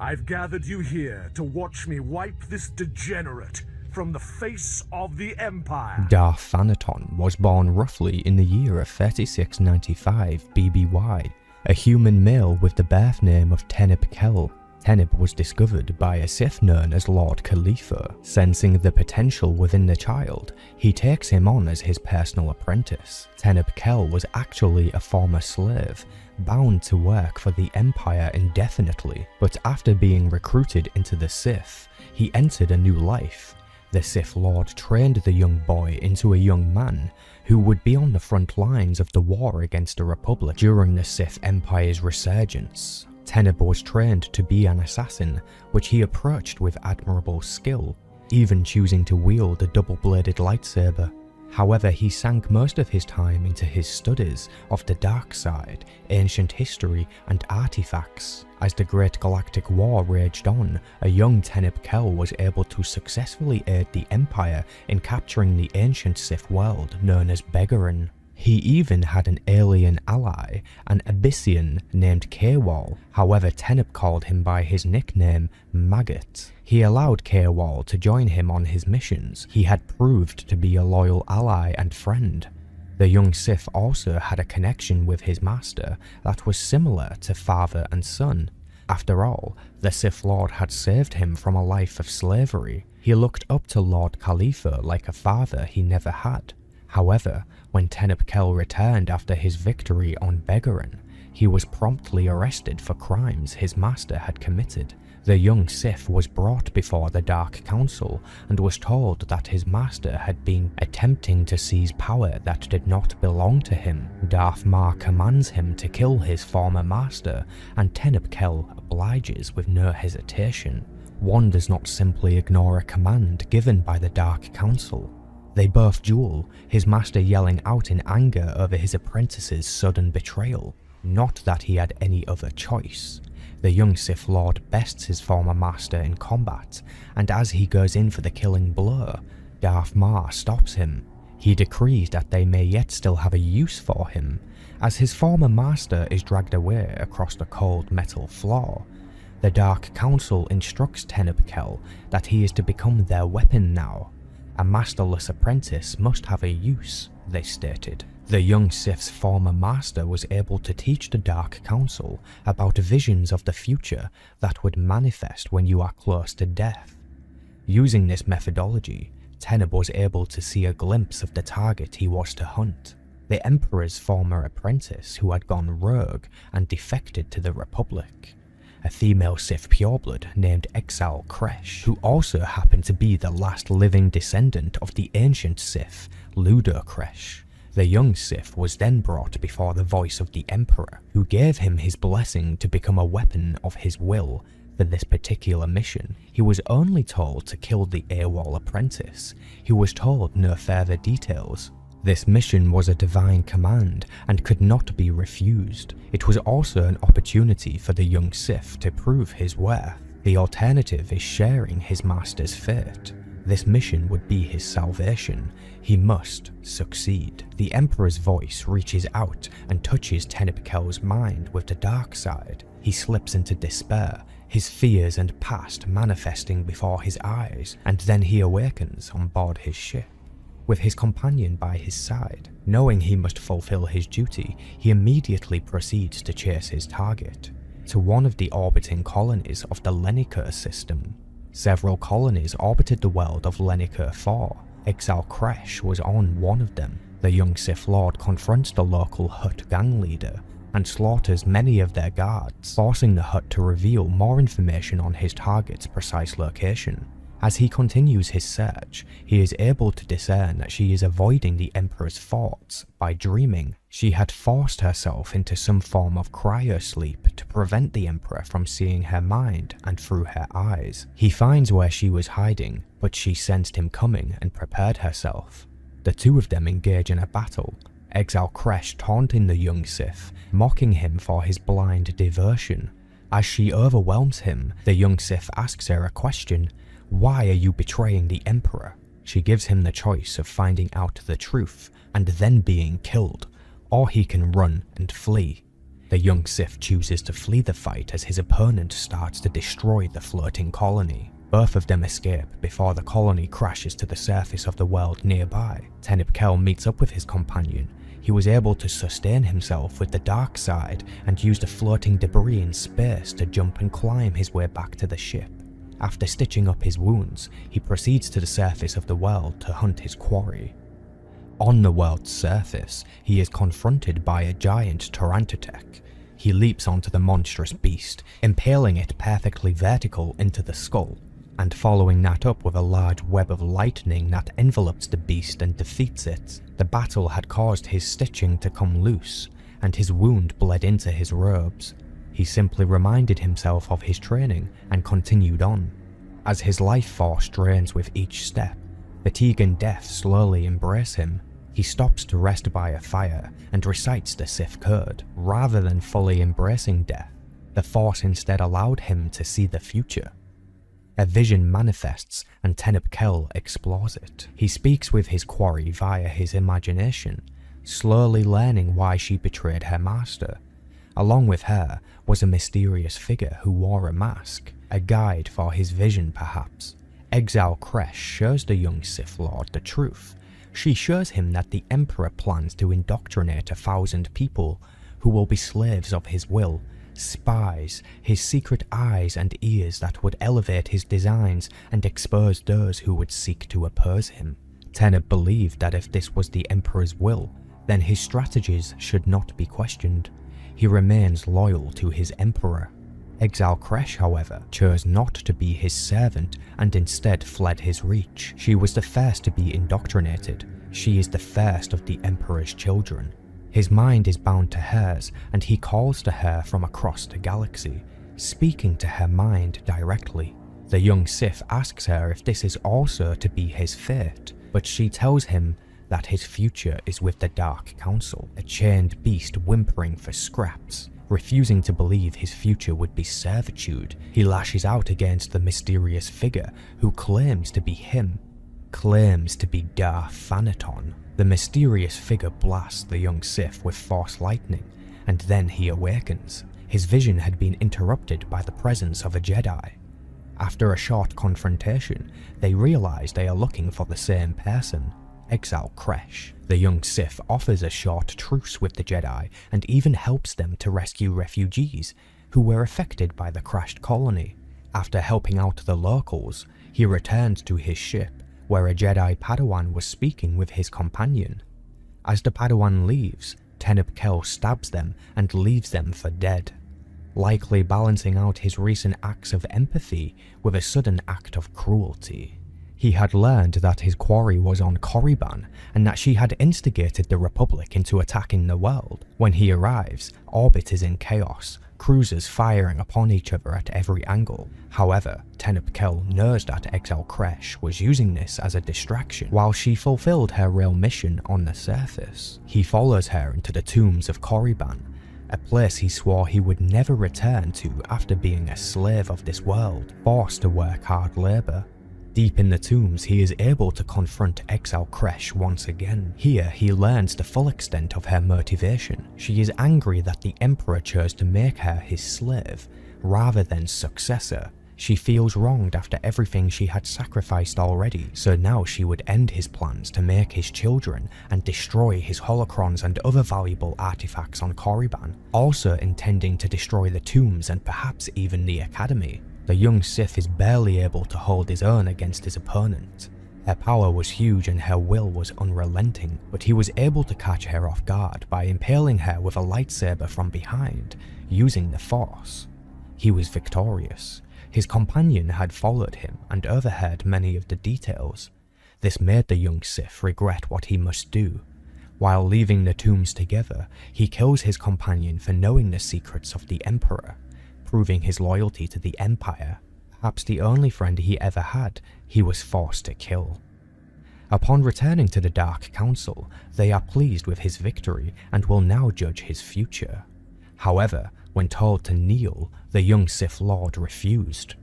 I've gathered you here to watch me wipe this degenerate from the face of the Empire. Darth Thanaton was born roughly in the year of 3695 BBY, a human male with the birth name of Tenebrae. Teneb was discovered by a Sith known as Lord Khalifa. Sensing the potential within the child, he takes him on as his personal apprentice. Tenebrae was actually a former slave, bound to work for the Empire indefinitely, but after being recruited into the Sith, he entered a new life. The Sith Lord trained the young boy into a young man who would be on the front lines of the war against the Republic during the Sith Empire's resurgence. Teneb was trained to be an assassin, which he approached with admirable skill, even choosing to wield a double-bladed lightsaber. However, he sank most of his time into his studies of the dark side, ancient history, and artifacts. As the Great Galactic War raged on, a young Tenebrae was able to successfully aid the Empire in capturing the ancient Sith world known as Vowrawn. He even had an alien ally, an Abyssian named Kawal. However, Teneb called him by his nickname Maggot. He allowed Kawal to join him on his missions. He had proved to be a loyal ally and friend. The young Sith also had a connection with his master that was similar to father and son. After all, the Sith Lord had saved him from a life of slavery. He looked up to Lord Khalifa like a father he never had. However, when Tenebrae returned after his victory on Vowrawn, he was promptly arrested for crimes his master had committed. The young Sith was brought before the Dark Council and was told that his master had been attempting to seize power that did not belong to him. Darth Maul commands him to kill his former master, and Tenebrae obliges with no hesitation. One does not simply ignore a command given by the Dark Council. They both duel, his master yelling out in anger over his apprentice's sudden betrayal. Not that he had any other choice. The young Sith Lord bests his former master in combat, and as he goes in for the killing blow, Darth Maul stops him. He decrees that they may yet still have a use for him, as his former master is dragged away across the cold metal floor. The Dark Council instructs Tenebrae that he is to become their weapon now. A masterless apprentice must have a use, they stated. The young Sith's former master was able to teach the Dark Council about visions of the future that would manifest when you are close to death. Using this methodology, Teneb was able to see a glimpse of the target he was to hunt. The Emperor's former apprentice who had gone rogue and defected to the Republic. A female Sith pureblood named Xalek Explained, who also happened to be the last living descendant of the ancient Sith, Okarr. The young Sith was then brought before the voice of the Emperor, who gave him his blessing to become a weapon of his will. For this particular mission, he was only told to kill the AWOL apprentice. He was told no further details. This mission was a divine command and could not be refused. It was also an opportunity for the young Sith to prove his worth. The alternative is sharing his master's fate. This mission would be his salvation. He must succeed. The Emperor's voice reaches out and touches Tenebrae's mind with the dark side. He slips into despair, his fears and past manifesting before his eyes, and then he awakens on board his ship. With his companion by his side, knowing he must fulfill his duty, he immediately proceeds to chase his target to one of the orbiting colonies of the Beniko system. Several colonies orbited the world of Beniko 4. Xalek was on one of them. The young Sith Lord confronts the local Hutt gang leader and slaughters many of their guards, forcing the Hutt to reveal more information on his target's precise location. As he continues his search, he is able to discern that she is avoiding the Emperor's thoughts by dreaming. She had forced herself into some form of cryosleep to prevent the Emperor from seeing her mind and through her eyes. He finds where she was hiding, but she sensed him coming and prepared herself. The two of them engage in a battle, Xalek taunting the young Sith, mocking him for his blind devotion. As she overwhelms him, the young Sith asks her a question. Why are you betraying the Emperor? She gives him the choice of finding out the truth and then being killed, or he can run and flee. The young Sith chooses to flee the fight as his opponent starts to destroy the floating colony. Both of them escape before the colony crashes to the surface of the world nearby. Tenebrae meets up with his companion. He was able to sustain himself with the dark side and used the floating debris in space to jump and climb his way back to the ship. After stitching up his wounds, he proceeds to the surface of the world to hunt his quarry. On the world's surface, he is confronted by a giant Tunetank. He leaps onto the monstrous beast, impaling it perfectly vertical into the skull, and following that up with a large web of lightning that envelopes the beast and defeats it. The battle had caused his stitching to come loose, and his wound bled into his robes. He simply reminded himself of his training and continued on. As his life force drains with each step, fatigue and death slowly embrace him. He stops to rest by a fire and recites the Sith code. Rather than fully embracing death, the Force instead allowed him to see the future. A vision manifests and Tenebrae explores it. He speaks with his quarry via his imagination, slowly learning why she betrayed her master. Along with her was a mysterious figure who wore a mask, a guide for his vision perhaps. Xalek shows the young Sith Lord the truth. She shows him that the Emperor plans to indoctrinate 1,000 people who will be slaves of his will, spies, his secret eyes and ears that would elevate his designs and expose those who would seek to oppose him. Tenebrae believed that if this was the Emperor's will, then his strategies should not be questioned. He remains loyal to his Emperor. Xalek, however, chose not to be his servant and instead fled his reach. She was the first to be indoctrinated. She is the first of the Emperor's children. His mind is bound to hers, and he calls to her from across the galaxy, speaking to her mind directly. The young Sith asks her if this is also to be his fate, but she tells him that his future is with the Dark Council, a chained beast whimpering for scraps. Refusing to believe his future would be servitude, he lashes out against the mysterious figure who claims to be him, claims to be Darth Thanaton. The mysterious figure blasts the young Sith with Force lightning, and then he awakens. His vision had been interrupted by the presence of a Jedi. After a short confrontation, they realize they are looking for the same person, Xalek. The young Sith offers a short truce with the Jedi and even helps them to rescue refugees who were affected by the crashed colony. After helping out the locals, he returned to his ship, where a Jedi Padawan was speaking with his companion. As the Padawan leaves, Tenebrae stabs them and leaves them for dead, likely balancing out his recent acts of empathy with a sudden act of cruelty. He had learned that his quarry was on Korriban and that she had instigated the Republic into attacking the world. When he arrives, orbit is in chaos, cruisers firing upon each other at every angle. However, Tenebrae knows that Xalek was using this as a distraction while she fulfilled her real mission on the surface. He follows her into the tombs of Korriban, a place he swore he would never return to after being a slave of this world, forced to work hard labor. Deep in the tombs, he is able to confront Xalek once again. Here, he learns the full extent of her motivation. She is angry that the Emperor chose to make her his slave, rather than successor. She feels wronged after everything she had sacrificed already, so now she would end his plans to make his children and destroy his holocrons and other valuable artifacts on Korriban, also intending to destroy the tombs and perhaps even the Academy. The young Sith is barely able to hold his own against his opponent. Her power was huge and her will was unrelenting, but he was able to catch her off guard by impaling her with a lightsaber from behind, using the Force. He was victorious. His companion had followed him and overheard many of the details. This made the young Sith regret what he must do. While leaving the tombs together, he kills his companion for knowing the secrets of the Emperor, proving his loyalty to the Empire. Perhaps the only friend he ever had, he was forced to kill. Upon returning to the Dark Council, they are pleased with his victory and will now judge his future. However, when told to kneel, the young Sith Lord refused.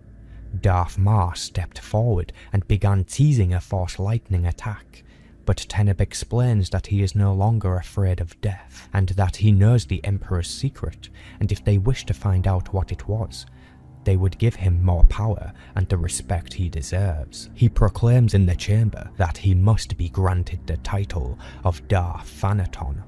Darth Maul stepped forward and began teasing a Force lightning attack, but Teneb explains that he is no longer afraid of death, and that he knows the Emperor's secret, and if they wish to find out what it was, they would give him more power and the respect he deserves. He proclaims in the chamber that he must be granted the title of Darth Thanaton.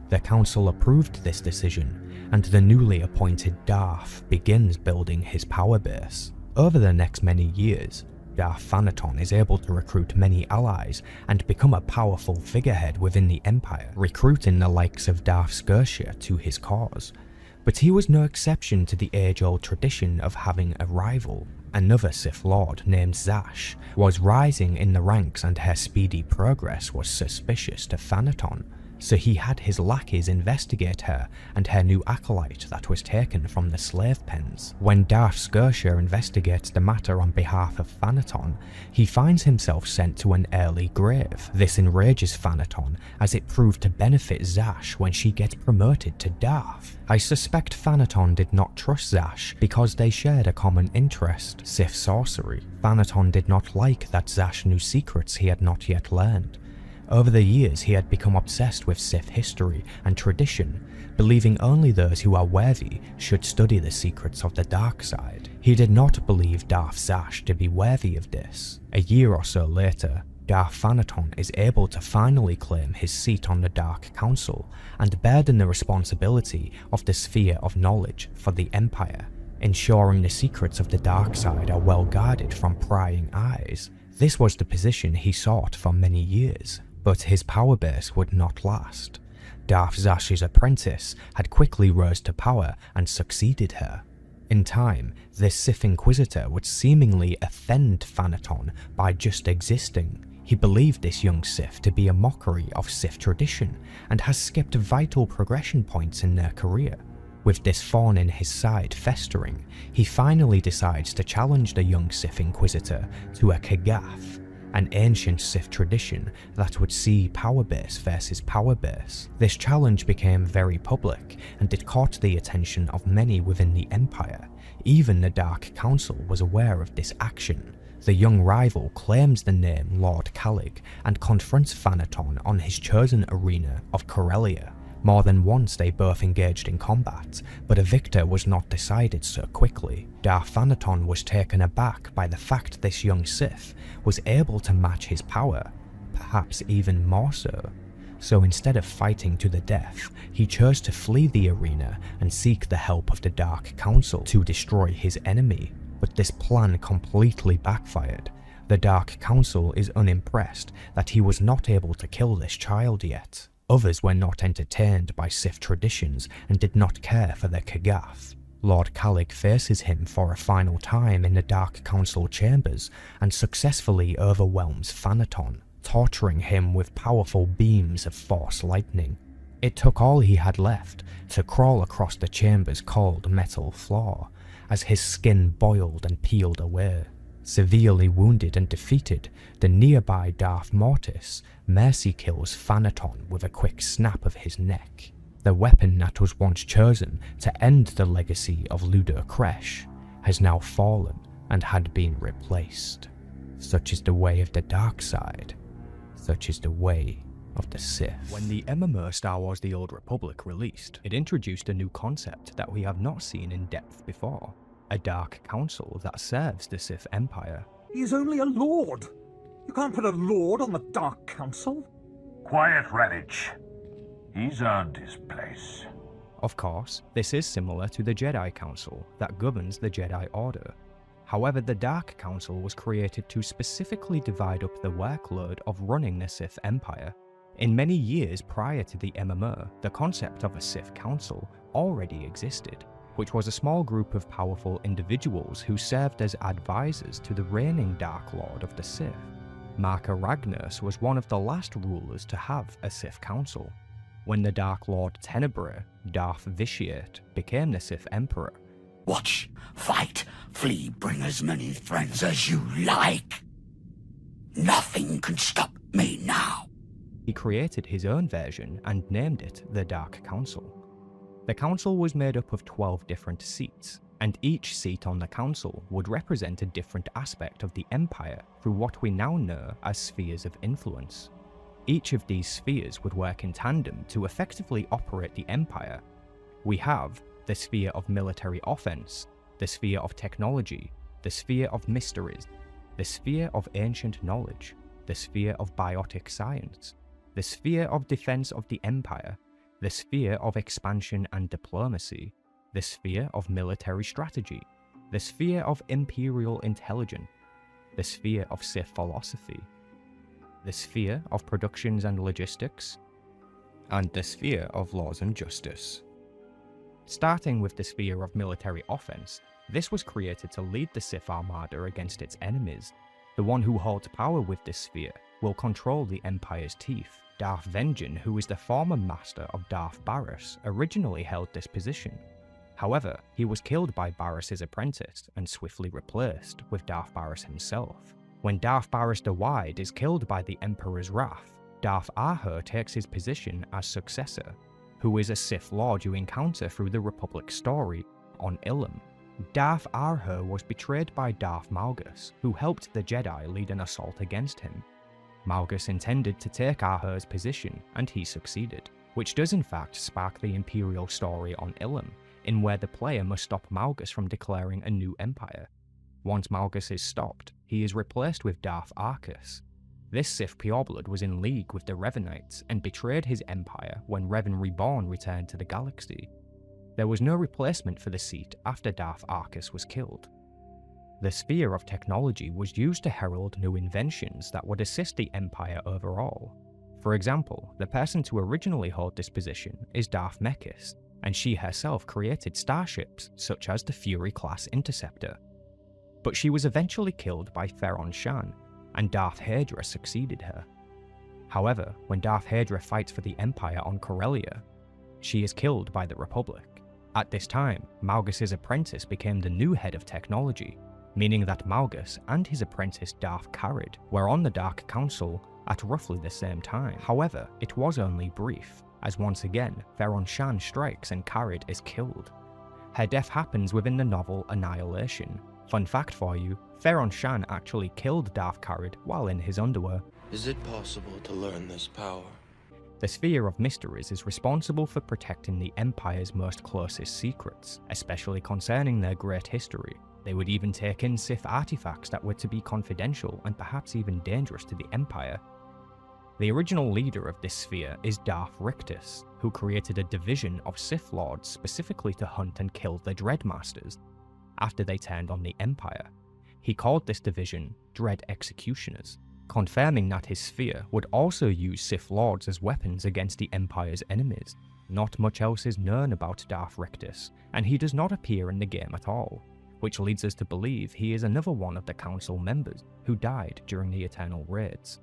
The council approved this decision, and the newly appointed Darth begins building his power base. Over the next many years, Darth Thanaton is able to recruit many allies and become a powerful figurehead within the Empire, recruiting the likes of Darth Scotia to his cause. But he was no exception to the age-old tradition of having a rival. Another Sith Lord named Zash was rising in the ranks, and her speedy progress was suspicious to Thanaton, so he had his lackeys investigate her and her new acolyte that was taken from the slave pens. When Darth Scotia investigates the matter on behalf of Thanaton, he finds himself sent to an early grave. This enrages Thanaton, as it proved to benefit Zash when she gets promoted to Darth. I suspect Thanaton did not trust Zash because they shared a common interest, Sith sorcery. Thanaton did not like that Zash knew secrets he had not yet learned. Over the years, he had become obsessed with Sith history and tradition, believing only those who are worthy should study the secrets of the dark side. He did not believe Darth Zash to be worthy of this. A year or so later, Darth Thanaton is able to finally claim his seat on the Dark Council and burden the responsibility of the sphere of knowledge for the Empire, ensuring the secrets of the dark side are well guarded from prying eyes. This was the position he sought for many years. But his power base would not last. Darth Zash's apprentice had quickly rose to power and succeeded her. In time, this Sith Inquisitor would seemingly offend Thanaton by just existing. He believed this young Sith to be a mockery of Sith tradition and has skipped vital progression points in their career. With this thorn in his side festering, he finally decides to challenge the young Sith Inquisitor to a Kagath, an ancient Sith tradition that would see power base versus power base. This challenge became very public, and it caught the attention of many within the Empire. Even the Dark Council was aware of this action. The young rival claims the name Lord Xalek and confronts Thanaton on his chosen arena of Corellia. More than once they both engaged in combat, but a victor was not decided so quickly. Darth Thanaton was taken aback by the fact this young Sith was able to match his power, perhaps even more so. So instead of fighting to the death, he chose to flee the arena and seek the help of the Dark Council to destroy his enemy. But this plan completely backfired. The Dark Council is unimpressed that he was not able to kill this child yet. Others were not entertained by Sith traditions and did not care for the Kagath. Lord Xalek faces him for a final time in the Dark Council chambers and successfully overwhelms Thanaton, torturing him with powerful beams of Force lightning. It took all he had left to crawl across the chamber's cold metal floor, as his skin boiled and peeled away. Severely wounded and defeated, the nearby Darth Mortis mercy kills Thanaton with a quick snap of his neck. The weapon that was once chosen to end the legacy of Ludo Kresh has now fallen and had been replaced. Such is the way of the dark side. Such is the way of the Sith. When the MMO Star Wars The Old Republic released, it introduced a new concept that we have not seen in depth before. A Dark Council that serves the Sith Empire. He's only a lord. You can't put a lord on the Dark Council. Quiet, Revanites. He's earned his place. Of course, this is similar to the Jedi Council that governs the Jedi Order. However, the Dark Council was created to specifically divide up the workload of running the Sith Empire. In many years prior to the MMO, the concept of a Sith Council already existed, which was a small group of powerful individuals who served as advisors to the reigning Dark Lord of the Sith. Marka Ragnos was one of the last rulers to have a Sith Council. When the Dark Lord Tenebrae, Darth Vitiate, became the Sith Emperor, "Watch, fight, flee, bring as many friends as you like. Nothing can stop me now." he created his own version and named it the Dark Council. The council was made up of 12 different seats, and each seat on the council would represent a different aspect of the Empire through what we now know as spheres of influence. Each of these spheres would work in tandem to effectively operate the Empire. We have the sphere of military offense, the sphere of technology, the sphere of mysteries, the sphere of ancient knowledge, the sphere of biotic science, the sphere of defense of the Empire, the sphere of expansion and diplomacy, the sphere of military strategy, the sphere of imperial intelligence, the sphere of Sith philosophy, the sphere of productions and logistics, and the sphere of laws and justice. Starting with the sphere of military offense, this was created to lead the Sith Armada against its enemies. The one who holds power with this sphere will control the Empire's teeth. Darth Vengeance, who is the former master of Darth Baras, originally held this position. However, he was killed by Baras's apprentice and swiftly replaced with Darth Baras himself. When Darth Baras the Wide is killed by the Emperor's wrath, Darth Arher takes his position as successor, who is a Sith Lord you encounter through the Republic story on Ilum. Darth Arher was betrayed by Darth Malgus, who helped the Jedi lead an assault against him. Malgus intended to take Arher's position, and he succeeded, which does in fact spark the Imperial story on Ilum, in where the player must stop Malgus from declaring a new empire. Once Malgus is stopped, he is replaced with Darth Arcus. This Sith pureblood was in league with the Revanites and betrayed his empire when Revan Reborn returned to the galaxy. There was no replacement for the seat after Darth Arcus was killed. The sphere of technology was used to herald new inventions that would assist the Empire overall. For example, the person to originally hold this position is Darth Mekis, and she herself created starships such as the Fury-class Interceptor. But she was eventually killed by Theron Shan, and Darth Hadra succeeded her. However, when Darth Hadra fights for the Empire on Corellia, she is killed by the Republic. At this time, Malgus' apprentice became the new head of technology, meaning that Malgus and his apprentice Darth Carid were on the Dark Council at roughly the same time. However, it was only brief, as once again, Theron Shan strikes and Carid is killed. Her death happens within the novel Annihilation. Fun fact for you, Theron Shan actually killed Darth Carid while in his underwear. Is it possible to learn this power? The Sphere of Mysteries is responsible for protecting the Empire's most closest secrets, especially concerning their great history. They would even take in Sith artifacts that were to be confidential and perhaps even dangerous to the Empire. The original leader of this sphere is Darth Rictus, who created a division of Sith Lords specifically to hunt and kill the Dreadmasters after they turned on the Empire. He called this division Dread Executioners, confirming that his sphere would also use Sith Lords as weapons against the Empire's enemies. Not much else is known about Darth Rictus, and he does not appear in the game at all, which leads us to believe he is another one of the Council members who died during the Eternal Raids.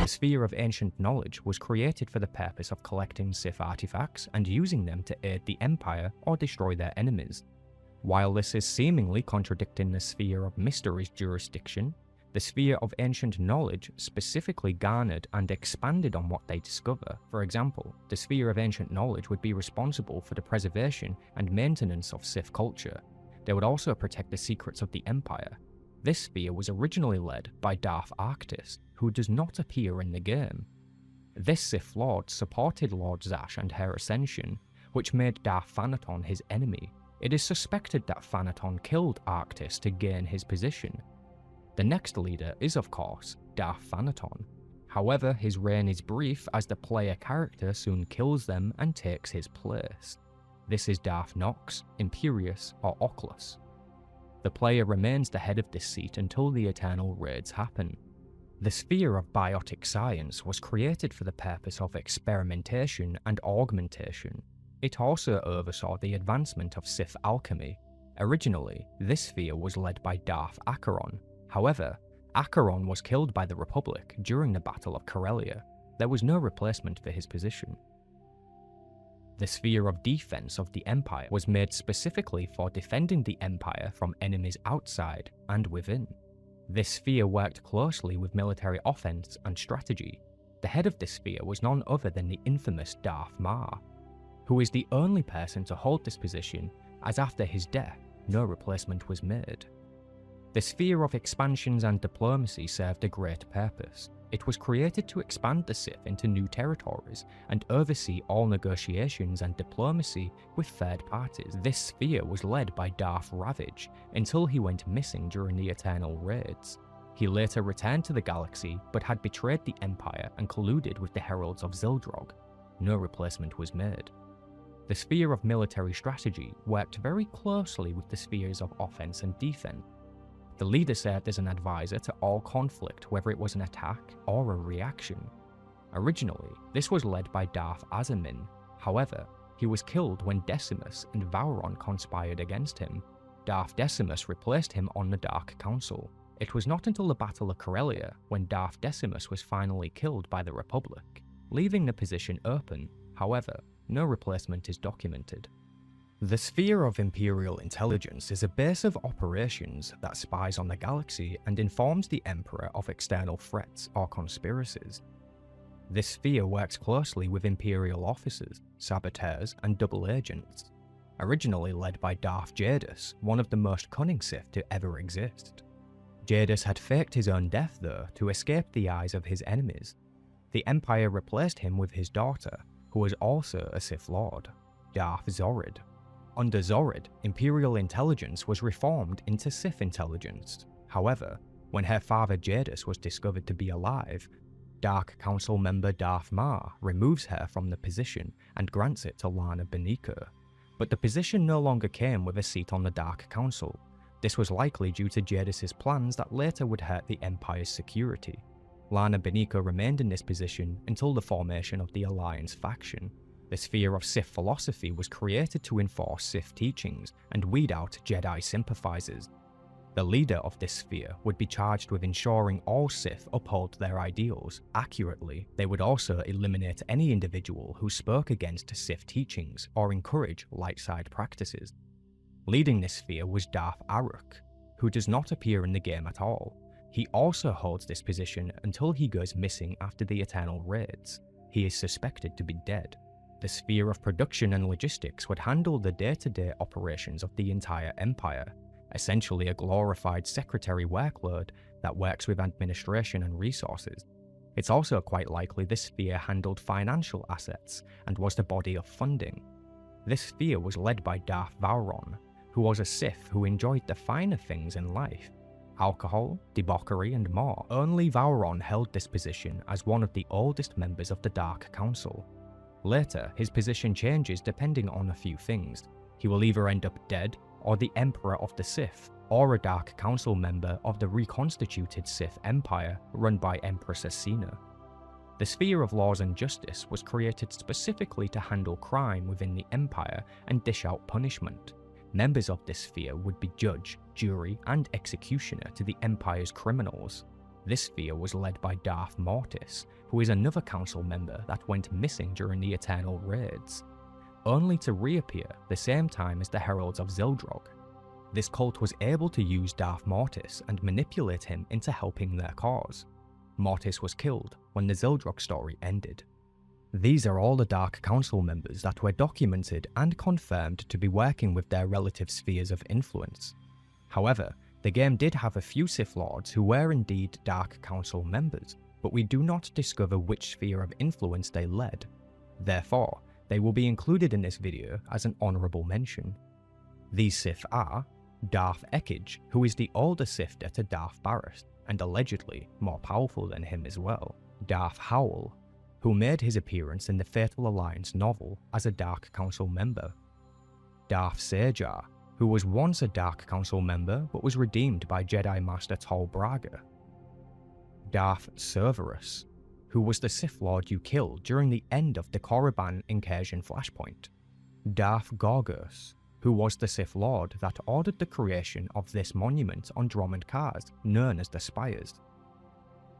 The Sphere of Ancient Knowledge was created for the purpose of collecting Sith artifacts and using them to aid the Empire or destroy their enemies. While this is seemingly contradicting the Sphere of Mystery's jurisdiction, the Sphere of Ancient Knowledge specifically garnered and expanded on what they discover. For example, the Sphere of Ancient Knowledge would be responsible for the preservation and maintenance of Sith culture. They would also protect the secrets of the Empire. This sphere was originally led by Darth Arctis, who does not appear in the game. This Sith Lord supported Lord Zash and her ascension, which made Darth Thanaton his enemy. It is suspected that Thanaton killed Arctis to gain his position. The next leader is, of course, Darth Thanaton. However, his reign is brief as the player character soon kills them and takes his place. This is Darth Nox, Imperius, or Oculus. The player remains the head of this seat until the Eternal Raids happen. The Sphere of Biotic Science was created for the purpose of experimentation and augmentation. It also oversaw the advancement of Sith alchemy. Originally, this sphere was led by Darth Acheron. However, Acheron was killed by the Republic during the Battle of Corellia. There was no replacement for his position. The Sphere of Defense of the Empire was made specifically for defending the Empire from enemies outside and within. This sphere worked closely with military offense and strategy. The head of this sphere was none other than the infamous Darth Marr, who is the only person to hold this position, as after his death, no replacement was made. The sphere of expansions and diplomacy served a great purpose. It was created to expand the Sith into new territories and oversee all negotiations and diplomacy with third parties. This sphere was led by Darth Ravage until he went missing during the Eternal Raids. He later returned to the galaxy but had betrayed the Empire and colluded with the Heralds of Xildrog. No replacement was made. The sphere of military strategy worked very closely with the spheres of offense and defense. The leader served as an advisor to all conflict, whether it was an attack or a reaction. Originally, this was led by Darth Azamin. However, he was killed when Decimus and Vowrawn conspired against him. Darth Decimus replaced him on the Dark Council. It was not until the Battle of Corellia when Darth Decimus was finally killed by the Republic, leaving the position open. However, no replacement is documented. The sphere of Imperial intelligence is a base of operations that spies on the galaxy and informs the Emperor of external threats or conspiracies. This sphere works closely with Imperial officers, saboteurs, and double agents. Originally led by Darth Jadus, one of the most cunning Sith to ever exist. Jadus had faked his own death though to escape the eyes of his enemies. The Empire replaced him with his daughter, who was also a Sith Lord, Darth Zorid. Under Zorid, Imperial intelligence was reformed into Sith intelligence. However, when her father Jadus was discovered to be alive, Dark Council member Darth Marr removes her from the position and grants it to Lana Beniko. But the position no longer came with a seat on the Dark Council. This was likely due to Jadus's plans that later would hurt the Empire's security. Lana Beniko remained in this position until the formation of the Alliance faction. The sphere of Sith philosophy was created to enforce Sith teachings and weed out Jedi sympathizers. The leader of this sphere would be charged with ensuring all Sith uphold their ideals accurately. They would also eliminate any individual who spoke against Sith teachings or encourage light side practices. Leading this sphere was Darth Aruk, who does not appear in the game at all. He also holds this position until he goes missing after the Eternal Raids. He is suspected to be dead. The sphere of production and logistics would handle the day-to-day operations of the entire Empire, essentially a glorified secretary workload that works with administration and resources. It's also quite likely this sphere handled financial assets and was the body of funding. This sphere was led by Darth Vowrawn, who was a Sith who enjoyed the finer things in life: alcohol, debauchery, and more. Only Vowrawn held this position as one of the oldest members of the Dark Council. Later, his position changes depending on a few things. He will either end up dead, or the Emperor of the Sith, or a Dark Council member of the reconstituted Sith Empire run by Empress Acina. The sphere of laws and justice was created specifically to handle crime within the Empire and dish out punishment. Members of this sphere would be judge, jury, and executioner to the Empire's criminals. This sphere was led by Darth Mortis, who is another council member that went missing during the Eternal Raids, only to reappear the same time as the Heralds of Xildrog. This cult was able to use Darth Mortis and manipulate him into helping their cause. Mortis was killed when the Xildrog story ended. These are all the Dark Council members that were documented and confirmed to be working with their relative spheres of influence. However, the game did have a few Sith Lords who were indeed Dark Council members, but we do not discover which sphere of influence they led. Therefore, they will be included in this video as an honourable mention. These Sith are Darth Ekage, who is the older Sifter to Darth Baras, and allegedly more powerful than him as well. Darth Howl, who made his appearance in the Fatal Alliance novel as a Dark Council member. Darth Sajar, who was once a Dark Council member but was redeemed by Jedi Master Tol Braga. Darth Cerberus, who was the Sith Lord you killed during the end of the Korriban incursion flashpoint. Darth Gorgos, who was the Sith Lord that ordered the creation of this monument on Dromund Kaas, known as the Spires.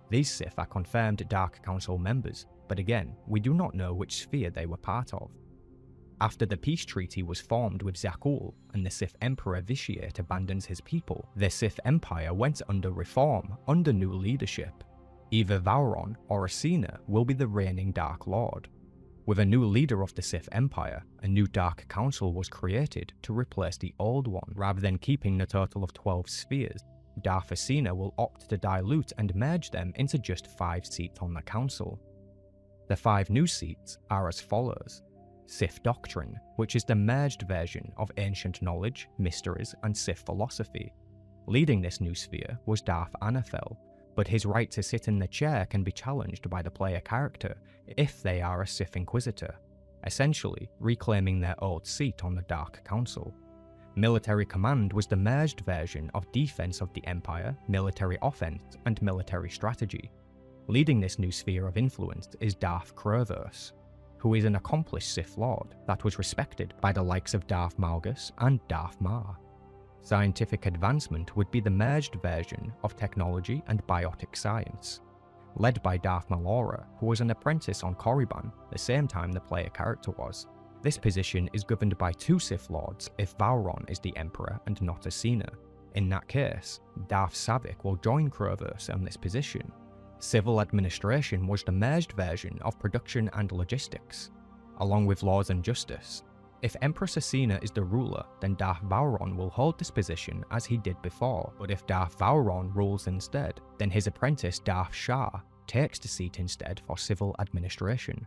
These Sith are confirmed Dark Council members, but again, we do not know which sphere they were part of. After the peace treaty was formed with Zakul and the Sith Emperor Vitiate abandons his people, the Sith Empire went under reform under new leadership. Either Vowrawn or Acina will be the reigning Dark Lord. With a new leader of the Sith Empire, a new Dark Council was created to replace the old one. Rather than keeping the total of 12 spheres, Darth Acina will opt to dilute and merge them into just 5 seats on the council. The 5 new seats are as follows: Sith Doctrine, which is the merged version of ancient knowledge, mysteries, and Sith philosophy. Leading this new sphere was Darth Anafel, but his right to sit in the chair can be challenged by the player character if they are a Sith Inquisitor, essentially reclaiming their old seat on the Dark Council. Military Command was the merged version of Defense of the Empire, Military Offense, and Military Strategy. Leading this new sphere of influence is Darth Kruvos, who is an accomplished Sith Lord that was respected by the likes of Darth Malgus and Darth Marr. Scientific advancement would be the merged version of technology and biotic science, led by Darth Malora, who was an apprentice on Korriban, the same time the player character was. This position is governed by 2 Sith Lords if Vowrawn is the Emperor and not Acina. In that case, Darth Savik will join Kruvos on this position. Civil administration was the merged version of production and logistics, along with laws and justice. If Empress Acina is the ruler, then Darth Vowrawn will hold this position as he did before, but if Darth Vowrawn rules instead, then his apprentice Darth Shah takes the seat instead for civil administration.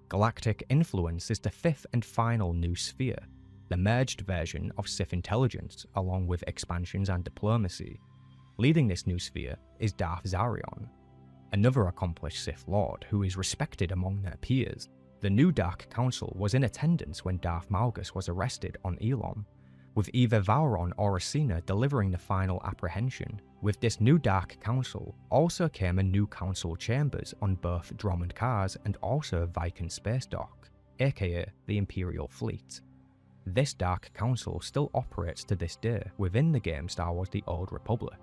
Galactic Influence is the 5th and final new sphere, the merged version of Sith Intelligence along with expansions and diplomacy. Leading this new sphere is Darth Zarion, another accomplished Sith Lord who is respected among their peers. The new Dark Council was in attendance when Darth Malgus was arrested on Elon, with either Vowrawn or Acina delivering the final apprehension. With this new Dark Council also came a new council chambers on both Dromund Kars and also Viken Space Dock, aka the Imperial Fleet. This Dark Council still operates to this day within the game Star Wars The Old Republic.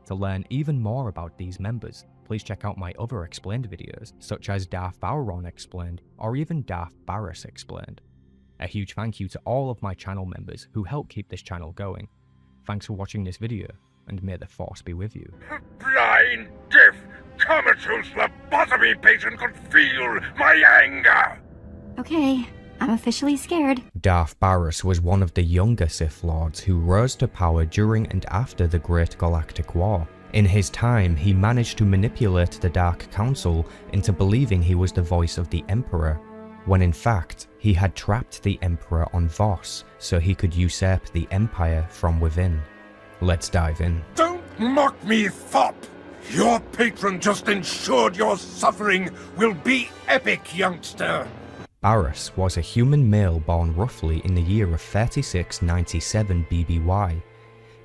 To learn even more about these members, please check out my other Explained videos, such as Darth Vowrawn Explained or even Darth Baras Explained. A huge thank you to all of my channel members who help keep this channel going. Thanks for watching this video, and may the Force be with you. Blind, deaf, comatose, lobotomy patient could feel my anger! Okay, I'm officially scared. Darth Baras was one of the younger Sith Lords who rose to power during and after the Great Galactic War. In his time, he managed to manipulate the Dark Council into believing he was the voice of the Emperor, when in fact, he had trapped the Emperor on Voss so he could usurp the Empire from within. Let's dive in. Don't mock me, fop! Your patron just ensured your suffering will be epic, youngster! Baras was a human male born roughly in the year of 3697 BBY,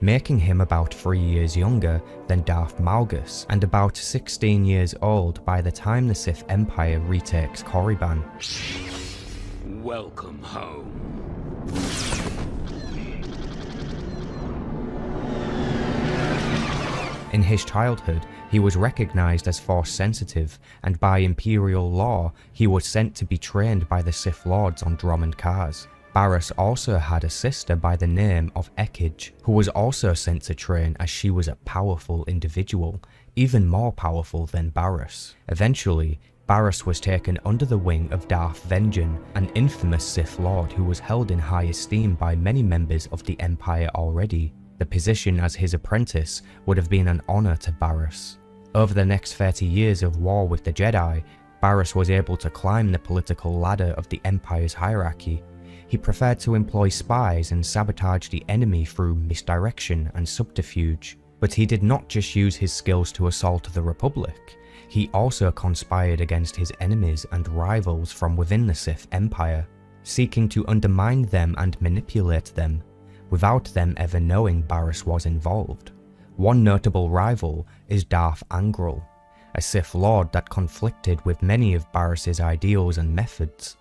making him about 3 years younger than Darth Malgus and about 16 years old by the time the Sith Empire retakes Korriban. Welcome home. In his childhood, he was recognized as Force sensitive, and by Imperial law, he was sent to be trained by the Sith Lords on Dromund Kars. Baras also had a sister by the name of Ekij, who was also sent to train as she was a powerful individual, even more powerful than Baras. Eventually, Baras was taken under the wing of Darth Vengean, an infamous Sith Lord who was held in high esteem by many members of the Empire already. The position as his apprentice would have been an honor to Baras. Over the next 30 years of war with the Jedi, Baras was able to climb the political ladder of the Empire's hierarchy. He preferred to employ spies and sabotage the enemy through misdirection and subterfuge. But he did not just use his skills to assault the Republic. He also conspired against his enemies and rivals from within the Sith Empire, seeking to undermine them and manipulate them, without them ever knowing Baras was involved. One notable rival is Darth Angral, a Sith Lord that conflicted with many of Baras's ideals and methods.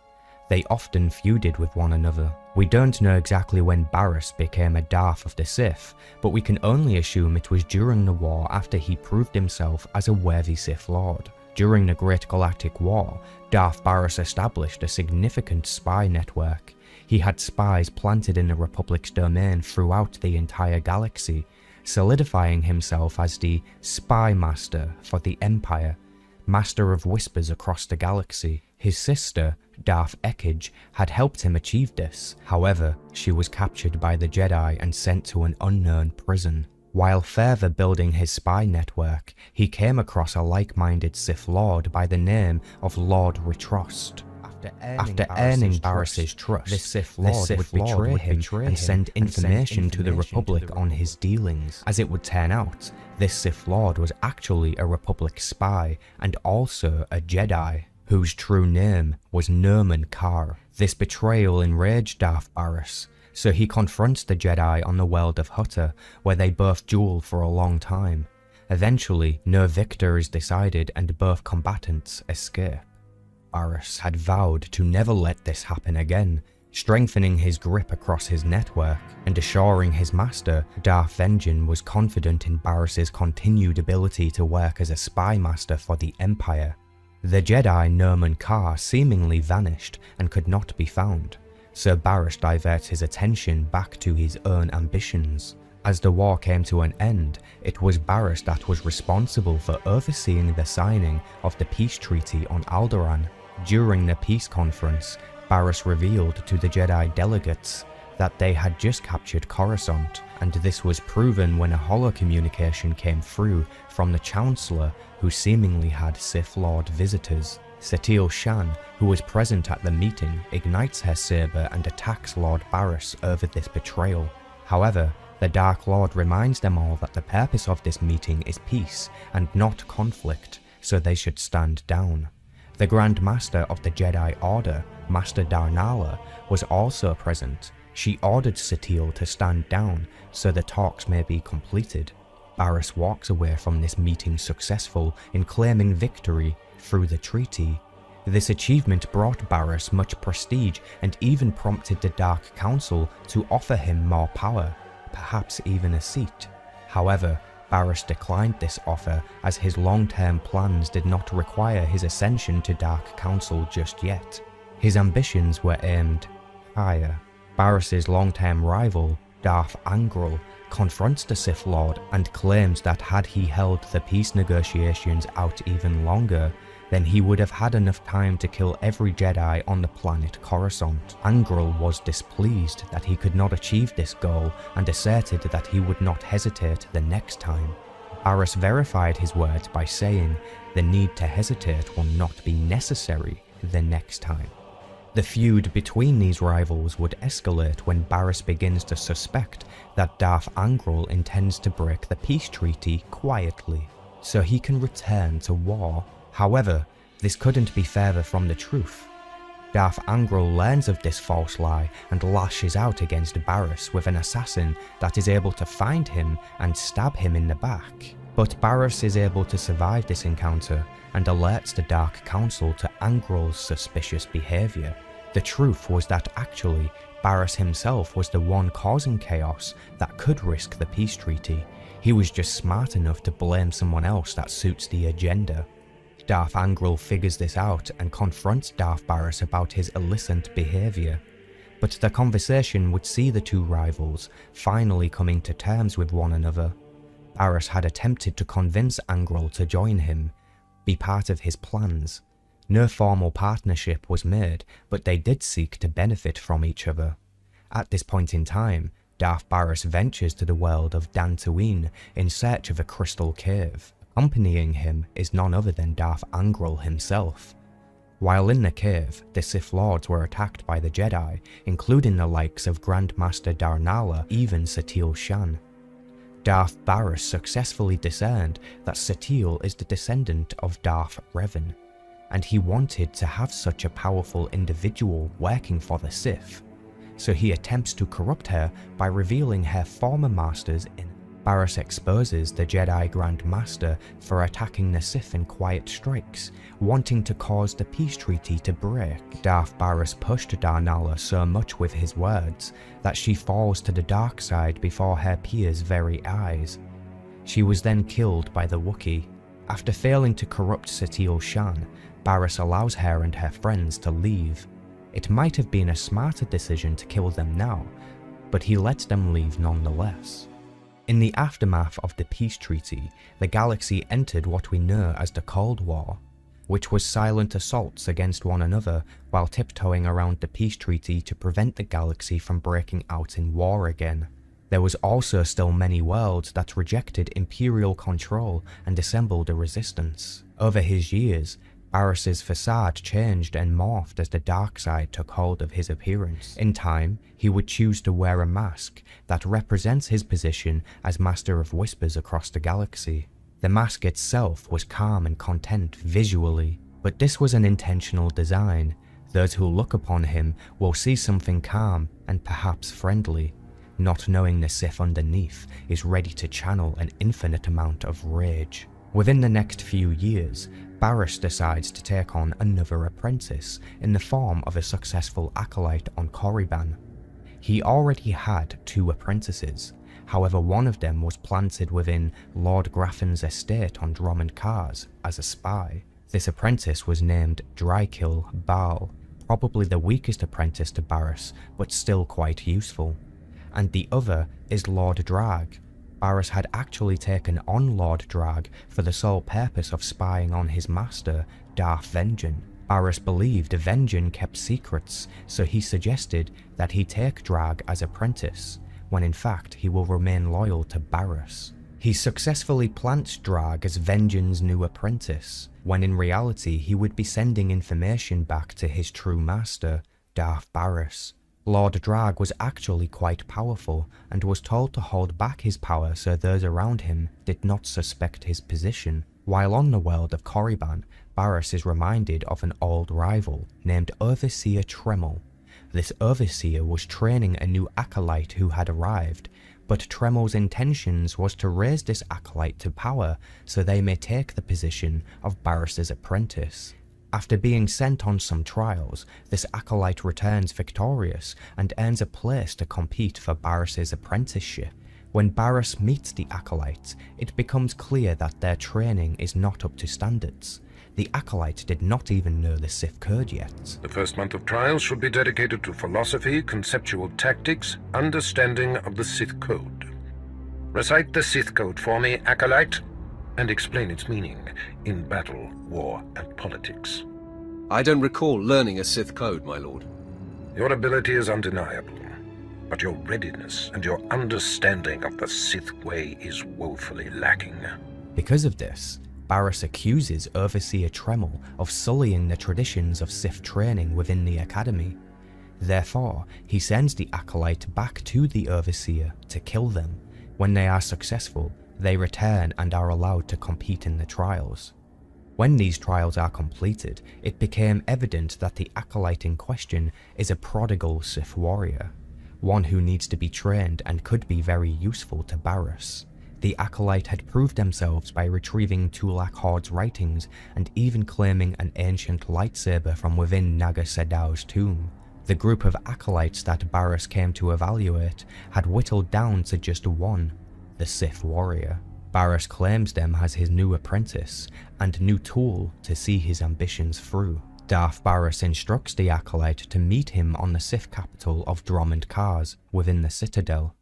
They often feuded with one another. We don't know exactly when Baras became a Darth of the Sith, but we can only assume it was during the war after he proved himself as a worthy Sith Lord. During the Great Galactic War, Darth Baras established a significant spy network. He had spies planted in the Republic's domain throughout the entire galaxy, solidifying himself as the Spy Master for the Empire, Master of Whispers across the galaxy. His sister, Darth Ekage, had helped him achieve this. However, she was captured by the Jedi and sent to an unknown prison. While further building his spy network, he came across a like-minded Sith Lord by the name of Lord Retrost. After earning Baras's trust, the Sith Lord would betray him and send information to the Republic on his dealings. As it would turn out, this Sith Lord was actually a Republic spy and also a Jedi, whose true name was Norman Karr. This betrayal enraged Darth Baras, so he confronts the Jedi on the world of Hutta, where they both duel for a long time. Eventually, no victor is decided and both combatants escape. Baras had vowed to never let this happen again, strengthening his grip across his network and assuring his master, Darth Vengeance, was confident in Baras's continued ability to work as a spy master for the Empire. The Jedi Norman Karr seemingly vanished and could not be found, so Baras diverts his attention back to his own ambitions. As the war came to an end, it was Baras that was responsible for overseeing the signing of the peace treaty on Alderaan. During the peace conference, Baras revealed to the Jedi delegates that they had just captured Coruscant, and this was proven when a holo communication came through from the Chancellor, who seemingly had Sith Lord visitors. Satele Shan, who was present at the meeting, ignites her saber and attacks Lord Baras over this betrayal. However, the Dark Lord reminds them all that the purpose of this meeting is peace and not conflict, so they should stand down. The Grand Master of the Jedi Order, Master Darnala, was also present. She ordered Satele to stand down so the talks may be completed. Baras walks away from this meeting successful in claiming victory through the treaty. This achievement brought Baras much prestige and even prompted the Dark Council to offer him more power, perhaps even a seat. However, Baras declined this offer as his long-term plans did not require his ascension to Dark Council just yet. His ambitions were aimed higher. Baras's long-term rival, Darth Angral, confronts the Sith Lord and claims that had he held the peace negotiations out even longer, then he would have had enough time to kill every Jedi on the planet Coruscant. Angral was displeased that he could not achieve this goal and asserted that he would not hesitate the next time. Baras verified his words by saying the need to hesitate will not be necessary the next time. The feud between these rivals would escalate when Baras begins to suspect that Darth Angral intends to break the peace treaty quietly, so he can return to war. However, this couldn't be further from the truth. Darth Angral learns of this false lie and lashes out against Baras with an assassin that is able to find him and stab him in the back. But Baras is able to survive this encounter and alerts the Dark Council to Angral's suspicious behaviour. The truth was that actually, Baras himself was the one causing chaos that could risk the peace treaty. He was just smart enough to blame someone else that suits the agenda. Darth Angral figures this out and confronts Darth Baras about his illicit behaviour. But the conversation would see the two rivals finally coming to terms with one another. Baras had attempted to convince Angral to join him, be part of his plans. No formal partnership was made, but they did seek to benefit from each other. At this point in time, Darth Baras ventures to the world of Dantooine in search of a crystal cave. Accompanying him is none other than Darth Angral himself. While in the cave, the Sith Lords were attacked by the Jedi, including the likes of Grand Master Darnala, even Satele Shan. Darth Baras successfully discerned that Satele is the descendant of Darth Revan, and he wanted to have such a powerful individual working for the Sith, so he attempts to corrupt her by revealing her former masters in. Baras exposes the Jedi Grand Master for attacking the Sith in quiet strikes, wanting to cause the peace treaty to break. Darth Baras pushed Darnala so much with his words that she falls to the dark side before her peers' very eyes. She was then killed by the Wookiee. After failing to corrupt Satele Shan, Baras allows her and her friends to leave. It might have been a smarter decision to kill them now, but he lets them leave nonetheless. In the aftermath of the peace treaty, the galaxy entered what we know as the Cold War. which was silent assaults against one another while tiptoeing around the peace treaty to prevent the galaxy from breaking out in war again. There was also still many worlds that rejected imperial control and assembled a resistance. Over his years, Baras's facade changed and morphed as the dark side took hold of his appearance. In time, he would choose to wear a mask that represents his position as Master of Whispers across the galaxy. The mask itself was calm and content visually, but this was an intentional design. Those who look upon him will see something calm and perhaps friendly, not knowing the Sith underneath is ready to channel an infinite amount of rage. Within the next few years, Baras decides to take on another apprentice in the form of a successful acolyte on Korriban. He already had 2 apprentices, however one of them was planted within Lord Graffin's estate on Dromund Kaas as a spy. This apprentice was named Drykill Baal, probably the weakest apprentice to Baras, but still quite useful. And the other is Lord Drag. Baras had actually taken on Lord Drag for the sole purpose of spying on his master, Darth Vengeance. Baras believed Vengeance kept secrets, so he suggested that he take Drag as apprentice, when in fact he will remain loyal to Baras. He successfully plants Drag as Vengeance's new apprentice, when in reality he would be sending information back to his true master, Darth Baras. Lord Drag was actually quite powerful and was told to hold back his power so those around him did not suspect his position. While on the world of Korriban, Baras is reminded of an old rival named Overseer Tremel. This Overseer was training a new acolyte who had arrived, but Tremel's intentions was to raise this acolyte to power so they may take the position of Baras's apprentice. After being sent on some trials, this acolyte returns victorious and earns a place to compete for Baras's apprenticeship. When Baras meets the acolyte, it becomes clear that their training is not up to standards. The acolyte did not even know the Sith code yet. The first month of trials should be dedicated to philosophy, conceptual tactics, understanding of the Sith code. Recite the Sith code for me, acolyte, and explain its meaning in battle, war, and politics. I don't recall learning a Sith code, my lord. Your ability is undeniable, but your readiness and your understanding of the Sith way is woefully lacking. Because of this, Baras accuses Overseer Tremel of sullying the traditions of Sith training within the Academy. Therefore, he sends the acolyte back to the Overseer to kill them. When they are successful, they return and are allowed to compete in the trials. When these trials are completed, it became evident that the acolyte in question is a prodigal Sith warrior, one who needs to be trained and could be very useful to Baras. The acolyte had proved themselves by retrieving Tulak Horde's writings and even claiming an ancient lightsaber from within Naga Sedau's tomb. The group of acolytes that Baras came to evaluate had whittled down to just one, the Sith warrior. Baras claims them as his new apprentice and new tool to see his ambitions through. Darth Baras instructs the acolyte to meet him on the Sith capital of Dromund Kaas within the Citadel.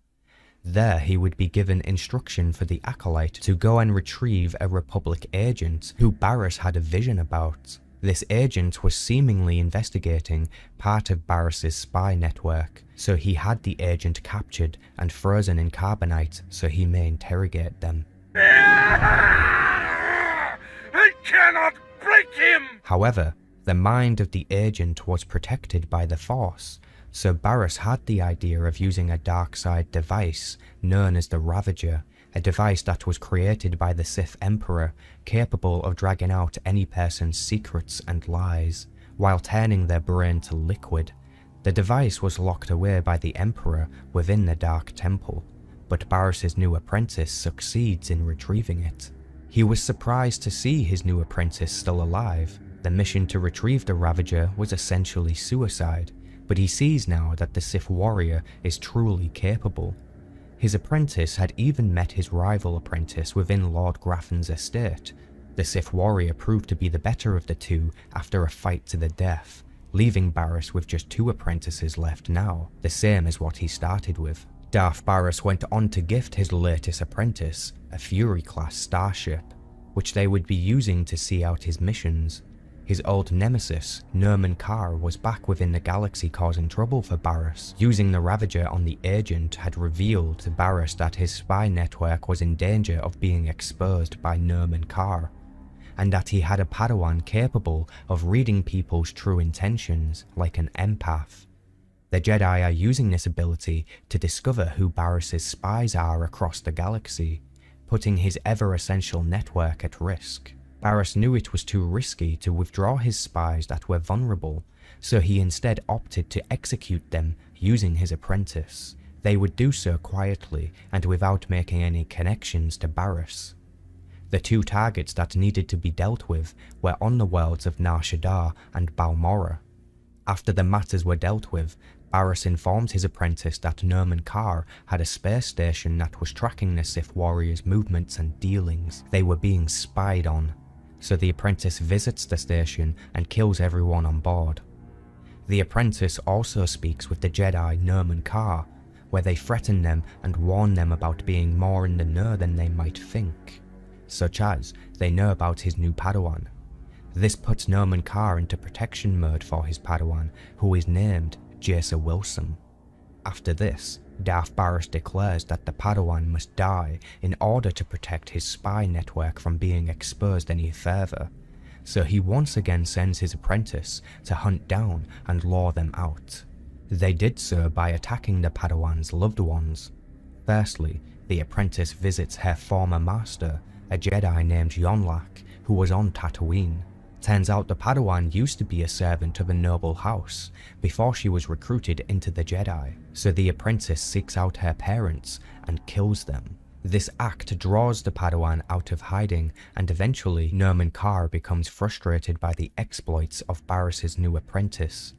There he would be given instruction for the acolyte to go and retrieve a Republic agent who Baras had a vision about. This agent was seemingly investigating part of Baras's spy network, so he had the agent captured and frozen in carbonite so he may interrogate them. I cannot break him! However, the mind of the agent was protected by the Force, so Baras had the idea of using a dark side device known as the Ravager, a device that was created by the Sith Emperor, capable of dragging out any person's secrets and lies, while turning their brain to liquid. The device was locked away by the Emperor within the Dark Temple, but Baras's new apprentice succeeds in retrieving it. He was surprised to see his new apprentice still alive. The mission to retrieve the Ravager was essentially suicide, but he sees now that the Sith warrior is truly capable. His apprentice had even met his rival apprentice within Lord Graffin's estate. The Sith warrior proved to be the better of the two after a fight to the death, leaving Baras with just 2 apprentices left now, the same as what he started with. Darth Baras went on to gift his latest apprentice a Fury-class starship, which they would be using to see out his missions. His old nemesis, Okarr, was back within the galaxy causing trouble for Baras. Using the Ravager on the agent had revealed to Baras that his spy network was in danger of being exposed by Okarr, and that he had a Padawan capable of reading people's true intentions like an empath. The Jedi are using this ability to discover who Baras's spies are across the galaxy, putting his ever-essential network at risk. Baras knew it was too risky to withdraw his spies that were vulnerable, so he instead opted to execute them using his apprentice. They would do so quietly and without making any connections to Baras. The two targets that needed to be dealt with were on the worlds of Nar Shaddaa and Balmorra. After the matters were dealt with, Baras informed his apprentice that Okarr had a space station that was tracking the Sith warriors' movements and dealings. They were being spied on, so the apprentice visits the station and kills everyone on board. The apprentice also speaks with the Jedi Okarr, where they threaten them and warn them about being more in the know than they might think, such as they know about his new Padawan. This puts Okarr into protection mode for his Padawan, who is named Jace Wilson. After this, Darth Baras declares that the Padawan must die in order to protect his spy network from being exposed any further, so he once again sends his apprentice to hunt down and lure them out. They did so by attacking the Padawan's loved ones. Firstly, the apprentice visits her former master, a Jedi named Yonlak, who was on Tatooine. Turns out the Padawan used to be a servant of a noble house before she was recruited into the Jedi, so the apprentice seeks out her parents and kills them. This act draws the Padawan out of hiding, and eventually Okarr becomes frustrated by the exploits of Baras's new apprentice.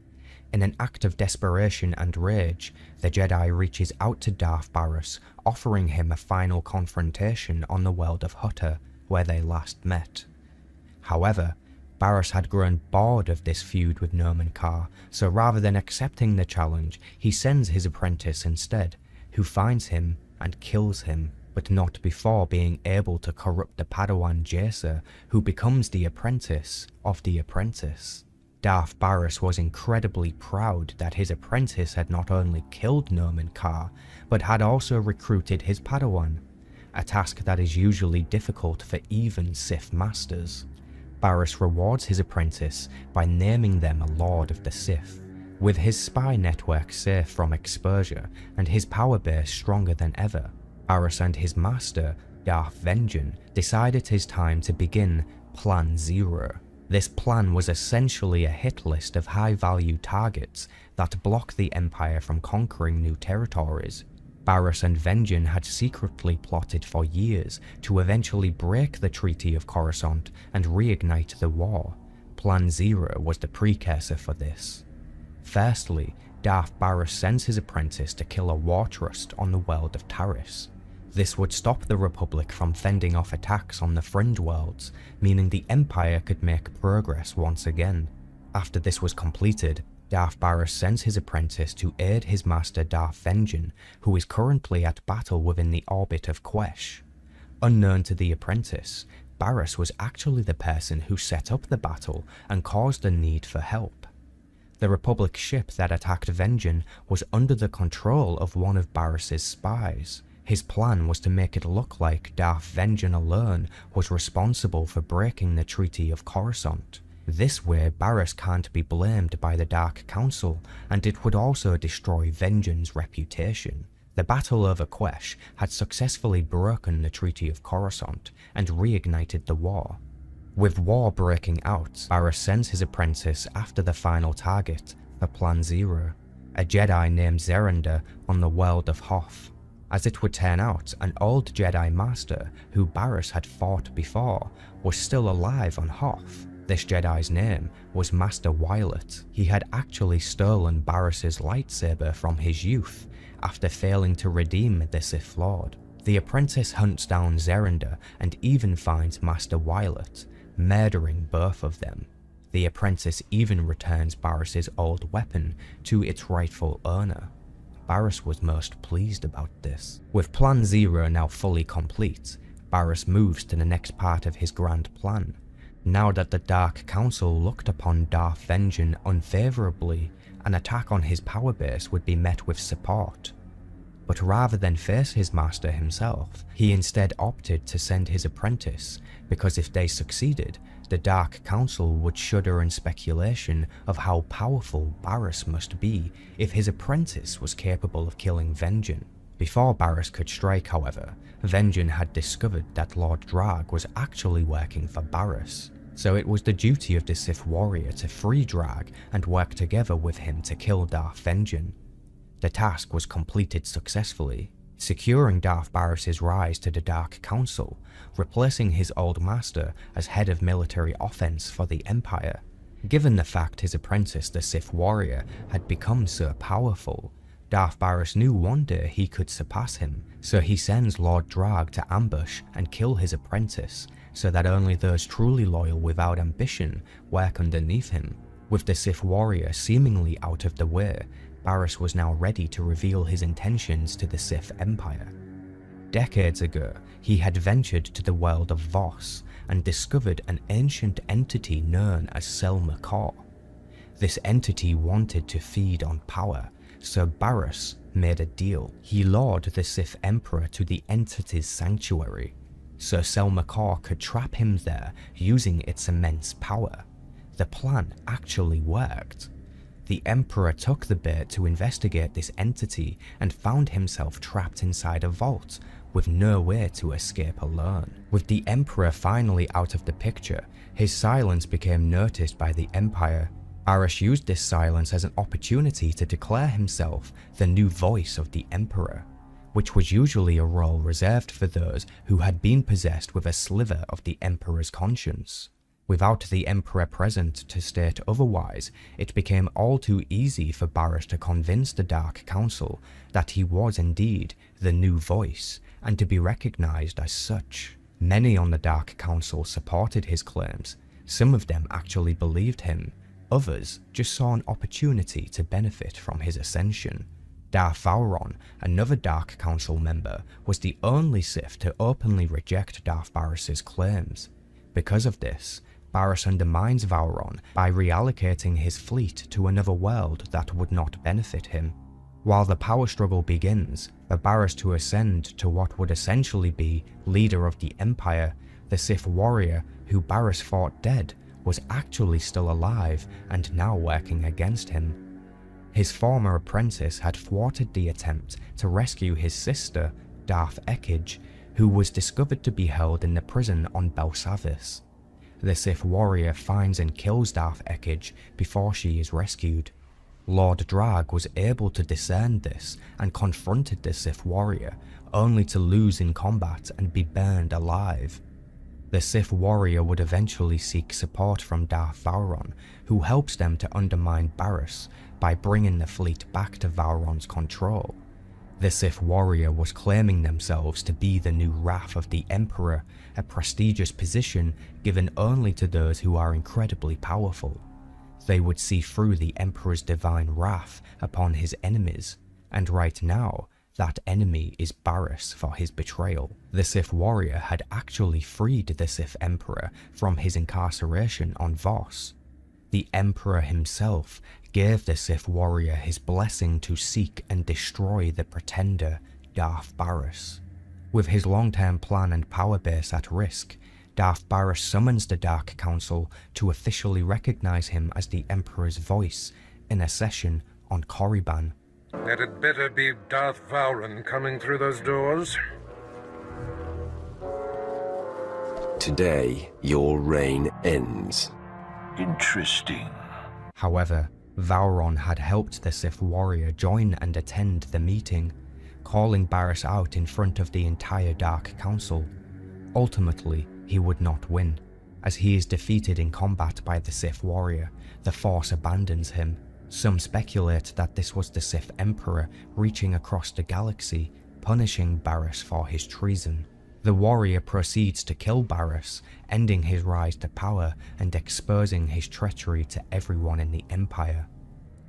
In an act of desperation and rage, the Jedi reaches out to Darth Baras, offering him a final confrontation on the world of Hutta, where they last met. However, Baras had grown bored of this feud with Okarr, so rather than accepting the challenge, he sends his apprentice instead, who finds him and kills him, but not before being able to corrupt the Padawan Jace, who becomes the apprentice of the apprentice. Darth Baras was incredibly proud that his apprentice had not only killed Okarr, but had also recruited his Padawan, a task that is usually difficult for even Sith masters. Baras rewards his apprentice by naming them a Lord of the Sith. With his spy network safe from exposure and his power base stronger than ever, Baras and his master, Darth Vengeance, decide it is time to begin Plan Zero. This plan was essentially a hit list of high-value targets that block the Empire from conquering new territories. Baras and Vengeance had secretly plotted for years to eventually break the Treaty of Coruscant and reignite the war. Plan Zero was the precursor for this. Firstly, Darth Baras sends his apprentice to kill a war trust on the world of Taris. This would stop the Republic from fending off attacks on the fringe worlds, meaning the Empire could make progress once again. After this was completed, Darth Baras sends his apprentice to aid his master Darth Vengeance, who is currently at battle within the orbit of Quesh. Unknown to the apprentice, Baras was actually the person who set up the battle and caused the need for help. The Republic ship that attacked Vengeance was under the control of one of Baras's spies. His plan was to make it look like Darth Vengeance alone was responsible for breaking the Treaty of Coruscant. This way, Baras can't be blamed by the Dark Council, and it would also destroy Vengeance's reputation. The battle over Quesh had successfully broken the Treaty of Coruscant and reignited the war. With war breaking out, Baras sends his apprentice after the final target for Plan Zero, a Jedi named Zerenda on the world of Hoth. As it would turn out, an old Jedi Master who Baras had fought before was still alive on Hoth. This Jedi's name was Master Wilet. He had actually stolen Baras's lightsaber from his youth after failing to redeem the Sith Lord. The apprentice hunts down Zerenda and even finds Master Wilet, murdering both of them. The apprentice even returns Baras's old weapon to its rightful owner. Baras was most pleased about this. With Plan Zero now fully complete, Baras moves to the next part of his grand plan, Now that the Dark Council looked upon Darth Vengeance unfavourably, an attack on his power base would be met with support. But rather than face his master himself, he instead opted to send his apprentice, because if they succeeded, the Dark Council would shudder in speculation of how powerful Baras must be if his apprentice was capable of killing Vengeance. Before Baras could strike, however, Vengeance had discovered that Lord Drag was actually working for Baras, so it was the duty of the Sith warrior to free Drag and work together with him to kill Darth Vengeance. The task was completed successfully, securing Darth Baras's rise to the Dark Council, replacing his old master as head of military offense for the Empire. Given the fact his apprentice, the Sith warrior, had become so powerful, Darth Baras knew one day he could surpass him, so he sends Lord Drag to ambush and kill his apprentice, so that only those truly loyal without ambition work underneath him. With the Sith warrior seemingly out of the way, Baras was now ready to reveal his intentions to the Sith Empire. Decades ago, he had ventured to the world of Voss and discovered an ancient entity known as Selmacaw. This entity wanted to feed on power, so Baras made a deal. He lured the Sith Emperor to the entity's sanctuary, so Selmacaw could trap him there using its immense power. The plan actually worked. The Emperor took the bait to investigate this entity and found himself trapped inside a vault, with no way to escape alone. With the Emperor finally out of the picture, his silence became noticed by the Empire. Baras used this silence as an opportunity to declare himself the new voice of the Emperor, which was usually a role reserved for those who had been possessed with a sliver of the Emperor's conscience. Without the Emperor present to state otherwise, it became all too easy for Baras to convince the Dark Council that he was indeed the new voice, and to be recognized as such. Many on the Dark Council supported his claims. Some of them actually believed him. Others just saw an opportunity to benefit from his ascension. Darth Vowrawn, another Dark Council member, was the only Sith to openly reject Darth Baras's claims. Because of this, Baras undermines Vowrawn by reallocating his fleet to another world that would not benefit him. While the power struggle begins, for Baras to ascend to what would essentially be leader of the Empire, the Sith warrior who Baras fought dead was actually still alive and now working against him. His former apprentice had thwarted the attempt to rescue his sister, Darth Ekage, who was discovered to be held in the prison on Belsavis. The Sith warrior finds and kills Darth Ekage before she is rescued. Lord Drag was able to discern this and confronted the Sith warrior, only to lose in combat and be burned alive. The Sith warrior would eventually seek support from Darth Vowrawn, who helps them to undermine Baras by bringing the fleet back to Vowrawn's control. The Sith warrior was claiming themselves to be the new Wrath of the Emperor, a prestigious position given only to those who are incredibly powerful. They would see through the Emperor's divine wrath upon his enemies, and right now, that enemy is Baras for his betrayal. The Sith warrior had actually freed the Sith Emperor from his incarceration on Voss. The Emperor himself gave the Sith warrior his blessing to seek and destroy the pretender, Darth Baras. With his long-term plan and power base at risk, Darth Baras summons the Dark Council to officially recognize him as the Emperor's voice in a session on Korriban. That had better be Darth Vowrawn coming through those doors. Today, your reign ends. Interesting. However, Vowrawn had helped the Sith warrior join and attend the meeting, calling Baras out in front of the entire Dark Council. Ultimately, he would not win. As he is defeated in combat by the Sith warrior, the Force abandons him. Some speculate that this was the Sith Emperor reaching across the galaxy, punishing Baras for his treason. The warrior proceeds to kill Baras, ending his rise to power and exposing his treachery to everyone in the Empire.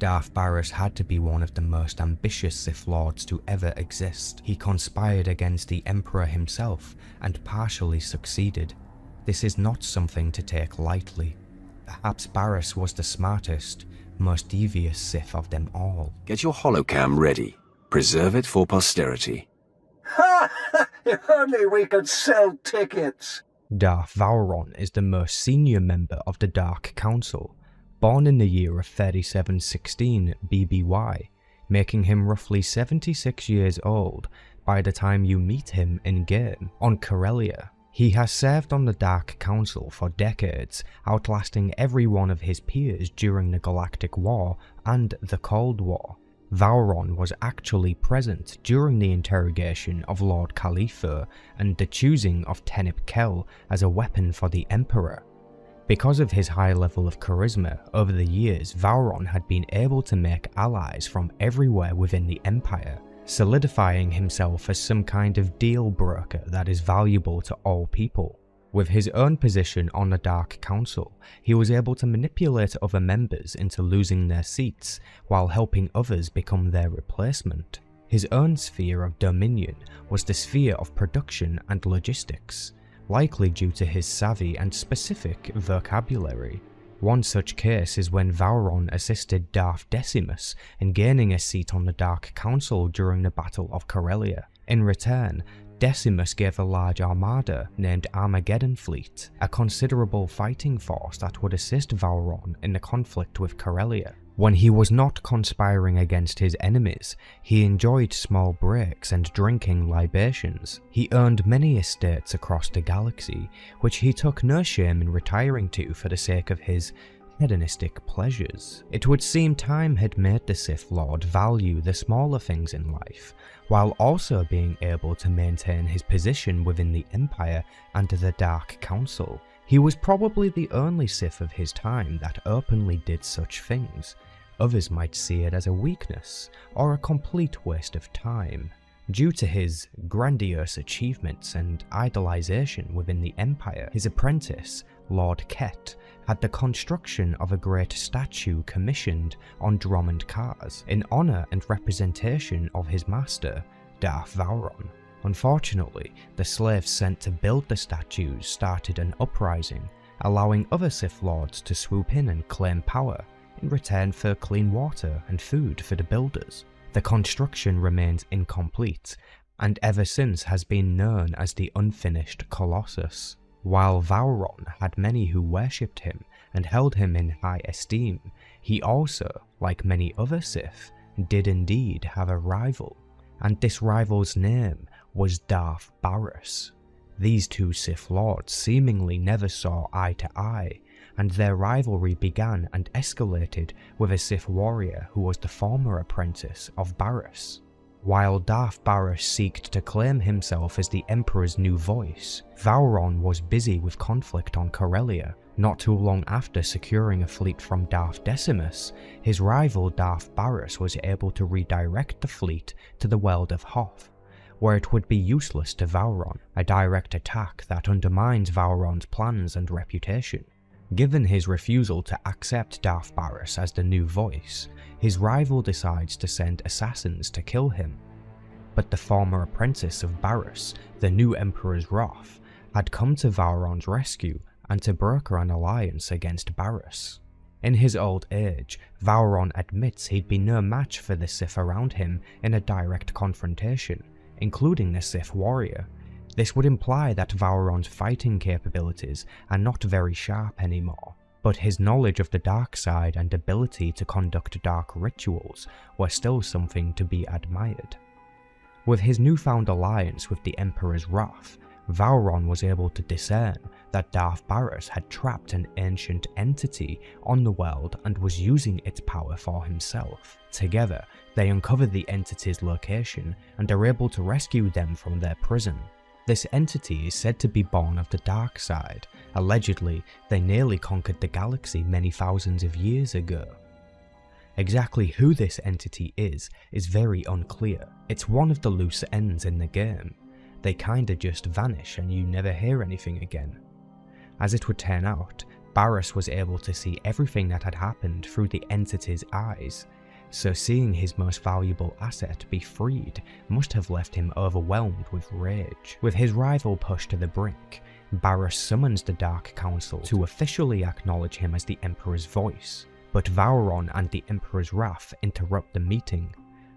Darth Baras had to be one of the most ambitious Sith Lords to ever exist. He conspired against the Emperor himself and partially succeeded. This is not something to take lightly. Perhaps Baras was the smartest, most devious Sith of them all. Get your holocam ready. Preserve it for posterity. Ha! If only we could sell tickets! Darth Vowrawn is the most senior member of the Dark Council, born in the year of 3716 BBY, making him roughly 76 years old by the time you meet him in-game on Corellia. He has served on the Dark Council for decades, outlasting every one of his peers during the Galactic War and the Cold War. Vowrawn was actually present during the interrogation of Lord Khalifa and the choosing of Tenebrae as a weapon for the Emperor. Because of his high level of charisma, over the years Vowrawn had been able to make allies from everywhere within the Empire, solidifying himself as some kind of deal broker that is valuable to all people. With his own position on the Dark Council, he was able to manipulate other members into losing their seats while helping others become their replacement. His own sphere of dominion was the sphere of production and logistics, likely due to his savvy and specific vocabulary. One such case is when Vowrawn assisted Darth Decimus in gaining a seat on the Dark Council during the Battle of Corellia. In return, Decimus gave a large armada named Armageddon Fleet, a considerable fighting force that would assist Vowrawn in the conflict with Corellia. When he was not conspiring against his enemies, he enjoyed small breaks and drinking libations. He earned many estates across the galaxy, which he took no shame in retiring to for the sake of his hedonistic pleasures. It would seem time had made the Sith Lord value the smaller things in life, while also being able to maintain his position within the Empire and the Dark Council. He was probably the only Sith of his time that openly did such things. Others might see it as a weakness, or a complete waste of time. Due to his grandiose achievements and idolization within the Empire, his apprentice, Lord Ket, had the construction of a great statue commissioned on Drummond cars in honor and representation of his master, Darth Vowrawn. Unfortunately, the slaves sent to build the statues started an uprising, allowing other Sith Lords to swoop in and claim power, in return for clean water and food for the builders. The construction remains incomplete, and ever since has been known as the Unfinished Colossus. While Vowrawn had many who worshipped him and held him in high esteem, he also, like many other Sith, did indeed have a rival, and this rival's name was Darth Baras. These two Sith Lords seemingly never saw eye to eye, and their rivalry began and escalated with a Sith warrior who was the former apprentice of Baras. While Darth Baras sought to claim himself as the Emperor's new voice, Vowrawn was busy with conflict on Corellia. Not too long after securing a fleet from Darth Decimus, his rival Darth Baras was able to redirect the fleet to the world of Hoth, where it would be useless to Vowrawn, a direct attack that undermines Vowrawn's plans and reputation. Given his refusal to accept Darth Baras as the new voice, his rival decides to send assassins to kill him. But the former apprentice of Baras, the new Emperor's wrath, had come to Vowrawn's rescue and to broker an alliance against Baras. In his old age, Vowrawn admits he'd be no match for the Sith around him in a direct confrontation, including the Sith warrior. This would imply that Vowrawn's fighting capabilities are not very sharp anymore, but his knowledge of the dark side and ability to conduct dark rituals were still something to be admired. With his newfound alliance with the Emperor's wrath, Vowrawn was able to discern that Darth Baras had trapped an ancient entity on the world and was using its power for himself. Together, they uncover the entity's location and are able to rescue them from their prison. This entity is said to be born of the dark side. Allegedly, they nearly conquered the galaxy many thousands of years ago. Exactly who this entity is very unclear. It's one of the loose ends in the game. They kinda just vanish and you never hear anything again. As it would turn out, Baras was able to see everything that had happened through the entity's eyes, so seeing his most valuable asset be freed must have left him overwhelmed with rage. With his rival pushed to the brink, Baras summons the Dark Council to officially acknowledge him as the Emperor's voice, but Vowrawn and the Emperor's wrath interrupt the meeting.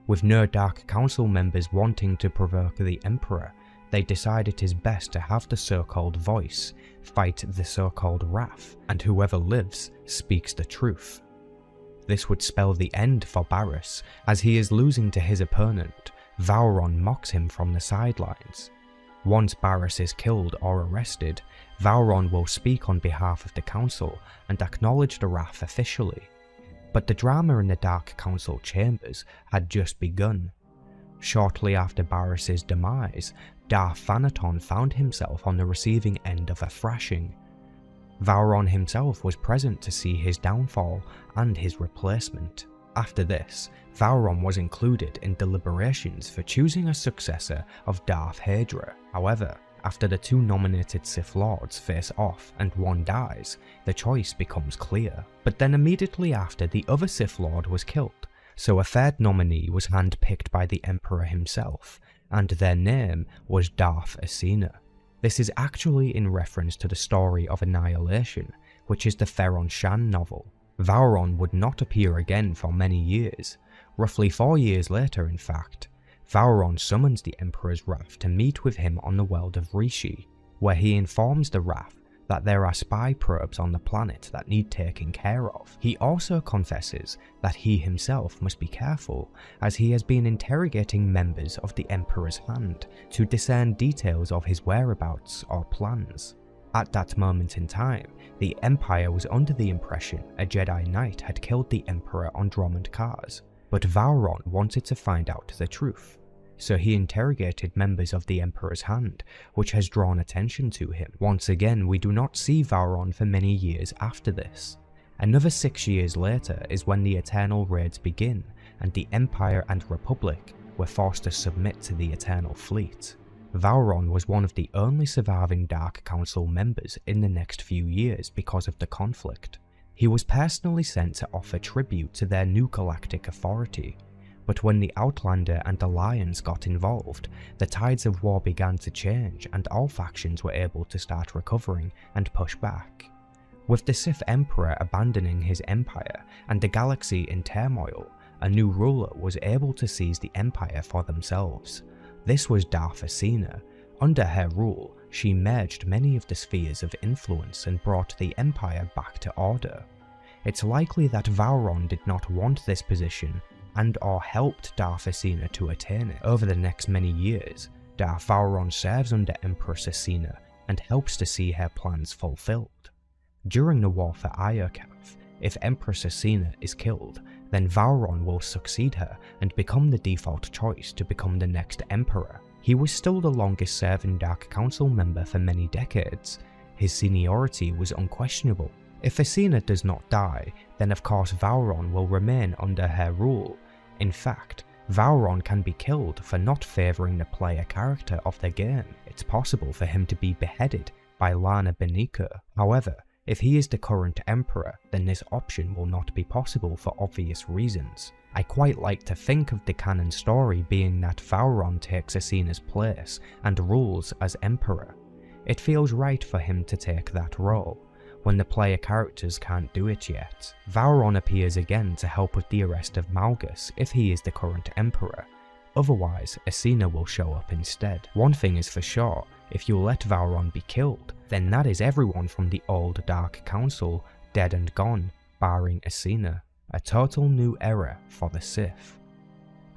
With no Dark Council members wanting to provoke the Emperor, they decide it is best to have the so-called voice fight the so-called wrath, and whoever lives speaks the truth. This would spell the end for Baras, as he is losing to his opponent. Vowrawn mocks him from the sidelines. Once Baras is killed or arrested, Vowrawn will speak on behalf of the Council and acknowledge the wrath officially. But the drama in the Dark Council chambers had just begun. Shortly after Baras's demise, Darth Thanaton found himself on the receiving end of a thrashing. Vowrawn himself was present to see his downfall and his replacement. After this, Vowrawn was included in deliberations for choosing a successor of Darth Hadra. However, after the two nominated Sith Lords face off and one dies, the choice becomes clear. But then immediately after, the other Sith Lord was killed, so a third nominee was handpicked by the Emperor himself, and their name was Darth Acina. This is actually in reference to the story of Annihilation, which is the Theron Shan novel. Vowrawn would not appear again for many years. Roughly 4 years later, in fact, Vowrawn summons the Emperor's wrath to meet with him on the world of Rishi, where he informs the wrath that there are spy probes on the planet that need taking care of. He also confesses that he himself must be careful, as he has been interrogating members of the Emperor's Hand to discern details of his whereabouts or plans. At that moment in time, the Empire was under the impression a Jedi Knight had killed the Emperor on Dromund Kars, but Vowrawn wanted to find out the truth. So he interrogated members of the Emperor's Hand, which has drawn attention to him. Once again, we do not see Vowrawn for many years after this. Another 6 years later is when the Eternal Raids begin, and the Empire and Republic were forced to submit to the Eternal Fleet. Vowrawn was one of the only surviving Dark Council members in the next few years because of the conflict. He was personally sent to offer tribute to their new galactic authority. But when the Outlander and Alliance got involved, the tides of war began to change and all factions were able to start recovering and push back. With the Sith Emperor abandoning his empire and the galaxy in turmoil, a new ruler was able to seize the empire for themselves. This was Darth Acina. Under her rule, she merged many of the spheres of influence and brought the empire back to order. It's likely that Vowrawn did not want this position and or helped Darth Acina to attain it. Over the next many years, Darth Vowrawn serves under Empress Acina and helps to see her plans fulfilled. During the war for Iokath, if Empress Acina is killed, then Vowrawn will succeed her and become the default choice to become the next Emperor. He was still the longest serving Dark Council member for many decades. His seniority was unquestionable. If Acina does not die, then of course Vowrawn will remain under her rule. In fact, Vowrawn can be killed for not favouring the player character of the game. It's possible for him to be beheaded by Lana Beniko. However, if he is the current Emperor, then this option will not be possible for obvious reasons. I quite like to think of the canon story being that Vowrawn takes Acina's place and rules as Emperor. It feels right for him to take that role, when the player characters can't do it yet. Vowrawn appears again to help with the arrest of Malgus if he is the current Emperor. Otherwise, Acina will show up instead. One thing is for sure, if you let Vowrawn be killed, then that is everyone from the old Dark Council dead and gone, barring Acina. A total new era for the Sith.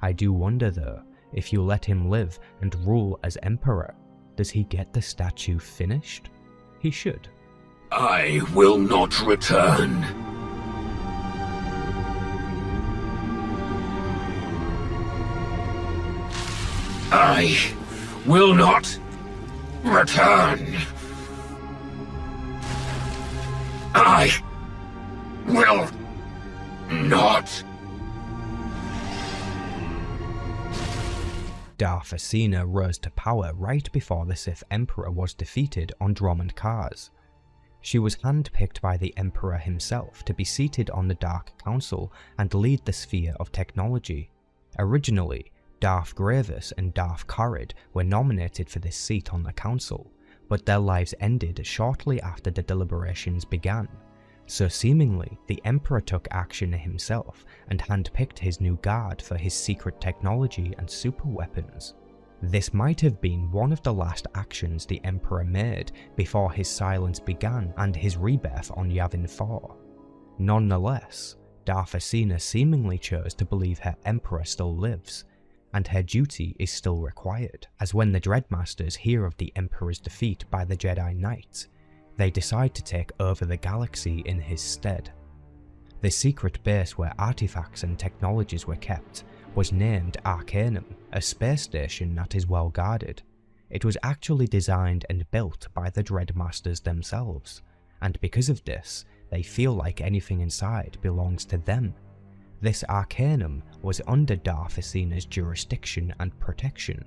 I do wonder though, if you let him live and rule as Emperor, does he get the statue finished? He should. I will not return. I will not return. I will not. Darth Acina rose to power right before the Sith Emperor was defeated on Dromund Kars. She was handpicked by the Emperor himself to be seated on the Dark Council and lead the sphere of technology. Originally, Darth Grievous and Darth Corrid were nominated for this seat on the Council, but their lives ended shortly after the deliberations began, so seemingly the Emperor took action himself and handpicked his new guard for his secret technology and super weapons. This might have been one of the last actions the Emperor made before his silence began and his rebirth on Yavin 4. Nonetheless, Darth Acina seemingly chose to believe her Emperor still lives, and her duty is still required, as when the Dreadmasters hear of the Emperor's defeat by the Jedi Knights, they decide to take over the galaxy in his stead. The secret base where artifacts and technologies were kept was named Arcann, a space station that is well guarded. It was actually designed and built by the Dreadmasters themselves, and because of this, they feel like anything inside belongs to them. This Arcann was under Darth Acina's jurisdiction and protection.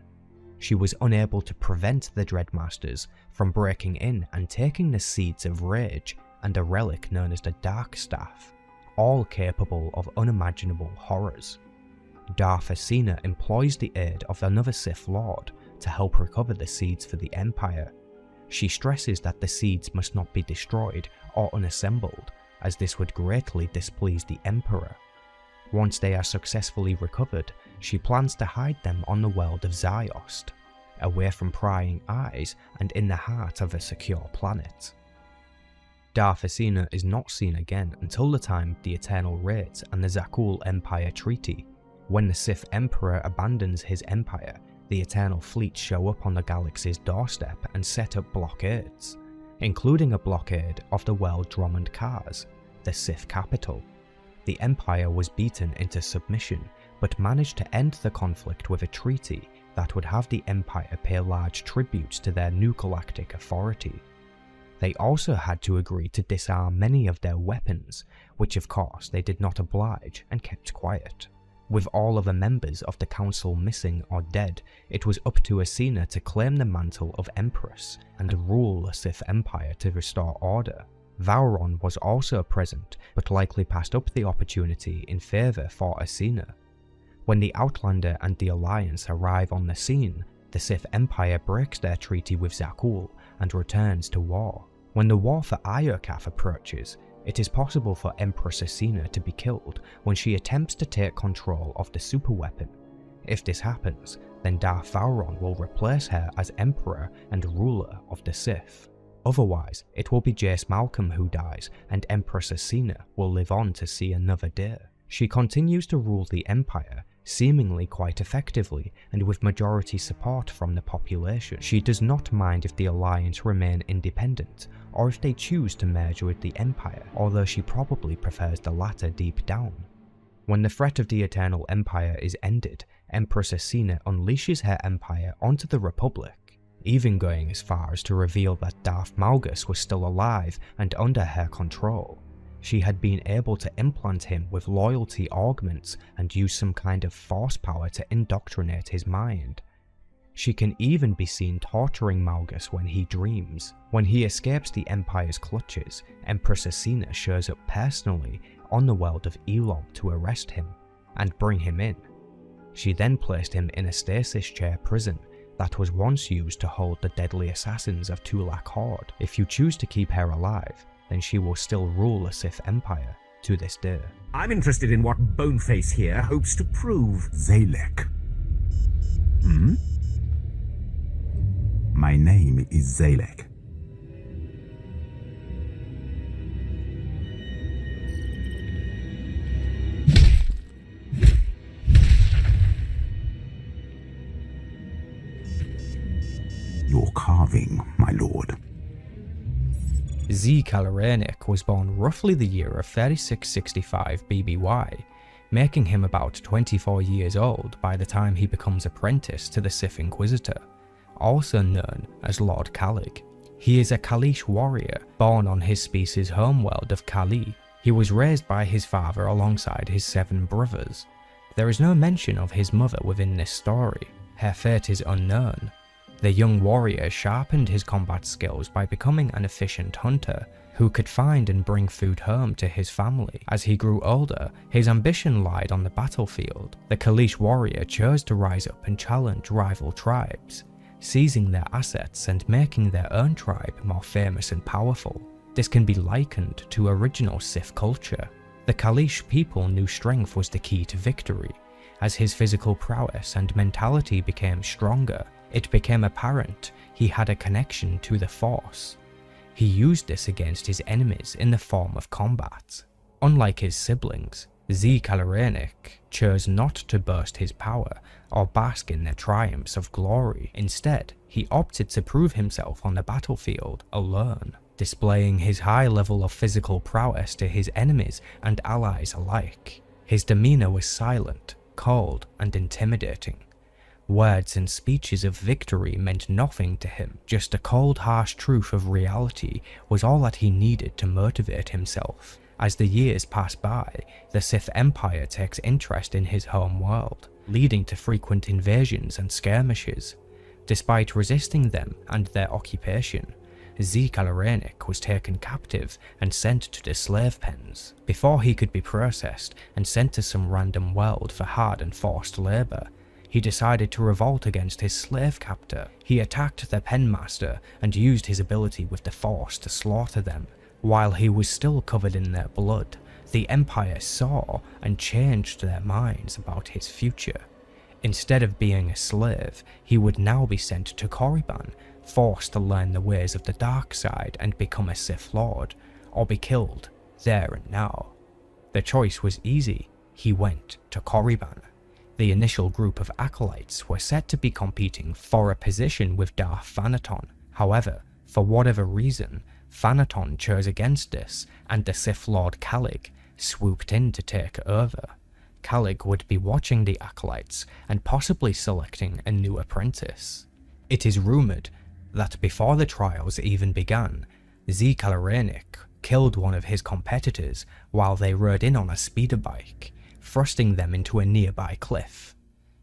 She was unable to prevent the Dreadmasters from breaking in and taking the Seeds of Rage and a relic known as the Dark Staff, all capable of unimaginable horrors. Darth Acina employs the aid of another Sith Lord to help recover the seeds for the Empire. She stresses that the seeds must not be destroyed or unassembled, as this would greatly displease the Emperor. Once they are successfully recovered, she plans to hide them on the world of Ziost, away from prying eyes and in the heart of a secure planet. Darth Acina is not seen again until the time of the Eternal Raids and the Zakuul Empire Treaty. When the Sith Emperor abandons his empire, the Eternal Fleet show up on the galaxy's doorstep and set up blockades, including a blockade of the world Dromund Kaas, the Sith capital. The Empire was beaten into submission, but managed to end the conflict with a treaty that would have the Empire pay large tributes to their new galactic authority. They also had to agree to disarm many of their weapons, which of course they did not oblige and kept quiet. With all other members of the Council missing or dead, it was up to Acina to claim the mantle of Empress and rule the Sith Empire to restore order. Vowrawn was also present, but likely passed up the opportunity in favour for Acina. When the Outlander and the Alliance arrive on the scene, the Sith Empire breaks their treaty with Zakuul and returns to war. When the war for Iokath approaches, it is possible for Empress Acina to be killed when she attempts to take control of the superweapon. If this happens, then Darth Vowrawn will replace her as Emperor and ruler of the Sith. Otherwise, it will be Jace Malcolm who dies, and Empress Acina will live on to see another day. She continues to rule the Empire, seemingly quite effectively and with majority support from the population. She does not mind if the Alliance remain independent, or if they choose to merge with the Empire, although she probably prefers the latter deep down. When the threat of the Eternal Empire is ended, Empress Acina unleashes her empire onto the Republic, even going as far as to reveal that Darth Malgus was still alive and under her control. She had been able to implant him with loyalty augments and use some kind of force power to indoctrinate his mind. She can even be seen torturing Malgus when he dreams. When he escapes the Empire's clutches, Empress Acina shows up personally on the world of Elob to arrest him and bring him in. She then placed him in a stasis chair prison that was once used to hold the deadly assassins of Tulak Horde. If you choose to keep her alive, then she will still rule the Sith Empire to this day. I'm interested in what Boneface here hopes to prove. Xalek. My name is Xalek. Your carving, my lord. Z. Caloranic was born roughly the year of 3665 BBY, making him about 24 years old by the time he becomes apprentice to the Sith Inquisitor, also known as Lord Calig. He is a Kaleesh warrior born on his species' homeworld of Kali. He was raised by his father alongside his 7 brothers. There is no mention of his mother within this story. Her fate is unknown. The young warrior sharpened his combat skills by becoming an efficient hunter who could find and bring food home to his family. As he grew older, his ambition lied on the battlefield. The Kaleesh warrior chose to rise up and challenge rival tribes. seizing their assets and making their own tribe more famous and powerful. This can be likened to original Sith culture. The Kaleesh people knew strength was the key to victory. As his physical prowess and mentality became stronger, it became apparent he had a connection to the Force. He used this against his enemies in the form of combat. Unlike his siblings, Xalek chose not to boast his power or bask in their triumphs of glory. Instead, he opted to prove himself on the battlefield alone, displaying his high level of physical prowess to his enemies and allies alike. His demeanor was silent, cold, and intimidating. Words and speeches of victory meant nothing to him. Just a cold, harsh truth of reality was all that he needed to motivate himself. As the years pass by, the Sith Empire takes interest in his home world, leading to frequent invasions and skirmishes. Despite resisting them and their occupation, Xalek was taken captive and sent to the slave pens. Before he could be processed and sent to some random world for hard and forced labor, he decided to revolt against his slave captor. He attacked their penmaster and used his ability with the Force to slaughter them. While he was still covered in their blood, the Empire saw and changed their minds about his future. Instead of being a slave, he would now be sent to Korriban, forced to learn the ways of the dark side and become a Sith Lord, or be killed there and now. The choice was easy. He went to Korriban. The initial group of acolytes were set to be competing for a position with Darth Thanaton. However, for whatever reason, Thanaton chose against this, and the Sith Lord Xalek swooped in to take over. Xalek would be watching the acolytes and possibly selecting a new apprentice. It is rumoured that before the trials even began, Xalek killed one of his competitors while they rode in on a speeder bike, thrusting them into a nearby cliff.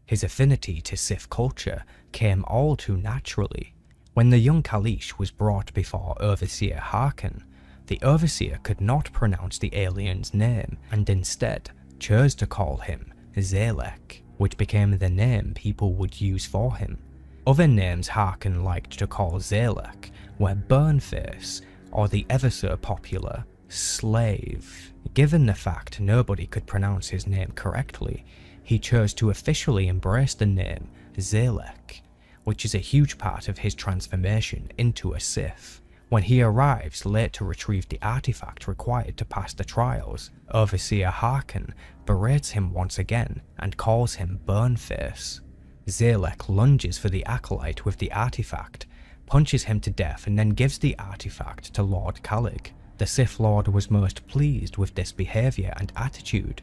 His affinity to Sith culture came all too naturally. When the young Kaleesh was brought before Overseer Arcann, the Overseer could not pronounce the alien's name and instead chose to call him Xalek, which became the name people would use for him. Other names Arcann liked to call Xalek were Burnface or the ever so popular Slave. Given the fact nobody could pronounce his name correctly, he chose to officially embrace the name Xalek, which is a huge part of his transformation into a Sith. When he arrives late to retrieve the artifact required to pass the trials, Overseer Arcann berates him once again and calls him Burnface. Xalek lunges for the acolyte with the artifact, punches him to death and then gives the artifact to Lord Xalek. The Sith Lord was most pleased with this behaviour and attitude.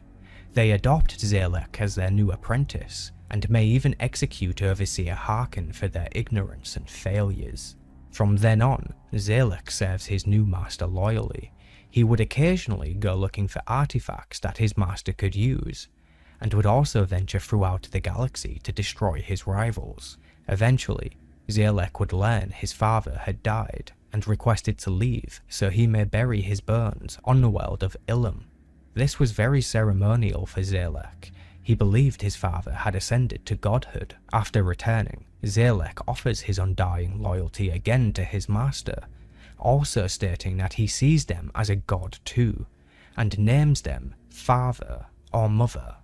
They adopt Xalek as their new apprentice, and may even execute Overseer Arcann for their ignorance and failures. From then on, Xalek serves his new master loyally. He would occasionally go looking for artifacts that his master could use, and would also venture throughout the galaxy to destroy his rivals. Eventually, Xalek would learn his father had died, and requested to leave so he may bury his bones on the world of Ilum. This was very ceremonial for Xalek. He believed his father had ascended to godhood. After returning, Xalek offers his undying loyalty again to his master, also stating that he sees them as a god too, and names them father or mother.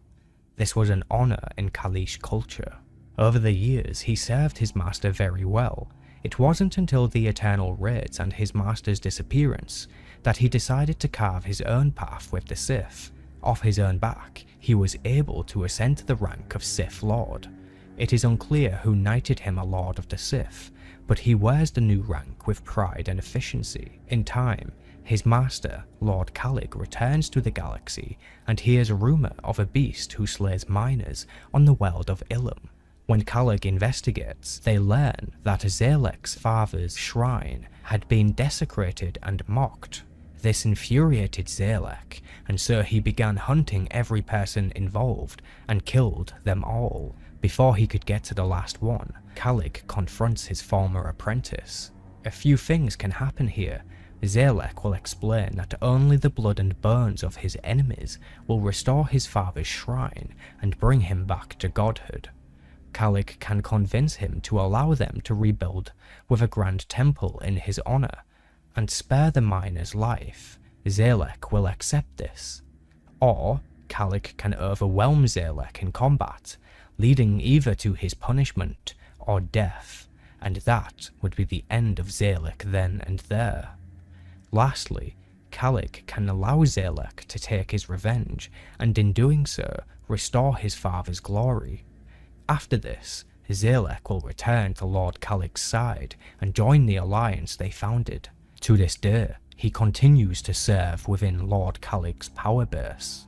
This was an honour in Kaleesh culture. Over the years, he served his master very well. It wasn't until the Eternal Raids and his master's disappearance that he decided to carve his own path with the Sith. Off his own back, he was able to ascend to the rank of Sith Lord. It is unclear who knighted him a Lord of the Sith, but he wears the new rank with pride and efficiency. In time, his master, Lord Xalek, returns to the galaxy and hears a rumour of a beast who slays miners on the world of Ilum. When Xalek investigates, they learn that Xalek's father's shrine had been desecrated and mocked. This infuriated Xalek, and so he began hunting every person involved and killed them all. Before he could get to the last one, Xalek confronts his former apprentice. A few things can happen here. Xalek will explain that only the blood and bones of his enemies will restore his father's shrine and bring him back to godhood. Xalek can convince him to allow them to rebuild with a grand temple in his honor and spare the miner's life, Xalek will accept this. Or Xalek can overwhelm Xalek in combat, leading either to his punishment or death, and that would be the end of Xalek then and there. Lastly, Xalek can allow Xalek to take his revenge, and in doing so, restore his father's glory. After this, Xalek will return to Lord Xalek's side and join the alliance they founded. To this day, he continues to serve within Lord Xalek's power base.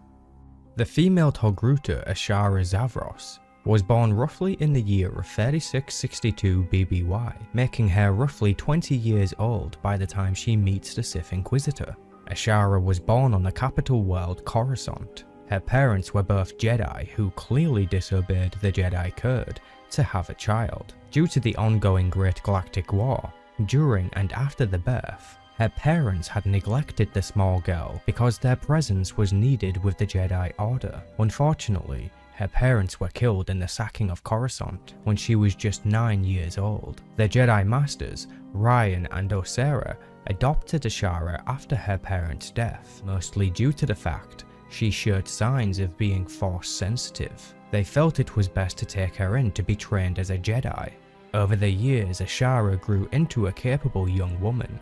The female Togruta Ashara Zavros was born roughly in the year of 3662 BBY, making her roughly 20 years old by the time she meets the Sith Inquisitor. Ashara was born on the capital world Coruscant. Her parents were both Jedi who clearly disobeyed the Jedi Code to have a child. Due to the ongoing Great Galactic War, during and after the birth, her parents had neglected the small girl because their presence was needed with the Jedi Order. Unfortunately, her parents were killed in the sacking of Coruscant when she was just 9 years old. The Jedi Masters, Ryan and Osera, adopted Ashara after her parents' death, mostly due to the fact she showed signs of being Force sensitive. They felt it was best to take her in to be trained as a Jedi. Over the years, Ashara grew into a capable young woman.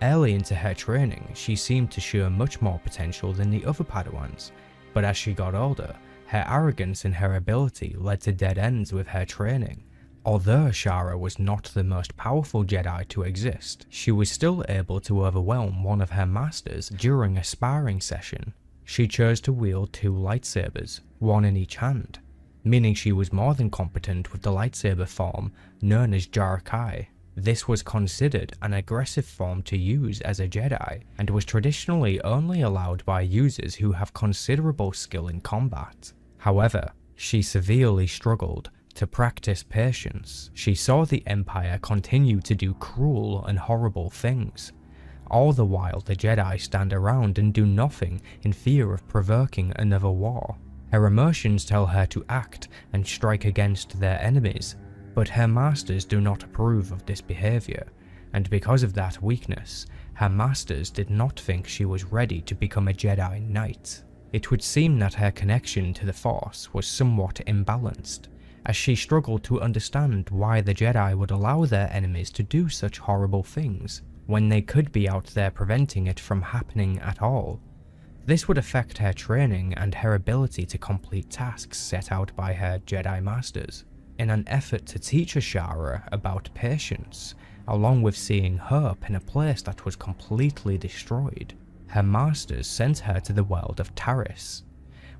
Early into her training, she seemed to show much more potential than the other Padawans, but as she got older, her arrogance and her ability led to dead ends with her training. Although Ashara was not the most powerful Jedi to exist, she was still able to overwhelm one of her masters during a sparring session. She chose to wield 2 lightsabers, one in each hand, meaning she was more than competent with the lightsaber form known as Jarkai. This was considered an aggressive form to use as a Jedi, and was traditionally only allowed by users who have considerable skill in combat. However, she severely struggled to practice patience. She saw the Empire continue to do cruel and horrible things, all the while the Jedi stand around and do nothing in fear of provoking another war. Her emotions tell her to act and strike against their enemies, but her masters do not approve of this behaviour, and because of that weakness, her masters did not think she was ready to become a Jedi Knight. It would seem that her connection to the Force was somewhat imbalanced, as she struggled to understand why the Jedi would allow their enemies to do such horrible things, when they could be out there preventing it from happening at all. This would affect her training and her ability to complete tasks set out by her Jedi Masters. In an effort to teach Ashara about patience, along with seeing hope in a place that was completely destroyed, her masters sent her to the world of Taris,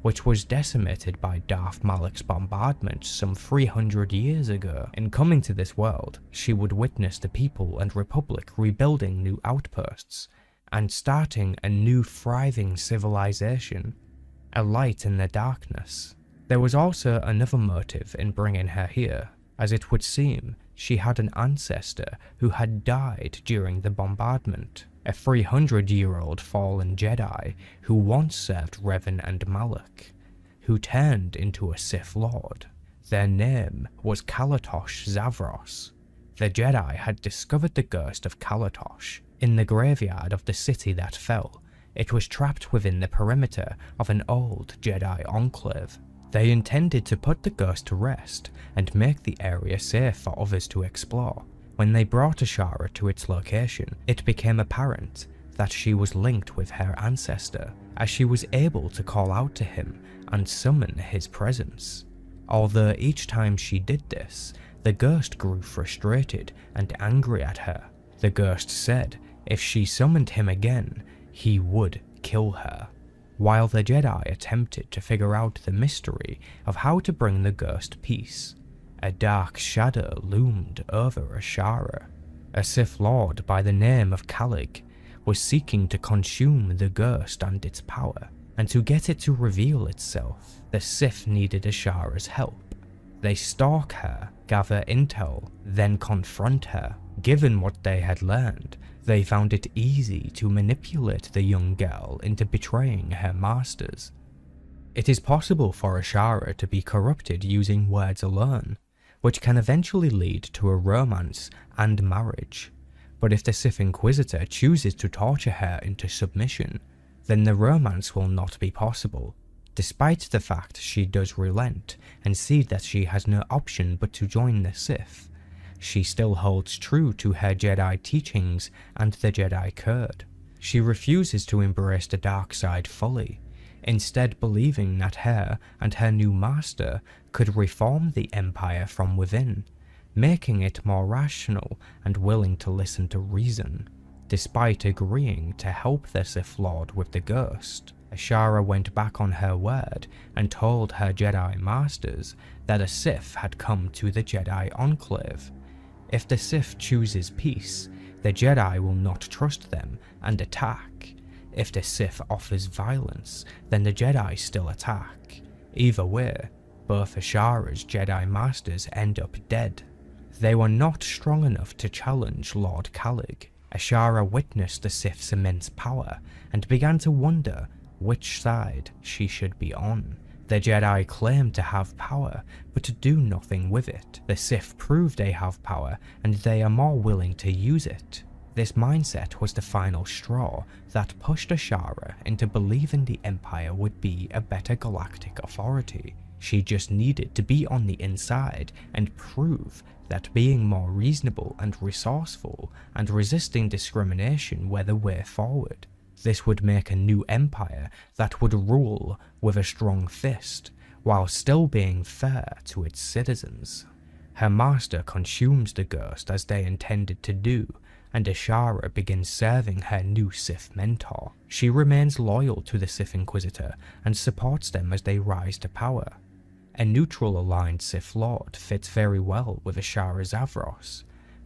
which was decimated by Darth Malak's bombardment some 300 years ago. In coming to this world, she would witness the people and Republic rebuilding new outposts, and starting a new thriving civilization, a light in the darkness. There was also another motive in bringing her here, as it would seem she had an ancestor who had died during the bombardment, a 300-year-old fallen Jedi who once served Revan and Malak, who turned into a Sith Lord. Their name was Kalatosh Zavros. The Jedi had discovered the ghost of Kalatosh in the graveyard of the city that fell. It was trapped within the perimeter of an old Jedi enclave. They intended to put the ghost to rest and make the area safe for others to explore. When they brought Ashara to its location, it became apparent that she was linked with her ancestor, as she was able to call out to him and summon his presence. Although each time she did this, the ghost grew frustrated and angry at her. The ghost said if she summoned him again, he would kill her. While the Jedi attempted to figure out the mystery of how to bring the ghost peace, a dark shadow loomed over Ashara. A Sith Lord by the name of Xalek was seeking to consume the ghost and its power, and to get it to reveal itself, the Sith needed Ashara's help. They stalk her, gather intel, then confront her. Given what they had learned, they found it easy to manipulate the young girl into betraying her masters. It is possible for Ashara to be corrupted using words alone, which can eventually lead to a romance and marriage. But if the Sith Inquisitor chooses to torture her into submission, then the romance will not be possible, despite the fact she does relent and see that she has no option but to join the Sith. She still holds true to her Jedi teachings and the Jedi Code. She refuses to embrace the dark side fully, instead believing that her and her new master could reform the Empire from within, making it more rational and willing to listen to reason. Despite agreeing to help the Sith Lord with the Ghost, Ashara went back on her word and told her Jedi Masters that a Sith had come to the Jedi Enclave. If the Sith chooses peace, the Jedi will not trust them and attack. If the Sith offers violence, then the Jedi still attack. Either way, both Ashara's Jedi Masters end up dead. They were not strong enough to challenge Lord Xalek. Ashara witnessed the Sith's immense power and began to wonder which side she should be on. The Jedi claim to have power, but to do nothing with it. The Sith prove they have power, and they are more willing to use it. This mindset was the final straw that pushed Ashara into believing the Empire would be a better galactic authority. She just needed to be on the inside and prove that being more reasonable and resourceful and resisting discrimination were the way forward. This would make a new empire that would rule with a strong fist, while still being fair to its citizens. Her master consumes the Ghost as they intended to do, and Ashara begins serving her new Sith mentor. She remains loyal to the Sith Inquisitor and supports them as they rise to power. A neutral-aligned Sith Lord fits very well with Ashara Zavros.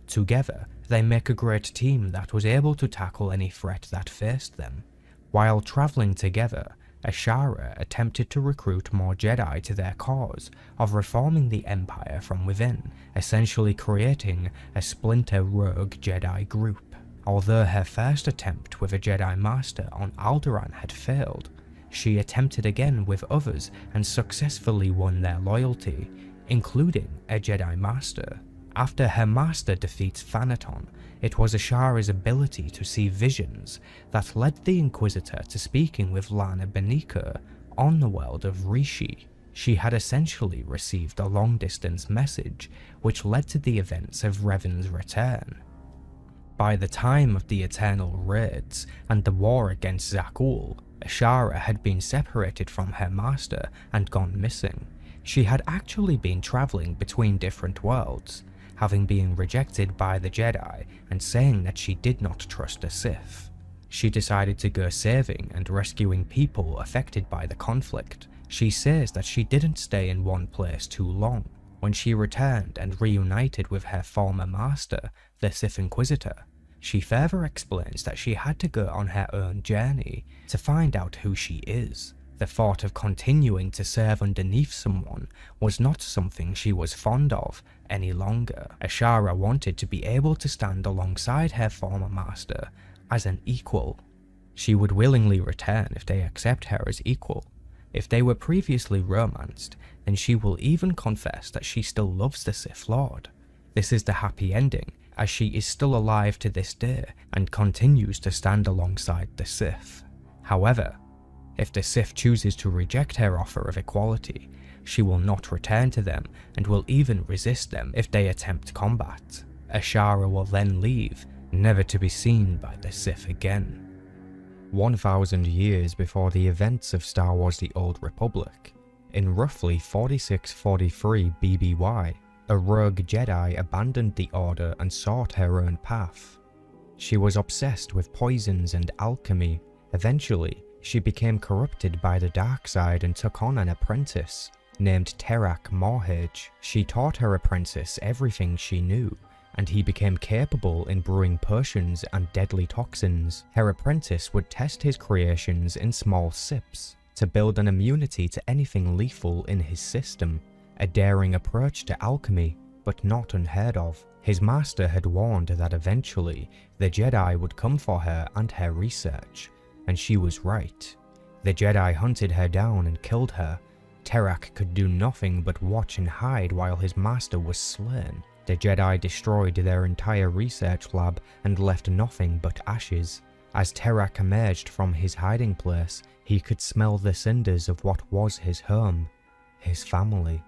Together, they make a great team that was able to tackle any threat that faced them. While travelling together, Ashara attempted to recruit more Jedi to their cause of reforming the Empire from within, essentially creating a splinter rogue Jedi group. Although her first attempt with a Jedi Master on Alderaan had failed, she attempted again with others and successfully won their loyalty, including a Jedi Master. After her master defeats Thanaton, it was Ashara's ability to see visions that led the Inquisitor to speaking with Lana Beniko on the world of Rishi. She had essentially received a long-distance message which led to the events of Revan's return. By the time of the Eternal Raids and the war against Zakul, Ashara had been separated from her master and gone missing. She had actually been travelling between different worlds, having been rejected by the Jedi and saying that she did not trust the Sith. She decided to go saving and rescuing people affected by the conflict. She says that she didn't stay in one place too long. When she returned and reunited with her former master, the Sith Inquisitor, she further explains that she had to go on her own journey to find out who she is. The thought of continuing to serve underneath someone was not something she was fond of any longer. Ashara wanted to be able to stand alongside her former master as an equal. She would willingly return if they accept her as equal. If they were previously romanced, then she will even confess that she still loves the Sith Lord. This is the happy ending, as she is still alive to this day and continues to stand alongside the Sith. However, if the Sith chooses to reject her offer of equality, she will not return to them and will even resist them if they attempt combat. Ashara will then leave, never to be seen by the Sith again. 1,000 years before the events of Star Wars: The Old Republic, in roughly 4643 BBY, a rogue Jedi abandoned the Order and sought her own path. She was obsessed with poisons and alchemy. Eventually, she became corrupted by the dark side and took on an apprentice named Terrak Morrhage. She taught her apprentice everything she knew, and he became capable in brewing potions and deadly toxins. Her apprentice would test his creations in small sips to build an immunity to anything lethal in his system, a daring approach to alchemy, but not unheard of. His master had warned that eventually the Jedi would come for her and her research, and she was right. The Jedi hunted her down and killed her, Terrak could do nothing but watch and hide while his master was slain. The Jedi destroyed their entire research lab and left nothing but ashes. As Terrak emerged from his hiding place, he could smell the cinders of what was his home, his family.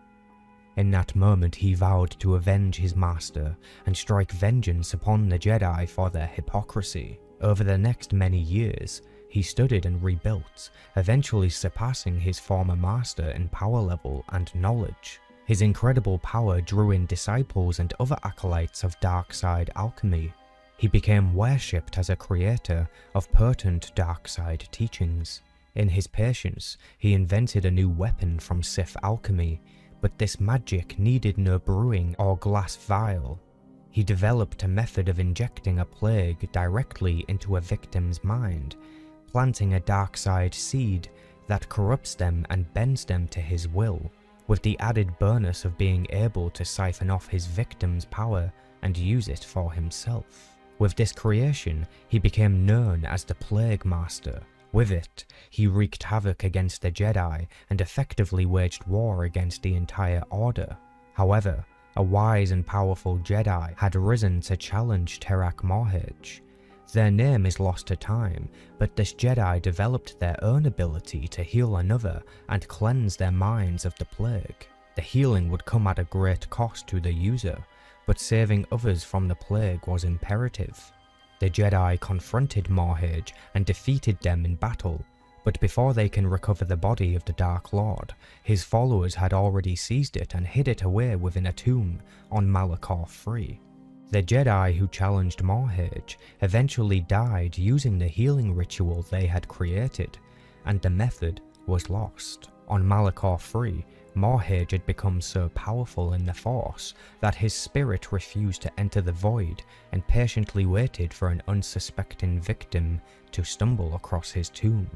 In that moment he vowed to avenge his master and strike vengeance upon the Jedi for their hypocrisy. Over the next many years, he studied and rebuilt, eventually surpassing his former master in power level and knowledge. His incredible power drew in disciples and other acolytes of dark side alchemy. He became worshipped as a creator of potent dark side teachings. In his patience, he invented a new weapon from Sith alchemy, but this magic needed no brewing or glass vial. He developed a method of injecting a plague directly into a victim's mind, planting a dark side seed that corrupts them and bends them to his will, with the added bonus of being able to siphon off his victim's power and use it for himself. With this creation, he became known as the Plague Master. With it, he wreaked havoc against the Jedi and effectively waged war against the entire Order. However, a wise and powerful Jedi had risen to challenge Terrak Morrhage. Their name is lost to time, but this Jedi developed their own ability to heal another and cleanse their minds of the plague. The healing would come at a great cost to the user, but saving others from the plague was imperative. The Jedi confronted Morrhage and defeated them in battle, but before they can recover the body of the Dark Lord, his followers had already seized it and hid it away within a tomb on Malachor III. The Jedi who challenged Morrhage eventually died using the healing ritual they had created, and the method was lost. On Malachor III, Morrhage had become so powerful in the Force that his spirit refused to enter the void and patiently waited for an unsuspecting victim to stumble across his tomb.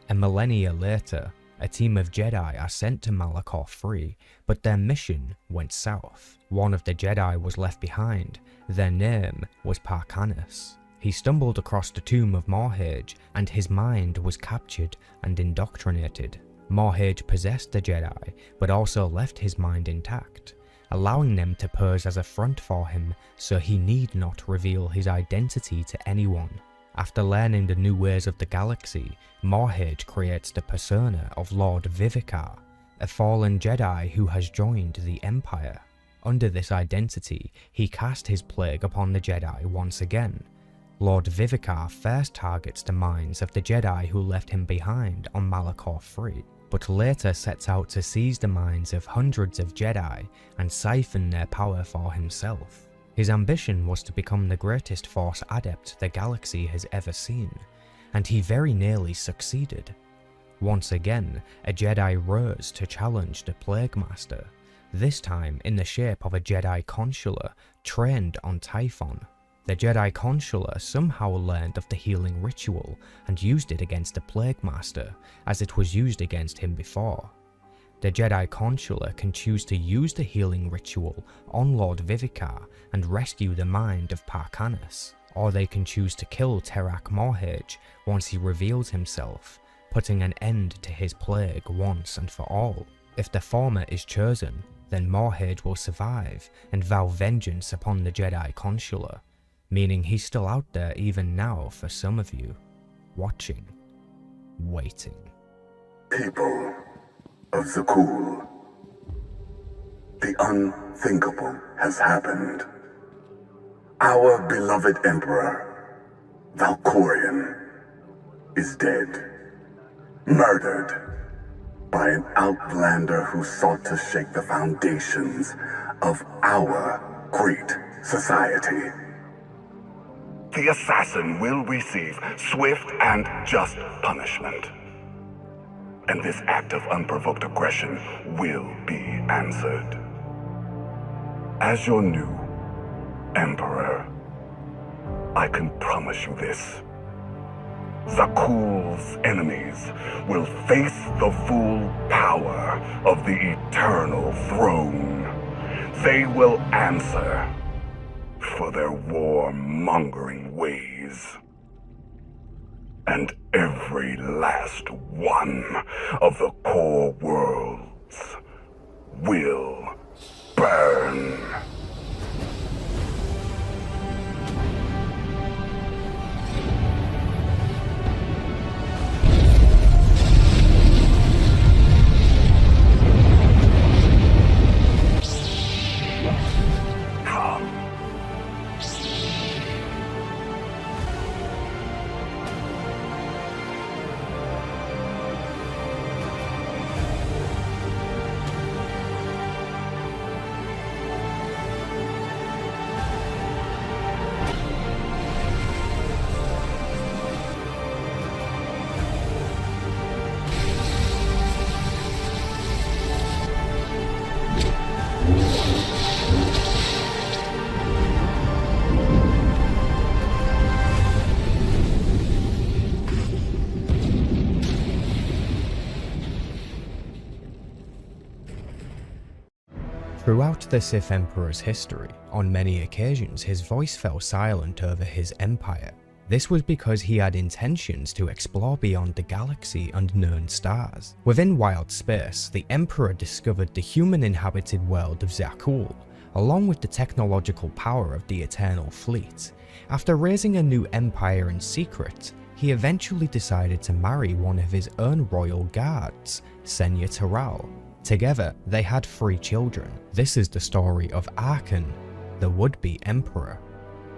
A millennia later, a team of Jedi are sent to Malachor III, but their mission went south. One of the Jedi was left behind. Their name was Parkanus. He stumbled across the tomb of Morrhage, and his mind was captured and indoctrinated. Morrhage possessed the Jedi, but also left his mind intact, allowing them to pose as a front for him so he need not reveal his identity to anyone. After learning the new ways of the galaxy, Morrhage creates the persona of Lord Vivicar, a fallen Jedi who has joined the Empire. Under this identity, he cast his plague upon the Jedi once again. Lord Vivicar first targets the minds of the Jedi who left him behind on Malachor III, but later sets out to seize the minds of hundreds of Jedi and siphon their power for himself. His ambition was to become the greatest Force adept the galaxy has ever seen, and he very nearly succeeded. Once again, a Jedi rose to challenge the Plague Master, this time in the shape of a Jedi consular trained on Typhon. The Jedi consular somehow learned of the healing ritual and used it against the Plague Master, as it was used against him before. The Jedi consular can choose to use the healing ritual on Lord Vivicar and rescue the mind of Parkanus, or they can choose to kill Terrak Morrhage once he reveals himself, putting an end to his plague once and for all. If the former is chosen, then Morrhage will survive and vow vengeance upon the Jedi consular, meaning he's still out there even now for some of you, watching, waiting. People of Zakul, the unthinkable has happened. Our beloved Emperor, Valkorion, is dead, murdered by an outlander who sought to shake the foundations of our great society. The assassin will receive swift and just punishment. And this act of unprovoked aggression will be answered. As your new Emperor, I can promise you this. Zakul's enemies will face the full power of the eternal throne. They will answer for their war-mongering ways. And every last one of the core worlds Throughout the Sith Emperor's history, on many occasions his voice fell silent over his empire. This was because he had intentions to explore beyond the galaxy and known stars. Within wild space, the Emperor discovered the human-inhabited world of Zakuul, along with the technological power of the Eternal Fleet. After raising a new empire in secret, he eventually decided to marry one of his own royal guards, Senya Taral. Together, they had 3 children. This is the story of Arcann, the would-be emperor.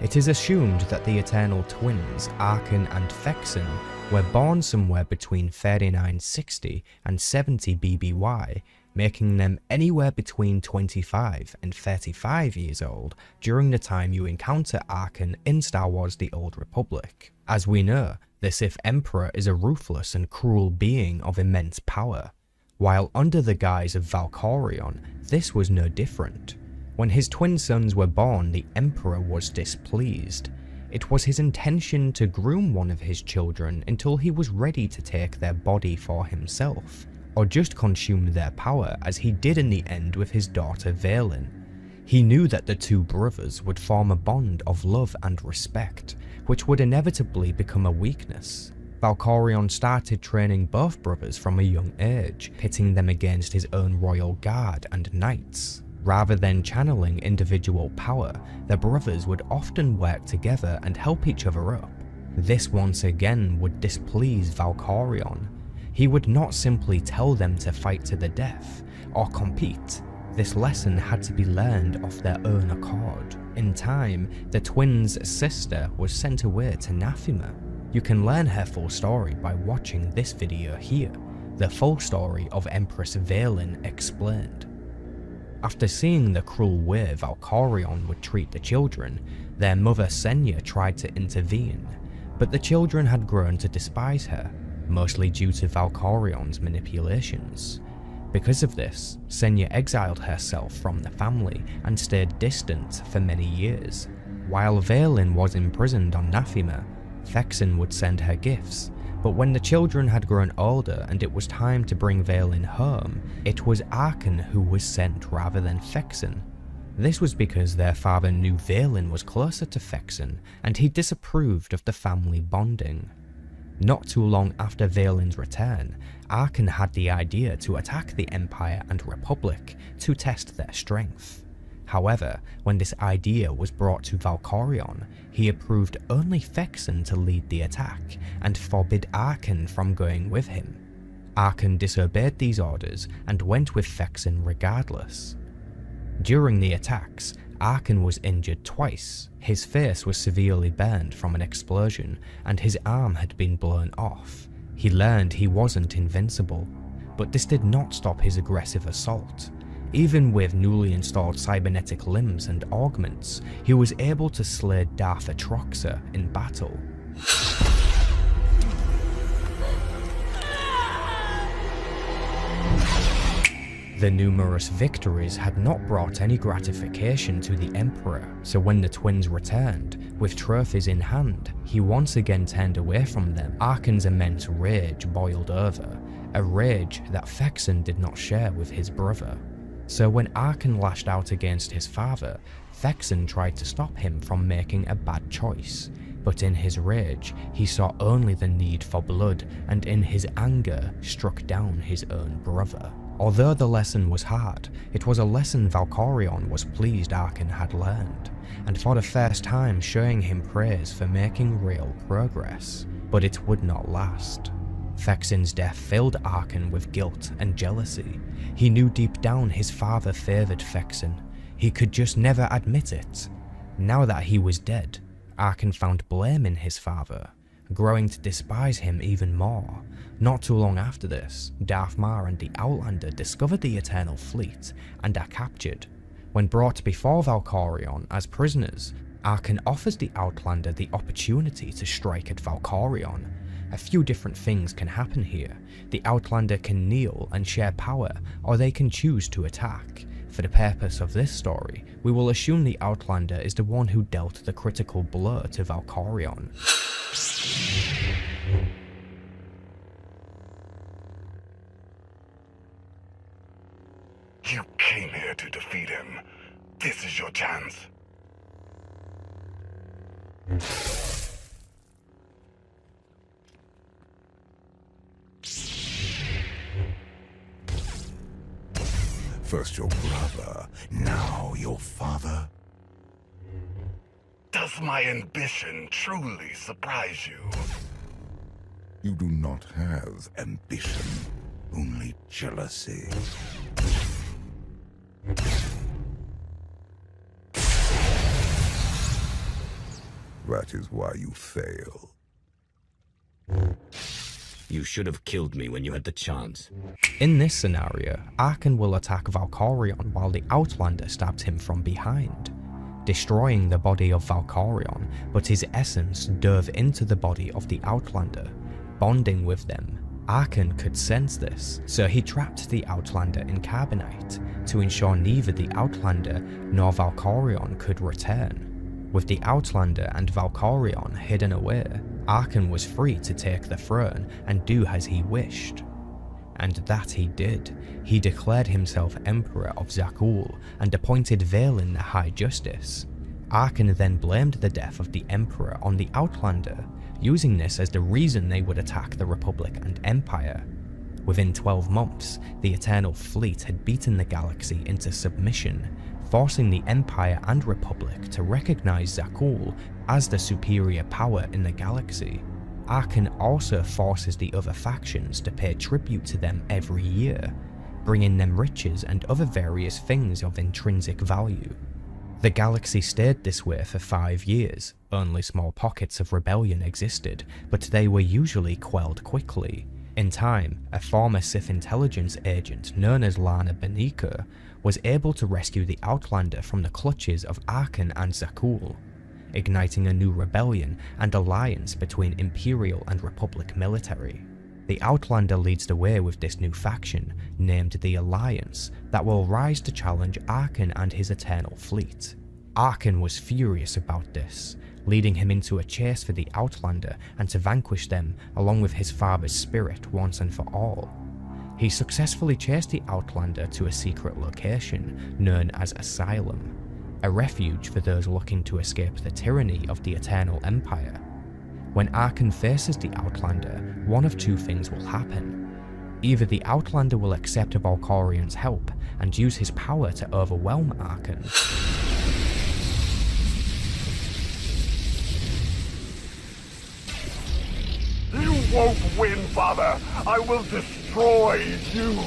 It is assumed that the Eternal Twins, Arcann and Phexen, were born somewhere between 3960 and 70 BBY, making them anywhere between 25 and 35 years old during the time you encounter Arcann in Star Wars The Old Republic. As we know, the Sith Emperor is a ruthless and cruel being of immense power. While under the guise of Valkorion, this was no different. When his twin sons were born, the Emperor was displeased. It was his intention to groom one of his children until he was ready to take their body for himself, or just consume their power as he did in the end with his daughter Vaylin. He knew that the 2 brothers would form a bond of love and respect, which would inevitably become a weakness. Valkorion started training both brothers from a young age, pitting them against his own royal guard and knights. Rather than channeling individual power, the brothers would often work together and help each other up. This once again would displease Valkorion. He would not simply tell them to fight to the death, or compete. This lesson had to be learned of their own accord. In time, the twins' sister was sent away to Nathima. You can learn her full story by watching this video here, the full story of Empress Vaylin Explained. After seeing the cruel way Valkorion would treat the children, their mother Senya tried to intervene, but the children had grown to despise her, mostly due to Valkorion's manipulations. Because of this, Senya exiled herself from the family and stayed distant for many years. While Vaylin was imprisoned on Nathima, Phexen would send her gifts, but when the children had grown older and it was time to bring Vaylin home, it was Arcann who was sent rather than Phexen. This was because their father knew Vaylin was closer to Phexen and he disapproved of the family bonding. Not too long after Vaylin's return, Arcann had the idea to attack the Empire and Republic to test their strength. However, when this idea was brought to Valkorion, he approved only Phexen to lead the attack and forbid Arcann from going with him. Arcann disobeyed these orders and went with Phexen regardless. During the attacks, Arcann was injured twice. His face was severely burned from an explosion and his arm had been blown off. He learned he wasn't invincible, but this did not stop his aggressive assault. Even with newly installed cybernetic limbs and augments, he was able to slay Darth in battle. The numerous victories had not brought any gratification to the Emperor, so when the twins returned, with trophies in hand, he once again turned away from them. Arcann's immense rage boiled over, a rage that Phexen did not share with his brother. So when Arcann lashed out against his father, Phexen tried to stop him from making a bad choice, but in his rage, he saw only the need for blood and in his anger struck down his own brother. Although the lesson was hard, it was a lesson Valkorion was pleased Arcann had learned, and for the first time showing him praise for making real progress, but it would not last. Phexen's death filled Arcann with guilt and jealousy. He knew deep down his father favoured Phexen. He could just never admit it. Now that he was dead, Arcann found blame in his father, growing to despise him even more. Not too long after this, Darth Maul and the Outlander discovered the Eternal Fleet and are captured. When brought before Valkorion as prisoners, Arcann offers the Outlander the opportunity to strike at Valkorion. A few different things can happen here. The Outlander can kneel and share power, or they can choose to attack. For the purpose of this story, we will assume the Outlander is the one who dealt the critical blow to Valkorion. You came here to defeat him. This is your chance. First your brother, now your father. Does my ambition truly surprise you? You do not have ambition, only jealousy. That is why you fail. You should have killed me when you had the chance. In this scenario, Arcann will attack Valkorion while the Outlander stabs him from behind, destroying the body of Valkorion, but his essence dove into the body of the Outlander, bonding with them. Arcann could sense this, so he trapped the Outlander in Carbonite to ensure neither the Outlander nor Valkorion could return. With the Outlander and Valkorion hidden away, Arcann was free to take the throne and do as he wished. And that he did. He declared himself Emperor of Zakuul and appointed Valen the High Justice. Arcann then blamed the death of the Emperor on the Outlander, using this as the reason they would attack the Republic and Empire. Within 12 months, the Eternal Fleet had beaten the galaxy into submission, forcing the Empire and Republic to recognize Zakuul as the superior power in the galaxy. Arcann also forces the other factions to pay tribute to them every year, bringing them riches and other various things of intrinsic value. The galaxy stayed this way for 5 years. Only small pockets of rebellion existed, but they were usually quelled quickly. In time, a former Sith intelligence agent known as Lana Beniko was able to rescue the Outlander from the clutches of Arcann and Zakuul, igniting a new rebellion and alliance between Imperial and Republic military. The Outlander leads the way with this new faction, named the Alliance, that will rise to challenge Arcann and his Eternal Fleet. Arcann was furious about this, leading him into a chase for the Outlander and to vanquish them along with his father's spirit once and for all. He successfully chased the Outlander to a secret location known as Asylum, a refuge for those looking to escape the tyranny of the Eternal Empire. When Arcann faces the Outlander, one of two things will happen. Either the Outlander will accept Valkorion's help and use his power to overwhelm Arcann, You won't win, Father! I will destroy you!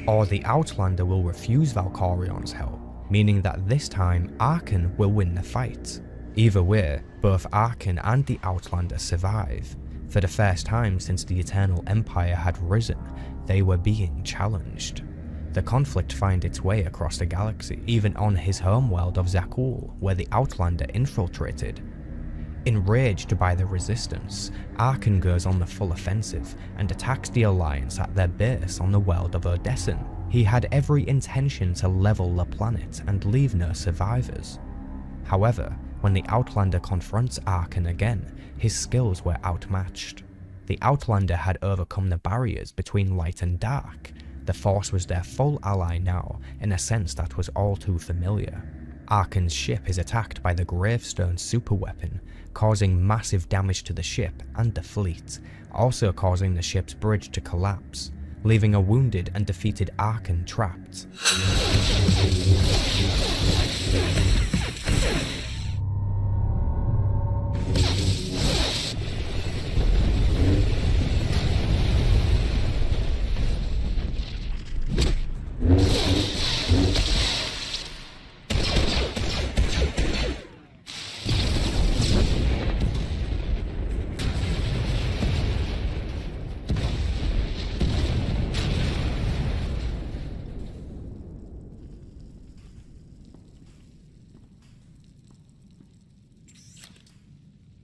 or the Outlander will refuse Valkorion's help, meaning that this time Arcann will win the fight. Either way, both Arcann and the Outlander survive. For the first time since the Eternal Empire had risen, they were being challenged. The conflict finds its way across the galaxy, even on his homeworld of Zakuul, where the Outlander infiltrated. Enraged by the resistance, Arcann goes on the full offensive and attacks the Alliance at their base on the world of Odessen. He had every intention to level the planet and leave no survivors. However, when the Outlander confronts Arcann again, his skills were outmatched. The Outlander had overcome the barriers between light and dark. The Force was their full ally now, in a sense that was all too familiar. Arcann's ship is attacked by the Gravestone superweapon, causing massive damage to the ship and the fleet, also causing the ship's bridge to collapse, leaving a wounded and defeated Arcann trapped.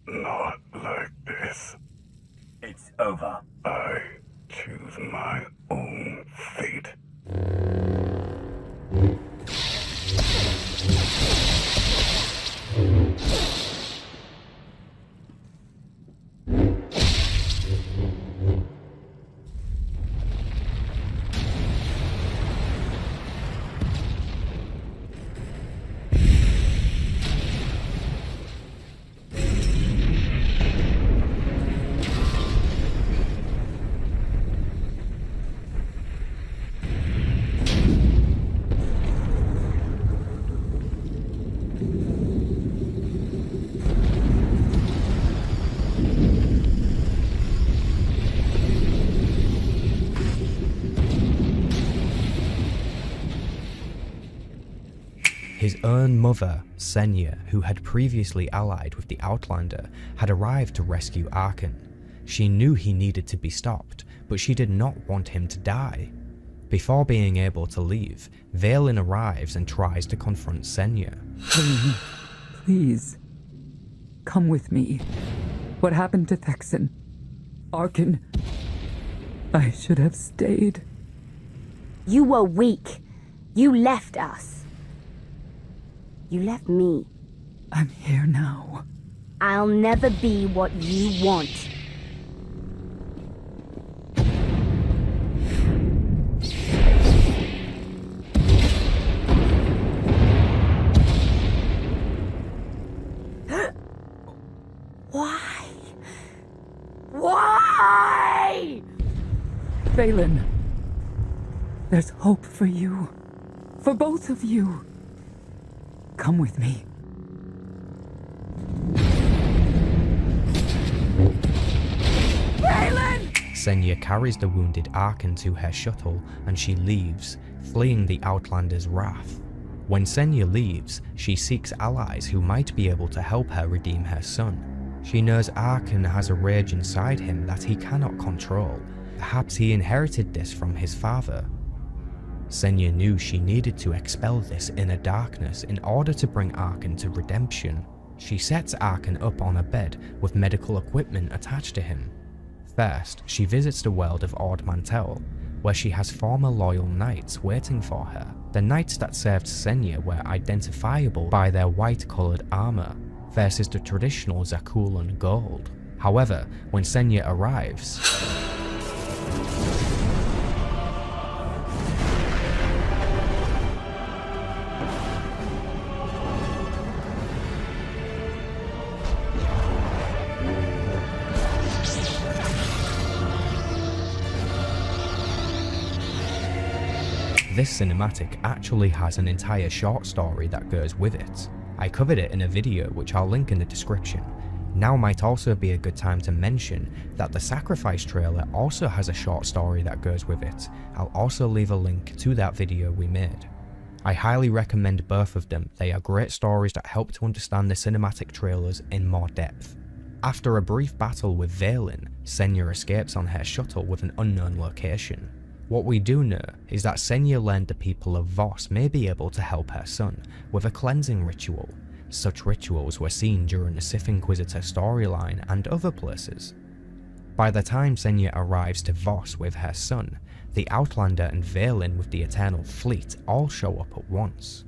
Not like this. It's over. I choose my own fate. His own mother, Senya, who had previously allied with the Outlander, had arrived to rescue Arcann. She knew he needed to be stopped, but she did not want him to die. Before being able to leave, Vaelin arrives and tries to confront Senya. Please, come with me. What happened to Thexan? Arcann? I should have stayed. You were weak. You left us. You left me. I'm here now. I'll never be what you want. Why? Why? Vaelin, there's hope for you. For both of you. Come with me. Vaelin! Senya carries the wounded Arcann to her shuttle and she leaves, fleeing the Outlander's wrath. When Senya leaves, she seeks allies who might be able to help her redeem her son. She knows Arcann has a rage inside him that he cannot control. Perhaps he inherited this from his father. Senya knew she needed to expel this inner darkness in order to bring Arcann to redemption. She sets Arcann up on a bed with medical equipment attached to him. First, she visits the world of Ord Mantell, where she has former loyal knights waiting for her. The knights that served Senya were identifiable by their white-coloured armour, versus the traditional Zakulan gold. However, when Senya arrives, this cinematic actually has an entire short story that goes with it. I covered it in a video which I'll link in the description. Now might also be a good time to mention that the Sacrifice trailer also has a short story that goes with it. I'll also leave a link to that video we made. I highly recommend both of them. They are great stories that help to understand the cinematic trailers in more depth. After a brief battle with Vaelin, Senya escapes on her shuttle with an unknown location. What we do know is that Senya learned the people of Voss may be able to help her son with a cleansing ritual. Such rituals were seen during the Sith Inquisitor storyline and other places. By the time Senya arrives to Voss with her son, the Outlander and Vaelin with the Eternal Fleet all show up at once.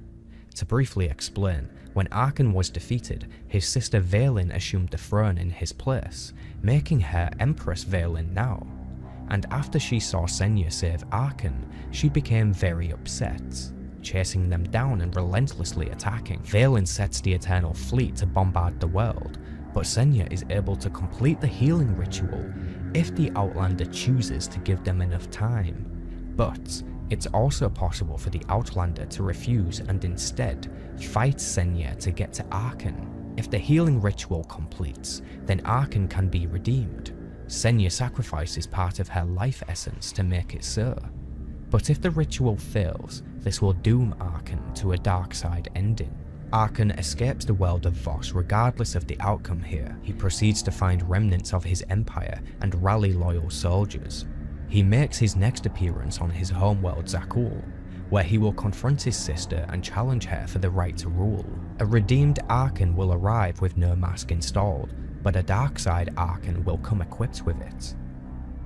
To briefly explain, when Arcann was defeated, his sister Vaelin assumed the throne in his place, making her Empress Vaelin now. And after she saw Senya save Arcann, she became very upset, chasing them down and relentlessly attacking. Vaelin sets the Eternal Fleet to bombard the world, but Senya is able to complete the healing ritual if the Outlander chooses to give them enough time. But it's also possible for the Outlander to refuse and instead fight Senya to get to Arcann. If the healing ritual completes, then Arcann can be redeemed. Senya sacrifices part of her life essence to make it so. But if the ritual fails, this will doom Arcann to a dark side ending. Arcann escapes the world of Voss regardless of the outcome here. He proceeds to find remnants of his empire and rally loyal soldiers. He makes his next appearance on his homeworld Zakul, where he will confront his sister and challenge her for the right to rule. A redeemed Arcann will arrive with no mask installed, but a dark side Arcann will come equipped with it.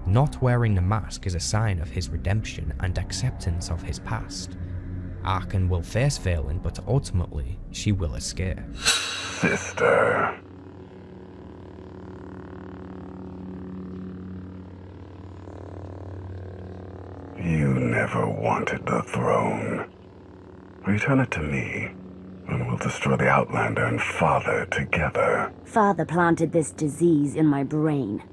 Not wearing the mask is a sign of his redemption and acceptance of his past. Arcann will face Vaelin, but ultimately she will escape. Sister. You never wanted the throne. Return it to me, and we'll destroy the Outlander and Father together. Father planted this disease in my brain.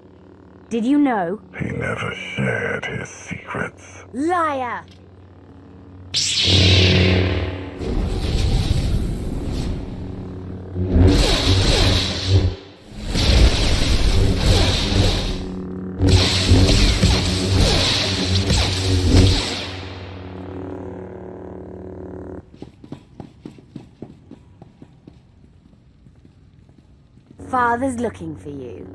Did you know? He never shared his secrets. Liar! Father's looking for you.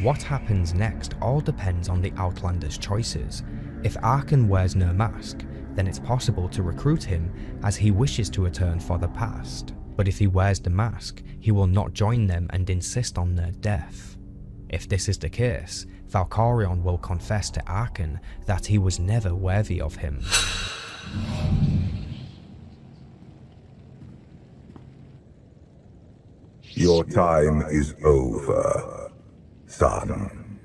What happens next all depends on the Outlander's choices. If Arcann wears no mask, then it's possible to recruit him as he wishes to atone for the past. But if he wears the mask, he will not join them and insist on their death. If this is the case, Valkorion will confess to Arcann that he was never worthy of him. Your time is over, son.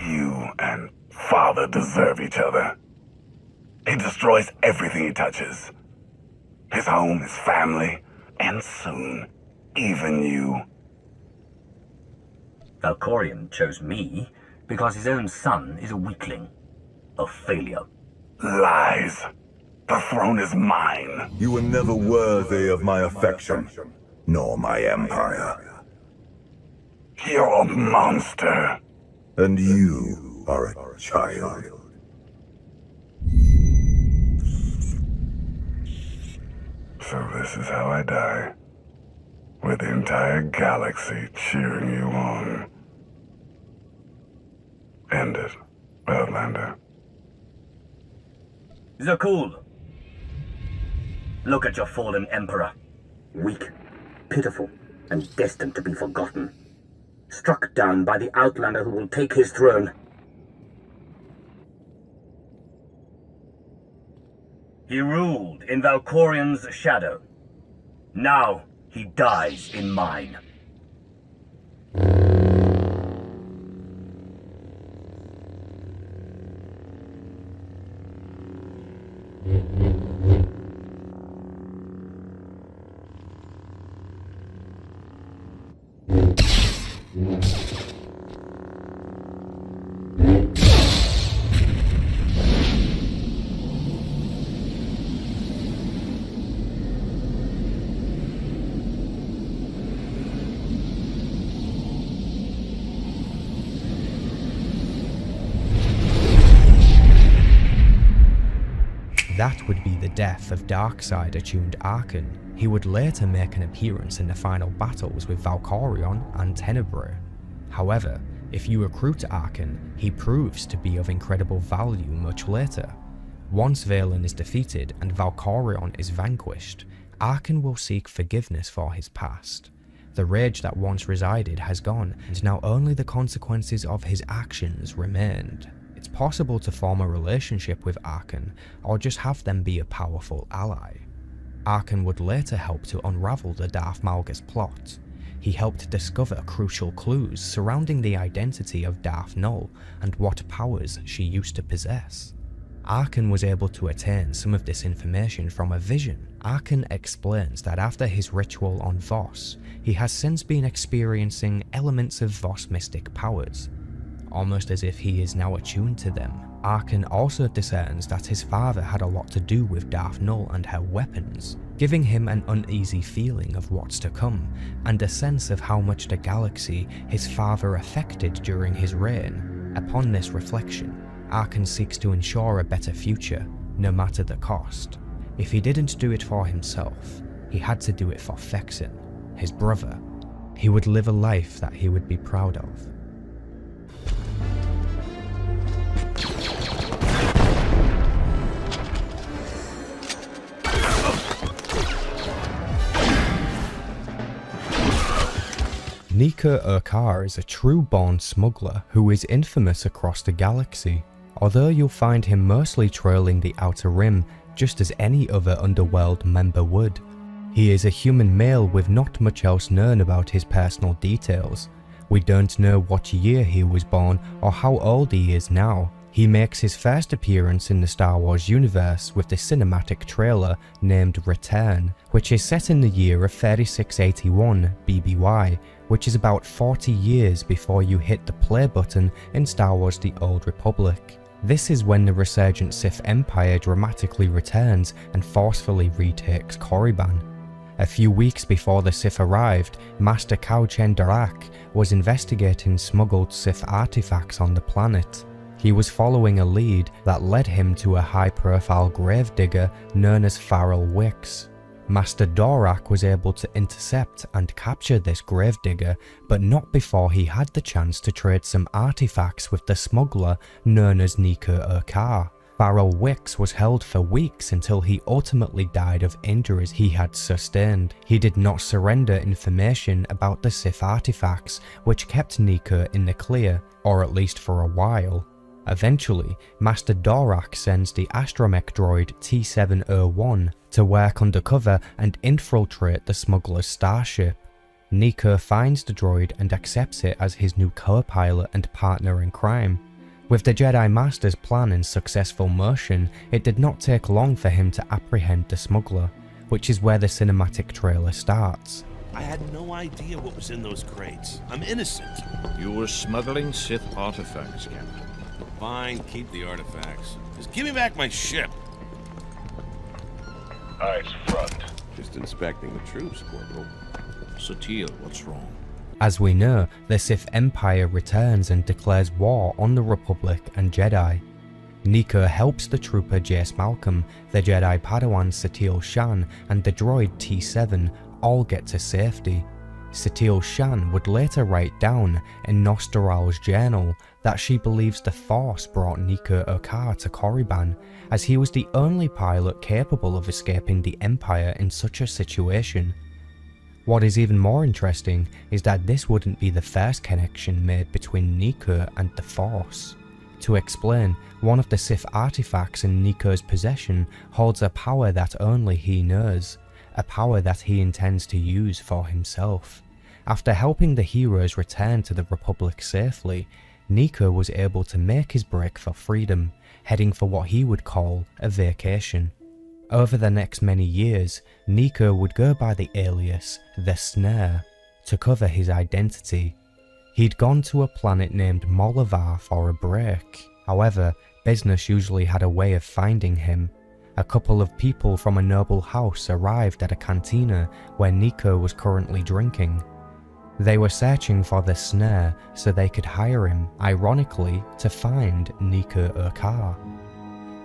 You and Father deserve each other. He destroys everything he touches. His home, his family, and soon, even you. Valkorion chose me because his own son is a weakling. A failure. Lies. The throne is mine. You were never worthy of my affection, nor my empire. You're a monster. And you are a child. So this is how I die. With the entire galaxy cheering you on. End it, Outlander. Zakul! Look at your fallen emperor. Weak, pitiful, and destined to be forgotten. Struck down by the Outlander who will take his throne. He ruled in Valkorion's shadow. Now he dies in mine. That would be the death of Darkside-attuned Arcann. He would later make an appearance in the final battles with Valkorion and Tenebrae. However, if you recruit Arcann, he proves to be of incredible value much later. Once Vaylin is defeated and Valkorion is vanquished, Arcann will seek forgiveness for his past. The rage that once resided has gone, and now only the consequences of his actions remained. It's possible to form a relationship with Arcann, or just have them be a powerful ally. Arcann would later help to unravel the Darth Malgus plot. He helped discover crucial clues surrounding the identity of Darth Nul and what powers she used to possess. Arcann was able to attain some of this information from a vision. Arcann explains that after his ritual on Voss, he has since been experiencing elements of Voss mystic powers, almost as if he is now attuned to them. Arcann also discerns that his father had a lot to do with Darth Nul and her weapons, giving him an uneasy feeling of what's to come, and a sense of how much the galaxy his father affected during his reign. Upon this reflection, Arcann seeks to ensure a better future, no matter the cost. If he didn't do it for himself, he had to do it for Fexin, his brother. He would live a life that he would be proud of. Nico Okarr is a true-born smuggler who is infamous across the galaxy, although you'll find him mostly trailing the Outer Rim just as any other Underworld member would. He is a human male with not much else known about his personal details. We don't know what year he was born or how old he is now. He makes his first appearance in the Star Wars universe with the cinematic trailer named Return, which is set in the year of 3681 BBY, which is about 40 years before you hit the play button in Star Wars The Old Republic. This is when the resurgent Sith Empire dramatically returns and forcefully retakes Korriban. A few weeks before the Sith arrived, Master Cao-Chen Darrak was investigating smuggled Sith artifacts on the planet. He was following a lead that led him to a high-profile gravedigger known as Farrell Wicks. Master Darrak was able to intercept and capture this gravedigger, but not before he had the chance to trade some artifacts with the smuggler known as Nico Okarr. Farrell Wicks was held for weeks until he ultimately died of injuries he had sustained. He did not surrender information about the Sith artifacts, which kept Nico in the clear, or at least for a while. Eventually, Master Darrak sends the astromech droid T-701 to work undercover and infiltrate the smuggler's starship. Nico finds the droid and accepts it as his new co-pilot and partner in crime. With the Jedi Master's plan in successful motion, it did not take long for him to apprehend the smuggler, which is where the cinematic trailer starts. I had no idea what was in those crates. I'm innocent. You were smuggling Sith artifacts, Captain. Fine, keep the artifacts. Just give me back my ship. Eyes front. Just inspecting the troops, Corporal. Satele, what's wrong? As we know, the Sith Empire returns and declares war on the Republic and Jedi. Nico helps the trooper Jace Malcolm, the Jedi Padawan Satele Shan, and the droid T-7 all get to safety. Satele Shan would later write down in Nostoral's journal that she believes the Force brought Nico Okarr to Korriban, as he was the only pilot capable of escaping the Empire in such a situation. What is even more interesting is that this wouldn't be the first connection made between Nico and the Force. To explain, one of the Sith artifacts in Nico's possession holds a power that only he knows, a power that he intends to use for himself. After helping the heroes return to the Republic safely, Nico was able to make his break for freedom, heading for what he would call a vacation. Over the next many years, Nico would go by the alias The Snare to cover his identity. He'd gone to a planet named Molavar for a break. However, business usually had a way of finding him. A couple of people from a noble house arrived at a cantina where Nico was currently drinking. They were searching for the Snare so they could hire him, ironically, to find Nico Okarr.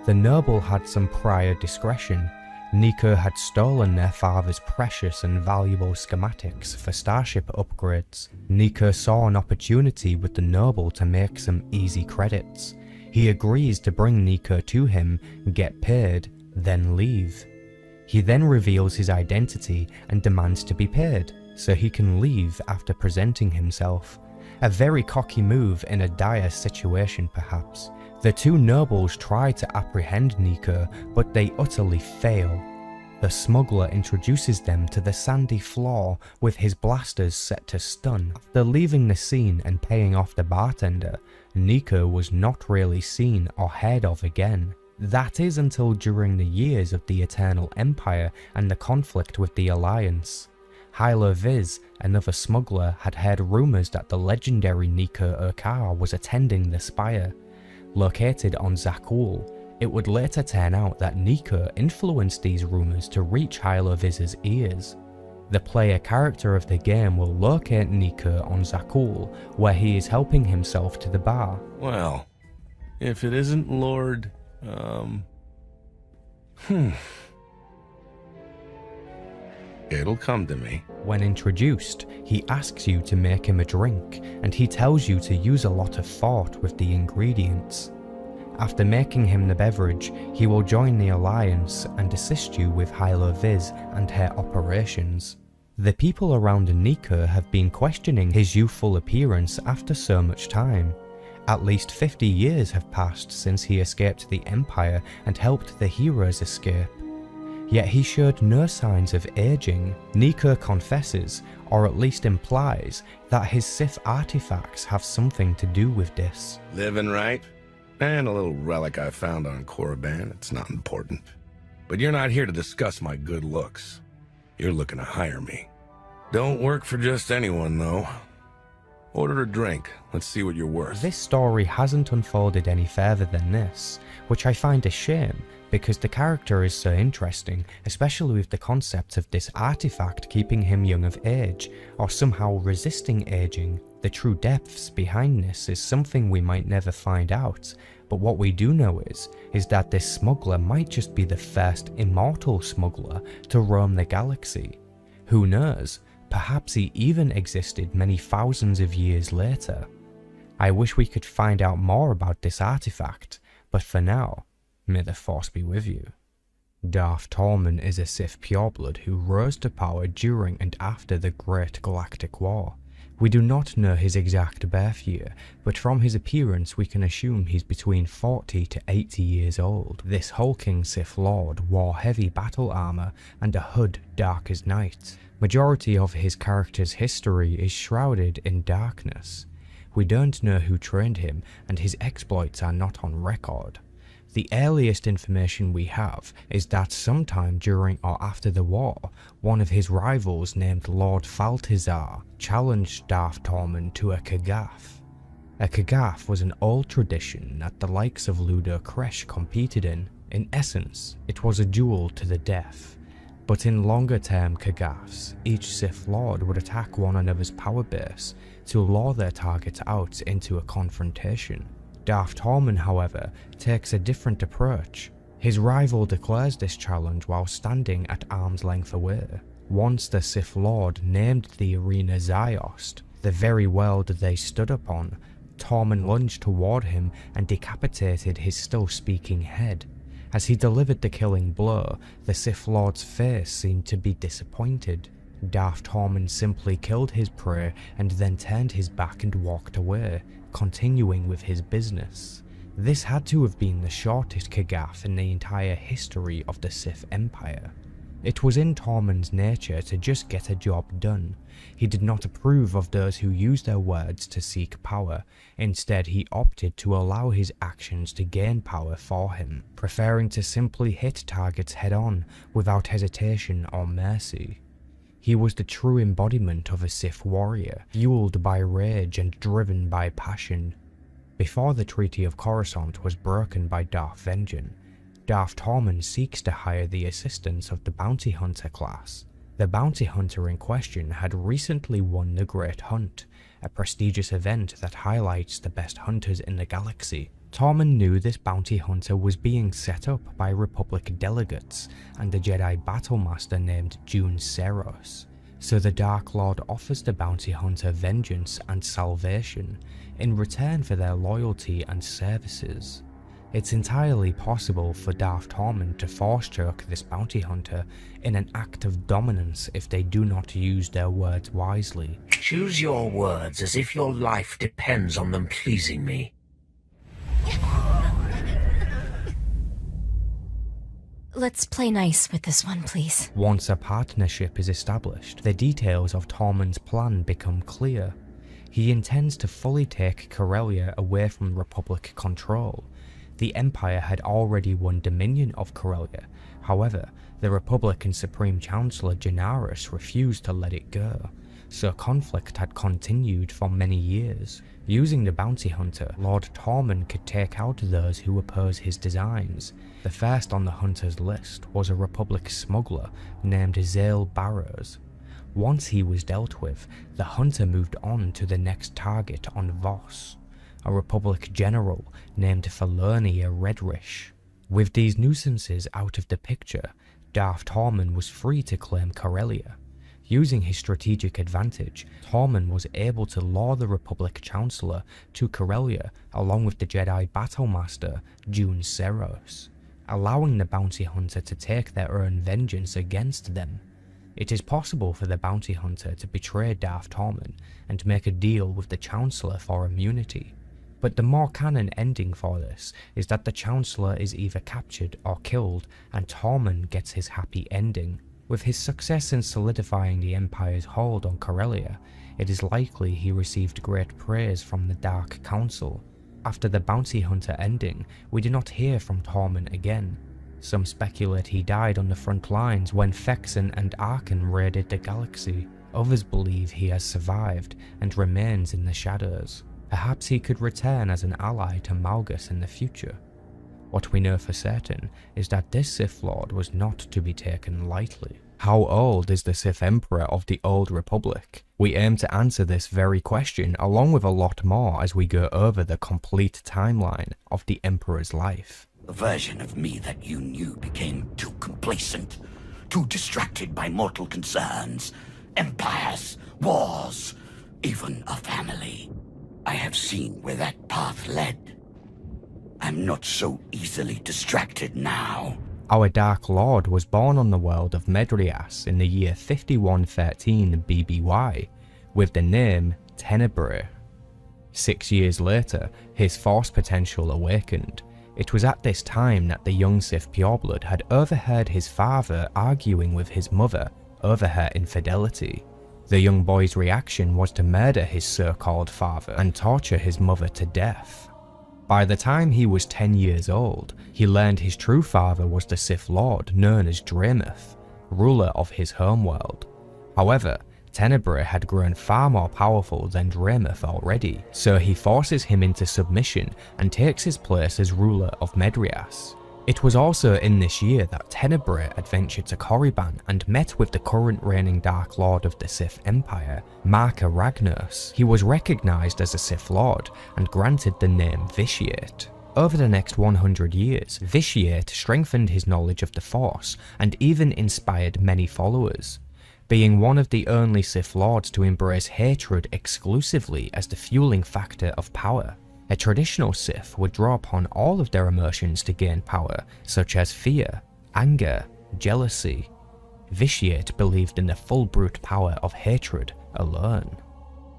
The noble had some prior discretion. Nico had stolen their father's precious and valuable schematics for starship upgrades. Nico saw an opportunity with the noble to make some easy credits. He agrees to bring Nico to him, get paid, then leave. He then reveals his identity and demands to be paid, so he can leave after presenting himself. A very cocky move in a dire situation perhaps. The two nobles try to apprehend Nico, but they utterly fail. The smuggler introduces them to the sandy floor with his blasters set to stun. After leaving the scene and paying off the bartender, Nico was not really seen or heard of again. That is until during the years of the Eternal Empire and the conflict with the Alliance. Hylo Viz, another smuggler, had heard rumours that the legendary Nico Okarr was attending the Spire. Located on Zakul, it would later turn out that Nico influenced these rumours to reach Hylo Viz's ears. The player character of the game will locate Nico on Zakul, where he is helping himself to the bar. Well, if it isn't Lord... It'll come to me. When introduced, he asks you to make him a drink, and he tells you to use a lot of thought with the ingredients. After making him the beverage, he will join the Alliance and assist you with Hylo Viz and her operations. The people around Nico have been questioning his youthful appearance after so much time. At least 50 years have passed since he escaped the Empire and helped the heroes escape. Yet he showed no signs of aging. Nico confesses, or at least implies, that his Sith artifacts have something to do with this. Living right, And a little relic I found on Korriban. It's not important. But you're not here to discuss my good looks. You're looking to hire me. Don't work for just anyone, though. Order a drink. Let's see what you're worth. This story hasn't unfolded any further than this, which I find a shame, because the character is so interesting, especially with the concept of this artifact keeping him young of age, or somehow resisting aging. The true depths behind this is something we might never find out, but what we do know is that this smuggler might just be the first immortal smuggler to roam the galaxy. Who knows? Perhaps he even existed many thousands of years later. I wish we could find out more about this artifact, but for now, may the Force be with you. Darth Tormen is a Sith pureblood who rose to power during and after the Great Galactic War. We do not know his exact birth year, but from his appearance we can assume he's between 40 to 80 years old. This hulking Sith Lord wore heavy battle armor and a hood dark as night. Majority of his character's history is shrouded in darkness. We don't know who trained him, and his exploits are not on record. The earliest information we have is that sometime during or after the war, one of his rivals named Lord Faltizar challenged Darth Tormen to a Kagath. A Kagath was an old tradition that the likes of Ludo Kresh competed in. In essence, it was a duel to the death. But in longer-term Kagaths, each Sith Lord would attack one another's power base to lure their target out into a confrontation. Darth Tormen, however, takes a different approach. His rival declares this challenge while standing at arm's length away. Once the Sith Lord named the arena Ziost, the very world they stood upon, Tormen lunged toward him and decapitated his still-speaking head. As he delivered the killing blow, the Sith Lord's face seemed to be disappointed. Darth Tormen simply killed his prey and then turned his back and walked away, continuing with his business. This had to have been the shortest Kagath in the entire history of the Sith Empire. It was in Tormen's nature to just get a job done. He did not approve of those who use their words to seek power. Instead, he opted to allow his actions to gain power for him, preferring to simply hit targets head-on, without hesitation or mercy. He was the true embodiment of a Sith warrior, fueled by rage and driven by passion. Before the Treaty of Coruscant was broken by Darth Vengeance, Darth Tormen seeks to hire the assistance of the Bounty Hunter class. The Bounty Hunter in question had recently won the Great Hunt, a prestigious event that highlights the best hunters in the galaxy. Tormen knew this Bounty Hunter was being set up by Republic delegates and a Jedi Battlemaster named June Seros, so the Dark Lord offers the Bounty Hunter vengeance and salvation in return for their loyalty and services. It's entirely possible for Darth Tormen to force-choke this bounty hunter in an act of dominance if they do not use their words wisely. Choose your words as if your life depends on them pleasing me. Let's play nice with this one, please. Once a partnership is established, the details of Tormen's plan become clear. He intends to fully take Corellia away from Republic control. The Empire had already won dominion of Corellia, however, the Republican Supreme Chancellor Janaris refused to let it go, so conflict had continued for many years. Using the bounty hunter, Lord Tormen could take out those who oppose his designs. The first on the hunter's list was a Republic smuggler named Xalek Baras. Once he was dealt with, the hunter moved on to the next target on Voss, a Republic general named Felonia Redrish. With these nuisances out of the picture, Darth Tormen was free to claim Corellia. Using his strategic advantage, Tormen was able to lure the Republic Chancellor to Corellia along with the Jedi Battlemaster June Seros, allowing the bounty hunter to take their own vengeance against them. It is possible for the bounty hunter to betray Darth Tormen and make a deal with the Chancellor for immunity. But the more canon ending for this is that the Chancellor is either captured or killed and Tormen gets his happy ending. With his success in solidifying the Empire's hold on Corellia, it is likely he received great praise from the Dark Council. After the bounty hunter ending, we do not hear from Tormen again. Some speculate he died on the front lines when Vexen and Arcann raided the galaxy. Others believe he has survived and remains in the shadows. Perhaps he could return as an ally to Malgus in the future. What we know for certain is that this Sith Lord was not to be taken lightly. How old is the Sith Emperor of the Old Republic? We aim to answer this very question along with a lot more as we go over the complete timeline of the Emperor's life. The version of me that you knew became too complacent, too distracted by mortal concerns, empires, wars, even a family. I have seen where that path led. I'm not so easily distracted now. Our Dark Lord was born on the world of Medrias in the year 5113 BBY, with the name Tenebrae. 6 years later, his force potential awakened. It was at this time that the young Sith pureblood had overheard his father arguing with his mother over her infidelity. The young boy's reaction was to murder his so-called father and torture his mother to death. By the time he was 10 years old, he learned his true father was the Sith Lord known as Dramuth, ruler of his homeworld. However, Tenebrae had grown far more powerful than Dramuth already, so he forces him into submission and takes his place as ruler of Medrias. It was also in this year that Tenebrae adventured to Korriban and met with the current reigning Dark Lord of the Sith Empire, Marka Ragnos. He was recognized as a Sith Lord and granted the name Vitiate. Over the next 100 years, Vitiate strengthened his knowledge of the Force and even inspired many followers. Being one of the only Sith Lords to embrace hatred exclusively as the fueling factor of power. A traditional Sith would draw upon all of their emotions to gain power, such as fear, anger, jealousy. Vitiate believed in the full brute power of hatred alone.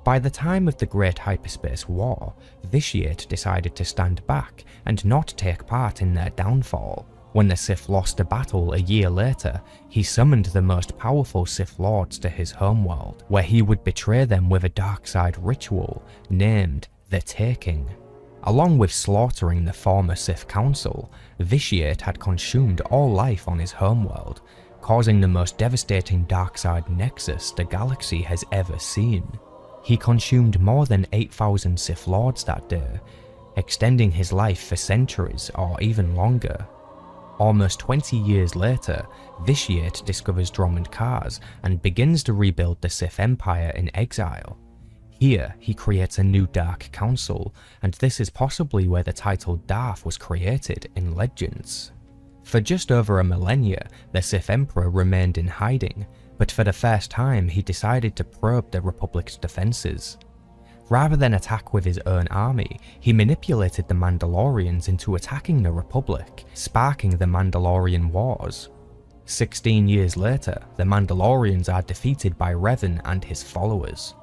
By the time of the Great Hyperspace War, Vitiate decided to stand back and not take part in their downfall. When the Sith lost a battle a year later, he summoned the most powerful Sith Lords to his homeworld, where he would betray them with a dark side ritual named the Taking. Along with slaughtering the former Sith Council, Vitiate had consumed all life on his homeworld, causing the most devastating dark-side nexus the galaxy has ever seen. He consumed more than 8,000 Sith Lords that day, extending his life for centuries or even longer. Almost 20 years later, Vitiate discovers Dromund Kaas and begins to rebuild the Sith Empire in exile. Here, he creates a new Dark Council, and this is possibly where the title Darth was created in Legends. For just over a millennia, the Sith Emperor remained in hiding, but for the first time he decided to probe the Republic's defenses. Rather than attack with his own army, he manipulated the Mandalorians into attacking the Republic, sparking the Mandalorian Wars. 16 years later, the Mandalorians are defeated by Revan and his followers.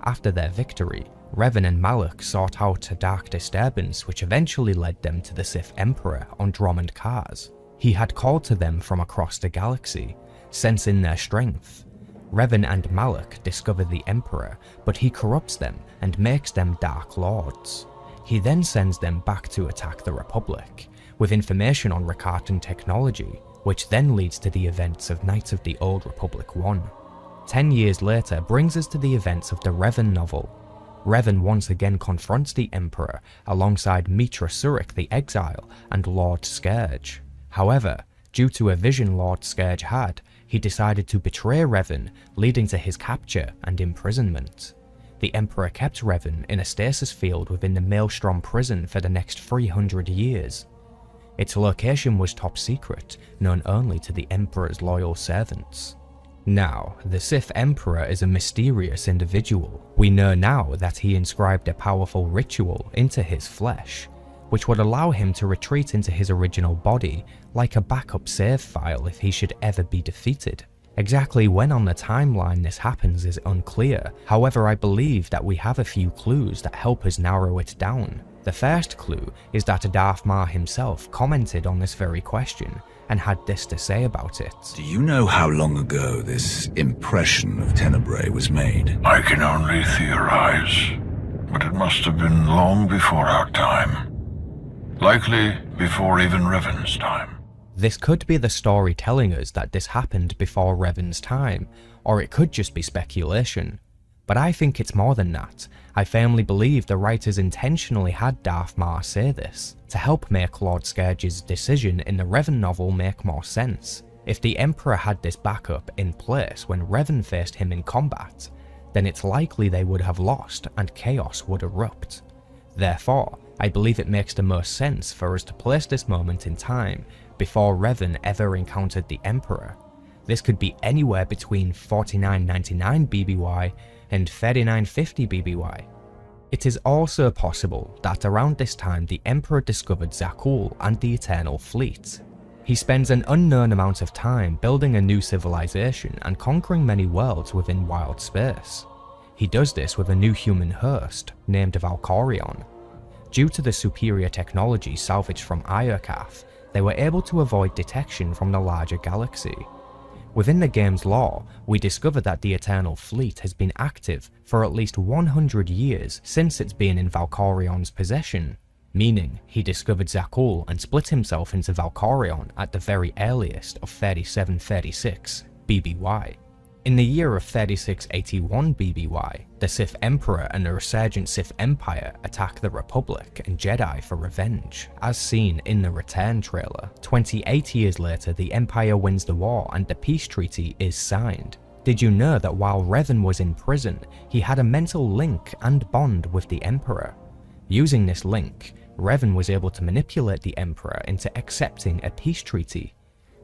After their victory, Revan and Malak sought out a dark disturbance which eventually led them to the Sith Emperor on Dromund Kaas. He had called to them from across the galaxy, sensing their strength. Revan and Malak discover the Emperor, but he corrupts them and makes them Dark Lords. He then sends them back to attack the Republic, with information on Rakatan technology, which then leads to the events of Knights of the Old Republic 1. 10 years later brings us to the events of the Revan novel. Revan once again confronts the Emperor alongside Mitra Surik the Exile and Lord Scourge. However, due to a vision Lord Scourge had, he decided to betray Revan, leading to his capture and imprisonment. The Emperor kept Revan in a stasis field within the Maelstrom prison for the next 300 years. Its location was top secret, known only to the Emperor's loyal servants. Now, the Sith Emperor is a mysterious individual. We know now that he inscribed a powerful ritual into his flesh, which would allow him to retreat into his original body, like a backup save file if he should ever be defeated. Exactly when on the timeline this happens is unclear, however I believe that we have a few clues that help us narrow it down. The first clue is that Darth Maul himself commented on this very question, and had this to say about it. Do you know how long ago this impression of Tenebrae was made? I can only theorize, but it must have been long before our time. Likely before even Revan's time. This could be the story telling us that this happened before Revan's time, or it could just be speculation. But I think it's more than that. I firmly believe the writers intentionally had Darth Maul say this, to help make Lord Scourge's decision in the Revan novel make more sense. If the Emperor had this backup in place when Revan faced him in combat, then it's likely they would have lost and chaos would erupt. Therefore, I believe it makes the most sense for us to place this moment in time before Revan ever encountered the Emperor. This could be anywhere between 4999 BBY and 3950 BBY. It is also possible that around this time the Emperor discovered Zakuul and the Eternal Fleet. He spends an unknown amount of time building a new civilization and conquering many worlds within wild space. He does this with a new human host named Valkorion. Due to the superior technology salvaged from Iokath, they were able to avoid detection from the larger galaxy. Within the game's lore, we discover that the Eternal Fleet has been active for at least 100 years since it's been in Valkorion's possession, meaning he discovered Zakuul and split himself into Valkorion at the very earliest of 3736 BBY. In the year of 3681 BBY, the Sith Emperor and the resurgent Sith Empire attack the Republic and Jedi for revenge, as seen in the Return trailer. 28 years later, the Empire wins the war and the peace treaty is signed. Did you know that while Revan was in prison, he had a mental link and bond with the Emperor? Using this link, Revan was able to manipulate the Emperor into accepting a peace treaty,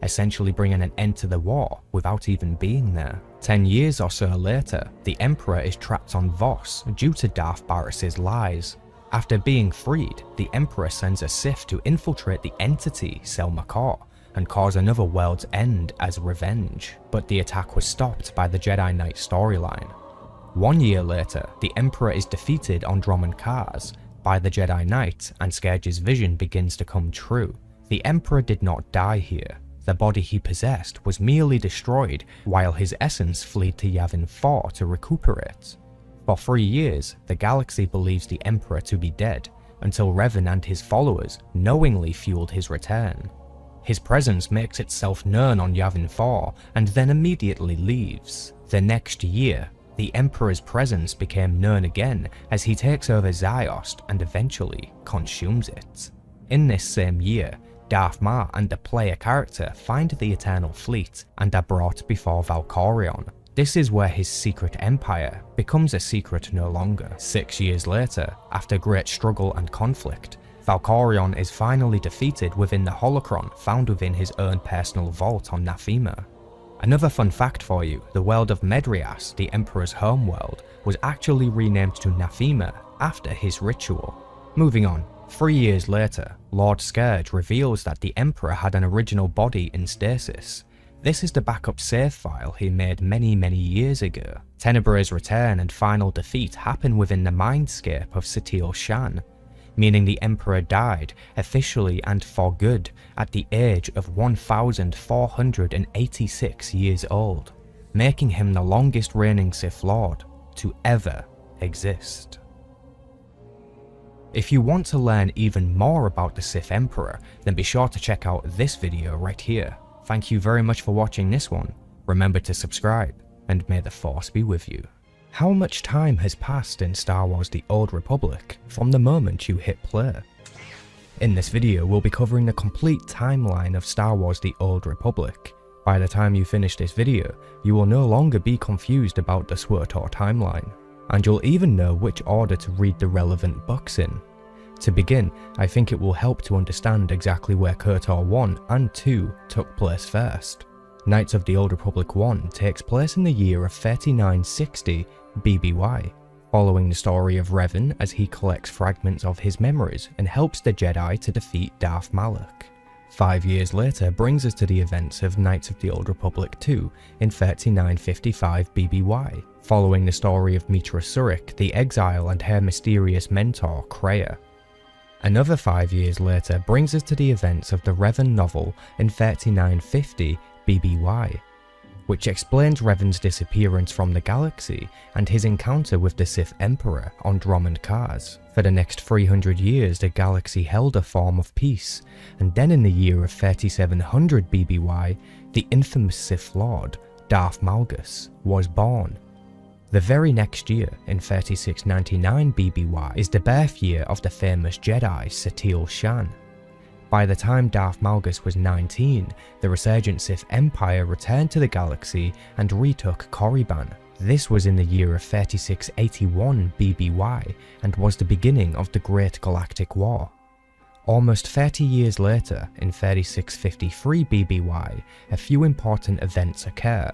essentially bringing an end to the war without even being there. 10 years or so later, the Emperor is trapped on Vos due to Darth Baras' lies. After being freed, the Emperor sends a Sith to infiltrate the entity Selmakor and cause another world's end as revenge, but the attack was stopped by the Jedi Knight storyline. 1 year later, the Emperor is defeated on Dromund Kaas by the Jedi Knight and Scourge's vision begins to come true. The Emperor did not die here. The body he possessed was merely destroyed while his essence fled to Yavin 4 to recuperate. For 3 years, the galaxy believes the Emperor to be dead, until Revan and his followers knowingly fueled his return. His presence makes itself known on Yavin 4 and then immediately leaves. The next year, the Emperor's presence became known again as he takes over Ziost and eventually consumes it. In this same year, Darth Maul and the player character find the Eternal Fleet and are brought before Valkorion. This is where his secret empire becomes a secret no longer. 6 years later, after great struggle and conflict, Valkorion is finally defeated within the holocron found within his own personal vault on Nathema. Another fun fact for you, the world of Medrias, the Emperor's homeworld, was actually renamed to Nathema after his ritual. Moving on. 3 years later, Lord Scourge reveals that the Emperor had an original body in stasis. This is the backup save file he made many years ago. Tenebrae's return and final defeat happen within the mindscape of Satil Shan, meaning the Emperor died, officially and for good, at the age of 1486 years old, making him the longest reigning Sith Lord to ever exist. If you want to learn even more about the Sith Emperor, then be sure to check out this video right here. Thank you very much for watching this one. Remember to subscribe, and may the Force be with you. How much time has passed in Star Wars The Old Republic from the moment you hit play? In this video, we'll be covering the complete timeline of Star Wars The Old Republic. By the time you finish this video, you will no longer be confused about the SWTOR timeline, and you'll even know which order to read the relevant books in. To begin, I think it will help to understand exactly where KOTOR 1 and 2 took place first. Knights of the Old Republic 1 takes place in the year of 3960 BBY, following the story of Revan as he collects fragments of his memories and helps the Jedi to defeat Darth Malak. 5 years later brings us to the events of Knights of the Old Republic 2 in 3955 BBY, following the story of Mitra Surik, the exile, and her mysterious mentor, Kreia. Another 5 years later brings us to the events of the Revan novel in 3950 BBY. which explains Revan's disappearance from the galaxy and his encounter with the Sith Emperor on Dromund Kaas. For the next 300 years the galaxy held a form of peace, and then in the year of 3700 BBY, the infamous Sith Lord, Darth Malgus, was born. The very next year, in 3699 BBY, is the birth year of the famous Jedi Satele Shan. By the time Darth Malgus was 19, the resurgent Sith Empire returned to the galaxy and retook Korriban. This was in the year of 3681 BBY and was the beginning of the Great Galactic War. Almost 30 years later, in 3653 BBY, a few important events occur.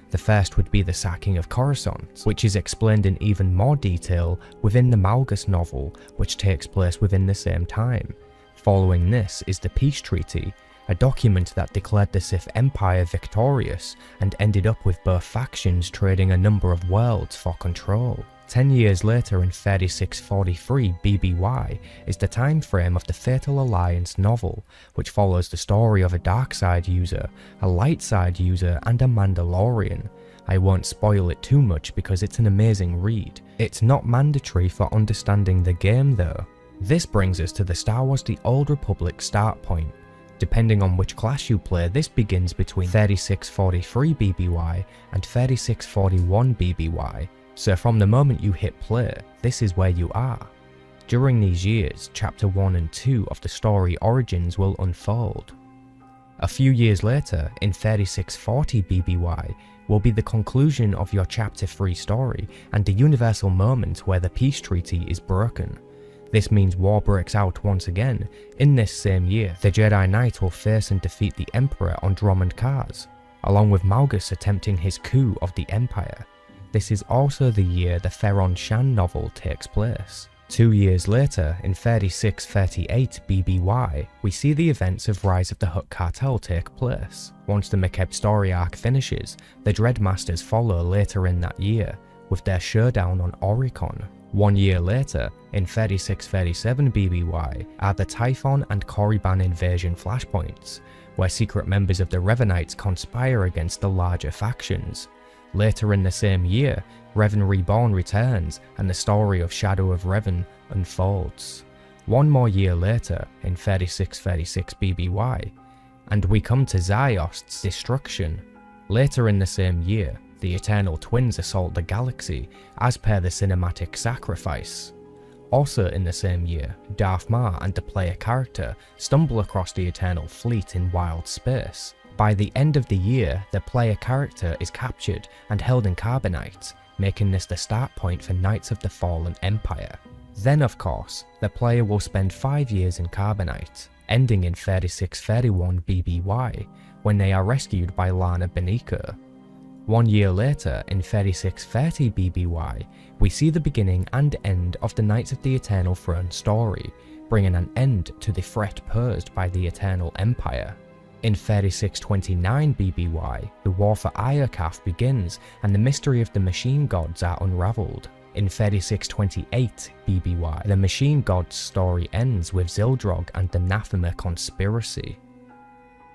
The first would be the sacking of Coruscant, which is explained in even more detail within the Malgus novel, which takes place within the same time. Following this is the Peace Treaty, a document that declared the Sith Empire victorious and ended up with both factions trading a number of worlds for control. 10 years later, in 3643 BBY, is the time frame of the Fatal Alliance novel, which follows the story of a dark side user, a light side user, and a Mandalorian. I won't spoil it too much because it's an amazing read. It's not mandatory for understanding the game though. This brings us to the Star Wars The Old Republic start point. Depending on which class you play, this begins between 3643 BBY and 3641 BBY. So from the moment you hit play, this is where you are. During these years, Chapter 1 and 2 of the story Origins will unfold. A few years later, in 3640 BBY, will be the conclusion of your Chapter 3 story and the universal moment where the peace treaty is broken. This means war breaks out once again. In this same year, the Jedi Knight will face and defeat the Emperor on Dromund Kaas, along with Malgus attempting his coup of the Empire. This is also the year the Theron Shan novel takes place. 2 years later, in 3638 BBY, we see the events of Rise of the Hutt Cartel take place. Once the McKeb story arc finishes, the Dreadmasters follow later in that year, with their showdown on Oricon. 1 year later, in 3637 BBY, are the Typhon and Korriban invasion flashpoints, where secret members of the Revanites conspire against the larger factions. Later in the same year, Revan Reborn returns and the story of Shadow of Revan unfolds. 1 more year later, in 3636 BBY, and we come to Ziost's destruction. Later in the same year, the Eternal Twins assault the galaxy, as per the cinematic sacrifice. Also in the same year, Darth Maul and the player character stumble across the Eternal Fleet in wild space. By the end of the year, the player character is captured and held in Carbonite, making this the start point for Knights of the Fallen Empire. Then of course, the player will spend 5 years in Carbonite, ending in 3631 BBY, when they are rescued by Lana Beniko. 1 year later, in 3630 BBY, we see the beginning and end of the Knights of the Eternal Throne story, bringing an end to the threat posed by the Eternal Empire. In 3629 BBY, the war for Iocaf begins and the mystery of the machine gods are unravelled. In 3628 BBY, the machine gods story ends with Zildrog and the Nathema conspiracy.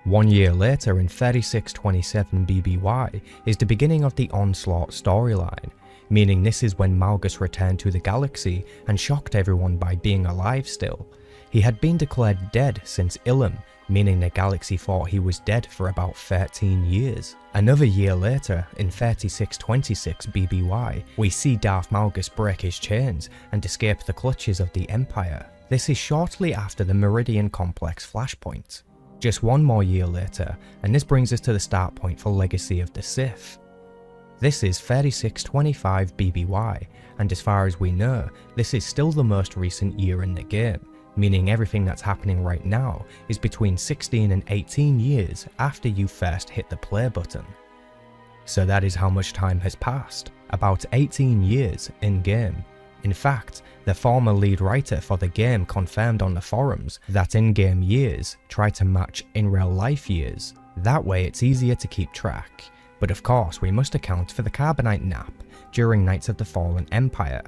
1 year later, in 3627 BBY, is the beginning of the Onslaught storyline, meaning this is when Malgus returned to the galaxy and shocked everyone by being alive still. He had been declared dead since Ilum, meaning the galaxy thought he was dead for about 13 years. Another year later, in 3626 BBY, we see Darth Malgus break his chains and escape the clutches of the Empire. This is shortly after the Meridian Complex flashpoint. Just 1 more year later, and this brings us to the start point for Legacy of the Sith. This is 3625 BBY, and as far as we know, this is still the most recent year in the game, meaning everything that's happening right now is between 16 and 18 years after you first hit the play button. So that is how much time has passed, about 18 years in game. In fact, the former lead writer for the game confirmed on the forums that in-game years try to match in real life years. That way it's easier to keep track. But of course we must account for the Carbonite nap during Knights of the Fallen Empire.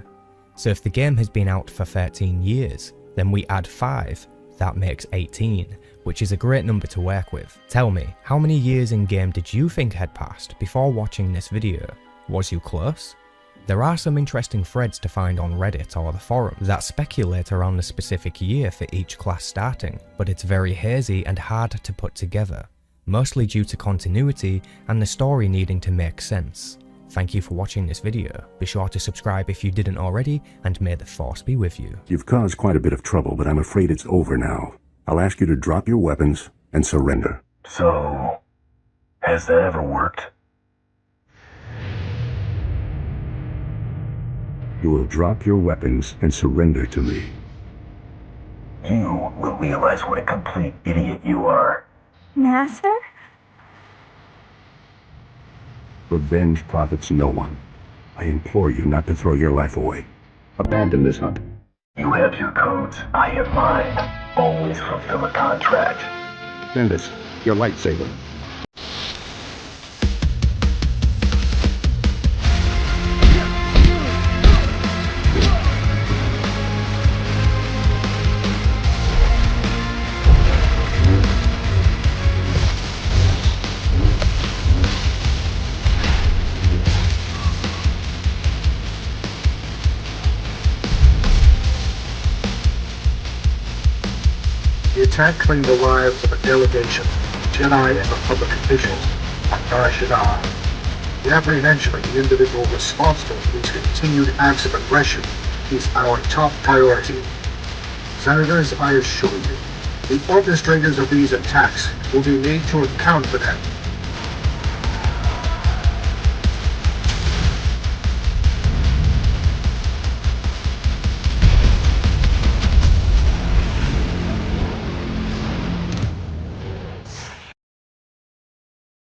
So if the game has been out for 13 years, then we add 5, That makes 18, which is a great number to work with. Tell me, how many years in game did you think had passed before watching this video? Was you close? There are some interesting threads to find on Reddit or the forums that speculate around the specific year for each class starting, but it's very hazy and hard to put together, mostly due to continuity and the story needing to make sense. Thank you for watching this video. Be sure to subscribe if you didn't already, and may the Force be with you. You've caused quite a bit of trouble, but I'm afraid it's over now. I'll ask you to drop your weapons and surrender. So, has that ever worked? You will drop your weapons and surrender to me. You will realize what a complete idiot you are. Master? Revenge profits no one. I implore you not to throw your life away. Abandon this hunt. You have your codes, I have mine. Always fulfill a contract. Then this, your lightsaber. The attack claimed the lives of a delegation, Jedi and Republic officials, on Ashara. The apprehension of the individual responsible for these continued acts of aggression is our top priority. Senators, I assure you, the orchestrators of these attacks will be made to account for them.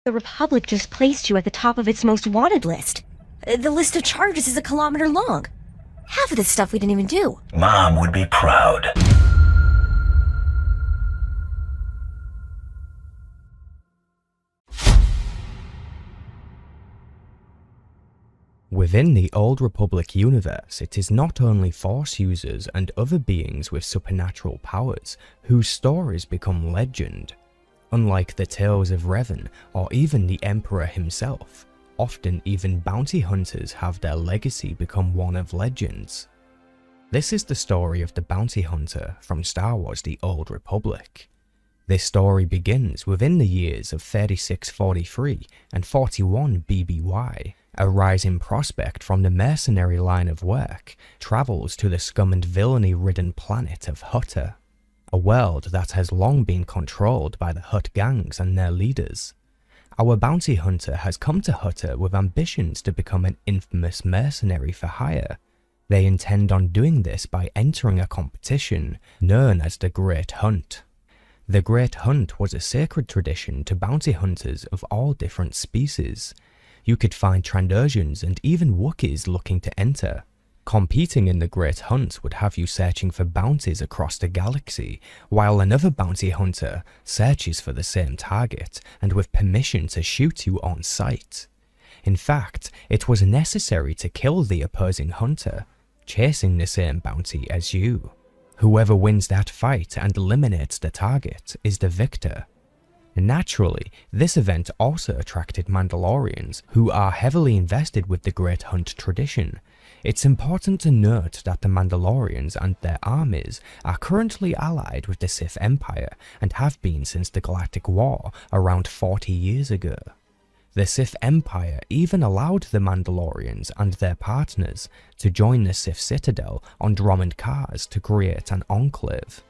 The Republic just placed you at the top of its most wanted list. The list of charges is a kilometer long. Half of this stuff we didn't even do. Mom would be proud. Within the Old Republic universe, it is not only Force users and other beings with supernatural powers whose stories become legend. Unlike the tales of Revan or even the Emperor himself, often even bounty hunters have their legacy become one of legends. This is the story of the bounty hunter from Star Wars: The Old Republic. This story begins within the years of 3643 and 41 BBY. A rising prospect from the mercenary line of work travels to the scum and villainy-ridden planet of Hutta, a world that has long been controlled by the Hutt gangs and their leaders. Our bounty hunter has come to Hutta with ambitions to become an infamous mercenary for hire. They intend on doing this by entering a competition known as the Great Hunt. The Great Hunt was a sacred tradition to bounty hunters of all different species. You could find Trandoshians and even Wookiees looking to enter. Competing in the Great Hunt would have you searching for bounties across the galaxy, while another bounty hunter searches for the same target and with permission to shoot you on sight. In fact, it was necessary to kill the opposing hunter, chasing the same bounty as you. Whoever wins that fight and eliminates the target is the victor. Naturally, this event also attracted Mandalorians, who are heavily invested with the Great Hunt tradition. It's important to note that the Mandalorians and their armies are currently allied with the Sith Empire and have been since the Galactic War around 40 years ago. The Sith Empire even allowed the Mandalorians and their partners to join the Sith Citadel on Dromund Kars to create an enclave.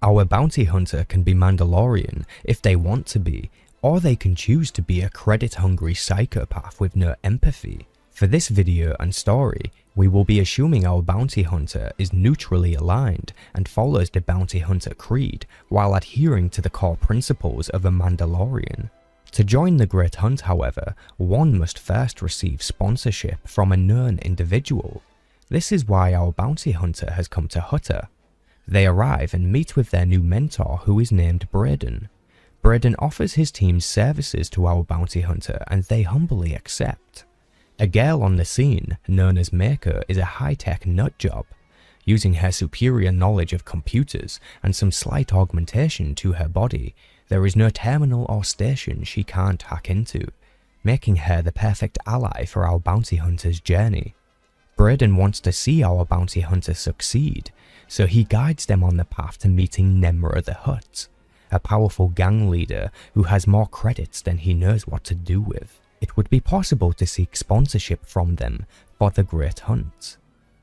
Our bounty hunter can be Mandalorian if they want to be, or they can choose to be a credit-hungry psychopath with no empathy. For this video and story, we will be assuming our bounty hunter is neutrally aligned and follows the bounty hunter creed while adhering to the core principles of a Mandalorian. To join the Great Hunt, however, one must first receive sponsorship from a known individual. This is why our bounty hunter has come to Hutta. They arrive and meet with their new mentor, who is named Braden. Braden offers his team's services to our bounty hunter and they humbly accept. A girl on the scene, known as Mako, is a high-tech nut job. Using her superior knowledge of computers and some slight augmentation to her body, there is no terminal or station she can't hack into, making her the perfect ally for our bounty hunter's journey. Braden wants to see our bounty hunter succeed, so he guides them on the path to meeting Nemra the Hutt, a powerful gang leader who has more credits than he knows what to do with. It would be possible to seek sponsorship from them for the Great Hunt.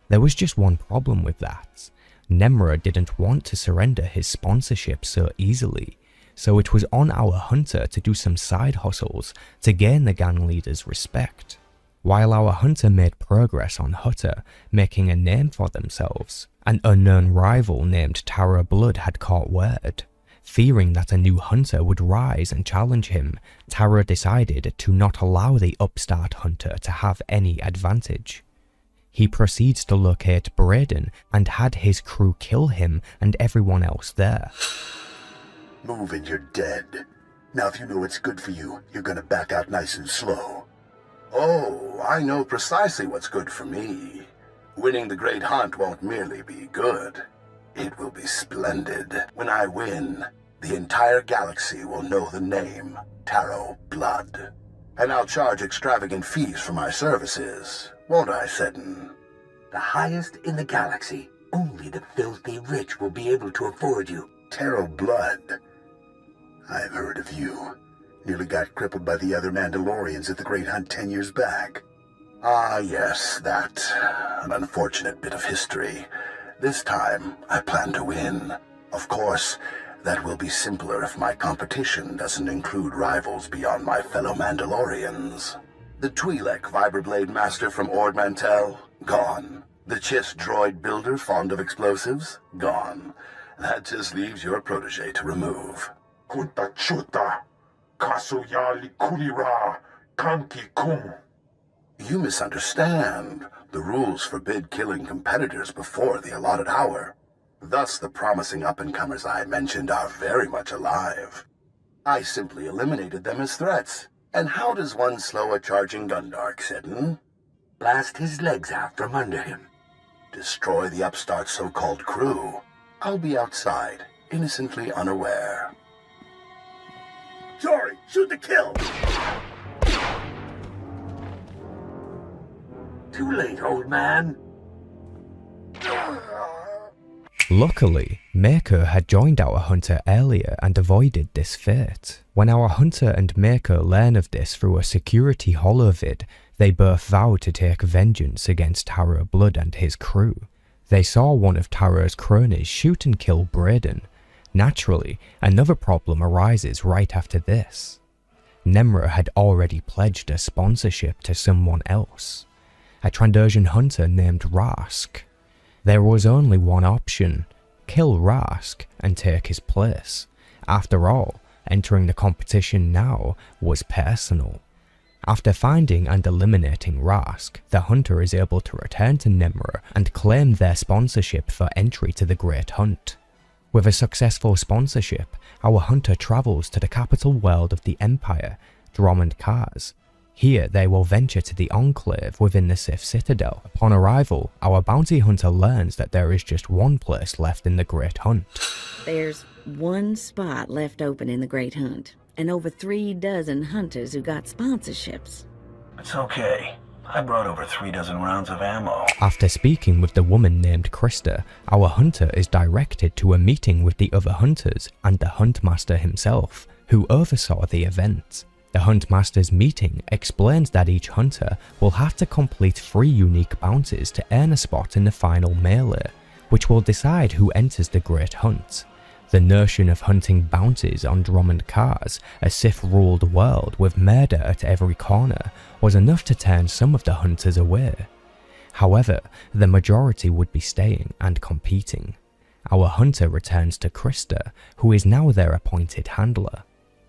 There was just one problem with that. Nemra didn't want to surrender his sponsorship so easily, so it was on our hunter to do some side hustles to gain the gang leader's respect. While our hunter made progress on Hutter, making a name for themselves, an unknown rival named Tara Blood had caught word. Fearing that a new hunter would rise and challenge him, Tara decided to not allow the upstart hunter to have any advantage. He proceeds to locate Braden and had his crew kill him and everyone else there. Move and you're dead. Now if you know what's good for you, you're gonna back out nice and slow. Oh, I know precisely what's good for me. Winning the Great Hunt won't merely be good. It will be splendid. When I win, the entire galaxy will know the name Tarot Blood. And I'll charge extravagant fees for my services, won't I, Seddon? The highest in the galaxy. Only the filthy rich will be able to afford you. Tarot Blood. I've heard of you. Nearly got crippled by the other Mandalorians at the Great Hunt 10 years back. Ah, yes, that. An unfortunate bit of history. This time, I plan to win. Of course, that will be simpler if my competition doesn't include rivals beyond my fellow Mandalorians. The Twi'lek Vibroblade Master from Ord Mantell? Gone. The Chiss droid builder fond of explosives? Gone. That just leaves your protege to remove. Kunta chuta, kasuya likulira, kanki kum. You misunderstand. The rules forbid killing competitors before the allotted hour. Thus, the promising up-and-comers I mentioned are very much alive. I simply eliminated them as threats. And how does one slow a charging Gundark, Seddon? Blast his legs out from under him. Destroy the upstart's so-called crew. I'll be outside, innocently unaware. Sorry, shoot to kill! Too late, old man. Luckily, Mako had joined our hunter earlier and avoided this fate. When our hunter and Mako learn of this through a security holovid, they both vow to take vengeance against Tara Blood and his crew. They saw one of Tara's cronies shoot and kill Braden. Naturally, another problem arises right after this. Nemra had already pledged a sponsorship to someone else, a Trandoshan hunter named Rask. There was only one option: kill Rask and take his place. After all, entering the competition now was personal. After finding and eliminating Rask, the hunter is able to return to Nemra and claim their sponsorship for entry to the Great Hunt. With a successful sponsorship, our hunter travels to the capital world of the Empire, Dromund Kars. Here they will venture to the Enclave within the Sith Citadel. Upon arrival, our bounty hunter learns that there is just one place left in the Great Hunt. There's one spot left open in the Great Hunt, and over 36 hunters who got sponsorships. It's okay. I brought over 36 rounds of ammo. After speaking with the woman named Krista, our hunter is directed to a meeting with the other hunters and the Huntmaster himself, who oversaw the event. The Huntmaster's meeting explains that each hunter will have to complete 3 unique bounties to earn a spot in the final melee, which will decide who enters the Great Hunt. The notion of hunting bounties on Dromund Kars, a Sith-ruled world with murder at every corner, was enough to turn some of the hunters away. However, the majority would be staying and competing. Our hunter returns to Krista, who is now their appointed handler.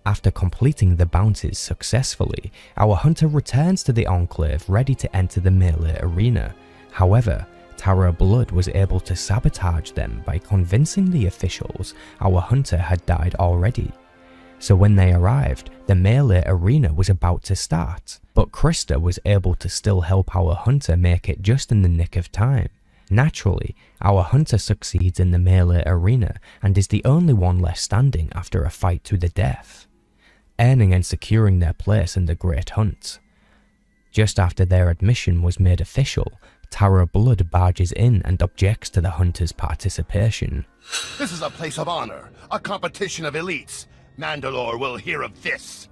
After completing the bounties successfully, our hunter returns to the Enclave ready to enter the melee arena. However, Tara Blood was able to sabotage them by convincing the officials our hunter had died already. So when they arrived, the melee arena was about to start, but Krista was able to still help our hunter make it just in the nick of time. Naturally, our hunter succeeds in the melee arena and is the only one left standing after a fight to the death, earning and securing their place in the Great Hunt. Just after their admission was made official, Tara Blood barges in and objects to the hunter's participation. This is a place of honor, a competition of elites. Mandalore will hear of this.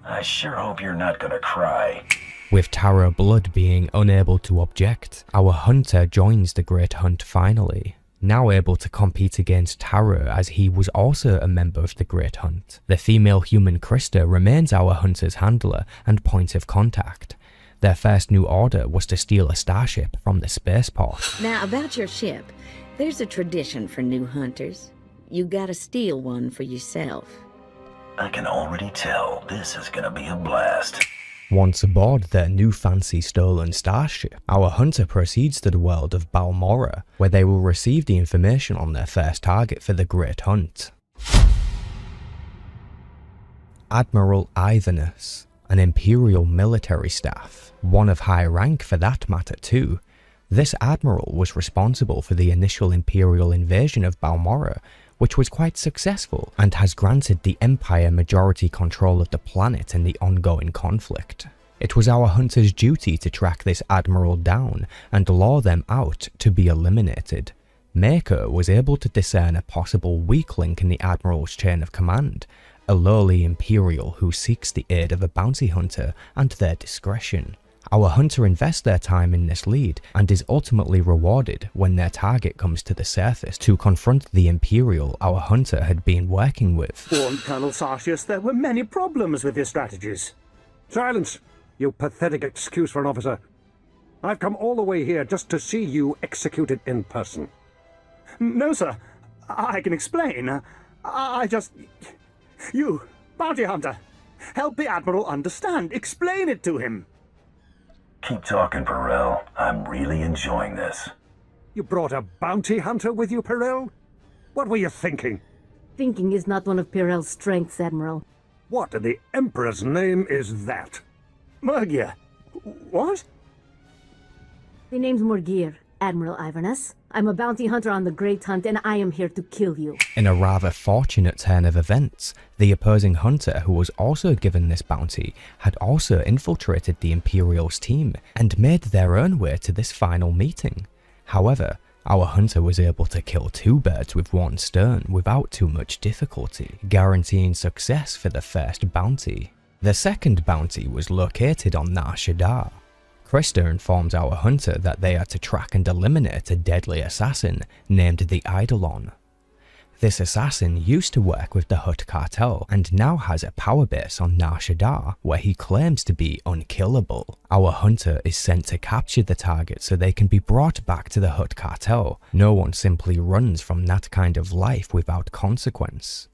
I sure hope you're not gonna cry. With Tara Blood being unable to object, our hunter joins the Great Hunt finally, now able to compete against Tara as he was also a member of the Great Hunt. The female human Krista remains our hunter's handler and point of contact. Their first new order was to steal a starship from the spaceport. Now, about your ship, there's a tradition for new hunters. You gotta steal one for yourself. I can already tell this is gonna be a blast. Once aboard their new fancy stolen starship, our hunter proceeds to the world of Balmorra, where they will receive the information on their first target for the Great Hunt. Admiral Ivanus, an Imperial military staff, one of high rank for that matter too. This admiral was responsible for the initial Imperial invasion of Balmorra, which was quite successful and has granted the Empire majority control of the planet in the ongoing conflict. It was our hunter's duty to track this admiral down and lure them out to be eliminated. Mako was able to discern a possible weak link in the admiral's chain of command, a lowly Imperial who seeks the aid of a bounty hunter and their discretion. Our hunter invests their time in this lead and is ultimately rewarded when their target comes to the surface to confront the Imperial our hunter had been working with. Warned Colonel Sartius there were many problems with his strategies. Silence, you pathetic excuse for an officer. I've come all the way here just to see you executed in person. No, sir. I can explain. I just... You, bounty hunter, help the Admiral understand. Explain it to him. Keep talking, Perel. I'm really enjoying this. You brought a bounty hunter with you, Perel? What were you thinking? Thinking is not one of Perel's strengths, Admiral. What in the Emperor's name is that? Morrhage. What? The name's Morrhage, Admiral Ivanus. I'm a bounty hunter on the Great Hunt, and I am here to kill you. In a rather fortunate turn of events, the opposing hunter who was also given this bounty had also infiltrated the Imperial's team and made their own way to this final meeting. However, our hunter was able to kill two birds with one stone without too much difficulty, guaranteeing success for the first bounty. The second bounty was located on Nar Shaddaa. Krista informs our hunter that they are to track and eliminate a deadly assassin named the Eidolon. This assassin used to work with the Hutt cartel and now has a power base on Nar Shaddaa where he claims to be unkillable. Our hunter is sent to capture the target so they can be brought back to the Hutt cartel. No one simply runs from that kind of life without consequence.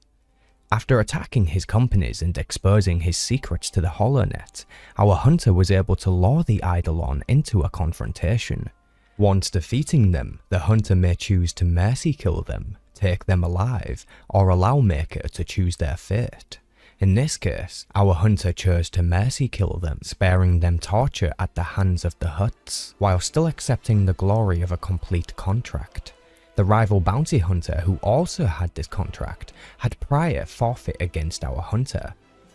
After attacking his companies and exposing his secrets to the HoloNet, our hunter was able to lure the Eidolon into a confrontation. Once defeating them, the hunter may choose to mercy kill them, take them alive, or allow Maker to choose their fate. In this case, our hunter chose to mercy kill them, sparing them torture at the hands of the Hutts, while still accepting the glory of a complete contract. The rival bounty hunter who also had this contract had prior forfeit against our hunter.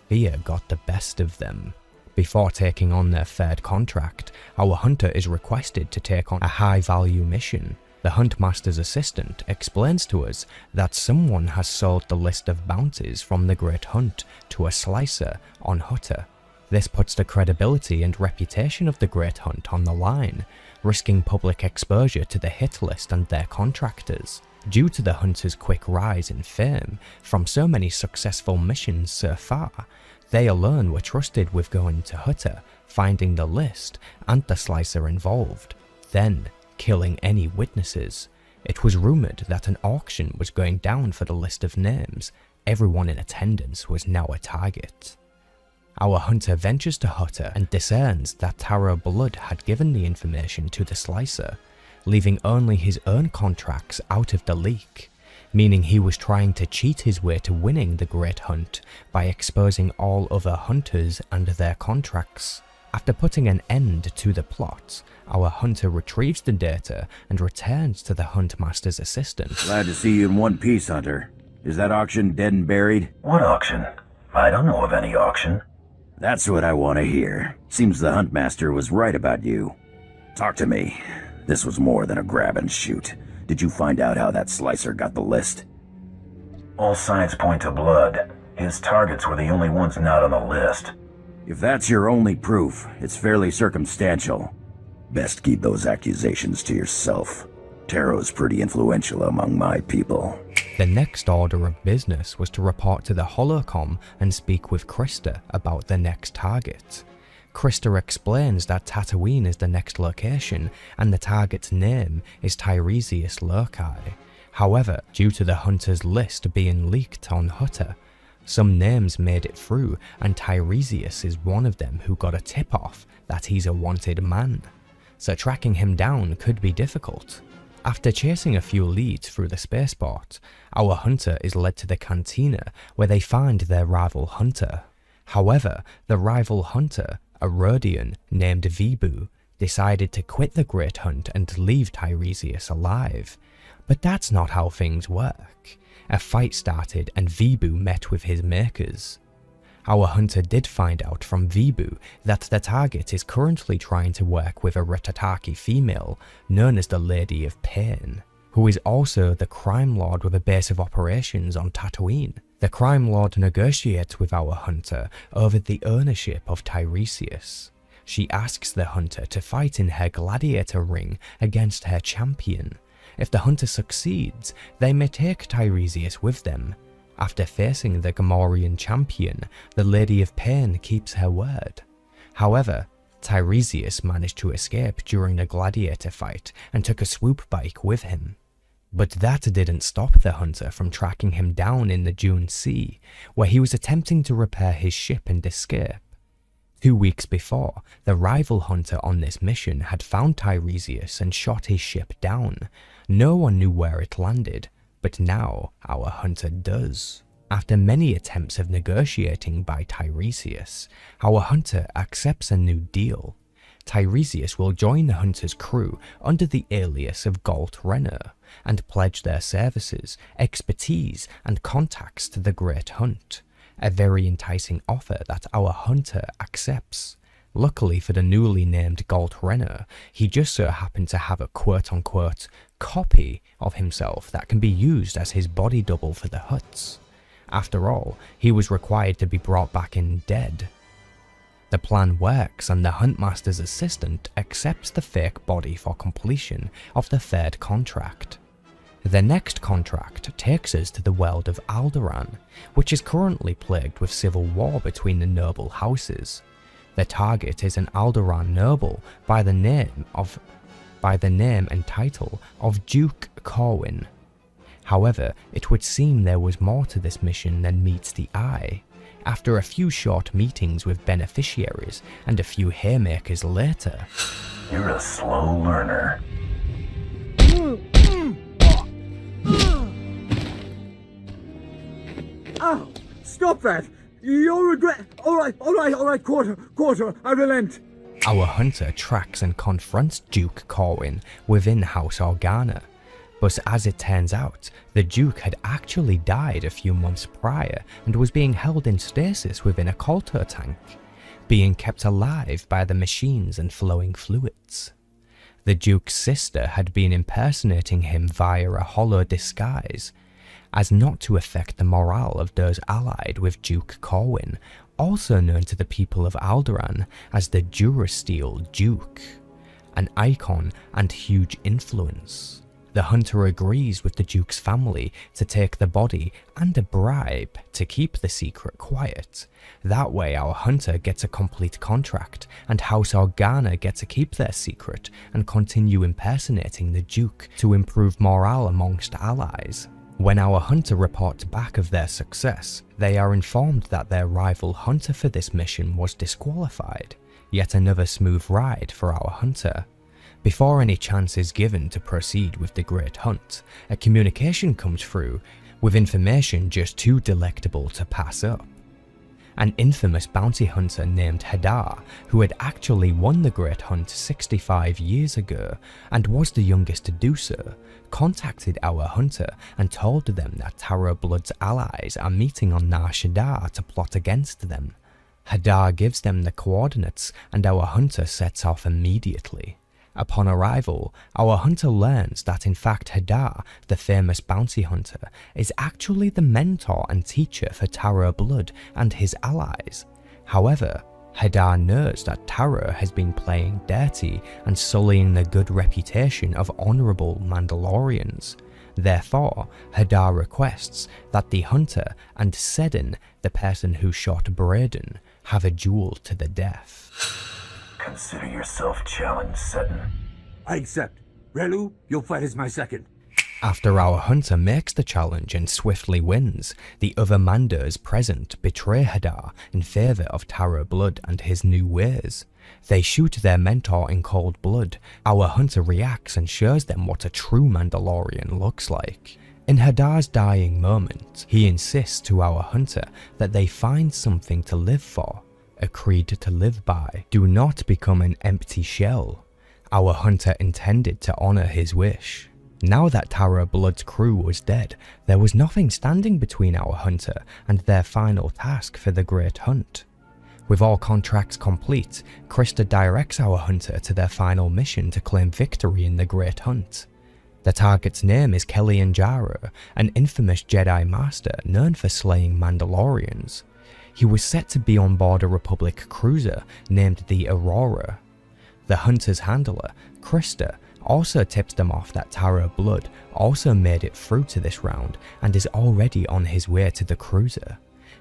Fear got the best of them. Before taking on their third contract, our hunter is requested to take on a high-value mission. The Huntmaster's assistant explains to us that someone has sold the list of bounties from the Great Hunt to a slicer on Hutter. This puts the credibility and reputation of the Great Hunt on the line, risking public exposure to the hit list and their contractors. Due to the Hunter's quick rise in fame from so many successful missions so far, they alone were trusted with going to Hutter, finding the list and the slicer involved, then killing any witnesses. It was rumoured that an auction was going down for the list of names. Everyone in attendance was now a target. Our hunter ventures to Hutter and discerns that Tara Blood had given the information to the slicer, leaving only his own contracts out of the leak, meaning he was trying to cheat his way to winning the Great Hunt by exposing all other hunters and their contracts. After putting an end to the plot, our hunter retrieves the data and returns to the Huntmaster's assistant. Glad to see you in one piece, Hunter. Is that auction dead and buried? What auction? I don't know of any auction. That's what I want to hear. Seems the Huntmaster was right about you. Talk to me. This was more than a grab and shoot. Did you find out how that slicer got the list? All signs point to blood. His targets were the only ones not on the list. If that's your only proof, it's fairly circumstantial. Best keep those accusations to yourself. Taro's pretty influential among my people. The next order of business was to report to the holocom and speak with Krista about the next target. Krista explains that Tatooine is the next location and the target's name is Tiresias Loci. However, due to the hunter's list being leaked on Hutter, some names made it through and Tiresias is one of them who got a tip-off that he's a wanted man. So tracking him down could be difficult. After chasing a few leads through the spaceport, our hunter is led to the cantina where they find their rival hunter. However, the rival hunter, a Rhodian named Vibu, decided to quit the Great Hunt and leave Tiresias alive. But that's not how things work. A fight started and Vibu met with his makers. Our hunter did find out from Vibu that the target is currently trying to work with a Ratataki female known as the Lady of Pain, who is also the crime lord with a base of operations on Tatooine. The crime lord negotiates with our hunter over the ownership of Tiresias. She asks the hunter to fight in her gladiator ring against her champion. If the hunter succeeds, they may take Tiresias with them. After facing the Gamorrean champion, the Lady of Pain keeps her word. However, Tiresias managed to escape during the gladiator fight and took a swoop bike with him. But that didn't stop the hunter from tracking him down in the Dune Sea, where he was attempting to repair his ship and escape. 2 weeks before, the rival hunter on this mission had found Tiresias and shot his ship down. No one knew where it landed, but now our hunter does. After many attempts of negotiating by Tiresias, our hunter accepts a new deal. Tiresias will join the hunter's crew under the alias of Galt Renner and pledge their services, expertise and contacts to the Great Hunt. A very enticing offer that our hunter accepts. Luckily for the newly named Galt Renner, he just so happened to have a quote-unquote copy of himself that can be used as his body double for the Hutts. After all, he was required to be brought back in dead. The plan works and the Huntmaster's assistant accepts the fake body for completion of the third contract. The next contract takes us to the world of Alderaan, which is currently plagued with civil war between the noble houses. The target is an Alderaan noble by the name and title of Duke Corwin. However, it would seem there was more to this mission than meets the eye. After a few short meetings with beneficiaries and a few haymakers later... You're a slow learner. Oh, stop that! You'll regret... Alright, quarter, I relent. Our hunter tracks and confronts Duke Corwin within House Organa. But as it turns out, the Duke had actually died a few months prior and was being held in stasis within a Tunetank, being kept alive by the machines and flowing fluids. The Duke's sister had been impersonating him via a hollow disguise, as not to affect the morale of those allied with Duke Corwin, also known to the people of Alderaan as the Durasteel Duke, an icon and huge influence. The hunter agrees with the Duke's family to take the body and a bribe to keep the secret quiet. That way our hunter gets a complete contract and House Organa get to keep their secret and continue impersonating the Duke to improve morale amongst allies. When our hunter reports back of their success, they are informed that their rival hunter for this mission was disqualified. Yet another smooth ride for our hunter. Before any chance is given to proceed with the Great Hunt, a communication comes through with information just too delectable to pass up. an infamous bounty hunter named Hadar, who had actually won the Great Hunt 65 years ago and was the youngest to do so, contacted our hunter and told them that Tara Blood's allies are meeting on Nar Shaddaa to plot against them. Hadar gives them the coordinates and our hunter sets off immediately. Upon arrival, our hunter learns that in fact Hadar, the famous bounty hunter, is actually the mentor and teacher for Tara Blood and his allies. However, Hadar knows that Tara has been playing dirty and sullying the good reputation of honourable Mandalorians. Therefore, Hadar requests that the hunter and Seddon, the person who shot Braden, have a duel to the death. Consider yourself challenged, Seddon. I accept. Relu, your fight is my second. After our hunter makes the challenge and swiftly wins, the other Mandos present betray Hadar in favour of Tara Blood and his new ways. They shoot their mentor in cold blood. Our hunter reacts and shows them what a true Mandalorian looks like. In Hadar's dying moment, he insists to our hunter that they find something to live for, a creed to live by. Do not become an empty shell. Our hunter intended to honour his wish. Now that Tara Blood's crew was dead, there was nothing standing between our hunter and their final task for the Great Hunt. With all contracts complete, Krista directs our hunter to their final mission to claim victory in the Great Hunt. The target's name is Kellyan Jara, an infamous Jedi Master known for slaying Mandalorians. He was set to be on board a Republic cruiser named the Aurora. The hunter's handler, Krista, also tips them off that Tara Blood also made it through to this round and is already on his way to the cruiser.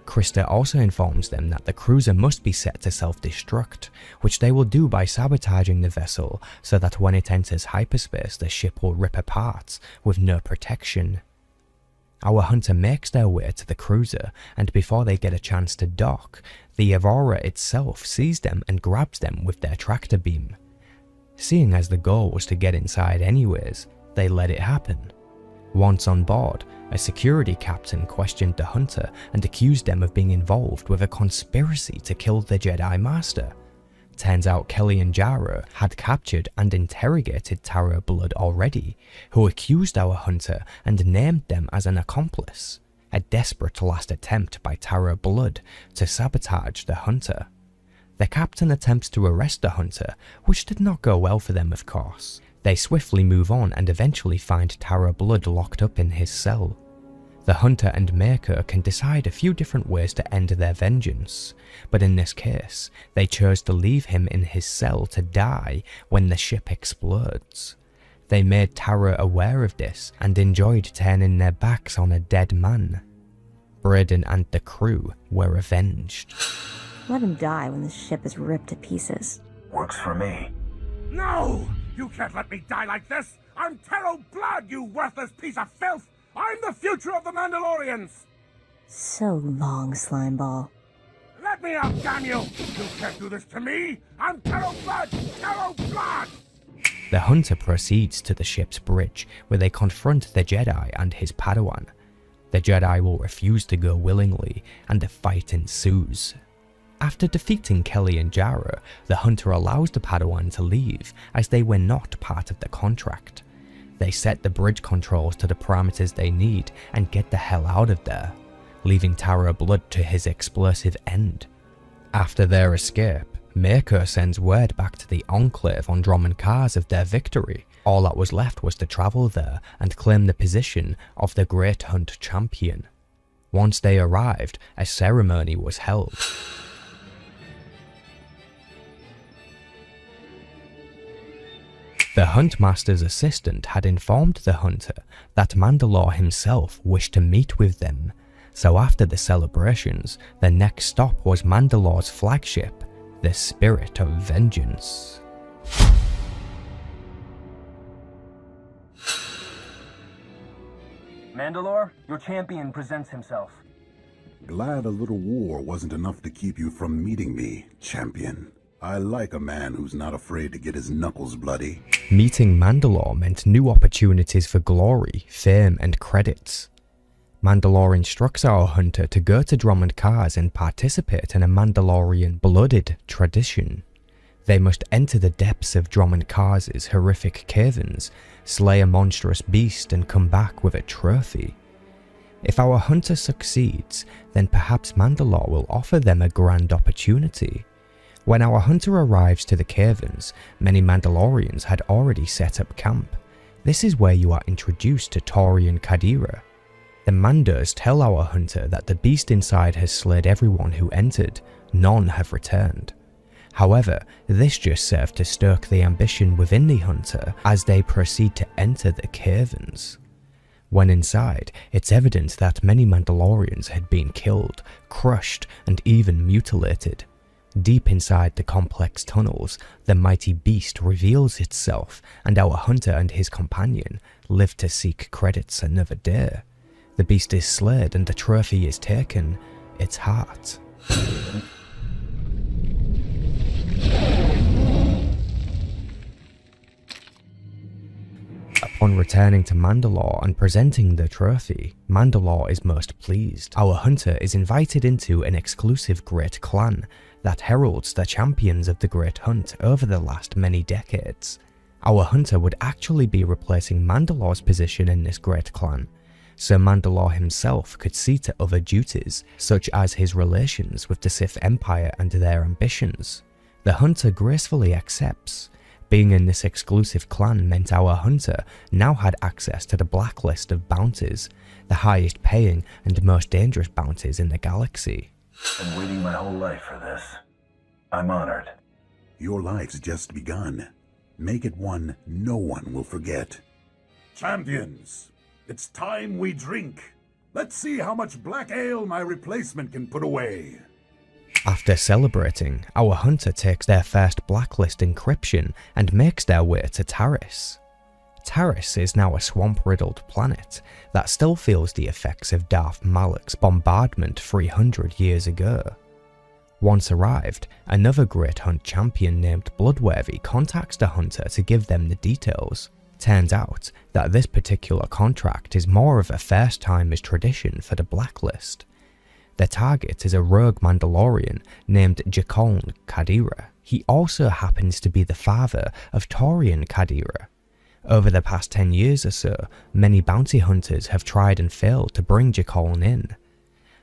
Krista also informs them that the cruiser must be set to self-destruct, which they will do by sabotaging the vessel so that when it enters hyperspace the ship will rip apart with no protection. Our hunter makes their way to the cruiser, and before they get a chance to dock, the Aurora itself sees them and grabs them with their tractor beam. Seeing as the goal was to get inside anyways, they let it happen. Once on board, a security captain questioned the hunter and accused them of being involved with a conspiracy to kill the Jedi Master. Turns out Kellyan Jara had captured and interrogated Tara Blood already, who accused our hunter and named them as an accomplice, a desperate last attempt by Tara Blood to sabotage the hunter. The captain attempts to arrest the hunter, which did not go well for them of course. They swiftly move on and eventually find Tara Blood locked up in his cell. The hunter and maker can decide a few different ways to end their vengeance, but in this case, they chose to leave him in his cell to die when the ship explodes. They made Tara aware of this and enjoyed turning their backs on a dead man. Braden and the crew were avenged. Let him die when the ship is ripped to pieces. Works for me. No! You can't let me die like this! I'm Tara Blood, you worthless piece of filth! I'm the future of the Mandalorians! So long, Slimeball. Let me out, damn you! You can't do this to me! I'm Tara Blood! Tara Blood! The hunter proceeds to the ship's bridge, where they confront the Jedi and his Padawan. The Jedi will refuse to go willingly, and a fight ensues. After defeating Kellyan Jara, the hunter allows the Padawan to leave, as they were not part of the contract. They set the bridge controls to the parameters they need and get the hell out of there, leaving Tara Blood to his explosive end. After their escape, Mako sends word back to the Enclave on Dromund Kaas of their victory. All that was left was to travel there and claim the position of the Great Hunt champion. Once they arrived, a ceremony was held. The Huntmaster's assistant had informed the hunter that Mandalore himself wished to meet with them, so after the celebrations, the next stop was Mandalore's flagship, the Spirit of Vengeance. Mandalore, your champion presents himself. Glad a little war wasn't enough to keep you from meeting me, champion. I like a man who's not afraid to get his knuckles bloody. Meeting Mandalore meant new opportunities for glory, fame, and credits. Mandalore instructs our hunter to go to Dromund Kaas and participate in a Mandalorian blooded tradition. They must enter the depths of Dromund Kaas' horrific caverns, slay a monstrous beast and come back with a trophy. If our hunter succeeds, then perhaps Mandalore will offer them a grand opportunity. When our hunter arrives to the caverns, many Mandalorians had already set up camp. This is where you are introduced to Taurian Kadira. The Mandos tell our hunter that the beast inside has slayed everyone who entered, none have returned. However, this just served to stoke the ambition within the hunter as they proceed to enter the caverns. When inside, it's evident that many Mandalorians had been killed, crushed, and even mutilated. Deep inside the complex tunnels, the mighty beast reveals itself, and our hunter and his companion live to seek credits another day. The beast is slayed and the trophy is taken, its heart. Upon returning to Mandalore and presenting the trophy, Mandalore is most pleased. Our hunter is invited into an exclusive Great Clan that heralds the champions of the Great Hunt over the last many decades. Our hunter would actually be replacing Mandalore's position in this Great Clan, so Mandalore himself could see to other duties, such as his relations with the Sith Empire and their ambitions. The hunter gracefully accepts. Being in this exclusive clan meant our hunter now had access to the blacklist of bounties, the highest paying and most dangerous bounties in the galaxy. Been waiting my whole life for this. I'm honored. Your life's just begun. Make it one no one will forget. Champions, it's time we drink. Let's see how much black ale my replacement can put away. After celebrating, our hunter takes their first blacklist encryption and makes their way to Taris. Taris is now a swamp-riddled planet that still feels the effects of Darth Malak's bombardment 300 years ago. Once arrived, another Great Hunt champion named Bloodworthy contacts the hunter to give them the details. Turns out that this particular contract is more of a first-timers tradition for the blacklist. The target is a rogue Mandalorian named Xalek Kadira. He also happens to be the father of Taurian Kadira. Over the past 10 years or so, many bounty hunters have tried and failed to bring Xalek in.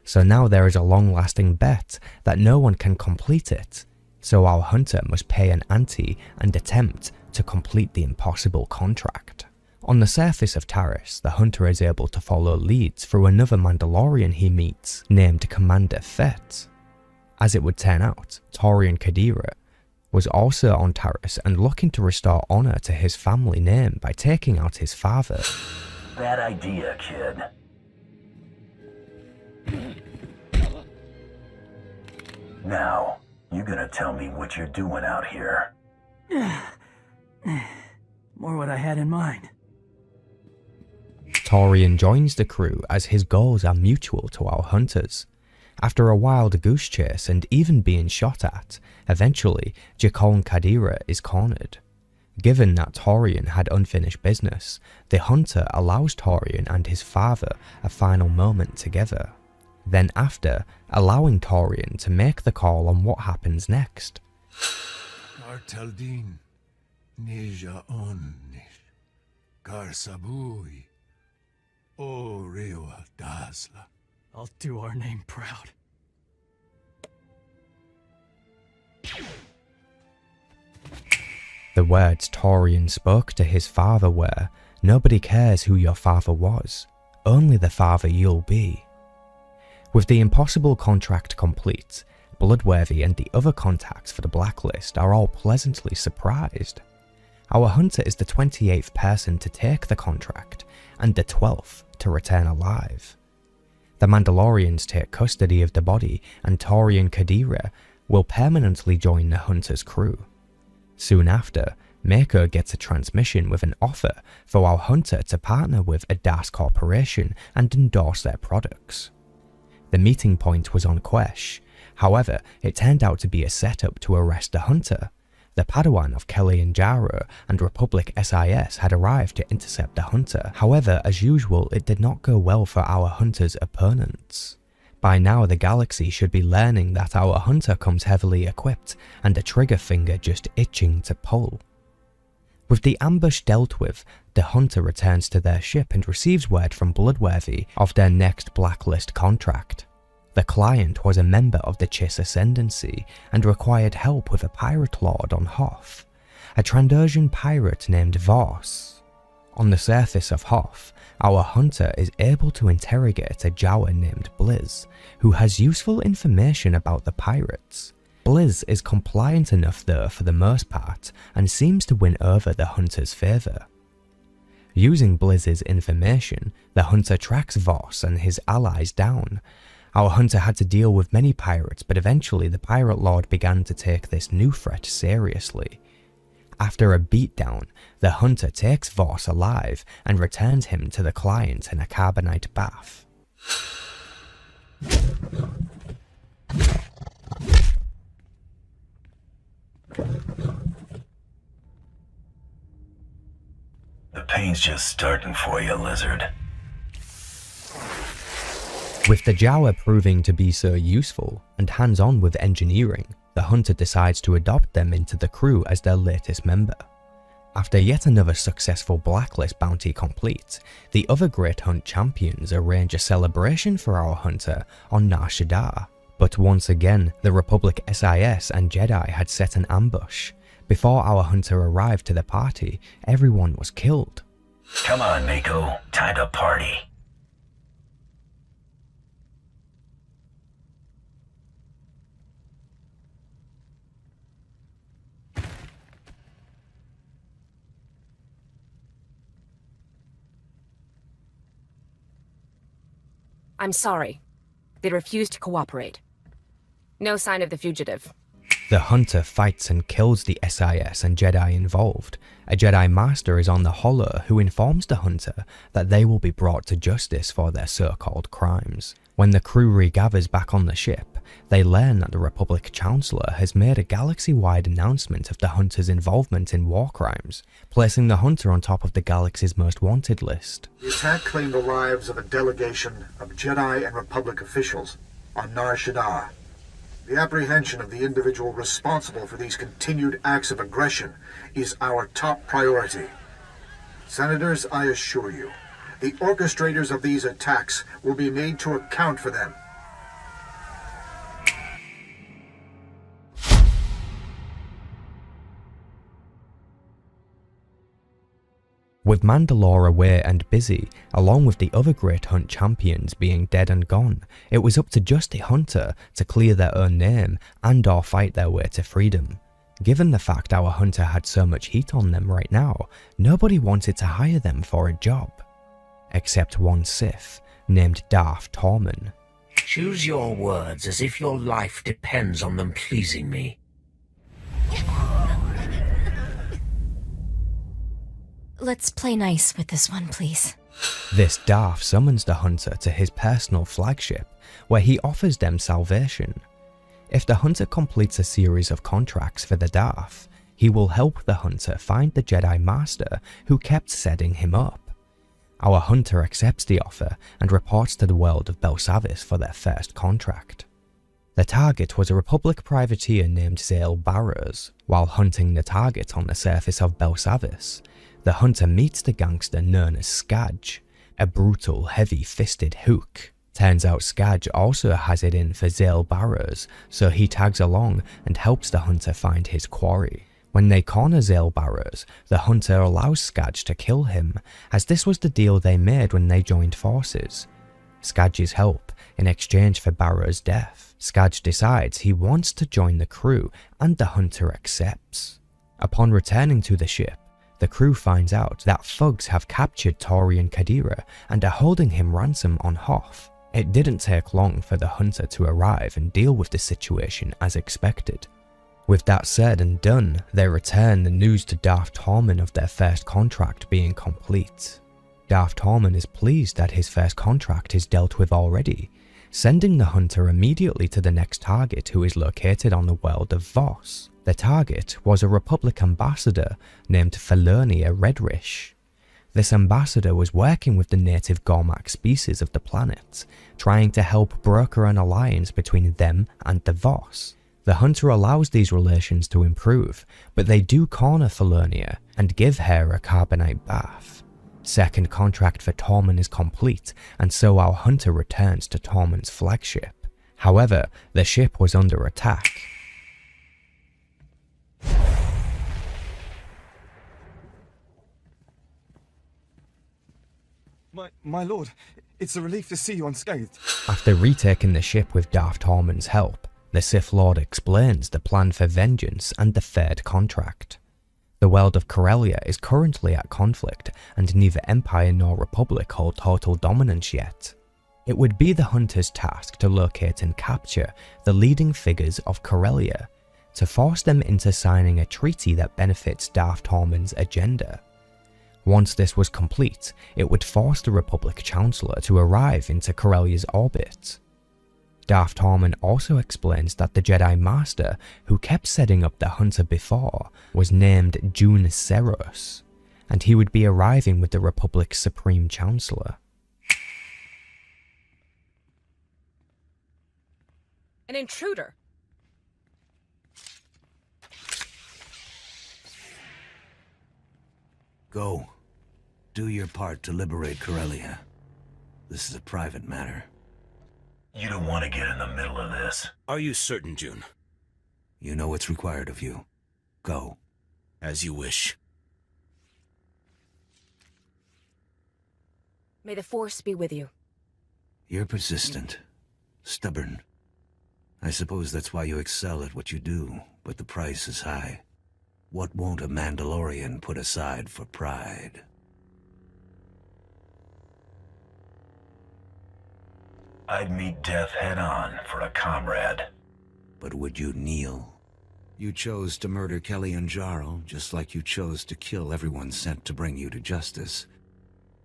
So now there is a long-lasting bet that no one can complete it, so our hunter must pay an ante and attempt to complete the impossible contract. On the surface of Taris, the hunter is able to follow leads through another Mandalorian he meets, named Commander Fett. As it would turn out, Taurian Kadira was also on Taris and looking to restore honor to his family name by taking out his father. Bad idea, kid. Now, you gonna tell me what you're doing out here? More what I had in mind. Taurian joins the crew as his goals are mutual to our hunters. After a wild goose chase and even being shot at, eventually Xalek Kadira is cornered. Given that Taurian had unfinished business, the hunter allows Taurian and his father a final moment together. Then after, allowing Taurian to make the call on what happens next. Kartaldin, Nija Onnish, Karsabui, O Rewa Dasla. I'll do our name proud. The words Taurian spoke to his father were, "Nobody cares who your father was, only the father you'll be." With the impossible contract complete, Bloodworthy and the other contacts for the blacklist are all pleasantly surprised. Our hunter is the 28th person to take the contract, and the 12th to return alive. The Mandalorians take custody of the body, and Taurian Kadira will permanently join the hunter's crew. Soon after, Mako gets a transmission with an offer for our hunter to partner with a Das corporation and endorse their products. The meeting point was on Quesh, however, it turned out to be a setup to arrest the hunter. The Padawan of Kelly and Jaro and Republic SIS had arrived to intercept the hunter. However, as usual, it did not go well for our hunter's opponents. By now the galaxy should be learning that our hunter comes heavily equipped and a trigger finger just itching to pull. With the ambush dealt with, the hunter returns to their ship and receives word from Bloodworthy of their next blacklist contract. The client was a member of the Chiss Ascendancy and required help with a pirate lord on Hoth, a Trandoshan pirate named Voss. On the surface of Hoth, our hunter is able to interrogate a Jawa named Blizz, who has useful information about the pirates. Blizz is compliant enough though for the most part and seems to win over the hunter's favour. Using Blizz's information, the hunter tracks Voss and his allies down. Our hunter had to deal with many pirates, but eventually the pirate lord began to take this new threat seriously. After a beatdown, the hunter takes Voss alive and returns him to the client in a carbonite bath. The pain's just starting for you, lizard. With the Jawa proving to be so useful and hands-on with engineering, the hunter decides to adopt them into the crew as their latest member. After yet another successful blacklist bounty complete, the other Great Hunt champions arrange a celebration for our hunter on Nar Shaddaa. But once again, the Republic SIS and Jedi had set an ambush. Before our hunter arrived to the party, everyone was killed. Come on, Nico. Time to party. I'm sorry. They refused to cooperate. No sign of the fugitive. The hunter fights and kills the SIS and Jedi involved. A Jedi Master is on the Hollow who informs the hunter that they will be brought to justice for their so-called crimes. When the crew regathers back on the ship, they learn that the Republic Chancellor has made a galaxy-wide announcement of the hunter's involvement in war crimes, placing the hunter on top of the galaxy's most wanted list. The attack claimed the lives of a delegation of Jedi and Republic officials on Nar Shaddaa. The apprehension of the individual responsible for these continued acts of aggression is our top priority. Senators, I assure you, the orchestrators of these attacks will be made to account for them. With Mandalore away and busy, along with the other Great Hunt champions being dead and gone, it was up to just the hunter to clear their own name and or fight their way to freedom. Given the fact our hunter had so much heat on them right now, nobody wanted to hire them for a job. Except one Sith, named Darth Tormen. Choose your words as if your life depends on them pleasing me. Let's play nice with this one, please. This Darth summons the hunter to his personal flagship, where he offers them salvation. If the hunter completes a series of contracts for the Darth, he will help the hunter find the Jedi Master who kept setting him up. Our hunter accepts the offer and reports to the world of Belsavis for their first contract. The target was a Republic privateer named Zale Baras. While hunting the target on the surface of Belsavis, the hunter meets the gangster known as Skadge, a brutal, heavy-fisted hook. Turns out Skadge also has it in for Zale Baras, so he tags along and helps the hunter find his quarry. When they corner Zale Baras, the hunter allows Skadge to kill him, as this was the deal they made when they joined forces. Skadge's help in exchange for Baras' death. Skadge decides he wants to join the crew, and the hunter accepts. Upon returning to the ship, the crew finds out that thugs have captured Torian Kadira and are holding him ransom on Hoth. It didn't take long for the hunter to arrive and deal with the situation as expected. With that said and done, they return the news to Darth Tormen of their first contract being complete. Darth Tormen is pleased that his first contract is dealt with already, sending the hunter immediately to the next target, who is located on the world of Voss. The target was a Republic ambassador named Felernia Redrish. This ambassador was working with the native Gormak species of the planet, trying to help broker an alliance between them and the Voss. The hunter allows these relations to improve, but they do corner Felernia and give her a carbonite bath. Second contract for Tormen is complete, and so our hunter returns to Tormen's flagship. However, the ship was under attack. My lord, it's a relief to see you unscathed. After retaking the ship with Darth Tormen's help, the Sith Lord explains the plan for vengeance and the third contract. The world of Corellia is currently at conflict, and neither Empire nor Republic hold total dominance yet. It would be the hunter's task to locate and capture the leading figures of Corellia, to force them into signing a treaty that benefits Darth Tormen's agenda. Once this was complete, it would force the Republic Chancellor to arrive into Corellia's orbit. Darth Tormen also explains that the Jedi Master who kept setting up the hunter before was named June Seros, and he would be arriving with the Republic's Supreme Chancellor. An intruder! Go. Do your part to liberate Corellia. This is a private matter. You don't want to get in the middle of this. Are you certain, June? You know what's required of you. Go. As you wish. May the Force be with you. You're persistent. Stubborn. I suppose that's why you excel at what you do, but the price is high. What won't a Mandalorian put aside for pride? I'd meet death head-on for a comrade. But would you kneel? You chose to murder Kelly and Jarl, just like you chose to kill everyone sent to bring you to justice.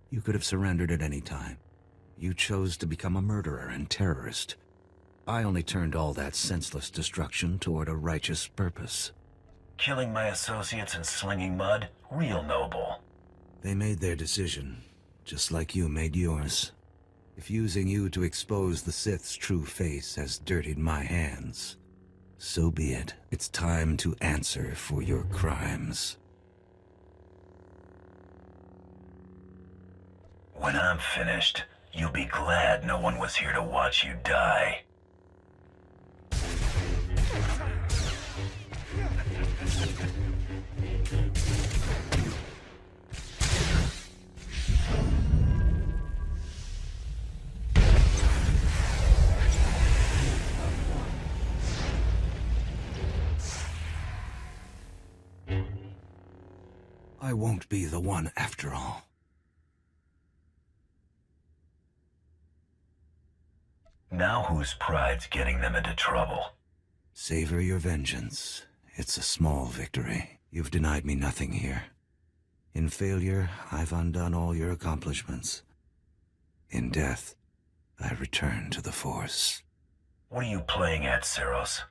You could have surrendered at any time. You chose to become a murderer and terrorist. I only turned all that senseless destruction toward a righteous purpose. Killing my associates and slinging mud? Real noble. They made their decision, just like you made yours. If using you to expose the Sith's true face has dirtied my hands, so be it. It's time to answer for your crimes. When I'm finished, you'll be glad no one was here to watch you die. I won't be the one after all. Now whose pride's getting them into trouble? Savor your vengeance. It's a small victory. You've denied me nothing here. In failure, I've undone all your accomplishments. In death, I return to the Force. What are you playing at, Seros?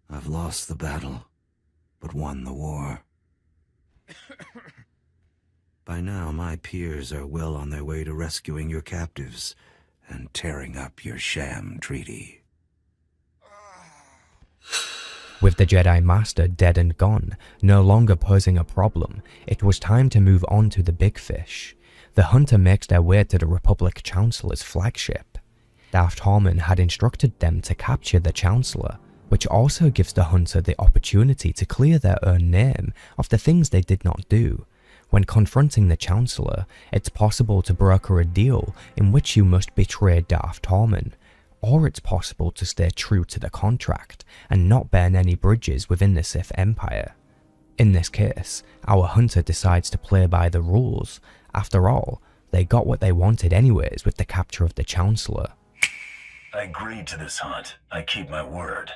I've lost the battle, but won the war. By now, my peers are well on their way to rescuing your captives and tearing up your sham treaty. With the Jedi Master dead and gone, no longer posing a problem, it was time to move on to the big fish. The hunter makes their way to the Republic Chancellor's flagship. Darth Tormen had instructed them to capture the Chancellor, which also gives the hunter the opportunity to clear their own name of the things they did not do. When confronting the Chancellor, it's possible to broker a deal in which you must betray Darth Tormen, or it's possible to stay true to the contract and not burn any bridges within the Sith Empire. In this case, our hunter decides to play by the rules. After all, they got what they wanted anyways with the capture of the Chancellor. I agreed to this hunt. I keep my word.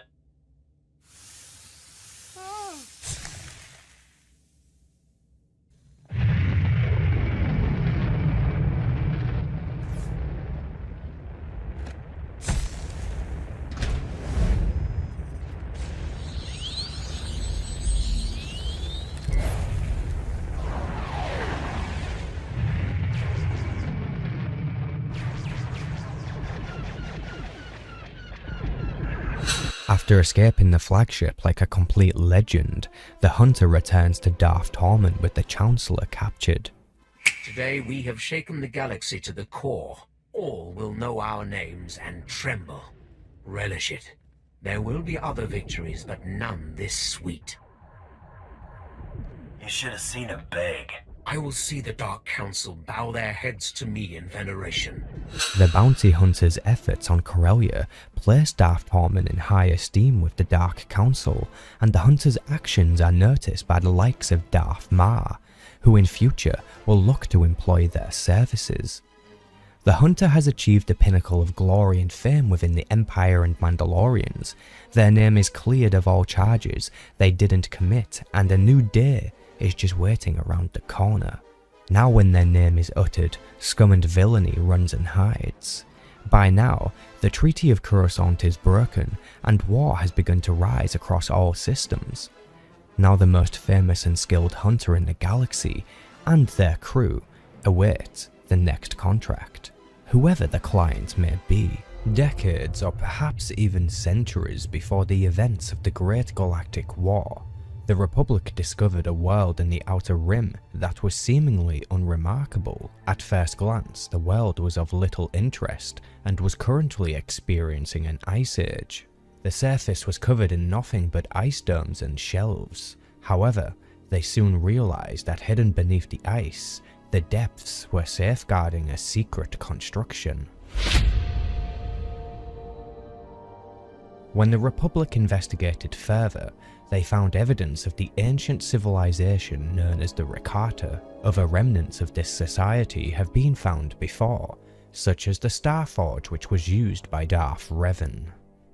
After escaping the flagship like a complete legend, the Hunter returns to Darth Tormen with the Chancellor captured. Today we have shaken the galaxy to the core. All will know our names and tremble. Relish it. There will be other victories, but none this sweet. You should have seen him beg. I will see the Dark Council bow their heads to me in veneration. The bounty hunter's efforts on Corellia placed Darth Tormen in high esteem with the Dark Council, and the hunter's actions are noticed by the likes of Darth Mar, who in future will look to employ their services. The hunter has achieved the pinnacle of glory and fame within the Empire and Mandalorians. Their name is cleared of all charges they didn't commit, and a new day is just waiting around the corner. Now when their name is uttered, scum and villainy runs and hides. By now, the Treaty of Coruscant is broken, and war has begun to rise across all systems. Now the most famous and skilled hunter in the galaxy, and their crew, await the next contract, whoever the client may be. Decades or perhaps even centuries before the events of the Great Galactic War, the Republic discovered a world in the Outer Rim that was seemingly unremarkable. At first glance, the world was of little interest and was currently experiencing an ice age. The surface was covered in nothing but ice domes and shelves. However, they soon realized that hidden beneath the ice, the depths were safeguarding a secret construction. When the Republic investigated further, they found evidence of the ancient civilization known as the Rakata. Other remnants of this society have been found before, such as the Starforge which was used by Darth Revan.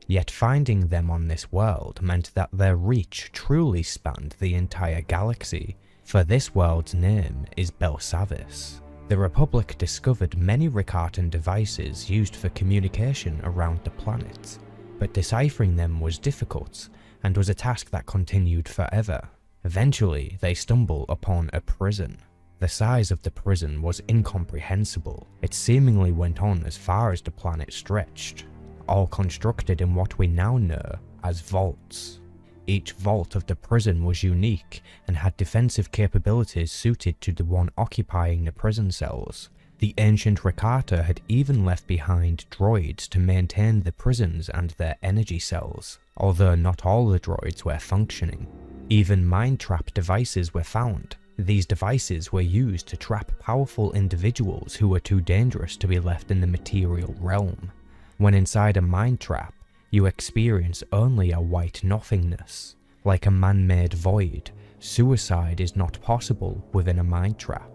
Yet finding them on this world meant that their reach truly spanned the entire galaxy, for this world's name is Belsavis. The Republic discovered many Rakatan devices used for communication around the planet, but deciphering them was difficult and was a task that continued forever. Eventually, they stumble upon a prison. The size of the prison was incomprehensible. It seemingly went on as far as the planet stretched, all constructed in what we now know as vaults. Each vault of the prison was unique and had defensive capabilities suited to the one occupying the prison cells. The ancient Rakata had even left behind droids to maintain the prisons and their energy cells, although not all the droids were functioning. Even mind trap devices were found. These devices were used to trap powerful individuals who were too dangerous to be left in the material realm. When inside a mind trap, you experience only a white nothingness. Like a man-made void, suicide is not possible within a mind trap.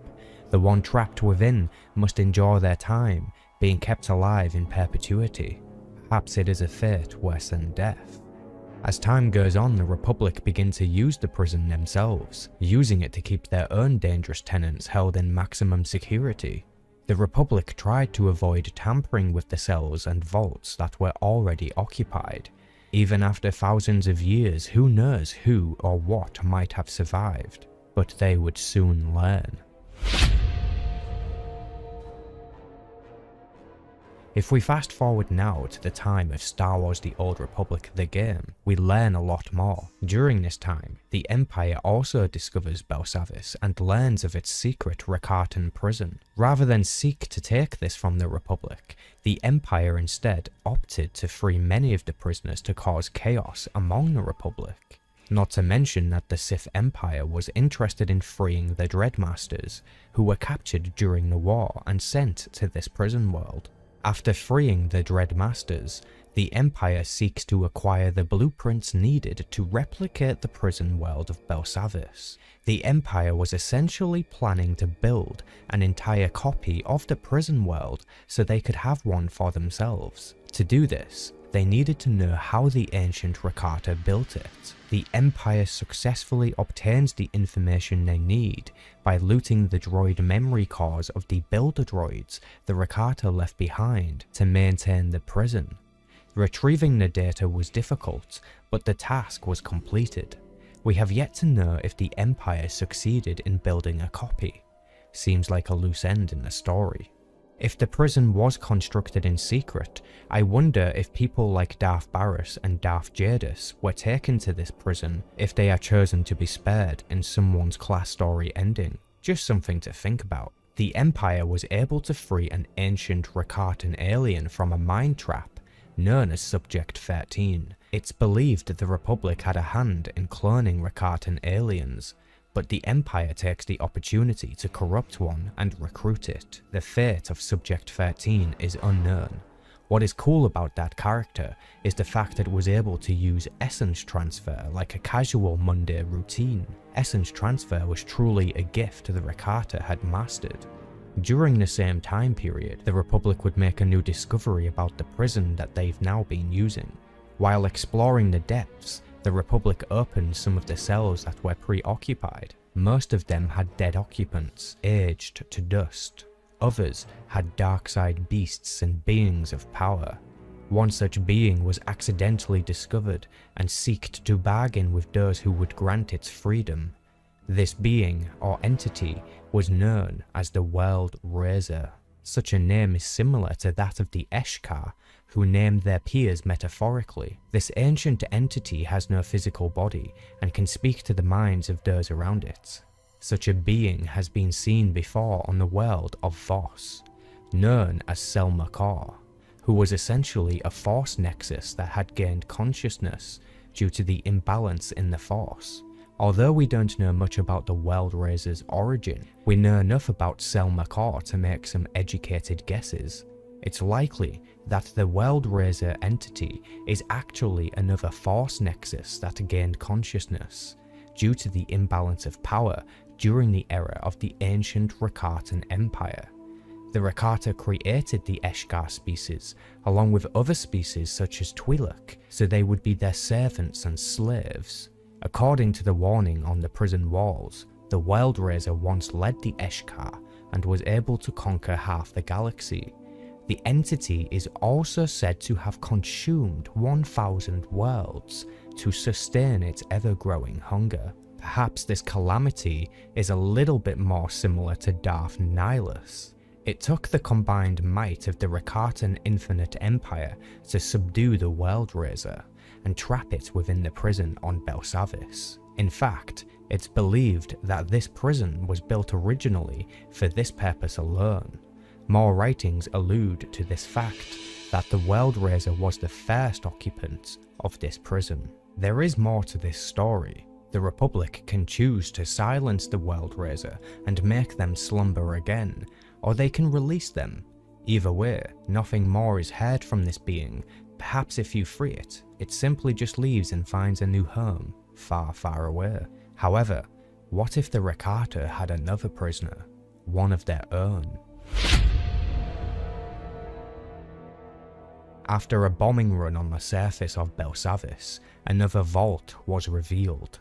The one trapped within must endure their time, being kept alive in perpetuity. Perhaps it is a fate worse than death. As time goes on, the Republic begin to use the prison themselves, using it to keep their own dangerous tenants held in maximum security. The Republic tried to avoid tampering with the cells and vaults that were already occupied. Even after thousands of years, who knows who or what might have survived, but they would soon learn. If we fast forward now to the time of Star Wars The Old Republic the game, we learn a lot more. During this time, the Empire also discovers Belsavis and learns of its secret Rakatan prison. Rather than seek to take this from the Republic, the Empire instead opted to free many of the prisoners to cause chaos among the Republic. Not to mention that the Sith Empire was interested in freeing the Dreadmasters, who were captured during the war and sent to this prison world. After freeing the Dreadmasters, the Empire seeks to acquire the blueprints needed to replicate the prison world of Belsavis. The Empire was essentially planning to build an entire copy of the prison world so they could have one for themselves. To do this, they needed to know how the ancient Rakata built it. The Empire successfully obtains the information they need by looting the droid memory cores of the builder droids the Rakata left behind to maintain the prison. Retrieving the data was difficult, but the task was completed. We have yet to know if the Empire succeeded in building a copy. Seems like a loose end in the story. If the prison was constructed in secret, I wonder if people like Darth Baras and Darth Jadis were taken to this prison if they are chosen to be spared in someone's class story ending. Just something to think about. The Empire was able to free an ancient Rakatan alien from a mind trap known as Subject 13. It's believed the Republic had a hand in cloning Rakatan aliens, but the Empire takes the opportunity to corrupt one and recruit it. The fate of Subject 13 is unknown. What is cool about that character is the fact that it was able to use essence transfer like a casual Monday routine. Essence transfer was truly a gift the Rakata had mastered. During the same time period, the Republic would make a new discovery about the prison that they've now been using. While exploring the depths, the Republic opened some of the cells that were preoccupied. Most of them had dead occupants, aged to dust. Others had dark side beasts and beings of power. One such being was accidentally discovered and seeked to bargain with those who would grant its freedom. This being, or entity, was known as the World Razor. Such a name is similar to that of the Eshkar, who named their peers metaphorically. This ancient entity has no physical body and can speak to the minds of those around it. Such a being has been seen before on the world of Voss, known as Selmakar, who was essentially a Force nexus that had gained consciousness due to the imbalance in the Force. Although we don't know much about the World Razor's origin, we know enough about Selmakar to make some educated guesses. It's likely that the World Razor entity is actually another Force nexus that gained consciousness due to the imbalance of power during the era of the ancient Rakatan Empire. The Rakata created the Eshkar species along with other species such as Twi'lek, so they would be their servants and slaves. According to the warning on the prison walls, the World Razor once led the Eshkar and was able to conquer half the galaxy. The entity is also said to have consumed 1,000 worlds to sustain its ever-growing hunger. Perhaps this calamity is a little bit more similar to Darth Nihilus. It took the combined might of the Rakatan Infinite Empire to subdue the World Razor and trap it within the prison on Belsavis. In fact, it's believed that this prison was built originally for this purpose alone. More writings allude to this fact, that the World Razor was the first occupant of this prison. There is more to this story. The Republic can choose to silence the World Razor and make them slumber again, or they can release them. Either way, nothing more is heard from this being. Perhaps if you free it, it simply just leaves and finds a new home, far, far away. However, what if the Rakata had another prisoner, one of their own? After a bombing run on the surface of Belsavis, another vault was revealed.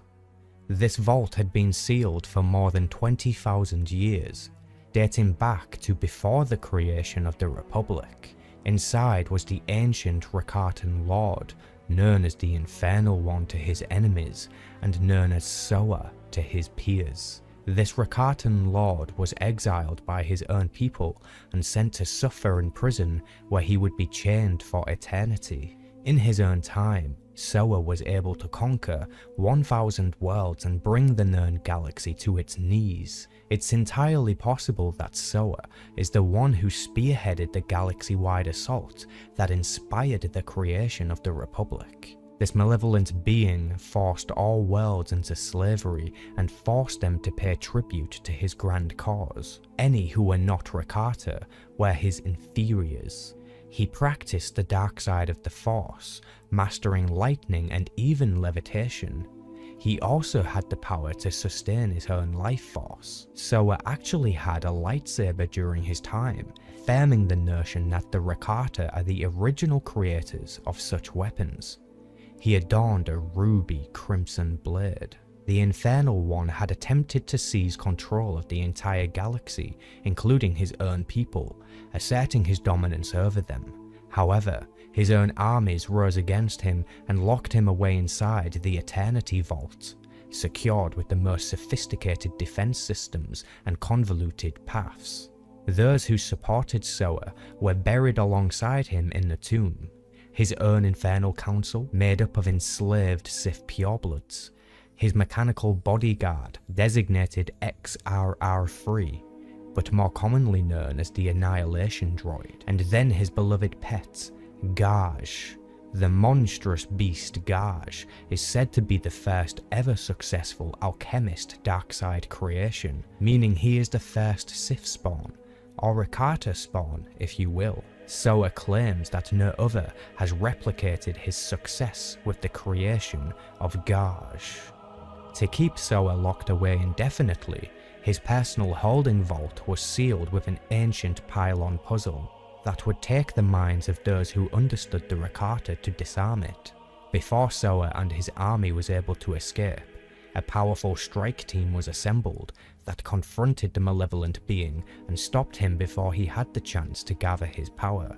This vault had been sealed for more than 20,000 years, dating back to before the creation of the Republic. Inside was the ancient Rakatan Lord, known as the Infernal One to his enemies, and known as Soa to his peers. This Rakatan Lord was exiled by his own people and sent to suffer in prison where he would be chained for eternity. In his own time, Soa was able to conquer 1,000 worlds and bring the known galaxy to its knees. It's entirely possible that Soa is the one who spearheaded the galaxy-wide assault that inspired the creation of the Republic. This malevolent being forced all worlds into slavery and forced them to pay tribute to his grand cause. Any who were not Rakata were his inferiors. He practiced the dark side of the Force, mastering lightning and even levitation. He also had the power to sustain his own life force. Soa actually had a lightsaber during his time, affirming the notion that the Rakata are the original creators of such weapons. He adorned a ruby crimson blade. The Infernal One had attempted to seize control of the entire galaxy, including his own people, asserting his dominance over them. However, his own armies rose against him and locked him away inside the Eternity Vault, secured with the most sophisticated defense systems and convoluted paths. Those who supported Soa were buried alongside him in the tomb. His own infernal council, made up of enslaved Sith purebloods. His mechanical bodyguard, designated XRR3, but more commonly known as the Annihilation Droid. And then his beloved pet, Gage. The monstrous beast Gage is said to be the first ever successful alchemist darkside creation, meaning he is the first Sith spawn, or Rakata spawn if you will. Soa claims that no other has replicated his success with the creation of Gage. To keep Soa locked away indefinitely, his personal holding vault was sealed with an ancient pylon puzzle that would take the minds of those who understood the Rakata to disarm it. Before Soa and his army was able to escape, a powerful strike team was assembled that confronted the malevolent being and stopped him before he had the chance to gather his power.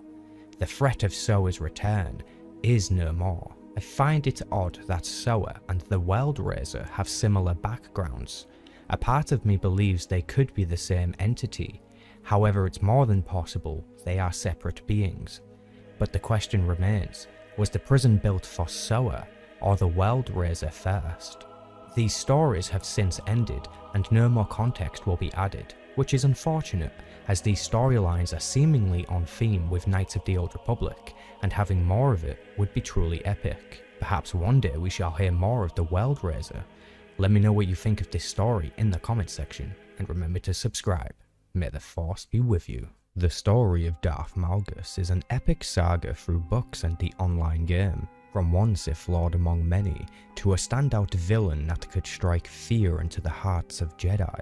The threat of Soa's return is no more. I find it odd that Soa and the Worldraiser have similar backgrounds. A part of me believes they could be the same entity. However, it's more than possible they are separate beings. But the question remains, was the prison built for Soa or the Worldraiser first? These stories have since ended and no more context will be added, which is unfortunate as these storylines are seemingly on theme with Knights of the Old Republic, and having more of it would be truly epic. Perhaps one day we shall hear more of the Worldraiser. Let me know what you think of this story in the comment section, and remember to subscribe. May the Force be with you. The story of Darth Malgus is an epic saga through books and the online game. From one Sith Lord among many, to a standout villain that could strike fear into the hearts of Jedi.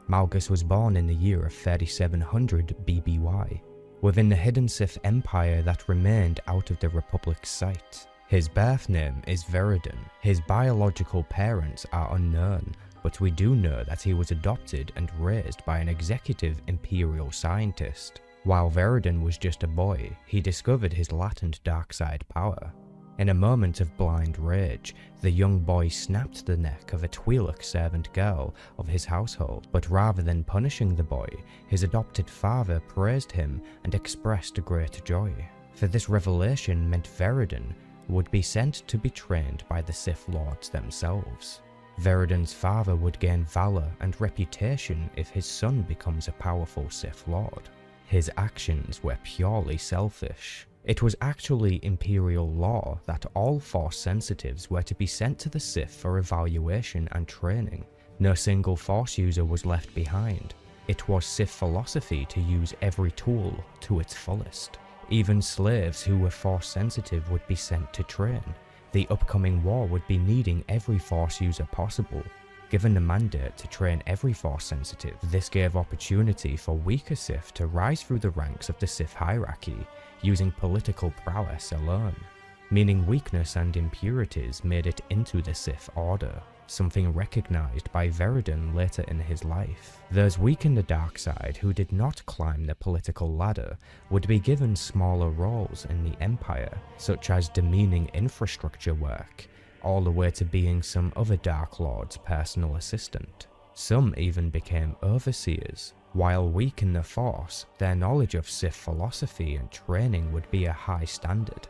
Malgus was born in the year of 3700 BBY, within the hidden Sith Empire that remained out of the Republic's sight. His birth name is Veridon. His biological parents are unknown, but we do know that he was adopted and raised by an executive Imperial scientist. While Veridon was just a boy, he discovered his latent dark side power. In a moment of blind rage, the young boy snapped the neck of a Twi'lek servant girl of his household, but rather than punishing the boy, his adopted father praised him and expressed great joy. For this revelation meant Veridon would be sent to be trained by the Sith Lords themselves. Veridon's father would gain valor and reputation if his son becomes a powerful Sith Lord. His actions were purely selfish. It was actually Imperial law that all Force sensitives were to be sent to the Sith for evaluation and training. No single Force user was left behind. It was Sith philosophy to use every tool to its fullest. Even slaves who were Force sensitive would be sent to train. The upcoming war would be needing every Force user possible. Given the mandate to train every Force sensitive, this gave opportunity for weaker Sith to rise through the ranks of the Sith hierarchy, using political prowess alone. Meaning weakness and impurities made it into the Sith Order, something recognized by Veridon later in his life. Those weak in the dark side who did not climb the political ladder would be given smaller roles in the Empire, such as demeaning infrastructure work, all the way to being some other Dark Lord's personal assistant. Some even became overseers. While weak in the Force, their knowledge of Sith philosophy and training would be a high standard.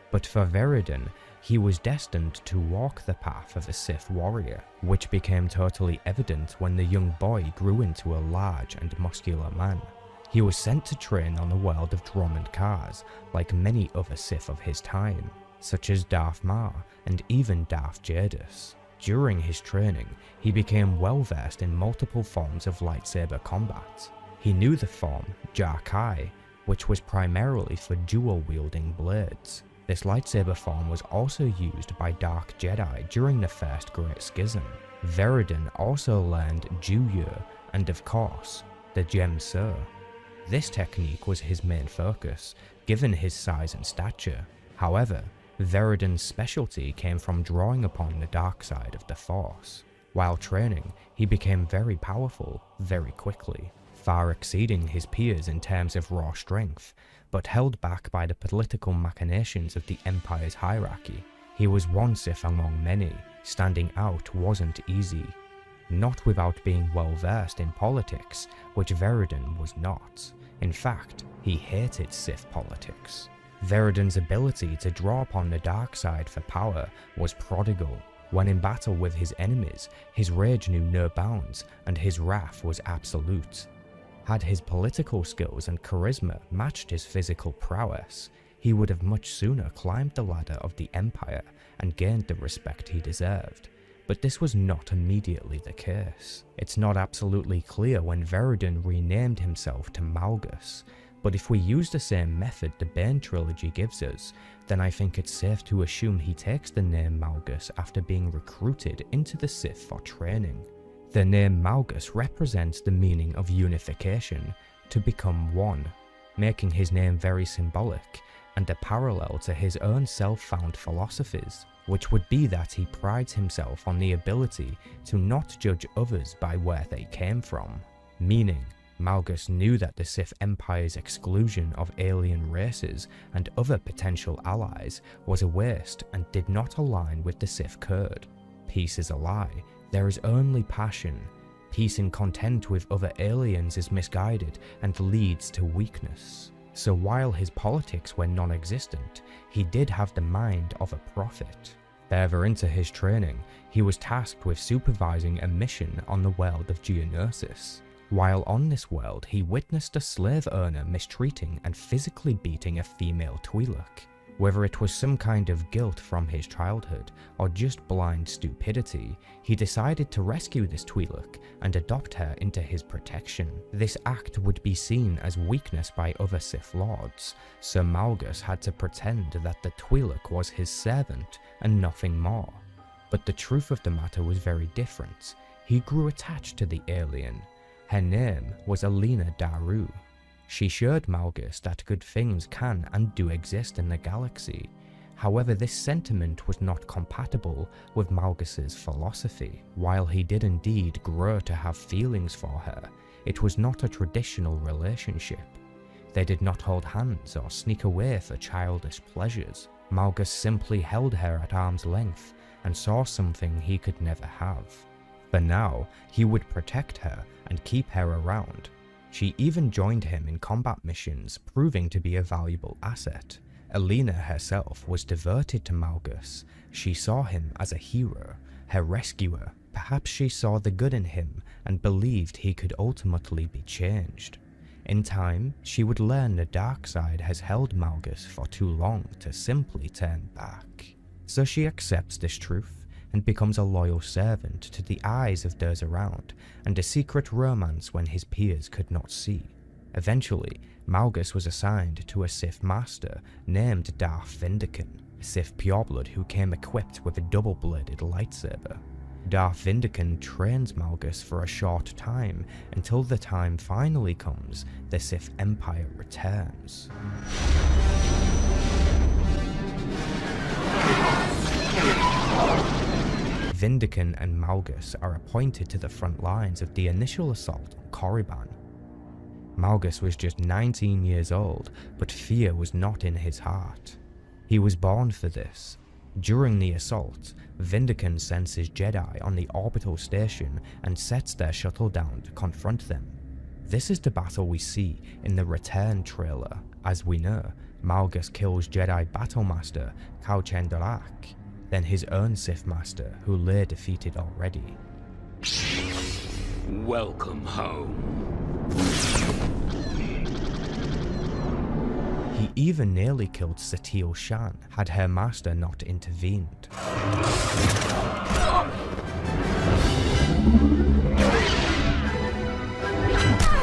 But for Veridon, he was destined to walk the path of a Sith warrior, which became totally evident when the young boy grew into a large and muscular man. He was sent to train on the world of Dromund Kars, like many other Sith of his time, such as Darth Maul and even Darth Jadus. During his training, he became well versed in multiple forms of lightsaber combat. He knew the form Jarkai, which was primarily for dual-wielding blades. This lightsaber form was also used by Dark Jedi during the First Great Schism. Veridon also learned Juyu and, of course, the Gem Sur. This technique was his main focus, given his size and stature. However, Veridon's specialty came from drawing upon the dark side of the Force. While training, he became very powerful very quickly, far exceeding his peers in terms of raw strength, but held back by the political machinations of the Empire's hierarchy. He was one Sith among many. Standing out wasn't easy. Not without being well versed in politics, which Veridon was not. In fact, he hated Sith politics. Veridon's ability to draw upon the dark side for power was prodigal. When in battle with his enemies, his rage knew no bounds, and his wrath was absolute. Had his political skills and charisma matched his physical prowess, he would have much sooner climbed the ladder of the Empire and gained the respect he deserved. But this was not immediately the case. It's not absolutely clear when Veridon renamed himself to Malgus, but if we use the same method the Bane trilogy gives us, then I think it's safe to assume he takes the name Malgus after being recruited into the Sith for training. The name Malgus represents the meaning of unification, to become one, making his name very symbolic and a parallel to his own self-found philosophies, which would be that he prides himself on the ability to not judge others by where they came from. Meaning, Malgus knew that the Sith Empire's exclusion of alien races and other potential allies was a waste and did not align with the Sith code. Peace is a lie, there is only passion. Peace and content with other aliens is misguided and leads to weakness. So while his politics were non-existent, he did have the mind of a prophet. Further into his training, he was tasked with supervising a mission on the world of Geonosis. While on this world, he witnessed a slave owner mistreating and physically beating a female Twi'lek. Whether it was some kind of guilt from his childhood or just blind stupidity, he decided to rescue this Twi'lek and adopt her into his protection. This act would be seen as weakness by other Sith Lords, so Malgus had to pretend that the Twi'lek was his servant and nothing more. But the truth of the matter was very different. He grew attached to the alien. Her name was Alina Daru. She showed Malgus that good things can and do exist in the galaxy. However, this sentiment was not compatible with Malgus's philosophy. While he did indeed grow to have feelings for her, it was not a traditional relationship. They did not hold hands or sneak away for childish pleasures. Malgus simply held her at arm's length and saw something he could never have. For now, he would protect her and keep her around. She even joined him in combat missions, proving to be a valuable asset. Alina herself was devoted to Malgus. She saw him as a hero, her rescuer. Perhaps she saw the good in him and believed he could ultimately be changed. In time, she would learn the dark side has held Malgus for too long to simply turn back. So she accepts this truth and becomes a loyal servant to the eyes of those around, and a secret romance when his peers could not see. Eventually, Malgus was assigned to a Sith master named Darth Vindican, a Sith pureblood who came equipped with a double-bladed lightsaber. Darth Vindican trains Malgus for a short time until the time finally comes the Sith Empire returns. Vindican and Malgus are appointed to the front lines of the initial assault on Korriban. Malgus was just 19 years old, but fear was not in his heart. He was born for this. During the assault, Vindican senses Jedi on the orbital station and sets their shuttle down to confront them. This is the battle we see in the Return trailer. As we know, Malgus kills Jedi Battlemaster Kauchen Terrak, then his own Sith Master, who lay defeated already. Welcome home. He even nearly killed Satele Shan had her master not intervened.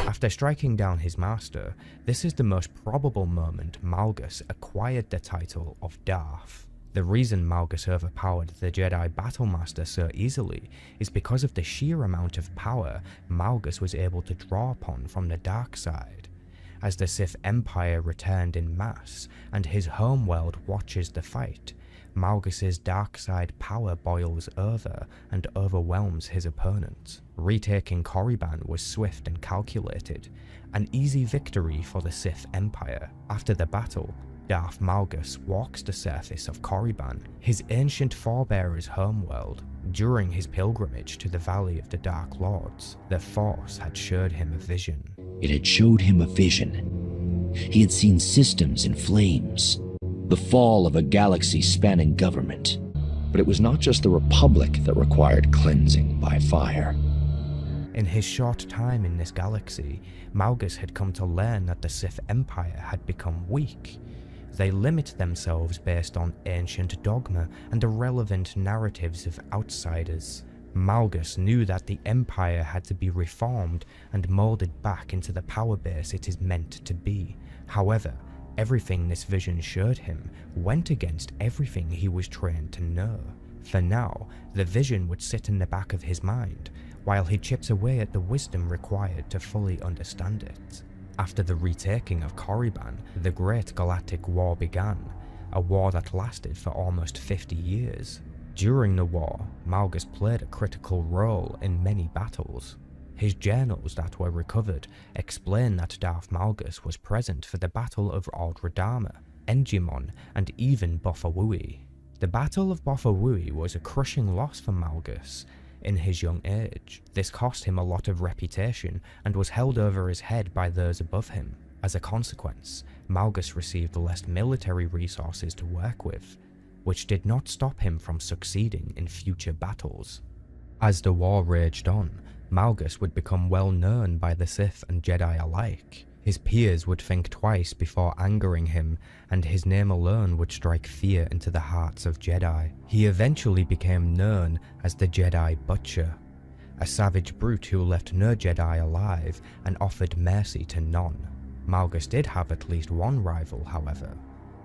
After striking down his master, this is the most probable moment Malgus acquired the title of Darth. The reason Malgus overpowered the Jedi Battlemaster so easily is because of the sheer amount of power Malgus was able to draw upon from the dark side. As the Sith Empire returned in mass and his homeworld watches the fight, Malgus's dark side power boils over and overwhelms his opponent. Retaking Korriban was swift and calculated, an easy victory for the Sith Empire. After the battle, Darth Malgus walks the surface of Korriban, his ancient forebear's homeworld. During his pilgrimage to the Valley of the Dark Lords, the Force had showed him a vision. It had showed him a vision. He had seen systems in flames, the fall of a galaxy-spanning government. But it was not just the Republic that required cleansing by fire. In his short time in this galaxy, Malgus had come to learn that the Sith Empire had become weak. They limit themselves based on ancient dogma and irrelevant narratives of outsiders. Malgus knew that the Empire had to be reformed and moulded back into the power base it is meant to be. However, everything this vision showed him went against everything he was trained to know. For now, the vision would sit in the back of his mind, while he chips away at the wisdom required to fully understand it. After the retaking of Korriban, the Great Galactic War began, a war that lasted for almost 50 years. During the war, Malgus played a critical role in many battles. His journals that were recovered explain that Darth Malgus was present for the Battle of Ord-Radama, Engimon, and even Bofawui. The Battle of Bofawui was a crushing loss for Malgus. In his young age, this cost him a lot of reputation and was held over his head by those above him. As a consequence, Malgus received less military resources to work with, which did not stop him from succeeding in future battles. As the war raged on, Malgus would become well known by the Sith and Jedi alike. His peers would think twice before angering him, and his name alone would strike fear into the hearts of Jedi. He eventually became known as the Jedi Butcher, a savage brute who left no Jedi alive and offered mercy to none. Malgus did have at least one rival, however,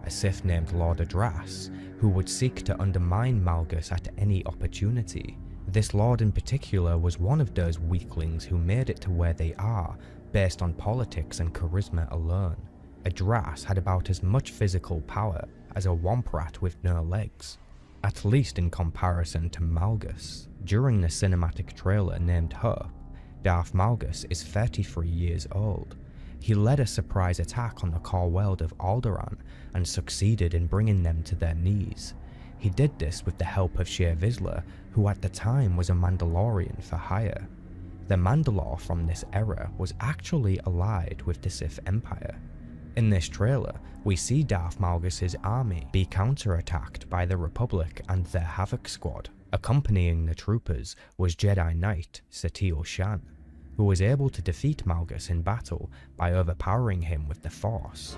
a Sith named Lord Adras, who would seek to undermine Malgus at any opportunity. This lord in particular was one of those weaklings who made it to where they are, based on politics and charisma alone. Adras had about as much physical power as a womp rat with no legs, at least in comparison to Malgus. During the cinematic trailer named Hope, Darth Malgus is 33 years old. He led a surprise attack on the core world of Alderaan and succeeded in bringing them to their knees. He did this with the help of Sheer Vizsla, who at the time was a Mandalorian for hire. The Mandalore from this era was actually allied with the Sith Empire. In this trailer, we see Darth Malgus' army be counterattacked by the Republic and their Havoc Squad. Accompanying the troopers was Jedi Knight Satele Shan, who was able to defeat Malgus in battle by overpowering him with the Force.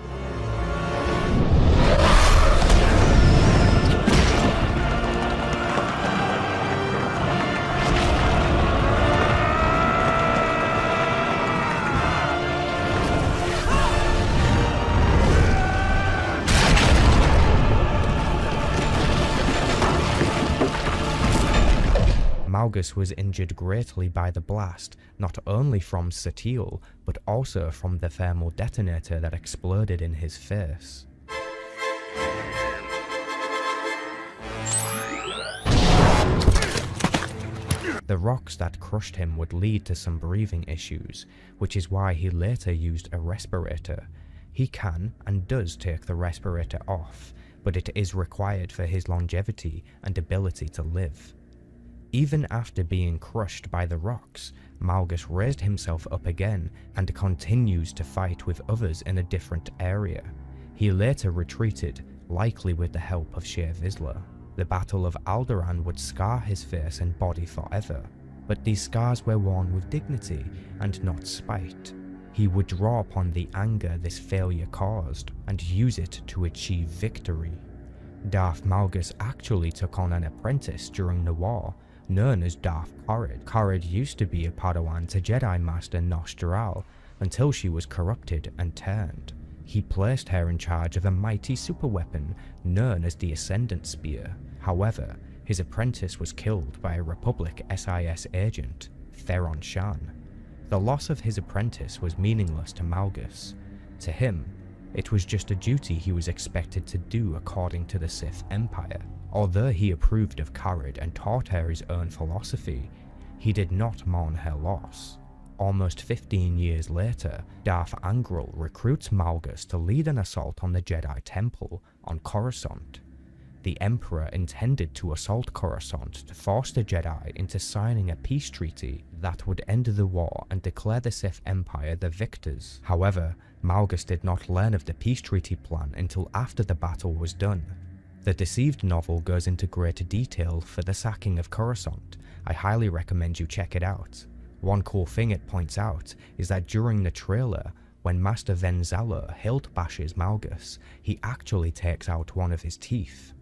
Malgus was injured greatly by the blast, not only from Satele, but also from the thermal detonator that exploded in his face. The rocks that crushed him would lead to some breathing issues, which is why he later used a respirator. He can and does take the respirator off, but it is required for his longevity and ability to live. Even after being crushed by the rocks, Malgus raised himself up again and continues to fight with others in a different area. He later retreated, likely with the help of Sheer Vizsla. The Battle of Alderaan would scar his face and body forever, but these scars were worn with dignity and not spite. He would draw upon the anger this failure caused and use it to achieve victory. Darth Malgus actually took on an apprentice during the war, known as Darth Korrid. Korrid used to be a Padawan to Jedi Master Nosh'Jal until she was corrupted and turned. He placed her in charge of a mighty superweapon known as the Ascendant Spear. However, his apprentice was killed by a Republic SIS agent, Theron Shan. The loss of his apprentice was meaningless to Malgus. To him, it was just a duty he was expected to do according to the Sith Empire. Although he approved of Korrid and taught her his own philosophy, he did not mourn her loss. Almost 15 years later, Darth Angral recruits Malgus to lead an assault on the Jedi Temple on Coruscant. The Emperor intended to assault Coruscant to force the Jedi into signing a peace treaty that would end the war and declare the Sith Empire the victors. However, Malgus did not learn of the peace treaty plan until after the battle was done. The Deceived novel goes into great detail for the sacking of Coruscant. I highly recommend you check it out. One cool thing it points out is that during the trailer, when Master Venzalo hilt bashes Malgus, he actually takes out one of his teeth.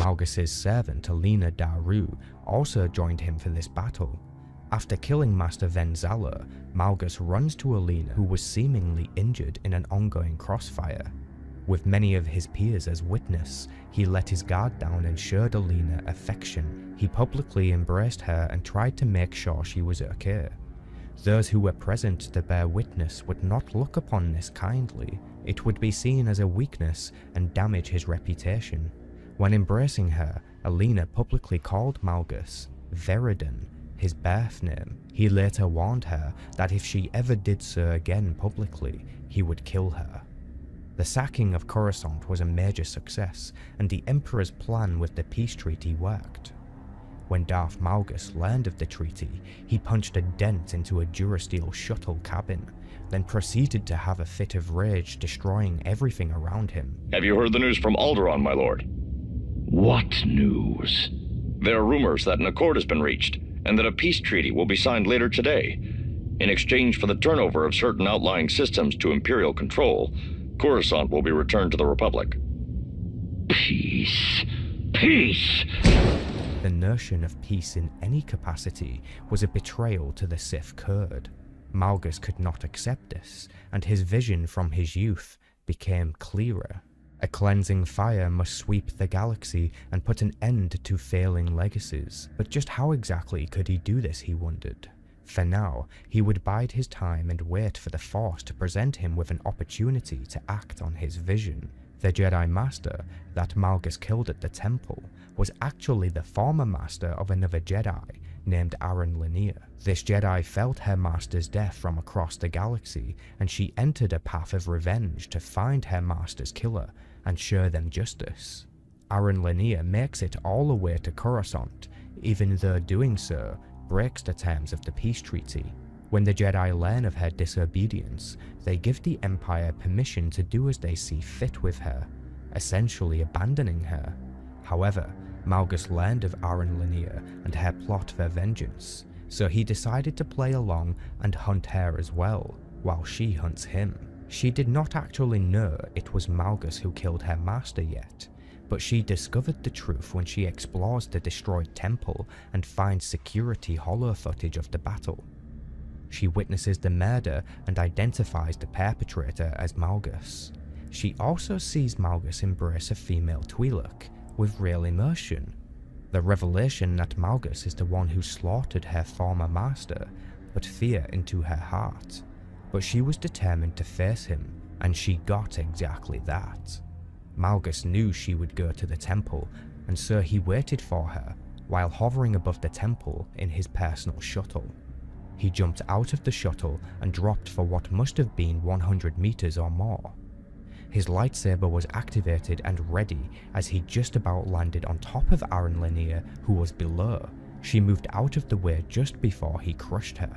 Malgus's servant Alina Daru also joined him for this battle. After killing Master Venzalo, Malgus runs to Alina, who was seemingly injured in an ongoing crossfire. With many of his peers as witness, he let his guard down and showed Alina affection. He publicly embraced her and tried to make sure she was okay. Those who were present to bear witness would not look upon this kindly. It would be seen as a weakness and damage his reputation. When embracing her, Alina publicly called Malgus Veridon, his birth name. He later warned her that if she ever did so again publicly, he would kill her. The sacking of Coruscant was a major success, and the Emperor's plan with the peace treaty worked. When Darth Malgus learned of the treaty, he punched a dent into a Durasteel shuttle cabin, then proceeded to have a fit of rage, destroying everything around him. Have you heard the news from Alderaan, my lord? What news? There are rumors that an accord has been reached, and that a peace treaty will be signed later today. In exchange for the turnover of certain outlying systems to Imperial control, Coruscant will be returned to the Republic. Peace. Peace! The notion of peace in any capacity was a betrayal to the Sith code. Malgus could not accept this, and his vision from his youth became clearer. A cleansing fire must sweep the galaxy and put an end to failing legacies. But just how exactly could he do this, he wondered. For now, he would bide his time and wait for the Force to present him with an opportunity to act on his vision. The Jedi Master that Malgus killed at the temple was actually the former master of another Jedi named Arcann Explained. This Jedi felt her master's death from across the galaxy, and she entered a path of revenge to find her master's killer and show them justice. Arcann Explained makes it all the way to Coruscant, even though doing so breaks the terms of the peace treaty. When the Jedi learn of her disobedience, they give the Empire permission to do as they see fit with her, essentially abandoning her. However, Malgus learned of Arcann Explained and her plot for vengeance, so he decided to play along and hunt her as well, while she hunts him. She did not actually know it was Malgus who killed her master yet, but she discovered the truth when she explores the destroyed temple and finds security holo footage of the battle. She witnesses the murder and identifies the perpetrator as Malgus. She also sees Malgus embrace a female Twi'lek with real emotion. The revelation that Malgus is the one who slaughtered her former master put fear into her heart, but she was determined to face him, and she got exactly that. Malgus knew she would go to the temple, and so he waited for her while hovering above the temple in his personal shuttle. He jumped out of the shuttle and dropped for what must have been 100 meters or more. His lightsaber was activated and ready as he just about landed on top of Arcann Explained, who was below. She moved out of the way just before he crushed her.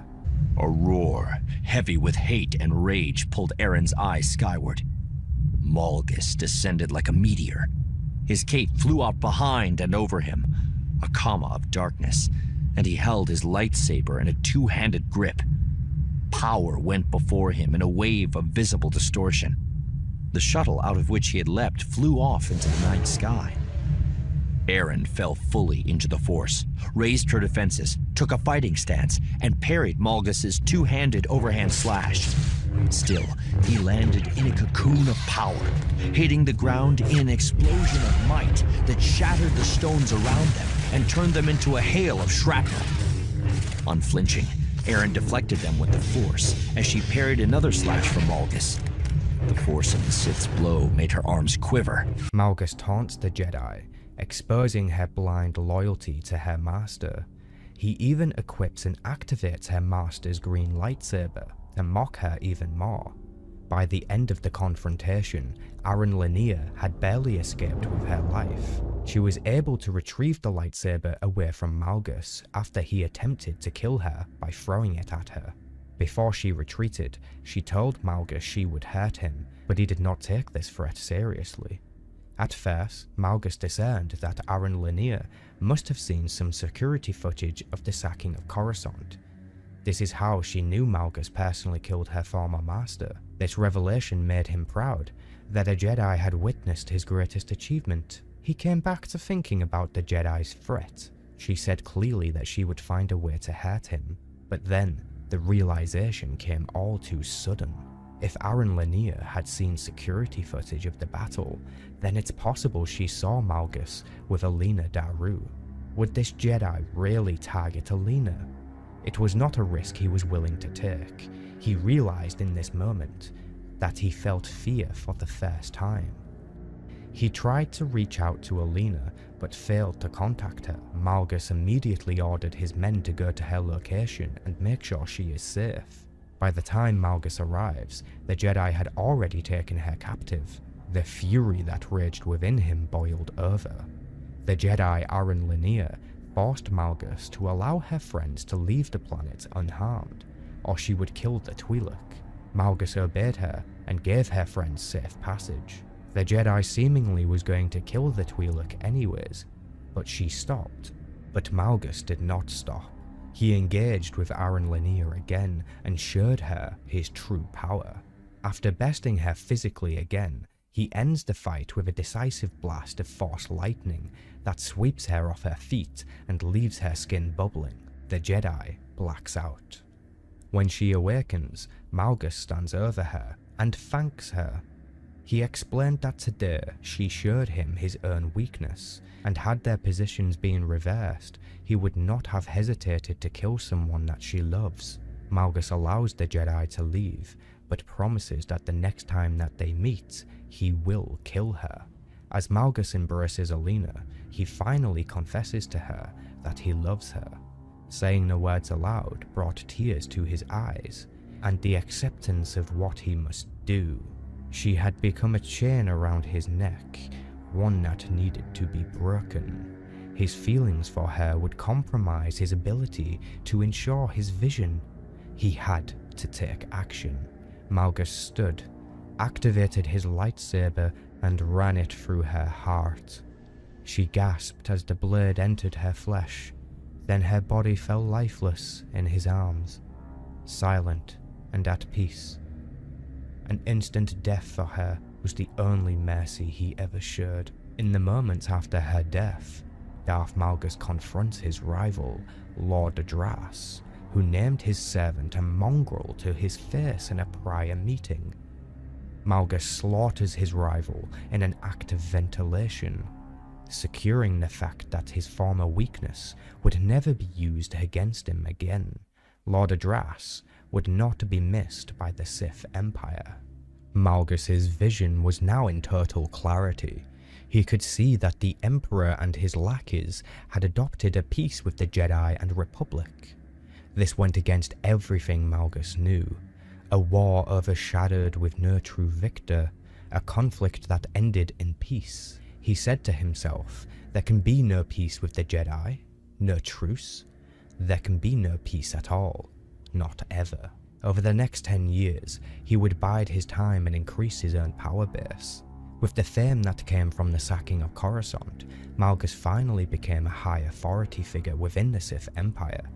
A roar, heavy with hate and rage, pulled Aaron's eyes skyward. Malgus descended like a meteor. His cape flew out behind and over him, a comma of darkness, and he held his lightsaber in a two-handed grip. Power went before him in a wave of visible distortion. The shuttle out of which he had leapt flew off into the night sky. Aaron fell fully into the Force, raised her defenses, took a fighting stance, and parried Malgus's two-handed overhand slash. Still, he landed in a cocoon of power, hitting the ground in an explosion of might that shattered the stones around them and turned them into a hail of shrapnel. Unflinching, Aaron deflected them with the Force as she parried another slash from Malgus. The force of the Sith's blow made her arms quiver. Malgus taunts the Jedi, exposing her blind loyalty to her master. He even equips and activates her master's green lightsaber to mock her even more. By the end of the confrontation, Arcann Lanier had barely escaped with her life. She was able to retrieve the lightsaber away from Malgus after he attempted to kill her by throwing it at her. Before she retreated, she told Malgus she would hurt him, but he did not take this threat seriously. At first, Malgus discerned that Arcann Lanier must have seen some security footage of the sacking of Coruscant. This is how she knew Malgus personally killed her former master. This revelation made him proud that a Jedi had witnessed his greatest achievement. He came back to thinking about the Jedi's threat. She said clearly that she would find a way to hurt him, but then the realization came all too sudden. If Arcann Lanier had seen security footage of the battle, then it's possible she saw Malgus with Alina Daru. Would this Jedi really target Alina? It was not a risk he was willing to take. He realized in this moment that he felt fear for the first time. He tried to reach out to Alina, but failed to contact her. Malgus immediately ordered his men to go to her location and make sure she is safe. By the time Malgus arrives, the Jedi had already taken her captive. The fury that raged within him boiled over. The Jedi Arcann Lanier forced Malgus to allow her friends to leave the planet unharmed, or she would kill the Twi'lek. Malgus obeyed her and gave her friends safe passage. The Jedi seemingly was going to kill the Twi'lek anyways, but she stopped. But Malgus did not stop. He engaged with Arcann Lanier again and showed her his true power. After besting her physically again, he ends the fight with a decisive blast of Force lightning that sweeps her off her feet and leaves her skin bubbling. The Jedi blacks out. When she awakens, Malgus stands over her and thanks her. He explained that today she showed him his own weakness, and had their positions been reversed, he would not have hesitated to kill someone that she loves. Malgus allows the Jedi to leave, but promises that the next time that they meet, he will kill her. As Malgus embraces Alina, he finally confesses to her that he loves her. Saying the words aloud brought tears to his eyes, and the acceptance of what he must do. She had become a chain around his neck, one that needed to be broken. His feelings for her would compromise his ability to ensure his vision. He had to take action. Malgus stood, activated his lightsaber, and ran it through her heart. She gasped as the blade entered her flesh. Then her body fell lifeless in his arms, silent and at peace. An instant death for her was the only mercy he ever showed. In the moments after her death, Darth Malgus confronts his rival, Lord Dras, who named his servant a mongrel to his face in a prior meeting. Malgus slaughters his rival in an act of ventilation, securing the fact that his former weakness would never be used against him again. Lord Dras would not be missed by the Sith Empire. Malgus's vision was now in total clarity. He could see that the Emperor and his lackeys had adopted a peace with the Jedi and Republic. This went against everything Malgus knew. A war overshadowed with no true victor, a conflict that ended in peace. He said to himself, there can be no peace with the Jedi, no truce. There can be no peace at all, not ever. Over the next 10 years, he would bide his time and increase his own power base. With the fame that came from the sacking of Coruscant, Malgus finally became a high authority figure within the Sith Empire.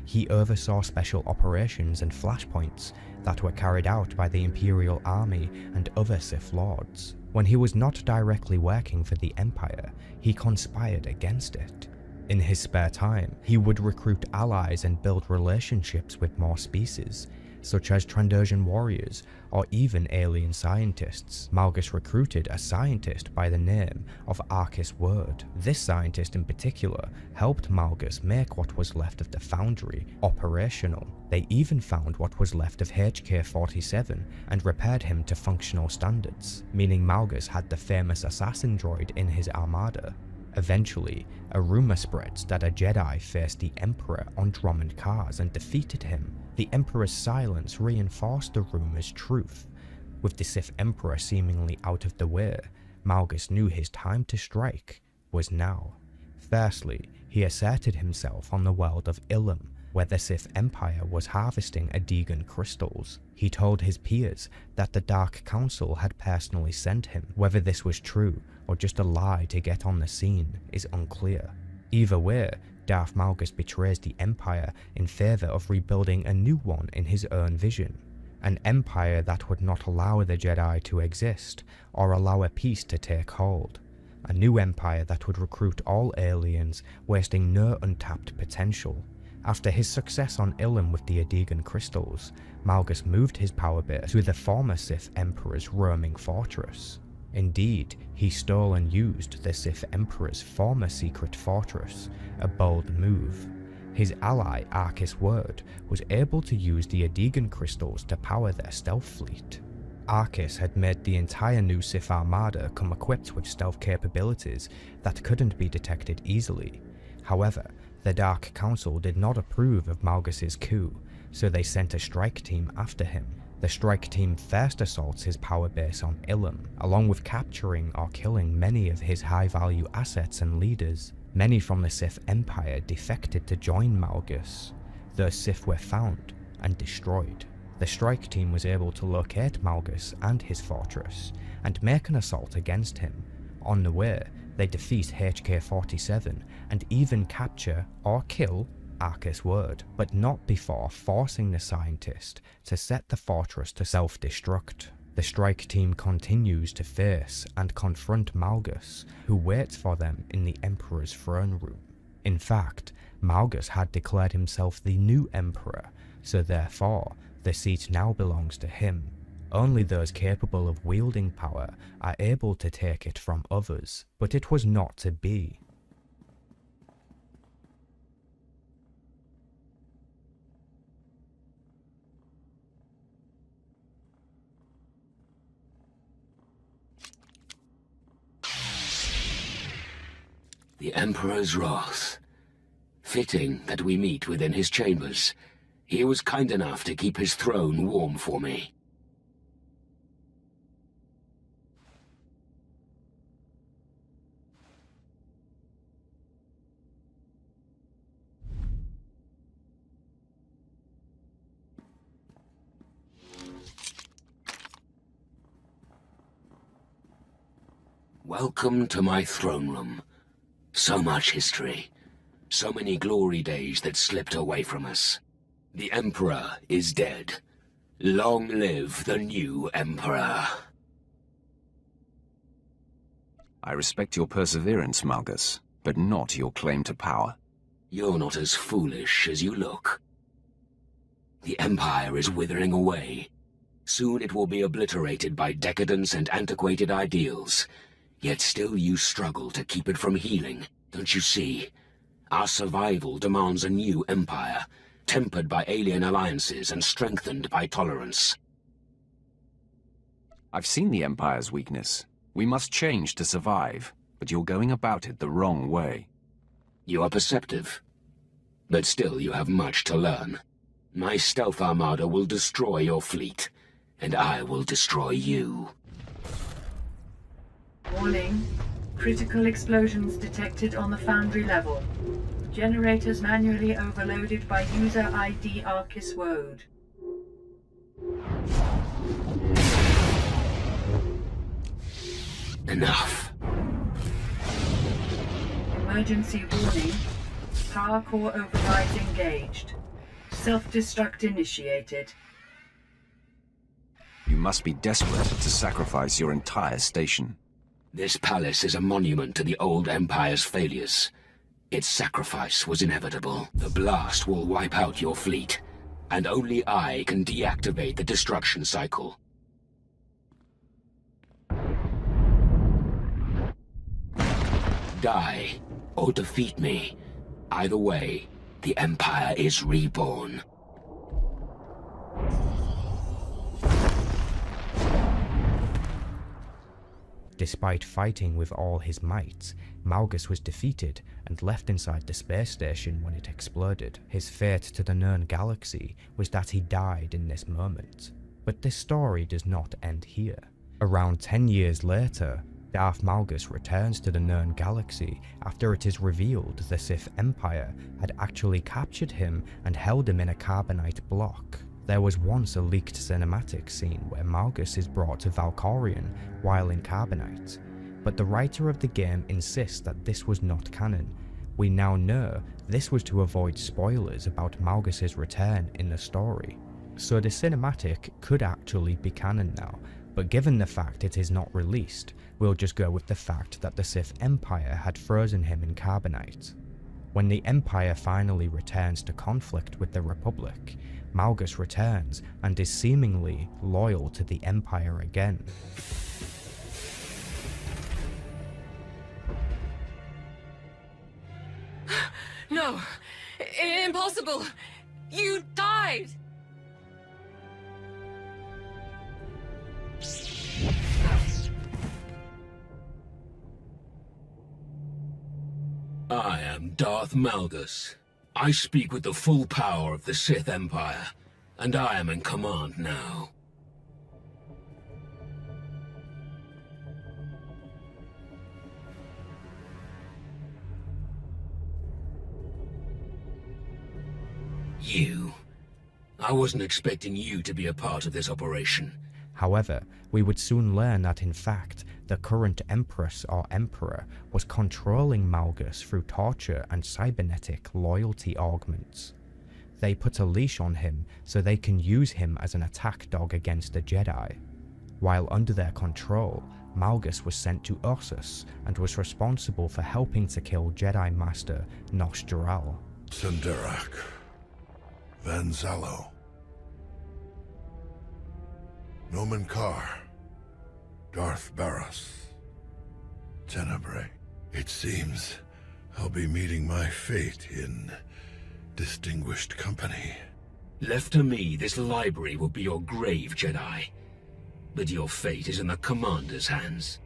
He oversaw special operations and flashpoints that were carried out by the Imperial Army and other Sith Lords. When he was not directly working for the Empire, he conspired against it. In his spare time, he would recruit allies and build relationships with more species, such as Trandoshan warriors or even alien scientists. Malgus recruited a scientist by the name of Arcus Word. This scientist in particular helped Malgus make what was left of the Foundry operational. They even found what was left of HK-47 and repaired him to functional standards, meaning Malgus had the famous assassin droid in his armada. Eventually, a rumor spreads that a Jedi faced the Emperor on Dromund Kars and defeated him. The Emperor's silence reinforced the rumor's truth, With the Sith Emperor seemingly out of the way, Malgus knew his time to strike was now. Firstly, he asserted himself on the world of Ilum, where the Sith Empire was harvesting Adegan crystals. He told his peers that the Dark Council had personally sent him. Whether this was true or just a lie to get on the scene is unclear. Either way, Darth Malgus betrays the Empire in favour of rebuilding a new one in his own vision. An empire that would not allow the Jedi to exist or allow a peace to take hold. A new empire that would recruit all aliens, wasting no untapped potential. After his success on Ilum with the Adegan crystals, Malgus moved his power base to the former Sith Emperor's roaming fortress. Indeed, he stole and used the Sith Emperor's former secret fortress, a bold move. His ally, Arcus Word, was able to use the Adegan crystals to power their stealth fleet. Arcus had made the entire new Sith Armada come equipped with stealth capabilities that couldn't be detected easily. However, the Dark Council did not approve of Malgus's coup, so they sent a strike team after him. The strike team first assaults his power base on Ilum, along with capturing or killing many of his high-value assets and leaders. Many from the Sith Empire defected to join Malgus. Those Sith were found and destroyed. The strike team was able to locate Malgus and his fortress, and make an assault against him. On the way, they defeat HK-47 and even capture or kill Arcus Word, but not before forcing the scientist to set the fortress to self-destruct. The strike team continues to face and confront Malgus, who waits for them in the Emperor's throne room. In fact, Malgus had declared himself the new Emperor, so therefore, the seat now belongs to him. Only those capable of wielding power are able to take it from others, but it was not to be. The Emperor's wrath. Fitting that we meet within his chambers. He was kind enough to keep his throne warm for me. Welcome to my throne room. So much history. So many glory days that slipped away from us. The Emperor is dead. Long live the new Emperor. I respect your perseverance, Malgus, but not your claim to power. You're not as foolish as you look. The Empire is withering away. Soon it will be obliterated by decadence and antiquated ideals. Yet still you struggle to keep it from healing, don't you see? Our survival demands a new empire, tempered by alien alliances and strengthened by tolerance. I've seen the Empire's weakness. We must change to survive, but you're going about it the wrong way. You are perceptive, but still you have much to learn. My stealth armada will destroy your fleet, and I will destroy you. Warning. Critical explosions detected on the foundry level. Generators manually overloaded by user ID Arcus Wode. Enough. Emergency warning. Power core overrides engaged. Self-destruct initiated. You must be desperate to sacrifice your entire station. This palace is a monument to the old Empire's failures. Its sacrifice was inevitable. The blast will wipe out your fleet, and only I can deactivate the destruction cycle. Die, or defeat me. Either way, the Empire is reborn. Despite fighting with all his might, Malgus was defeated and left inside the space station when it exploded. His fate to the known galaxy was that he died in this moment. But this story does not end here. Around 10 years later, Darth Malgus returns to the Nirn galaxy after it is revealed the Sith Empire had actually captured him and held him in a carbonite block. There was once a leaked cinematic scene where Malgus is brought to Valkorion while in carbonite, but the writer of the game insists that this was not canon. We now know this was to avoid spoilers about Malgus's return in the story. So the cinematic could actually be canon now, but given the fact it is not released, we'll just go with the fact that the Sith Empire had frozen him in carbonite. When the Empire finally returns to conflict with the Republic, Malgus returns and is seemingly loyal to the Empire again. No! Impossible! You died! I am Darth Malgus. I speak with the full power of the Sith Empire, and I am in command now. You. I wasn't expecting you to be a part of this operation. However, we would soon learn that in fact, the current Empress or Emperor was controlling Malgus through torture and cybernetic loyalty augments. They put a leash on him so they can use him as an attack dog against the Jedi. While under their control, Malgus was sent to Ursus and was responsible for helping to kill Jedi Master Nosh Dural. Terrak, Van Zalo, Nomen Karr, Darth Baras, Tenebrae. It seems I'll be meeting my fate in distinguished company. Left to me, this library will be your grave, Jedi. But your fate is in the Commander's hands.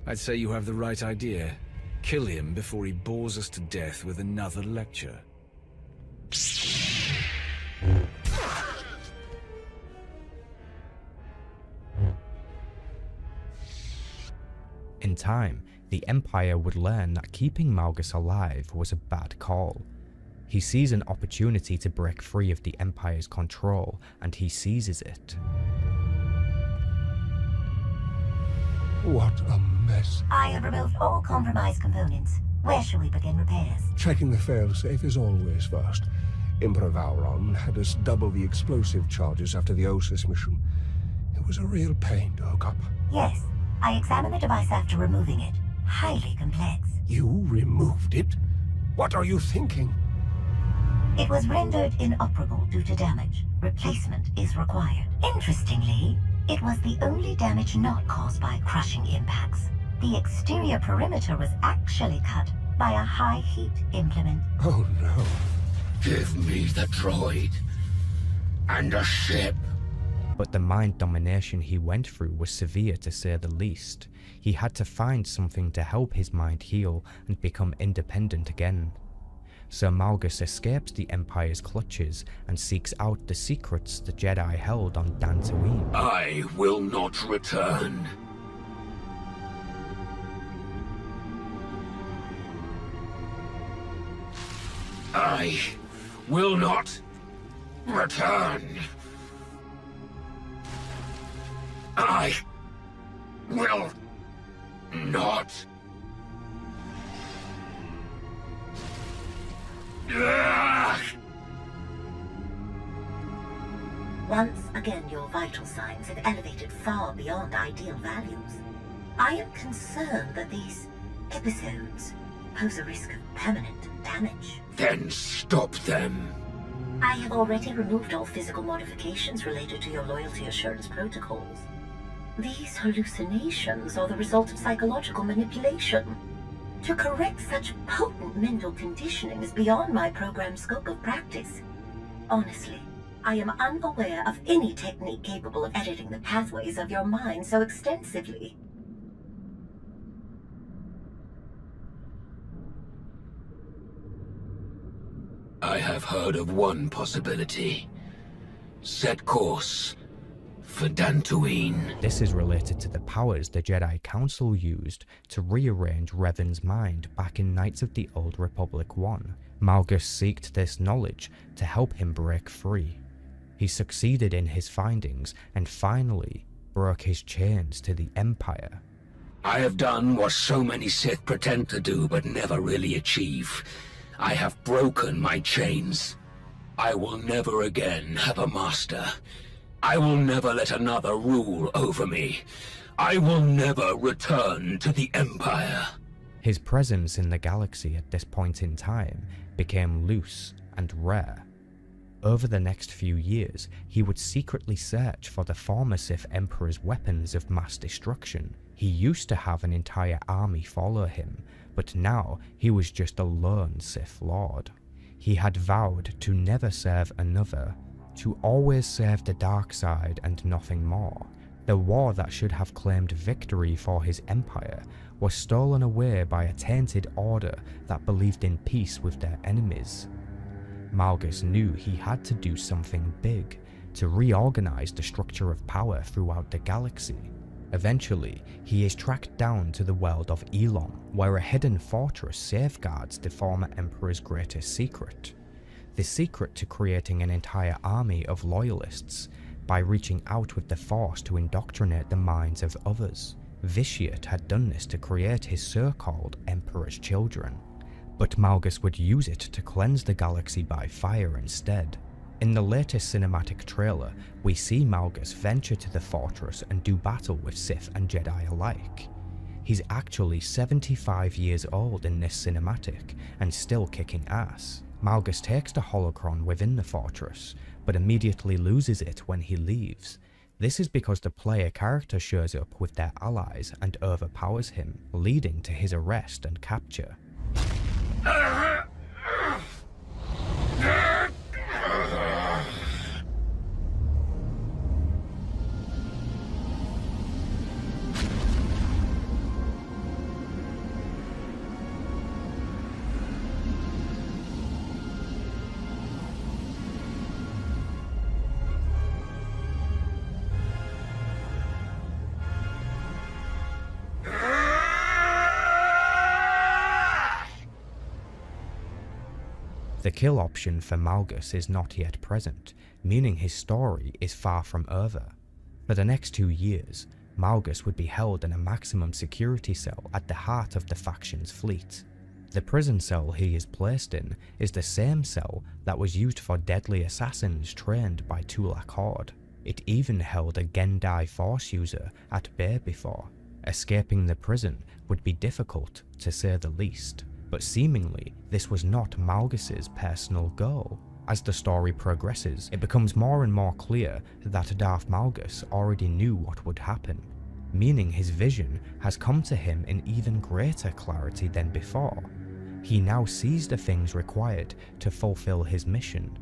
I'd say you have the right idea. Kill him before he bores us to death with another lecture. In time, the Empire would learn that keeping Malgus alive was a bad call. He sees an opportunity to break free of the Empire's control, and he seizes it. What a mess. I have removed all compromised components. Where shall we begin repairs? Checking the failsafe is always first. Emperor Vowrawn had us double the explosive charges after the Osis mission. It was a real pain to hook up. Yes, I examined the device after removing it. Highly complex. You removed it? What are you thinking? It was rendered inoperable due to damage. Replacement is required. Interestingly, it was the only damage not caused by crushing impacts. The exterior perimeter was actually cut by a high heat implement. Oh no. Give me the droid. And a ship. But the mind domination he went through was severe to say the least. He had to find something to help his mind heal and become independent again. So Malgus escapes the Empire's clutches and seeks out the secrets the Jedi held on Dantooine. I will not return. I will not return. I will not. Once again, your vital signs have elevated far beyond ideal values. I am concerned that these episodes pose a risk of permanent damage. Then stop them. I have already removed all physical modifications related to your loyalty assurance protocols. These hallucinations are the result of psychological manipulation. To correct such potent mental conditioning is beyond my program's scope of practice. Honestly, I am unaware of any technique capable of editing the pathways of your mind so extensively. I have heard of one possibility. Set course for Dantooine. This is related to the powers the Jedi Council used to rearrange Revan's mind back in Knights of the Old Republic 1. Malgus sought this knowledge to help him break free. He succeeded in his findings and finally broke his chains to the Empire. I have done what so many Sith pretend to do but never really achieve. I have broken my chains. I will never again have a master. I will never let another rule over me. I will never return to the Empire. His presence in the galaxy at this point in time became loose and rare. Over the next few years, he would secretly search for the former Sith Emperor's weapons of mass destruction. He used to have an entire army follow him, but now he was just a lone Sith Lord. He had vowed to never serve another, to always serve the dark side and nothing more. The war that should have claimed victory for his empire was stolen away by a tainted order that believed in peace with their enemies. Malgus knew he had to do something big to reorganize the structure of power throughout the galaxy. Eventually, he is tracked down to the world of Elon, where a hidden fortress safeguards the former Emperor's greatest secret. The secret to creating an entire army of loyalists by reaching out with the Force to indoctrinate the minds of others. Vitiate had done this to create his so-called Emperor's children, but Malgus would use it to cleanse the galaxy by fire instead. In the latest cinematic trailer, we see Malgus venture to the fortress and do battle with Sith and Jedi alike. He's actually 75 years old in this cinematic and still kicking ass. Malgus takes the holocron within the fortress, but immediately loses it when he leaves. This is because the player character shows up with their allies and overpowers him, leading to his arrest and capture. The kill option for Malgus is not yet present, meaning his story is far from over. For the next 2 years, Malgus would be held in a maximum security cell at the heart of the faction's fleet. The prison cell he is placed in is the same cell that was used for deadly assassins trained by Tulak Horde. It even held a Gendai Force user at bay before. Escaping the prison would be difficult, to say the least. But seemingly, this was not Malgus's personal goal. As the story progresses, it becomes more and more clear that Darth Malgus already knew what would happen, meaning his vision has come to him in even greater clarity than before. He now sees the things required to fulfill his mission.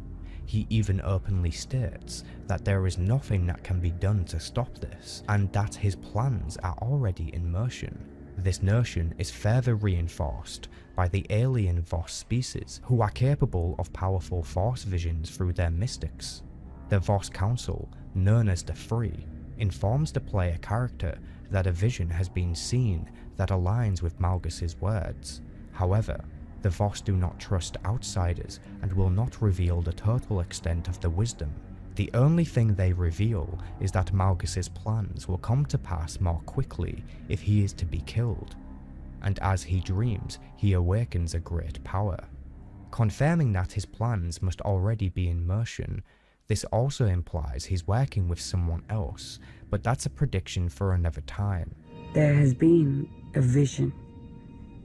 He even openly states that there is nothing that can be done to stop this, and that his plans are already in motion. This notion is further reinforced by the alien Voss species, who are capable of powerful Force visions through their mystics. The Voss Council, known as the Free, informs the player character that a vision has been seen that aligns with Malgus's words. However, the Voss do not trust outsiders and will not reveal the total extent of the wisdom. The only thing they reveal is that Malgus's plans will come to pass more quickly if he is to be killed, and as he dreams, he awakens a great power. Confirming that his plans must already be in motion, this also implies he's working with someone else, but that's a prediction for another time. There has been a vision.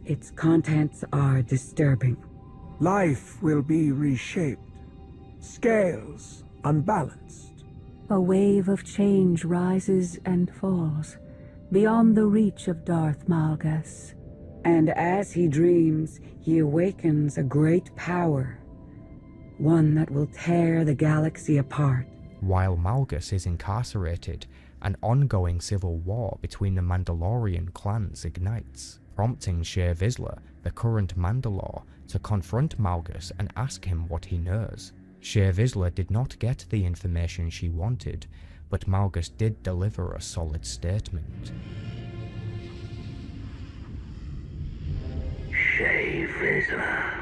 Its contents are disturbing. Life will be reshaped. Scales unbalanced. A wave of change rises and falls, beyond the reach of Darth Malgus. And as he dreams, he awakens a great power, one that will tear the galaxy apart. While Malgus is incarcerated, an ongoing civil war between the Mandalorian clans ignites, prompting Shae Vizsla, the current Mandalore, to confront Malgus and ask him what he knows. Shae Vizsla did not get the information she wanted, but Malgus did deliver a solid statement. Shae Vizsla.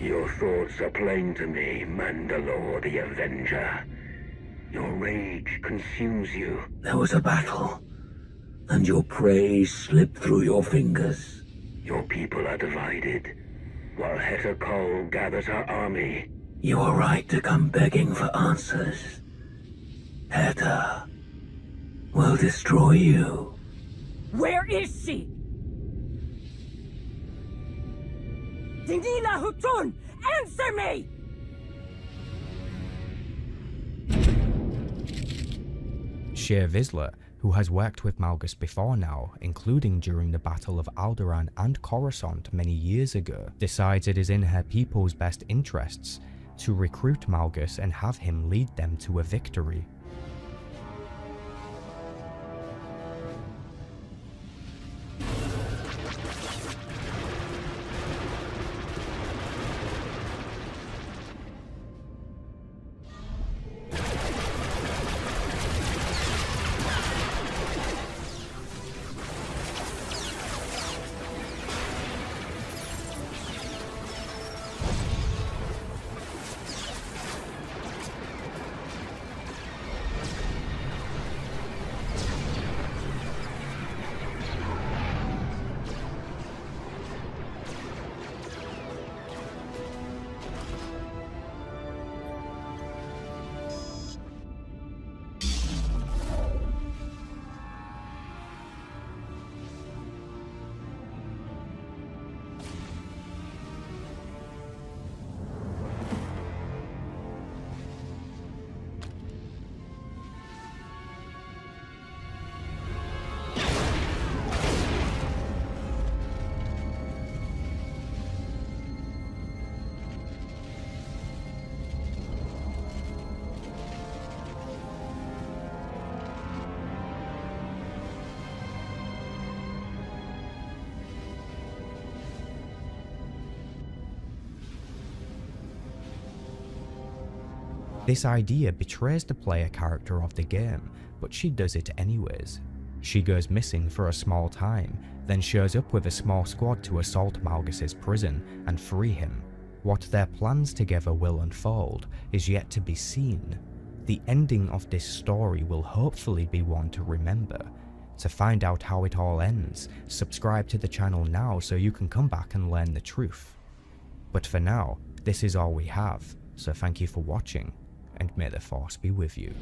Your thoughts are plain to me, Mandalore the Avenger. Your rage consumes you. There was a battle, and your prey slipped through your fingers. Your people are divided, while Heta Kol gathers her army. You are right to come begging for answers. Heta will destroy you. Where is she? Dinila Hutun! Answer me! Shae Vizsla, who has worked with Malgus before now, including during the Battle of Alderaan and Coruscant many years ago, decides it is in her people's best interests to recruit Malgus and have him lead them to a victory. This idea betrays the player character of the game, but she does it anyways. She goes missing for a small time, then shows up with a small squad to assault Malgus's prison and free him. What their plans together will unfold is yet to be seen. The ending of this story will hopefully be one to remember. To find out how it all ends, subscribe to the channel now so you can come back and learn the truth. But for now, this is all we have, so thank you for watching, and may the Force be with you.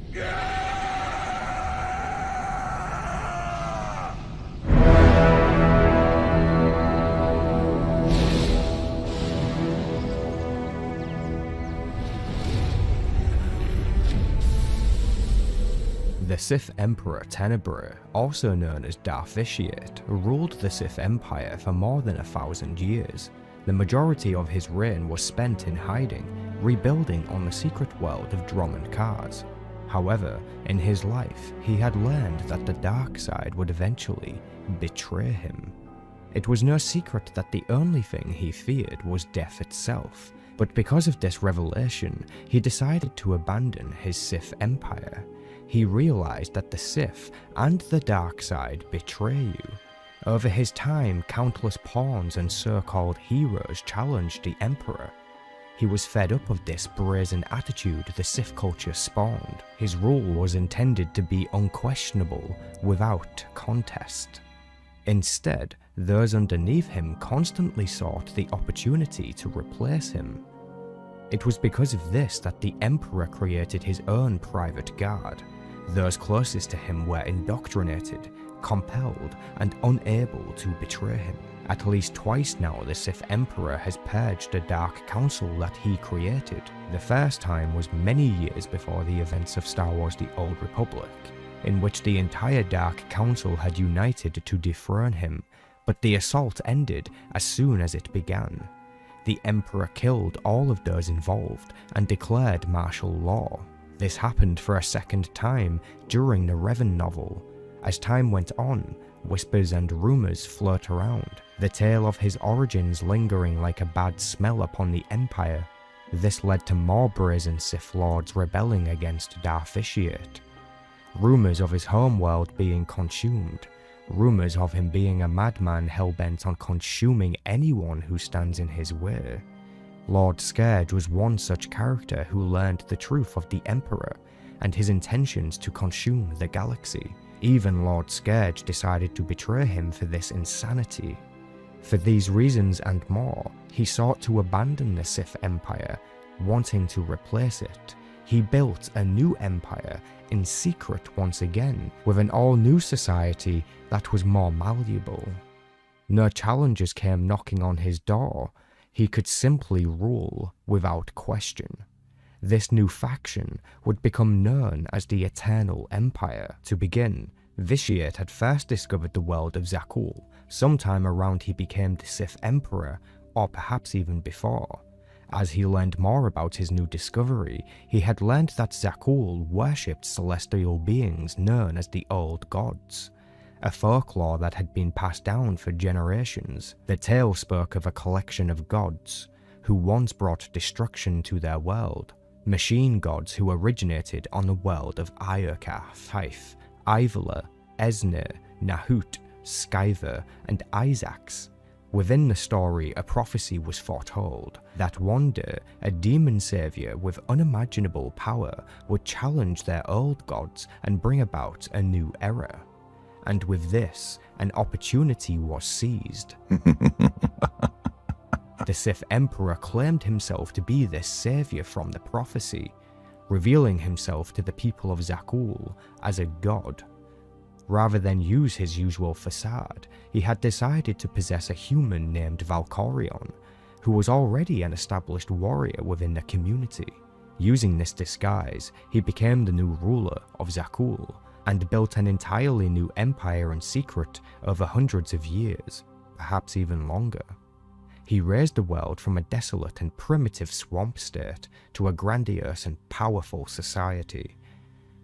The Sith Emperor Tenebrae, also known as Darth Vitiate, ruled the Sith Empire for more than 1,000 years. The majority of his reign was spent in hiding, rebuilding on the secret world of Dromund Kaas. However, in his life, he had learned that the dark side would eventually betray him. It was no secret that the only thing he feared was death itself, but because of this revelation, he decided to abandon his Sith Empire. He realized that the Sith and the dark side betray you. Over his time, countless pawns and so-called heroes challenged the Emperor. He was fed up of this brazen attitude the Sith culture spawned. His rule was intended to be unquestionable, without contest. Instead, those underneath him constantly sought the opportunity to replace him. It was because of this that the Emperor created his own private guard. Those closest to him were indoctrinated, compelled, and unable to betray him. At least twice now, the Sith Emperor has purged the Dark Council that he created. The first time was many years before the events of Star Wars The Old Republic, in which the entire Dark Council had united to dethrone him, but the assault ended as soon as it began. The Emperor killed all of those involved and declared martial law. This happened for a second time during the Revan novel. As time went on, whispers and rumours float around. the tale of his origins lingering like a bad smell upon the Empire. This led to more brazen Sith Lords rebelling against Darth Vitiate. Rumours of his homeworld being consumed, rumours of him being a madman hell-bent on consuming anyone who stands in his way. Lord Scourge was one such character who learned the truth of the Emperor and his intentions to consume the galaxy. Even Lord Scourge decided to betray him for this insanity. For these reasons and more, he sought to abandon the Sith Empire, wanting to replace it. He built a new empire in secret once again, with an all-new society that was more malleable. No challengers came knocking on his door. He could simply rule without question. This new faction would become known as the Eternal Empire. To begin, Vitiate had first discovered the world of Zakuul, sometime around he became the Sith Emperor, or perhaps even before. As he learned more about his new discovery, he had learned that Zakuul worshipped celestial beings known as the Old Gods, a folklore that had been passed down for generations. The tale spoke of a collection of gods who once brought destruction to their world, machine gods who originated on the world of Iokath, Hythe, Ivala, Esne, Nahut, Skyver, and Isaacs. Within the story, a prophecy was foretold that one day a demon savior with unimaginable power would challenge their old gods and bring about a new era. And with this, an opportunity was seized. The Sith Emperor claimed himself to be this savior from the prophecy, revealing himself to the people of Zakuul as a god. Rather than use his usual facade, he had decided to possess a human named Valkorion, who was already an established warrior within the community. Using this disguise, he became the new ruler of Zakuul, and built an entirely new empire in secret over hundreds of years, perhaps even longer. He raised the world from a desolate and primitive swamp state to a grandiose and powerful society.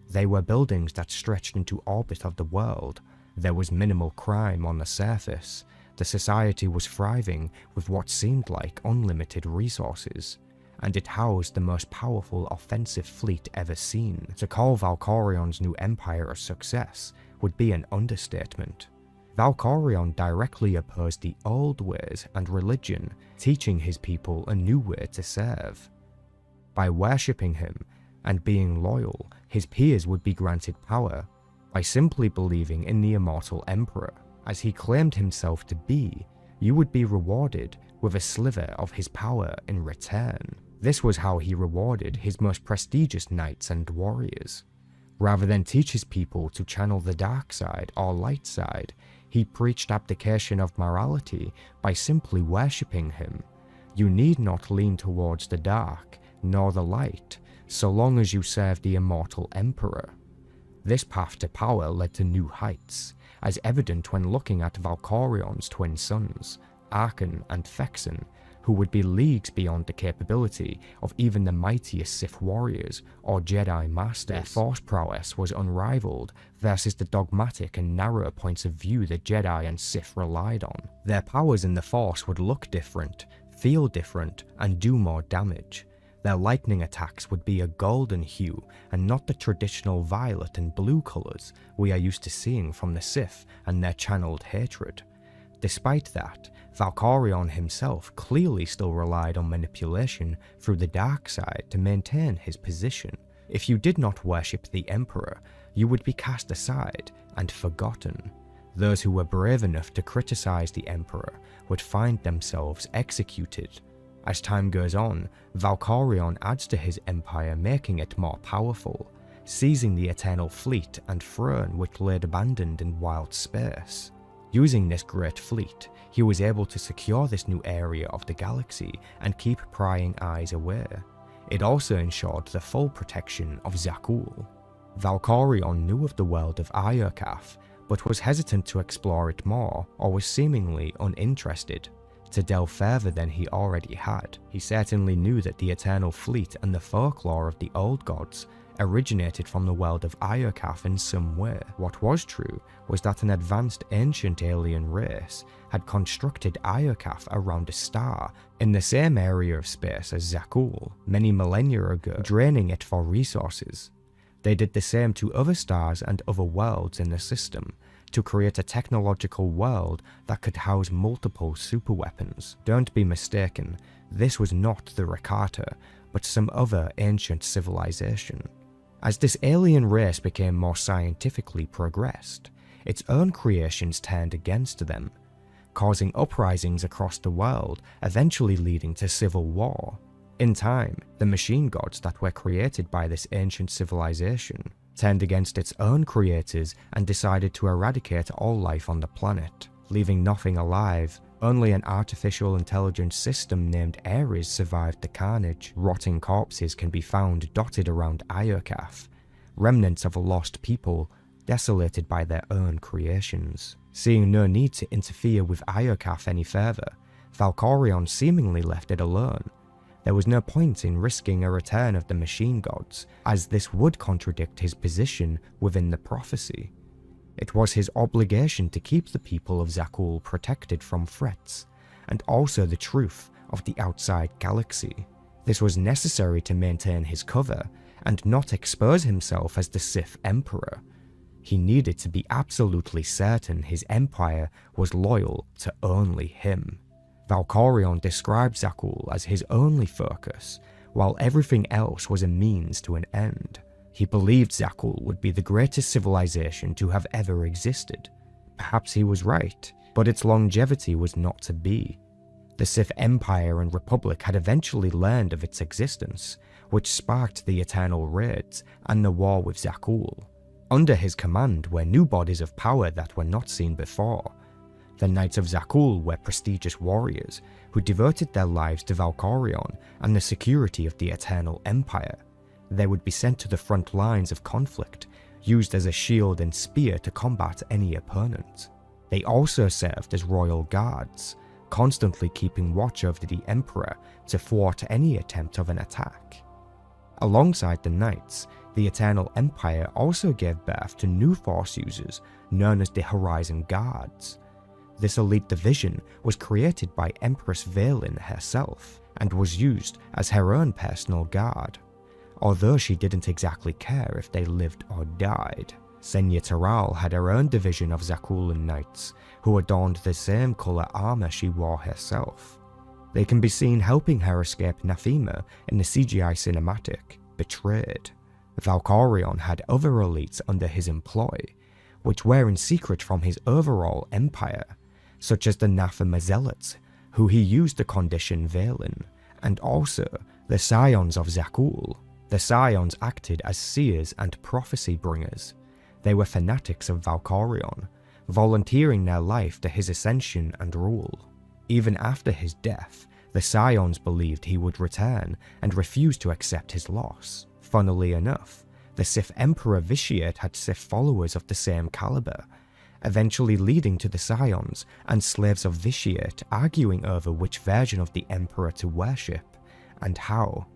They were buildings that stretched into orbit of the world. There was minimal crime on the surface. The society was thriving with what seemed like unlimited resources, and it housed the most powerful offensive fleet ever seen. To call Valkorion's new empire a success would be an understatement. Valkorion directly opposed the old ways and religion, teaching his people a new way to serve. By worshipping him and being loyal, his peers would be granted power. By simply believing in the immortal emperor, as he claimed himself to be, you would be rewarded with a sliver of his power in return. This was how he rewarded his most prestigious knights and warriors. Rather than teach his people to channel the dark side or light side, he preached abdication of morality by simply worshipping him. You need not lean towards the dark, nor the light, so long as you serve the immortal emperor. This path to power led to new heights, as evident when looking at Valkorion's twin sons, Arcann and Thexan, who would be leagues beyond the capability of even the mightiest Sith warriors or Jedi masters. Their force prowess was unrivaled versus the dogmatic and narrow points of view the Jedi and Sith relied on. Their powers in the Force would look different, feel different, and do more damage. Their lightning attacks would be a golden hue and not the traditional violet and blue colours we are used to seeing from the Sith and their channeled hatred. Despite that, Valkorion himself clearly still relied on manipulation through the dark side to maintain his position. If you did not worship the Emperor, you would be cast aside and forgotten. Those who were brave enough to criticize the Emperor would find themselves executed. As time goes on, Valkorion adds to his empire, making it more powerful, seizing the Eternal Fleet and throne which laid abandoned in wild space. Using this great fleet, he was able to secure this new area of the galaxy and keep prying eyes away. It also ensured the full protection of Zakuul. Valkorion knew of the world of Iokath, but was hesitant to explore it more, or was seemingly uninterested to delve further than he already had. He certainly knew that the Eternal Fleet and the folklore of the old gods originated from the world of Iokath in some way. What was true was that an advanced ancient alien race had constructed Iokath around a star in the same area of space as Xakul many millennia ago, draining it for resources. They did the same to other stars and other worlds in the system, to create a technological world that could house multiple superweapons. Don't be mistaken, this was not the Rakata, but some other ancient civilization. As this alien race became more scientifically progressed, its own creations turned against them, causing uprisings across the world, eventually leading to civil war. In time, the machine gods that were created by this ancient civilization turned against its own creators and decided to eradicate all life on the planet, leaving nothing alive. Only an artificial intelligence system named Ares survived the carnage. Rotting corpses can be found dotted around Iokath, remnants of a lost people desolated by their own creations. Seeing no need to interfere with Iokath any further, Valkorion seemingly left it alone. There was no point in risking a return of the machine gods, as this would contradict his position within the prophecy. It was his obligation to keep the people of Xakul protected from threats, and also the truth of the outside galaxy. This was necessary to maintain his cover, and not expose himself as the Sith Emperor. He needed to be absolutely certain his empire was loyal to only him. Valkorion described Xakul as his only focus, while everything else was a means to an end. He believed Xakul would be the greatest civilization to have ever existed. Perhaps he was right, but its longevity was not to be. The Sith Empire and Republic had eventually learned of its existence, which sparked the Eternal Raids and the war with Xakul. Under his command were new bodies of power that were not seen before. The Knights of Xakul were prestigious warriors who devoted their lives to Valkorion and the security of the Eternal Empire. They would be sent to the front lines of conflict, used as a shield and spear to combat any opponent. They also served as royal guards, constantly keeping watch over the Emperor to thwart any attempt of an attack. Alongside the Knights, the Eternal Empire also gave birth to new Force users known as the Horizon Guards. This elite division was created by Empress Vaylin herself, and was used as her own personal guard. Although she didn't exactly care if they lived or died. Senya Taral had her own division of Xakulan Knights, who adorned the same colour armour she wore herself. They can be seen helping her escape Nathema in the CGI cinematic, Betrayed. Valkorion had other elites under his employ, which were in secret from his overall empire, such as the Nathema Zealots, who he used to condition Vaylin, and also the Scions of Xakul. The Scions acted as seers and prophecy bringers. They were fanatics of Valkorion, volunteering their life to his ascension and rule. Even after his death, the Scions believed he would return and refused to accept his loss. Funnily enough, the Sith Emperor Vitiate had Sith followers of the same caliber, eventually leading to the Scions and slaves of Vitiate arguing over which version of the Emperor to worship, and how.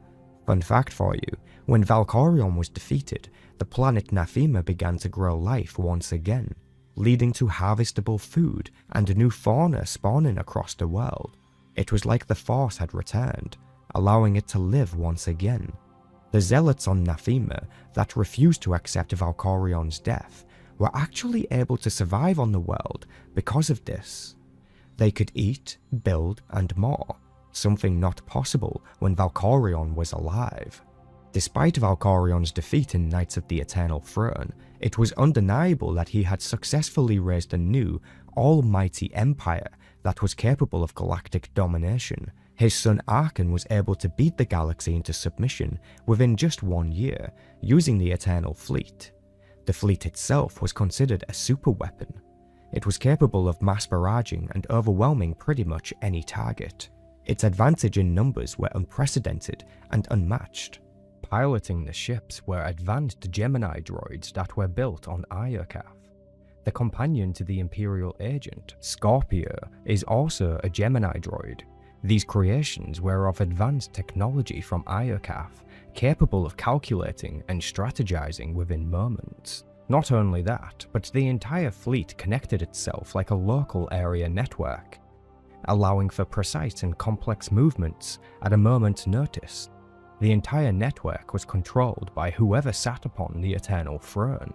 Fun fact for you, when Valkorion was defeated, the planet Nathema began to grow life once again, leading to harvestable food and new fauna spawning across the world. It was like the Force had returned, allowing it to live once again. The Zealots on Nathema that refused to accept Valkorion's death were actually able to survive on the world because of this. They could eat, build, and more, something not possible when Valkorion was alive. Despite Valkorion's defeat in Knights of the Eternal Throne, it was undeniable that he had successfully raised a new, almighty empire that was capable of galactic domination. His son Arcann was able to beat the galaxy into submission within just 1 year, using the Eternal Fleet. The fleet itself was considered a superweapon. It was capable of mass barraging and overwhelming pretty much any target. Its advantage in numbers were unprecedented and unmatched. Piloting the ships were advanced Gemini droids that were built on Iokath. The companion to the Imperial agent, Scorpio, is also a Gemini droid. These creations were of advanced technology from Iokath, capable of calculating and strategizing within moments. Not only that, but the entire fleet connected itself like a local area network, allowing for precise and complex movements at a moment's notice. The entire network was controlled by whoever sat upon the Eternal Throne,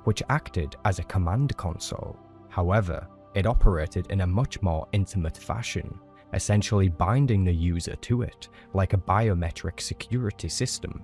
which acted as a command console. However, it operated in a much more intimate fashion, essentially binding the user to it like a biometric security system.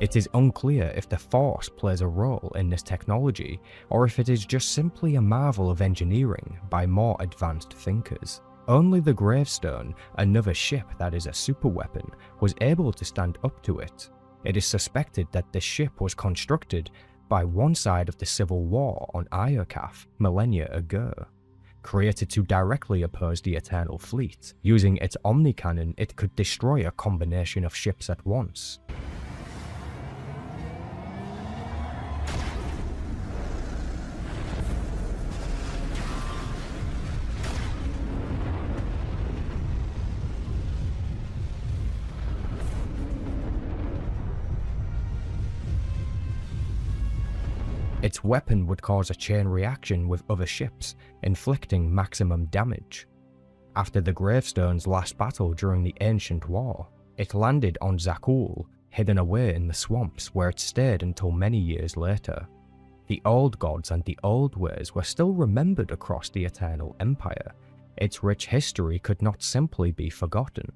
It is unclear if the Force plays a role in this technology, or if it is just simply a marvel of engineering by more advanced thinkers. Only the Gravestone, another ship that is a superweapon, was able to stand up to it. It is suspected that this ship was constructed by one side of the civil war on Iokath millennia ago. Created to directly oppose the Eternal Fleet, using its omnicannon it could destroy a combination of ships at once. Its weapon would cause a chain reaction with other ships, inflicting maximum damage. After the Gravestone's last battle during the Ancient War, it landed on Zakul, hidden away in the swamps where it stayed until many years later. The old gods and the old ways were still remembered across the Eternal Empire. Its rich history could not simply be forgotten.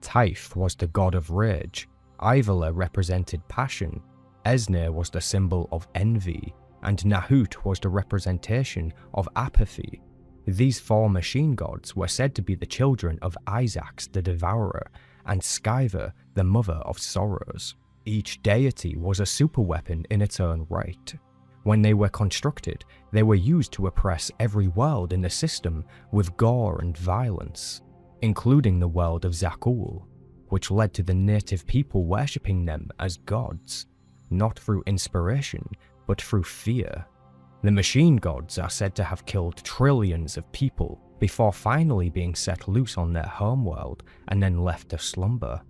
Typh was the god of rage, Ivala represented passion, Esne was the symbol of envy, and Nahut was the representation of apathy. These four machine gods were said to be the children of Isaacs the Devourer, and Skyver, the mother of sorrows. Each deity was a superweapon in its own right. When they were constructed, they were used to oppress every world in the system with gore and violence, including the world of Zakul, which led to the native people worshipping them as gods, not through inspiration, but through fear. The machine gods are said to have killed trillions of people before finally being set loose on their homeworld and then left to slumber.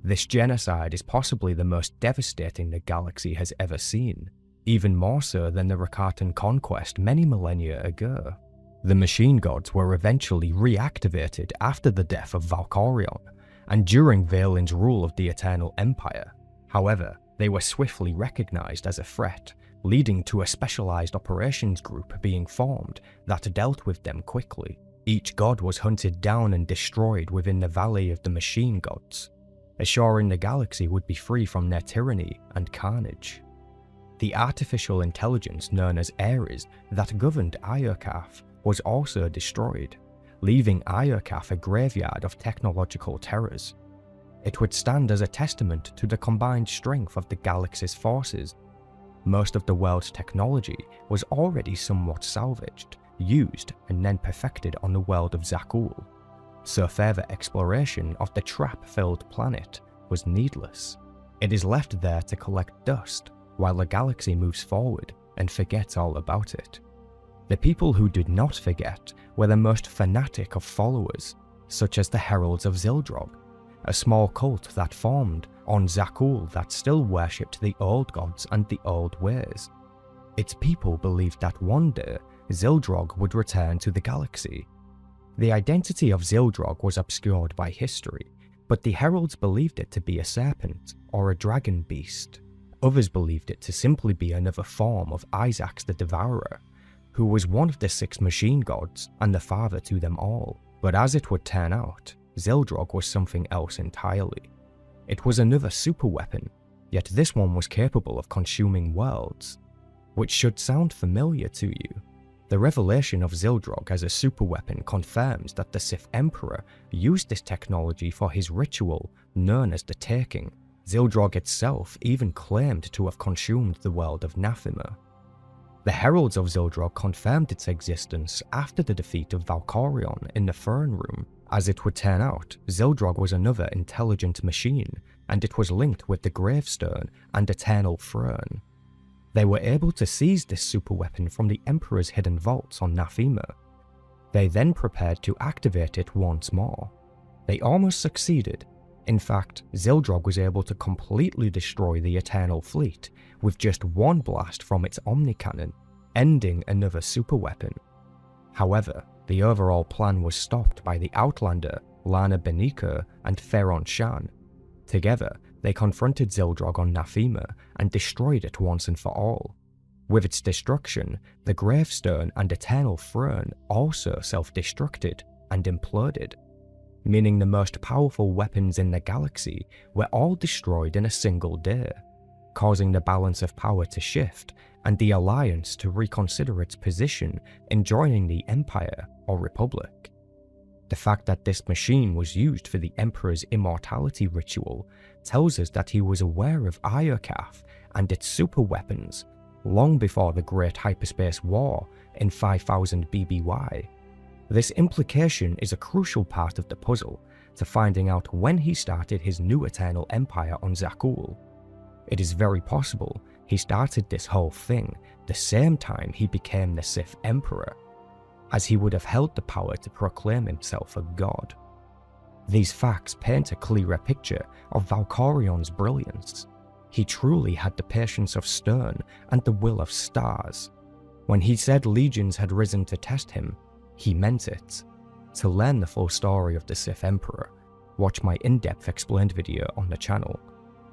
This genocide is possibly the most devastating the galaxy has ever seen, even more so than the Rakatan conquest many millennia ago. The machine gods were eventually reactivated after the death of Valkorion, and during Vaelin's rule of the Eternal Empire. However, they were swiftly recognized as a threat, leading to a specialized operations group being formed that dealt with them quickly. Each god was hunted down and destroyed within the Valley of the Machine Gods, assuring the galaxy would be free from their tyranny and carnage. The artificial intelligence known as Ares that governed Iokath was also destroyed, leaving Iokath a graveyard of technological terrors. It would stand as a testament to the combined strength of the galaxy's forces. Most of the world's technology was already somewhat salvaged, used, and then perfected on the world of Zakul, so further exploration of the trap-filled planet was needless. It is left there to collect dust while the galaxy moves forward and forgets all about it. The people who did not forget were the most fanatic of followers, such as the Heralds of Zildrog, a small cult that formed on Zakul that still worshipped the old gods and the old ways. Its people believed that one day Zildrog would return to the galaxy. The identity of Zildrog was obscured by history, but the heralds believed it to be a serpent or a dragon beast. Others believed it to simply be another form of Isaacs the Devourer, who was one of the 6 machine gods and the father to them all. But as it would turn out, Zildrog was something else entirely. It was another superweapon, yet this one was capable of consuming worlds, which should sound familiar to you. The The revelation of Xildrog as a superweapon confirms that the Sith Emperor used this technology for his ritual known as the Taking. Xildrog itself even claimed to have consumed the world of Nathema. The Heralds of Xildrog confirmed its existence after the defeat of Valkorion in the Throne Room. As it would turn out, Xildrog was another intelligent machine, and it was linked with the Gravestone and Eternal Throne. They were able to seize this superweapon from the Emperor's hidden vaults on Nathema. They then prepared to activate it once more. They almost succeeded. In fact, Xildrog was able to completely destroy the Eternal Fleet with just one blast from its Omnicannon, ending another superweapon. However, the overall plan was stopped by the Outlander, Lana Beniko, and Theron Shan. Together, they confronted Xildrog on Nathema and destroyed it once and for all. With its destruction, the Gravestone and Eternal Throne also self-destructed and imploded, meaning the most powerful weapons in the galaxy were all destroyed in a single day, causing the balance of power to shift and the Alliance to reconsider its position in joining the Empire or Republic. The fact that this machine was used for the Emperor's immortality ritual tells us that he was aware of Iokath and its superweapons long before the Great Hyperspace War in 5000 BBY. This implication is a crucial part of the puzzle to finding out when he started his new Eternal Empire on Zakuul. It is very possible he started this whole thing the same time he became the Sith Emperor, as he would have held the power to proclaim himself a god. These facts paint a clearer picture of Valkorion's brilliance. He truly had the patience of stone and the will of stars. When he said legions had risen to test him, he meant it. To learn the full story of the Sith Emperor, watch my in-depth explained video on the channel.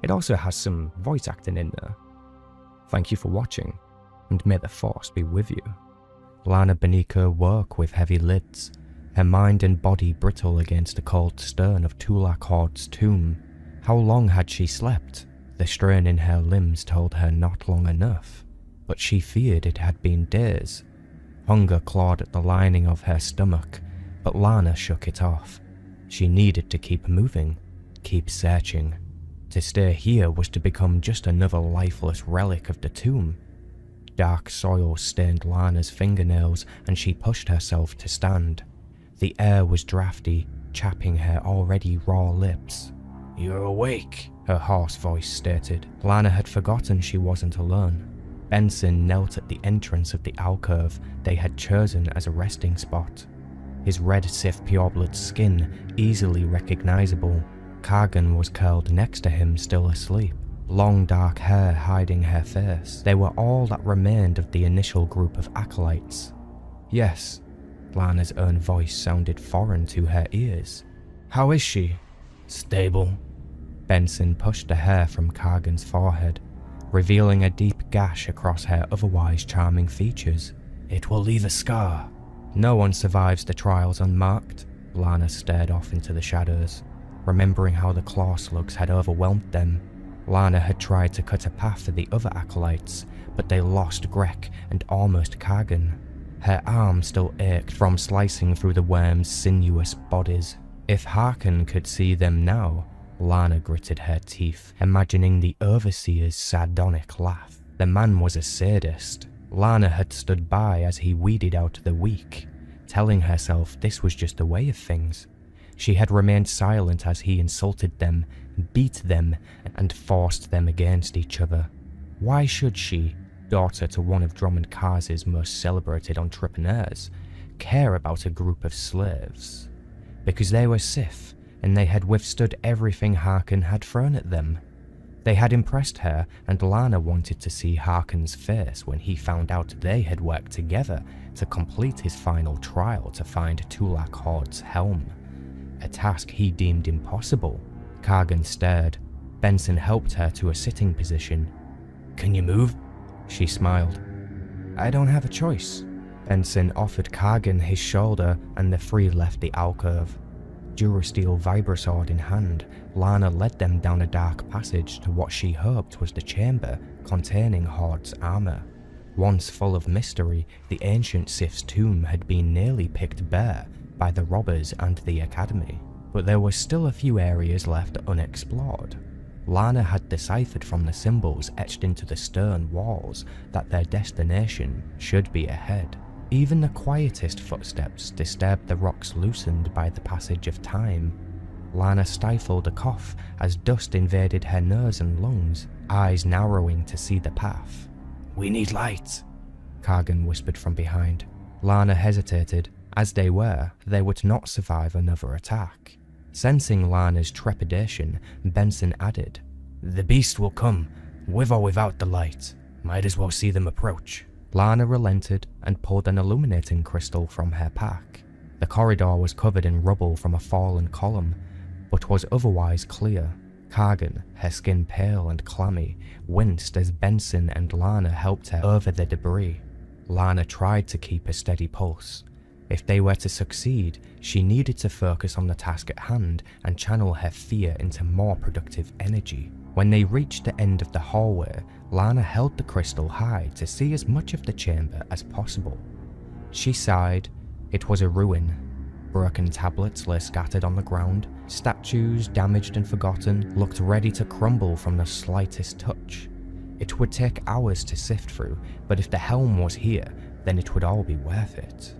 It also has some voice acting in there. Thank you for watching, and may the Force be with you. Lana Beniko woke with heavy lids, her mind and body brittle against the cold stone of Tulak Horde's tomb. How long had she slept? The strain in her limbs told her not long enough, but she feared it had been days. Hunger clawed at the lining of her stomach, but Lana shook it off. She needed to keep moving, keep searching. To stay here was to become just another lifeless relic of the tomb. Dark soil stained Lana's fingernails and she pushed herself to stand. The air was drafty, chapping her already raw lips. "You're awake," her hoarse voice stated. Lana had forgotten she wasn't alone. Benson knelt at the entrance of the alcove they had chosen as a resting spot. His red Sith pureblood skin easily recognizable. Kargan was curled next to him, still asleep, long dark hair hiding her face. They were all that remained of the initial group of acolytes. Yes, Lana's own voice sounded foreign to her ears. "How is she?" "Stable." Benson pushed the hair from Kargan's forehead, revealing a deep gash across her otherwise charming features. "It will leave a scar." "No one survives the trials unmarked." Lana stared off into the shadows, remembering how the claw slugs had overwhelmed them. Lana had tried to cut a path for the other acolytes, but they lost Grek and almost Kargan. Her arm still ached from slicing through the worms' sinuous bodies. If Harkon could see them now, Lana gritted her teeth, imagining the Overseer's sardonic laugh. The man was a sadist. Lana had stood by as he weeded out the weak, telling herself this was just the way of things. She had remained silent as he insulted them, beat them, and forced them against each other. Why should she, daughter to one of Drummond Kars's most celebrated entrepreneurs, care about a group of slaves? Because they were Sith, and they had withstood everything Harkon had thrown at them. They had impressed her, and Lana wanted to see Harkon's face when he found out they had worked together to complete his final trial to find Tulak Horde's helm. A task he deemed impossible. Kargan stared. Benson helped her to a sitting position. "Can you move?" She smiled. "I don't have a choice." Benson offered Kargan his shoulder and the three left the alcove. Durasteel vibrasword in hand, Lana led them down a dark passage to what she hoped was the chamber containing Horde's armor. Once full of mystery, the ancient Sith's tomb had been nearly picked bare by the robbers and the Academy, but there were still a few areas left unexplored. Lana had deciphered from the symbols etched into the stone walls that their destination should be ahead. Even the quietest footsteps disturbed the rocks loosened by the passage of time. Lana stifled a cough as dust invaded her nose and lungs, eyes narrowing to see the path. "We need light," Kargan whispered from behind. Lana hesitated. As they would not survive another attack. Sensing Lana's trepidation, Benson added, "The beast will come, with or without the light. Might as well see them approach." Lana relented and pulled an illuminating crystal from her pack. The corridor was covered in rubble from a fallen column, but was otherwise clear. Kargan, her skin pale and clammy, winced as Benson and Lana helped her over the debris. Lana tried to keep a steady pulse. If they were to succeed, she needed to focus on the task at hand and channel her fear into more productive energy. When they reached the end of the hallway, Lana held the crystal high to see as much of the chamber as possible. She sighed. It was a ruin. Broken tablets lay scattered on the ground. Statues, damaged and forgotten, looked ready to crumble from the slightest touch. It would take hours to sift through, but if the helm was here, then it would all be worth it.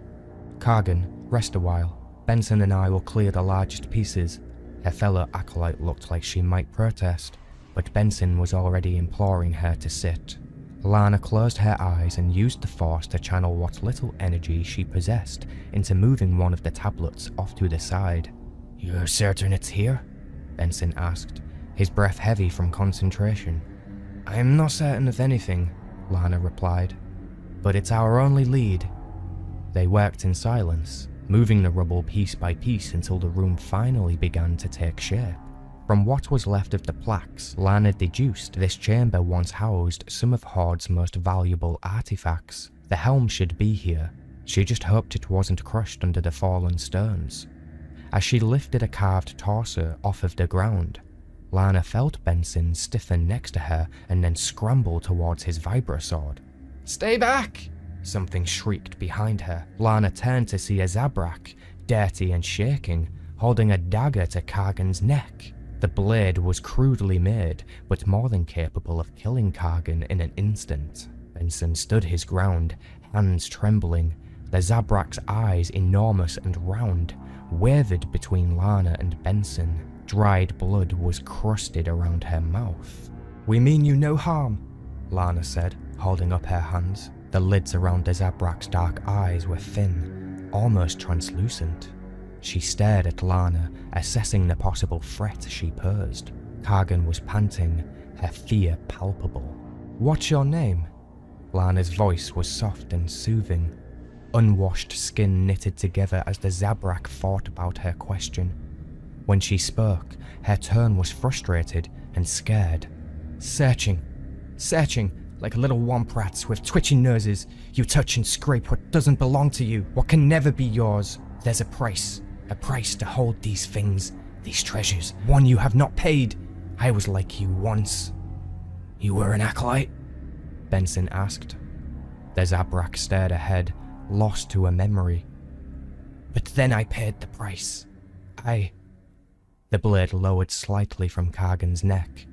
"Kargan, rest a while. Benson and I will clear the largest pieces." Her fellow acolyte looked like she might protest, but Benson was already imploring her to sit. Lana closed her eyes and used the force to channel what little energy she possessed into moving one of the tablets off to the side. "You're certain it's here?" Benson asked, his breath heavy from concentration. "I am not certain of anything," Lana replied, "but it's our only lead." They worked in silence, moving the rubble piece by piece until the room finally began to take shape. From what was left of the plaques, Lana deduced this chamber once housed some of Horde's most valuable artifacts. The helm should be here. She just hoped it wasn't crushed under the fallen stones. As she lifted a carved torso off of the ground, Lana felt Benson stiffen next to her and then scramble towards his vibrosword. "Stay back!" Something shrieked behind her. Lana turned to see a Zabrak, dirty and shaking, holding a dagger to Kargan's neck. The blade was crudely made, but more than capable of killing Kargan in an instant. Benson stood his ground, hands trembling. The Zabrak's eyes, enormous and round, wavered between Lana and Benson. Dried blood was crusted around her mouth. "We mean you no harm," Lana said, holding up her hands. The lids around the Zabrak's dark eyes were thin, almost translucent. She stared at Lana, assessing the possible threat she posed. Kargan was panting, her fear palpable. "What's your name?" Lana's voice was soft and soothing. Unwashed skin knitted together as the Zabrak thought about her question. When she spoke, her tone was frustrated and scared. Searching, like little womp rats with twitching noses. You touch and scrape what doesn't belong to you, what can never be yours. There's a price to hold these things, these treasures, one you have not paid. I was like you once." "You were an acolyte?" Benson asked. The Zabrak stared ahead, lost to a memory. "But then I paid the price. The blade lowered slightly from Kargan's neck.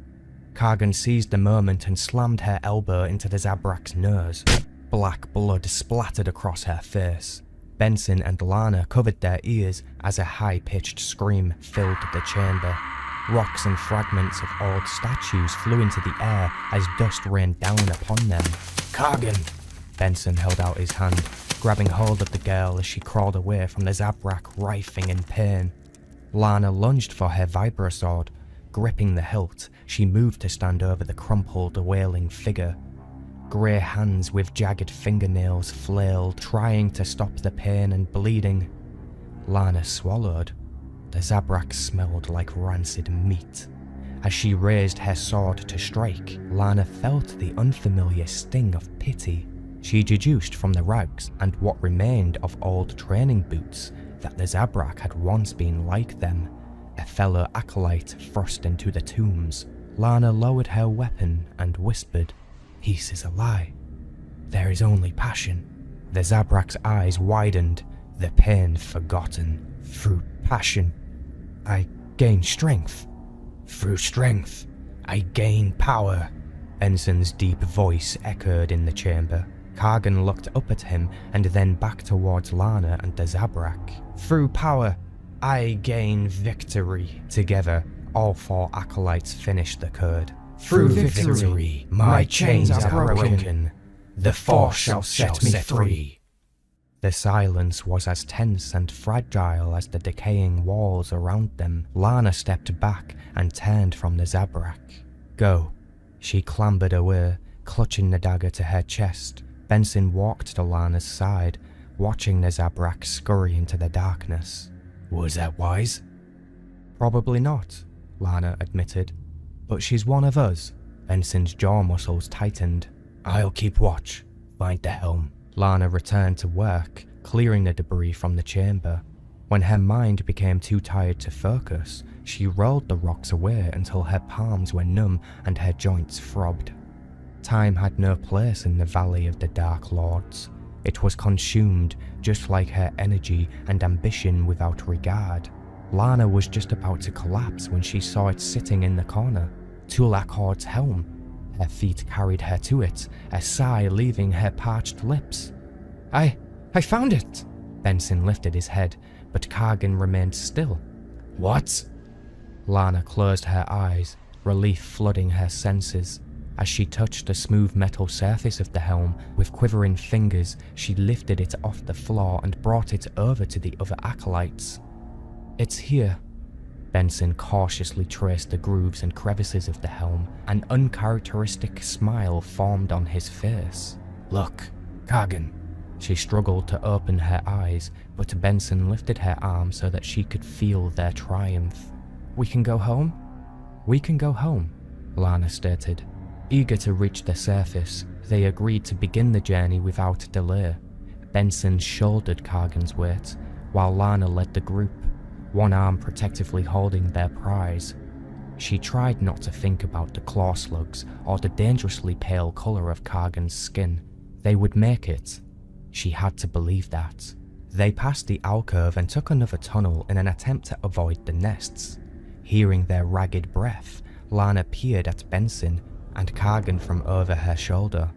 Kargan seized the moment and slammed her elbow into the Zabrak's nose. Black blood splattered across her face. Benson and Lana covered their ears as a high-pitched scream filled the chamber. Rocks and fragments of old statues flew into the air as dust rained down upon them. "Kargan!" Benson held out his hand, grabbing hold of the girl as she crawled away from the Zabrak, writhing in pain. Lana lunged for her vibrosword. Gripping the hilt, she moved to stand over the crumpled, wailing figure. Grey hands with jagged fingernails flailed, trying to stop the pain and bleeding. Lana swallowed. The Zabrak smelled like rancid meat. As she raised her sword to strike, Lana felt the unfamiliar sting of pity. She deduced from the rags and what remained of old training boots that the Zabrak had once been like them, a fellow acolyte thrust into the tombs. Lana lowered her weapon and whispered, "Peace is a lie." There is only passion. The Zabrak's eyes widened, the pain forgotten. Through passion, I gain strength. Through strength, I gain power. Benson's deep voice echoed in the chamber. Kargan looked up at him and then back towards Lana and the Zabrak. Through power, I gain victory. Together, all 4 acolytes finished the code. Through victory, my chains are broken. The Force shall set me free. The silence was as tense and fragile as the decaying walls around them. Lana stepped back and turned from the Zabrak. Go. She clambered away, clutching the dagger to her chest. Benson walked to Lana's side, watching the Zabrak scurry into the darkness. Was that wise? Probably not, Lana admitted. But she's one of us. Benson's jaw muscles tightened. I'll keep watch. Find the helm. Lana returned to work, clearing the debris from the chamber. When her mind became too tired to focus, she rolled the rocks away until her palms were numb and her joints throbbed. Time had no place in the Valley of the Dark Lords. It was consumed, just like her energy and ambition without regard. Lana was just about to collapse when she saw it sitting in the corner. Tulakord's helm. Her feet carried her to it, a sigh leaving her parched lips. I found it! Benson lifted his head, but Kargan remained still. What? Lana closed her eyes, relief flooding her senses. As she touched the smooth metal surface of the helm, with quivering fingers, she lifted it off the floor and brought it over to the other acolytes. It's here. Benson cautiously traced the grooves and crevices of the helm. An uncharacteristic smile formed on his face. Look, Kargan. She struggled to open her eyes, but Benson lifted her arm so that she could feel their triumph. We can go home? We can go home, Lana stated. Eager to reach the surface, they agreed to begin the journey without delay. Benson shouldered Kargan's weight, while Lana led the group, one arm protectively holding their prize. She tried not to think about the claw slugs or the dangerously pale colour of Kargan's skin. They would make it. She had to believe that. They passed the alcove and took another tunnel in an attempt to avoid the nests. Hearing their ragged breath, Lana peered at Benson and Kargan from over her shoulder.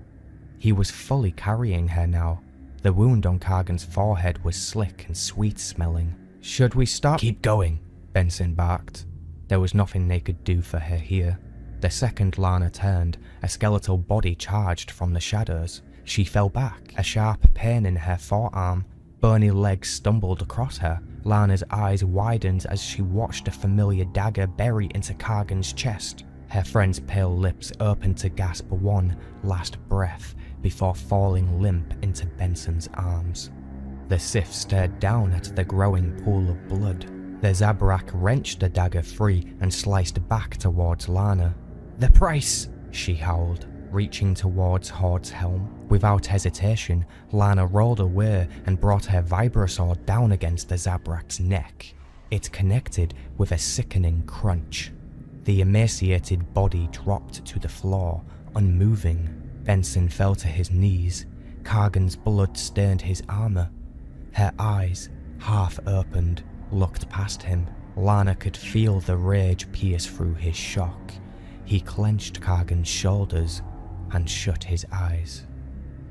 He was fully carrying her now. The wound on Kargan's forehead was slick and sweet-smelling. Should we stop? Keep going, Benson barked. There was nothing they could do for her here. The second Lana turned, a skeletal body charged from the shadows. She fell back, a sharp pain in her forearm. Bony legs stumbled across her. Lana's eyes widened as she watched a familiar dagger bury into Kargan's chest. Her friend's pale lips opened to gasp one last breath before falling limp into Benson's arms. The Sith stared down at the growing pool of blood. The Zabrak wrenched the dagger free and sliced back towards Lana. The price! She howled, reaching towards Horde's helm. Without hesitation, Lana rolled away and brought her vibrosword down against the Zabrak's neck. It connected with a sickening crunch. The emaciated body dropped to the floor, unmoving. Benson fell to his knees. Kargan's blood stained his armor. Her eyes, half opened, looked past him. Lana could feel the rage pierce through his shock. He clenched Kargan's shoulders and shut his eyes.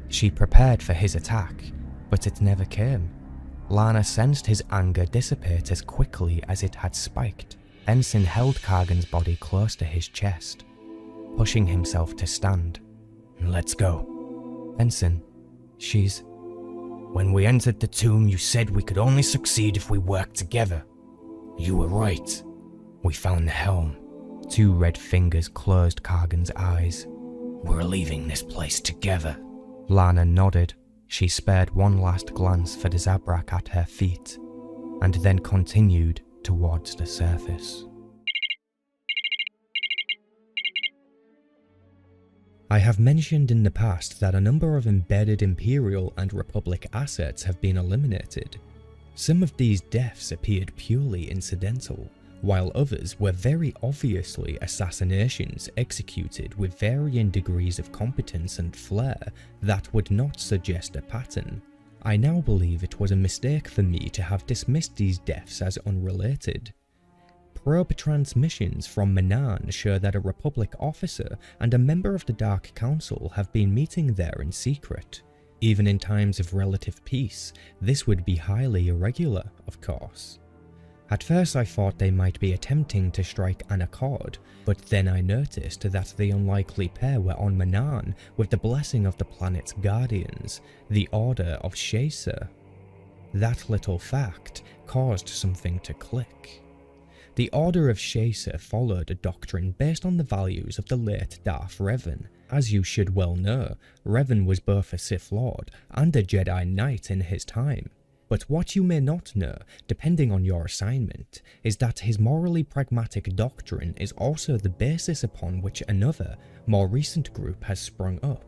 She prepared for his attack, but it never came. Lana sensed his anger dissipate as quickly as it had spiked. Benson held Kargan's body close to his chest, pushing himself to stand. Let's go. Benson, she's... When we entered the tomb, you said we could only succeed if we worked together. You were right. We found the helm. Two red fingers closed Kargan's eyes. We're leaving this place together. Lana nodded. She spared one last glance for the Zabrak at her feet, and then continued towards the surface. I have mentioned in the past that a number of embedded Imperial and Republic assets have been eliminated. Some of these deaths appeared purely incidental, while others were very obviously assassinations executed with varying degrees of competence and flair that would not suggest a pattern. I now believe it was a mistake for me to have dismissed these deaths as unrelated. Probe transmissions from Manaan show that a Republic officer and a member of the Dark Council have been meeting there in secret. Even in times of relative peace, this would be highly irregular, of course. At first I thought they might be attempting to strike an accord, but then I noticed that the unlikely pair were on Manaan with the blessing of the planet's guardians, the Order of Shacer. That little fact caused something to click. The Order of Shacer followed a doctrine based on the values of the late Darth Revan. As you should well know, Revan was both a Sith Lord and a Jedi Knight in his time. But what you may not know, depending on your assignment, is that his morally pragmatic doctrine is also the basis upon which another, more recent group has sprung up.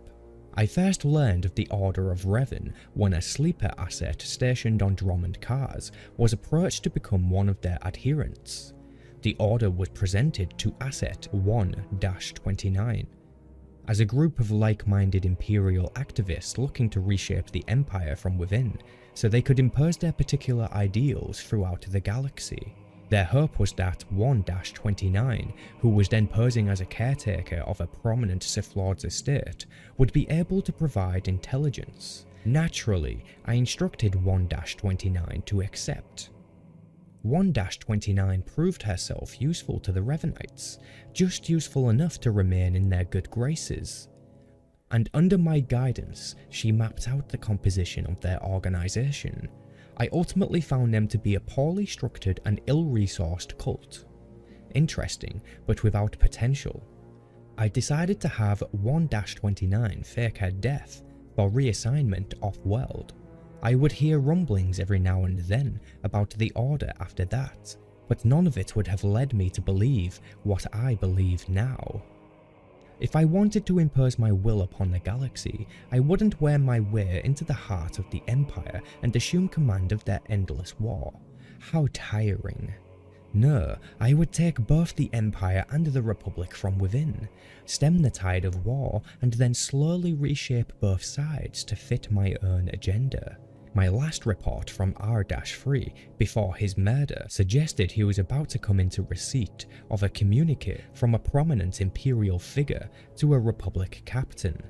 I first learned of the Order of Revan when a sleeper asset stationed on Dromund Kars was approached to become one of their adherents. The order was presented to Asset 1-29. As a group of like-minded Imperial activists looking to reshape the Empire from within, so they could impose their particular ideals throughout the galaxy. Their hope was that 1-29, who was then posing as a caretaker of a prominent Sith Lord's estate, would be able to provide intelligence. Naturally, I instructed 1-29 to accept. 1-29 proved herself useful to the Revanites, just useful enough to remain in their good graces. And under my guidance, she mapped out the composition of their organisation. I ultimately found them to be a poorly structured and ill-resourced cult. Interesting, but without potential. I decided to have 1-29 fake her death for reassignment off-world. I would hear rumblings every now and then about the Order after that, but none of it would have led me to believe what I believe now. If I wanted to impose my will upon the galaxy, I wouldn't wear my way into the heart of the Empire and assume command of their endless war. How tiring. No, I would take both the Empire and the Republic from within, stem the tide of war, and then slowly reshape both sides to fit my own agenda. My last report from R-3 before his murder suggested he was about to come into receipt of a communique from a prominent Imperial figure to a Republic captain.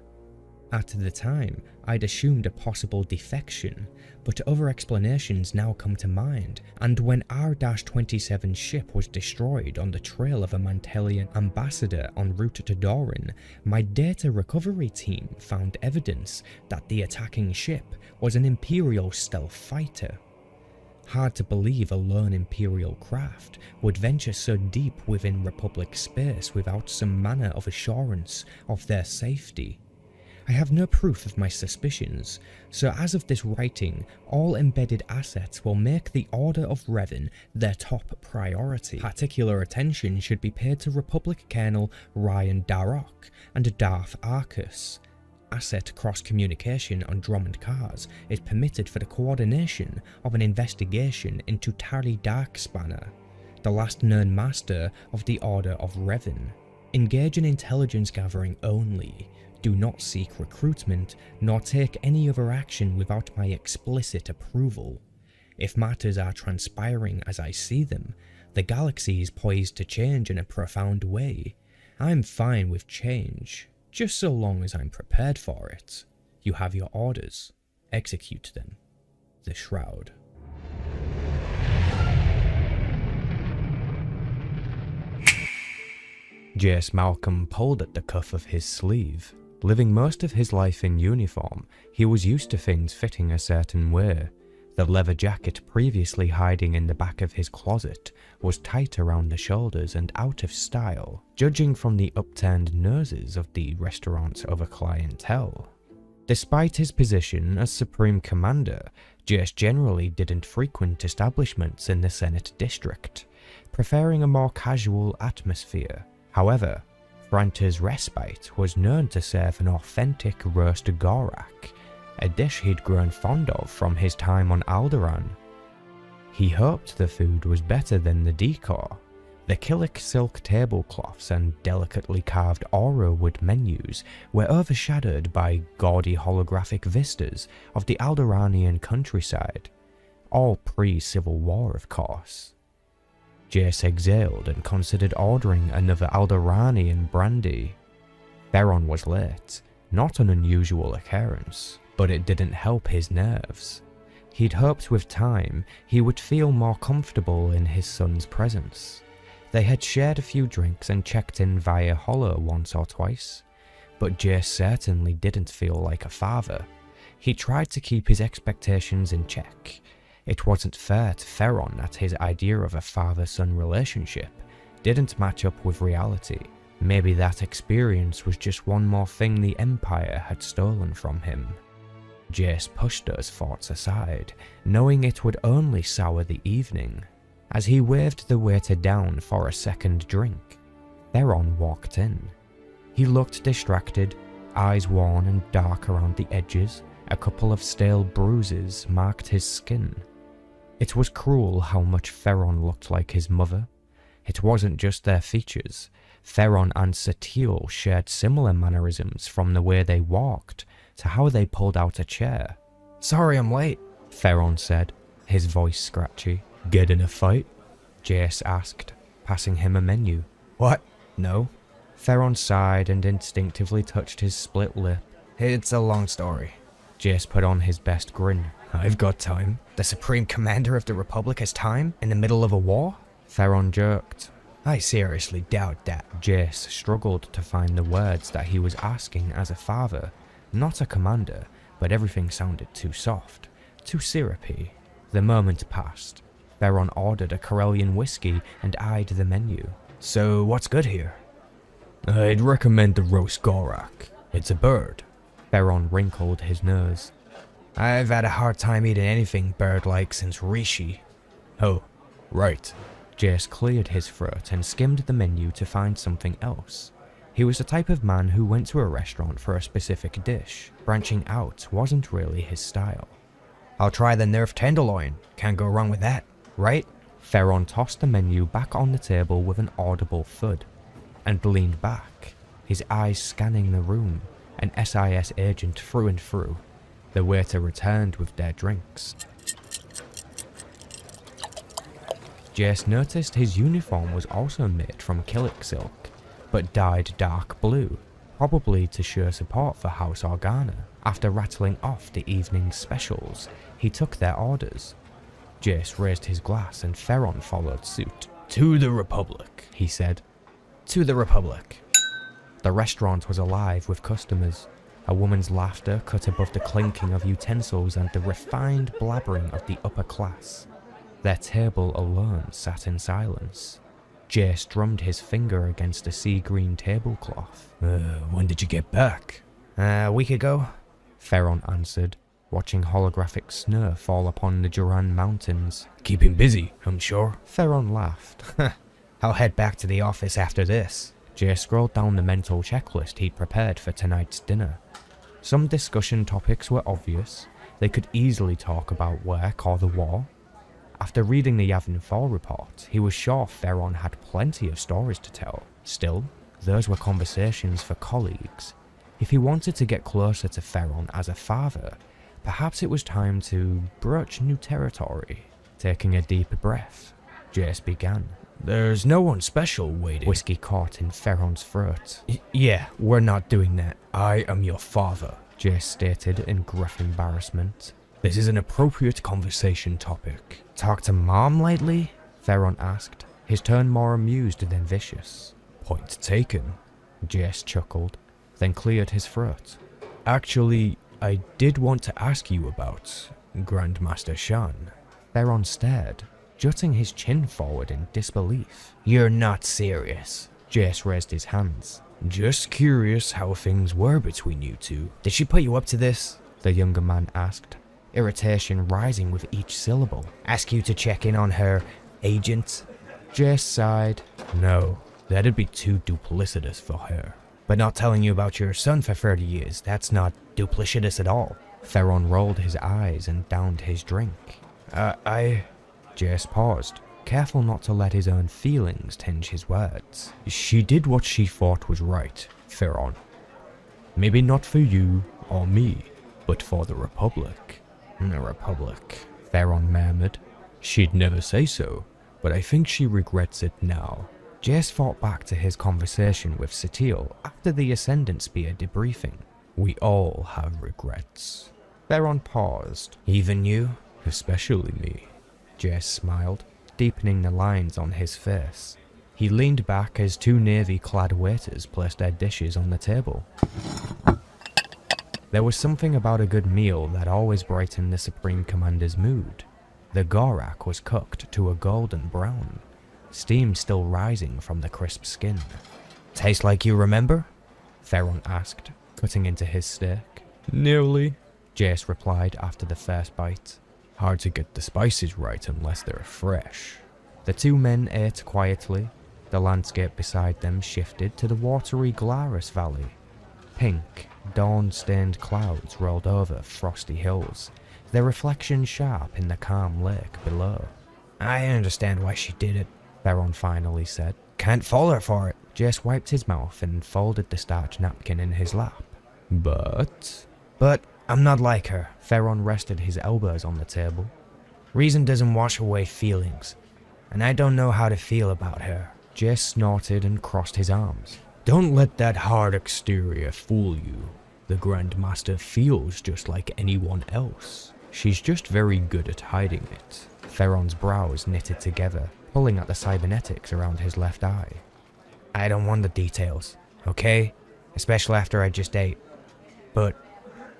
At the time, I'd assumed a possible defection, but other explanations now come to mind, and when R-27's ship was destroyed on the trail of a Mantelian ambassador en route to Doran, my data recovery team found evidence that the attacking ship was an Imperial stealth fighter. Hard to believe a lone Imperial craft would venture so deep within Republic space without some manner of assurance of their safety. I have no proof of my suspicions, so as of this writing, all embedded assets will make the Order of Revan their top priority. Particular attention should be paid to Republic Colonel Ryan Darroch and Darth Arcus. Asset cross-communication on Dromund Kars is permitted for the coordination of an investigation into Tali Darkspanner, the last known master of the Order of Revan. Engage in intelligence gathering only. Do not seek recruitment, nor take any other action without my explicit approval. If matters are transpiring as I see them, the galaxy is poised to change in a profound way. I'm fine with change, just so long as I'm prepared for it. You have your orders. Execute them. The Shroud. Jace Malcolm pulled at the cuff of his sleeve. Living most of his life in uniform, he was used to things fitting a certain way. The leather jacket previously hiding in the back of his closet was tight around the shoulders and out of style, judging from the upturned noses of the restaurant's other clientele. Despite his position as Supreme Commander, Jace generally didn't frequent establishments in the Senate District, preferring a more casual atmosphere. However, Franta's Respite was known to serve an authentic roast gorak, a dish he'd grown fond of from his time on Alderaan. He hoped the food was better than the decor, The Xalek silk tablecloths and delicately carved aura wood menus were overshadowed by gaudy holographic vistas of the Alderaanian countryside, all pre-Civil War of course. Jace exhaled and considered ordering another Alderaanian brandy. Theron was late, not an unusual occurrence, but it didn't help his nerves. He'd hoped with time he would feel more comfortable in his son's presence. They had shared a few drinks and checked in via holo once or twice, but Jace certainly didn't feel like a father. He tried to keep his expectations in check. It wasn't fair to Theron that his idea of a father-son relationship didn't match up with reality. Maybe that experience was just one more thing the Empire had stolen from him. Jace pushed those thoughts aside, knowing it would only sour the evening. As he waved the waiter down for a second drink, Theron walked in. He looked distracted, eyes worn and dark around the edges. A couple of stale bruises marked his skin. It was cruel how much Theron looked like his mother. It wasn't just their features. Theron and Satil shared similar mannerisms, from the way they walked to how they pulled out a chair. "Sorry I'm late," Theron said, his voice scratchy. "Get in a fight?" Jace asked, passing him a menu. "What? No." Theron sighed and instinctively touched his split lip. "It's a long story." Jace put on his best grin. "I've got time." "The Supreme Commander of the Republic has time? In the middle of a war?" Theron jerked. "I seriously doubt that." Jace struggled to find the words that he was asking as a father, not a commander, but everything sounded too soft, too syrupy. The moment passed. Theron ordered a Corellian whiskey and eyed the menu. "So what's good here?" "I'd recommend the roast gorak. It's a bird." Theron wrinkled his nose. "I've had a hard time eating anything bird-like since Rishi." "Oh, right." Jace cleared his throat and skimmed the menu to find something else. He was the type of man who went to a restaurant for a specific dish. Branching out wasn't really his style. "I'll try the nerf tenderloin. Can't go wrong with that, right?" Theron tossed the menu back on the table with an audible thud, and leaned back, his eyes scanning the room, an SIS agent through and through. The waiter returned with their drinks. Jace noticed his uniform was also made from Xalek silk, but dyed dark blue, probably to show support for House Organa. After rattling off the evening's specials, he took their orders. Jace raised his glass and Theron followed suit. "To the Republic," he said. "To the Republic." The restaurant was alive with customers. A woman's laughter cut above the clinking of utensils and the refined blabbering of the upper class. Their table alone sat in silence. Jace drummed his finger against a sea-green tablecloth. When did you get back?" "A week ago," Theron answered, watching holographic snow fall upon the Duran Mountains. "Keeping busy, I'm sure." Theron laughed. "I'll head back to the office after this." Jace scrolled down the mental checklist he'd prepared for tonight's dinner. Some discussion topics were obvious. They could easily talk about work or the war. After reading the Yavin 4 report, he was sure Theron had plenty of stories to tell. Still, those were conversations for colleagues. If he wanted to get closer to Theron as a father, perhaps it was time to broach new territory. Taking a deep breath, Jace began. "There's no one special waiting." Whiskey caught in Theron's throat. Yeah, we're not doing that. I am your father," Jace stated in gruff embarrassment. "This is an appropriate conversation topic." "Talked to Mom lately?" Theron asked, his tone more amused than vicious. "Point taken," Jace chuckled, then cleared his throat. "Actually, I did want to ask you about Grandmaster Shan." Theron stared, jutting his chin forward in disbelief. "You're not serious." Jace raised his hands. "Just curious how things were between you two." "Did she put you up to this?" the younger man asked, irritation rising with each syllable. "Ask you to check in on her agent?" Jace sighed. "No, that'd be too duplicitous for her." "But not telling you about your son for 30 years, that's not duplicitous at all." Theron rolled his eyes and downed his drink. I... Jace paused. careful not to let his own feelings tinge his words. She did what she thought was right, Theron. Maybe not for you or me, but for the Republic. The Republic, Theron murmured. She'd never say so, but I think she regrets it now. Jace thought back to his conversation with Satil after the Ascendant Spear debriefing. We all have regrets. Theron paused. Even you? Especially me. Jace smiled, deepening the lines on his face. He leaned back as two navy-clad waiters placed their dishes on the table. There was something about a good meal that always brightened the Supreme Commander's mood. The gorak was cooked to a golden brown, steam still rising from the crisp skin. Taste like you remember? Theron asked, cutting into his steak. Nearly, Jace replied after the first bite. Hard to get the spices right unless they're fresh. The two men ate quietly. The landscape beside them shifted to the watery Glarus Valley. Pink, dawn-stained clouds rolled over frosty hills, their reflection sharp in the calm lake below. I understand why she did it, Theron finally said. Can't fault her for it. Jace wiped his mouth and folded the starch napkin in his lap. But I'm not like her. Theron rested his elbows on the table. Reason doesn't wash away feelings, and I don't know how to feel about her. Jace snorted and crossed his arms. Don't let that hard exterior fool you. The Grand Master feels just like anyone else. She's just very good at hiding it. Theron's brows knitted together, pulling at the cybernetics around his left eye. I don't want the details, okay? Especially after I just ate. But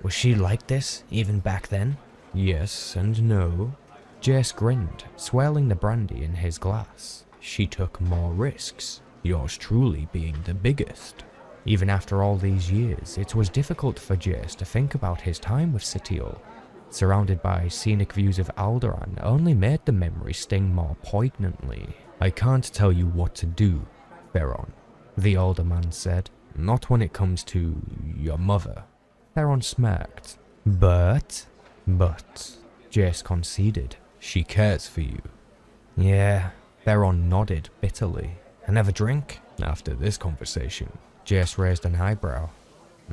was she like this, even back then? Yes and no. Jace grinned, swirling the brandy in his glass. She took more risks, yours truly being the biggest. Even after all these years, it was difficult for Jace to think about his time with Satil. Surrounded by scenic views of Alderaan only made the memory sting more poignantly. I can't tell you what to do, Theron, the older man said. Not when it comes to your mother. Theron smirked. But, Jace conceded. She cares for you. Yeah, Theron nodded bitterly. Another drink? After this conversation, Jace raised an eyebrow.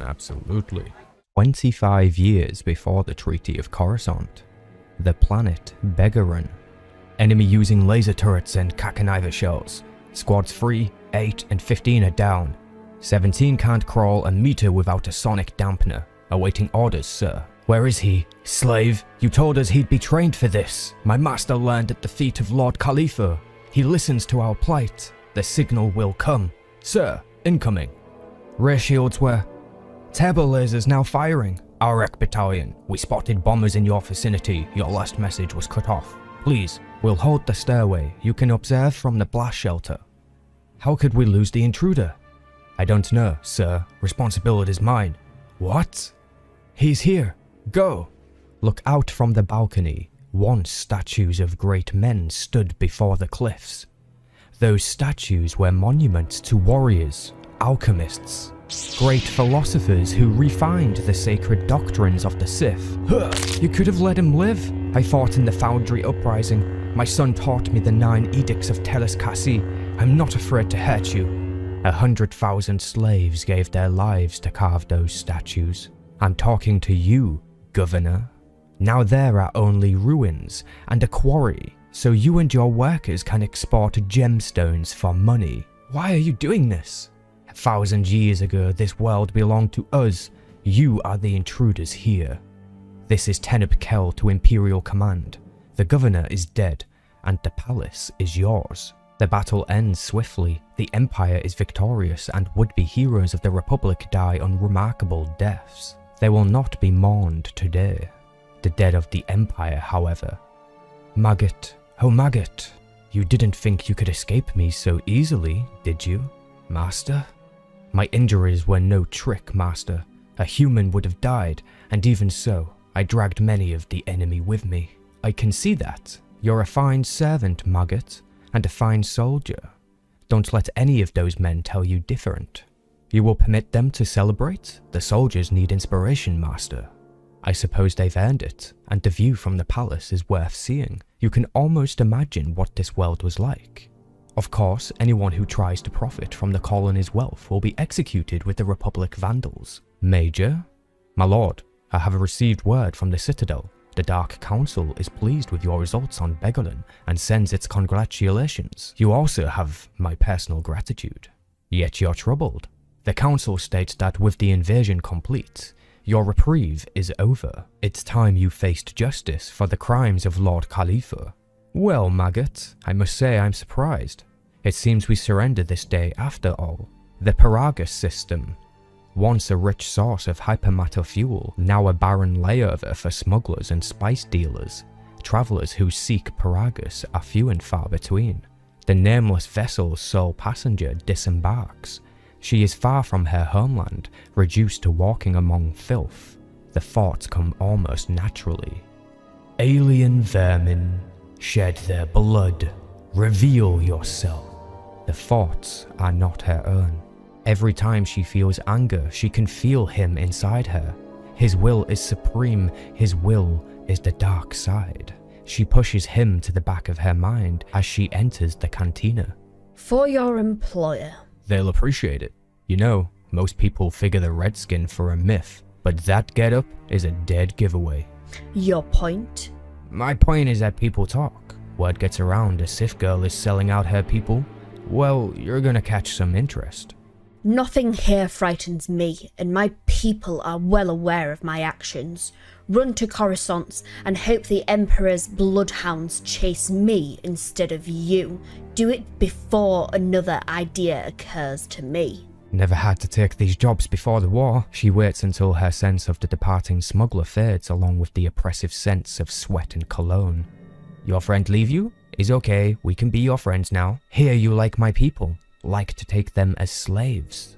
Absolutely. 25 years before the Treaty of Coruscant. The planet Begaran. Enemy using laser turrets and Kakaniva shells. Squads 3, 8, and 15 are down. 17 can't crawl a meter without a sonic dampener. Awaiting orders, sir. Where is he? Slave, you told us he'd be trained for this. My master learned at the feet of Lord Khalifa. He listens to our plight. The signal will come. Sir, incoming. Ray shields were... Turbo lasers now firing. Arek Battalion, we spotted bombers in your vicinity. Your last message was cut off. Please, we'll hold the stairway. You can observe from the blast shelter. How could we lose the intruder? I don't know, sir. Responsibility is mine. What? He's here. Go. Look out from the balcony. Once statues of great men stood before the cliffs. Those statues were monuments to warriors, alchemists, great philosophers who refined the sacred doctrines of the Sith. You could have let him live. I fought in the Foundry Uprising. My son taught me the 9 edicts of Teles Kasi. I'm not afraid to hurt you. 100,000 slaves gave their lives to carve those statues. I'm talking to you, Governor. Now there are only ruins and a quarry, so you and your workers can export gemstones for money. Why are you doing this? 1,000 years ago, this world belonged to us. You are the intruders here. This is Tenebrae to Imperial Command. The Governor is dead, and the palace is yours. The battle ends swiftly. The Empire is victorious, and would-be heroes of the Republic die unremarkable deaths. They will not be mourned today. The dead of the Empire, however. Maggot, oh Maggot, you didn't think you could escape me so easily, did you, Master? My injuries were no trick, Master. A human would have died, and even so, I dragged many of the enemy with me. I can see that. You're a fine servant, Maggot, and a fine soldier. Don't let any of those men tell you different. You will permit them to celebrate? The soldiers need inspiration, Master. I suppose they've earned it, and the view from the palace is worth seeing. You can almost imagine what this world was like. Of course, anyone who tries to profit from the colony's wealth will be executed with the Republic Vandals. Major? My lord, I have received word from the Citadel. The Dark Council is pleased with your results on Begolin and sends its congratulations. You also have my personal gratitude. Yet you're troubled. The Council states that with the invasion complete, your reprieve is over. It's time you faced justice for the crimes of Lord Khalifa. Well, Maggot, I must say I'm surprised. It seems we surrendered this day after all. The Paragus system, once a rich source of hypermatter fuel, now a barren layover for smugglers and spice dealers. Travelers who seek Paragus are few and far between. The nameless vessel's sole passenger disembarks. She is far from her homeland, reduced to walking among filth. The thoughts come almost naturally. Alien vermin, shed their blood, reveal yourself. The thoughts are not her own. Every time she feels anger, she can feel him inside her. His will is supreme, his will is the dark side. She pushes him to the back of her mind as she enters the cantina. For your employer. They'll appreciate it. You know, most people figure the redskin for a myth, but that getup is a dead giveaway. Your point? My point is that people talk. Word gets around a Sith girl is selling out her people. Well, you're gonna catch some interest. Nothing here frightens me, and my people are well aware of my actions. Run to Coruscant and hope the Emperor's bloodhounds chase me instead of you. Do it before another idea occurs to me. Never had to take these jobs before the war. She waits until her sense of the departing smuggler fades along with the oppressive sense of sweat and cologne. Your friend leave you? Is okay, we can be your friends now. Here you like my people. Like to take them as slaves.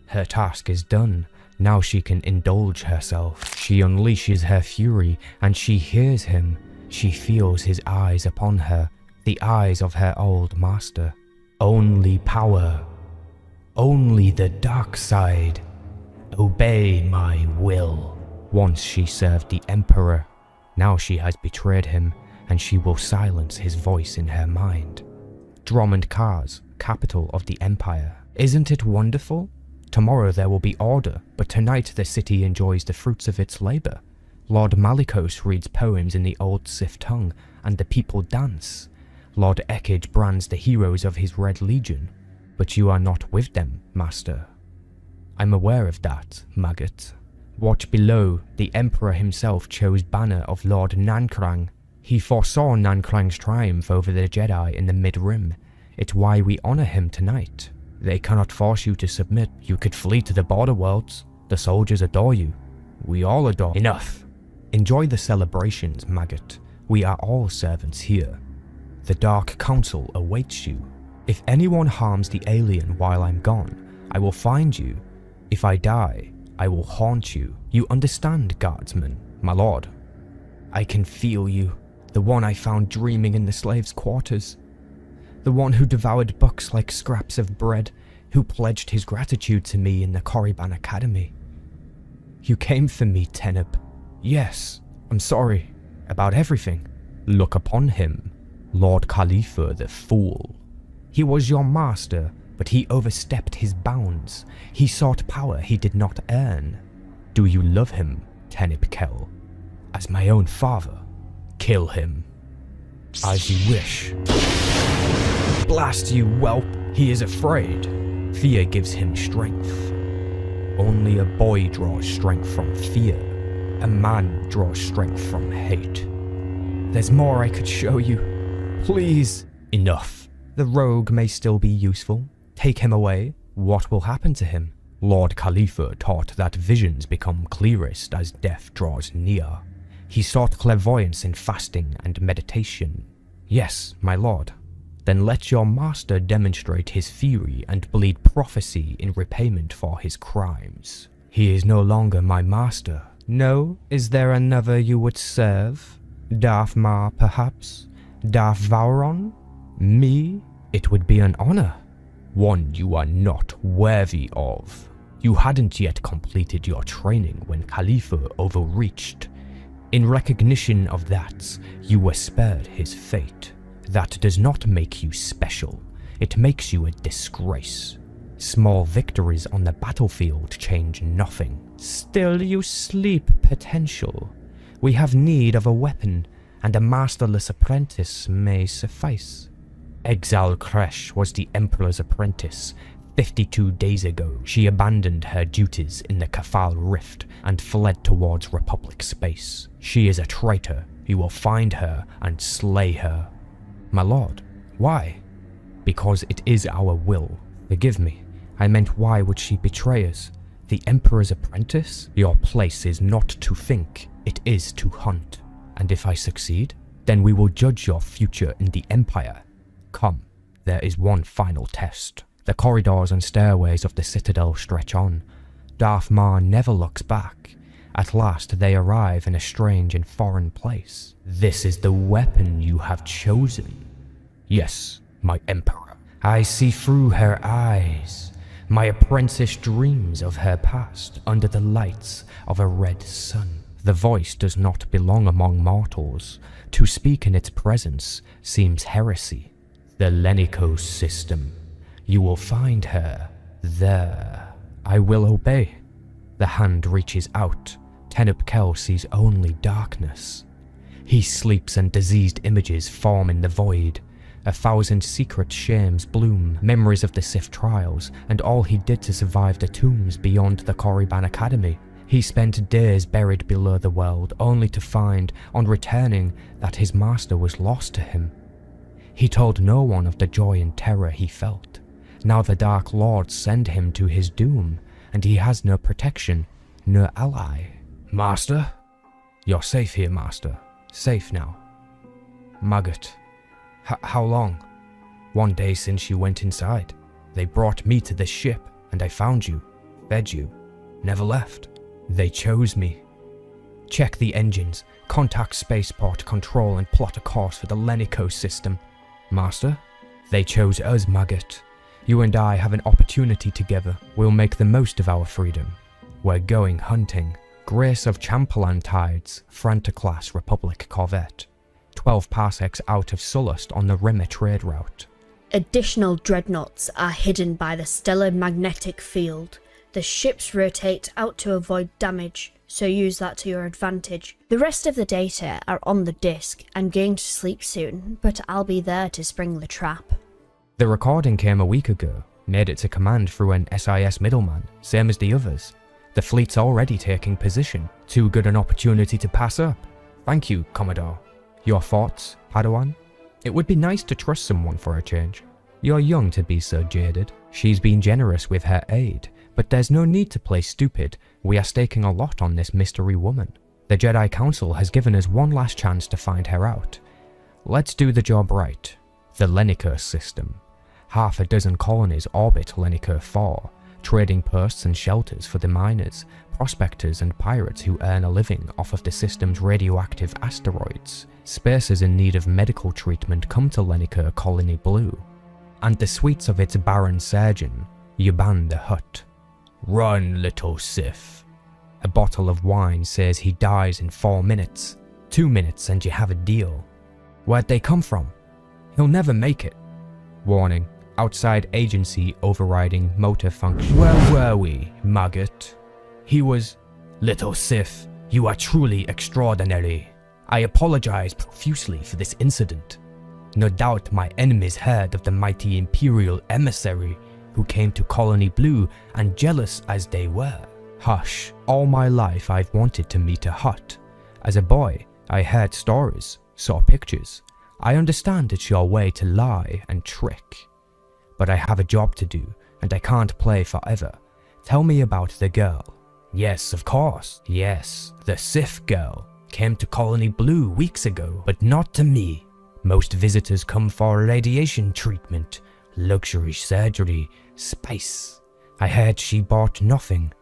Her task is done. Now she can indulge herself. She unleashes her fury and she hears him. She feels his eyes upon her, the eyes of her old master. Only power. Only the dark side. Obey my will. Once she served the Emperor. Now she has betrayed him and she will silence his voice in her mind. Drummond Kars, capital of the Empire. Isn't it wonderful? Tomorrow there will be order, but tonight the city enjoys the fruits of its labor. Lord Malicos reads poems in the old Sith tongue, and the people dance. Lord Ekage brands the heroes of his Red Legion, but you are not with them, Master. I'm aware of that, Maggot. Watch below, the Emperor himself chose banner of Lord Nankrang. He foresaw Nankrang's triumph over the Jedi in the Mid-Rim. It's why we honor him tonight. They cannot force you to submit. You could flee to the border worlds. The soldiers adore you. We all adore. Enough. Enjoy the celebrations, Maggot. We are all servants here. The Dark Council awaits you. If anyone harms the alien while I'm gone, I will find you. If I die, I will haunt you. You understand, guardsman, my lord? I can feel you. The one I found dreaming in the slaves' quarters. The one who devoured books like scraps of bread, who pledged his gratitude to me in the Korriban Academy. You came for me, Teneb. Yes, I'm sorry. About everything. Look upon him. Lord Khalifa the Fool. He was your master, but he overstepped his bounds. He sought power he did not earn. Do you love him, Teneb Kel? As my own father. Kill him. As you wish. Blast you, whelp. He is afraid. Fear gives him strength. Only a boy draws strength from fear. A man draws strength from hate. There's more I could show you. Please. Enough. The rogue may still be useful. Take him away. What will happen to him? Lord Khalifa taught that visions become clearest as death draws near. He sought clairvoyance in fasting and meditation. Yes, my lord. Then let your master demonstrate his fury and bleed prophecy in repayment for his crimes. He is no longer my master. No? Is there another you would serve? Darth Mar, perhaps? Darth Vowrawn? Me? It would be an honor. One you are not worthy of. You hadn't yet completed your training when Khalifa overreached. In recognition of that, you were spared his fate. That does not make you special. It makes you a disgrace. Small victories on the battlefield change nothing. Still you sleep potential. We have need of a weapon, and a masterless apprentice may suffice. Xalek was the Emperor's apprentice. 52 days ago, she abandoned her duties in the Kafal Rift and fled towards Republic space. She is a traitor. You will find her and slay her. My lord, why? Because it is our will. Forgive me. I meant, why would she betray us? The Emperor's apprentice? Your place is not to think, it is to hunt. And if I succeed, then we will judge your future in the Empire. Come, there is one final test. The corridors and stairways of the Citadel stretch on. Darth Maul never looks back. At last they arrive in a strange and foreign place. This is the weapon you have chosen. Yes, my Emperor. I see through her eyes. My apprentice dreams of her past under the lights of a red sun. The voice does not belong among mortals. To speak in its presence seems heresy. The Beniko system. You will find her there. I will obey. The hand reaches out. Tenebrae sees only darkness. He sleeps and diseased images form in the void. 1,000 secret shames bloom, memories of the Sith trials, and all he did to survive the tombs beyond the Korriban Academy. He spent days buried below the world, only to find, on returning, that his master was lost to him. He told no one of the joy and terror he felt. Now the Dark Lords send him to his doom, and he has no protection, no ally. Master? You're safe here, Master. Safe now. Maggot. How long? 1 day since you went inside. They brought me to this ship, and I found you, fed you, never left. They chose me. Check the engines, contact spaceport control, and plot a course for the Beniko system. Master? They chose us, Maggot. You and I have an opportunity together. We'll make the most of our freedom. We're going hunting. Grace of Champalan Tides, Franta-class Republic corvette. 12 parsecs out of Sullust on the Rimmer trade route. Additional dreadnoughts are hidden by the stellar magnetic field. The ships rotate out to avoid damage, so use that to your advantage. The rest of the data are on the disk. I'm going to sleep soon, but I'll be there to spring the trap. The recording came a week ago. Made it to command through an SIS middleman, same as the others. The fleet's already taking position. Too good an opportunity to pass up. Thank you, Commodore. Your thoughts, Padawan? It would be nice to trust someone for a change. You're young to be so jaded. She's been generous with her aid, but there's no need to play stupid. We are staking a lot on this mystery woman. The Jedi Council has given us one last chance to find her out. Let's do the job right. The Beniko system. 6 colonies orbit Beniko 4, trading posts and shelters for the miners, prospectors and pirates who earn a living off of the system's radioactive asteroids. Spacers in need of medical treatment come to Beniko Colony Blue, and the suites of its Baron Surgeon, Yuban the Hutt. Run, little Sith. A bottle of wine says he dies in 4 minutes. 2 minutes and you have a deal. Where'd they come from? He'll never make it. Warning. Outside agency overriding motor function. Where were we, Maggot? He was... Little Sith, you are truly extraordinary. I apologize profusely for this incident. No doubt my enemies heard of the mighty Imperial emissary who came to Colony Blue, and jealous as they were. Hush, all my life I've wanted to meet a Hutt. As a boy, I heard stories, saw pictures. I understand it's your way to lie and trick. But I have a job to do, and I can't play forever. Tell me about the girl. Yes, of course. Yes, the Sith girl. Came to Colony Blue weeks ago, but not to me. Most visitors come for radiation treatment, luxury surgery, space. I heard she bought nothing,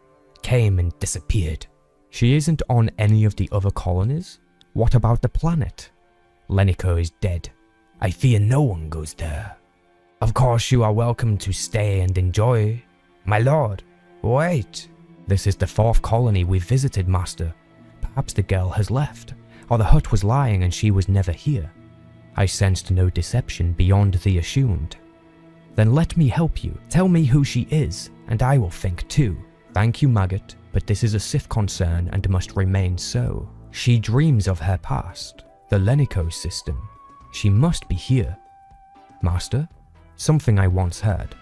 came and disappeared. She isn't on any of the other colonies? What about the planet? Beniko is dead. I fear no one goes there. Of course you are welcome to stay and enjoy. My lord, Wait. This is the 4th colony we visited, Master. Perhaps the girl has left, or the hut was lying and she was never here. I sensed no deception beyond the assumed. Then let me help you. Tell me who she is, and I will think too. Thank you, Maggot, but this is a Sith concern and must remain so. She dreams of her past, the Beniko system. She must be here. Master, something I once heard.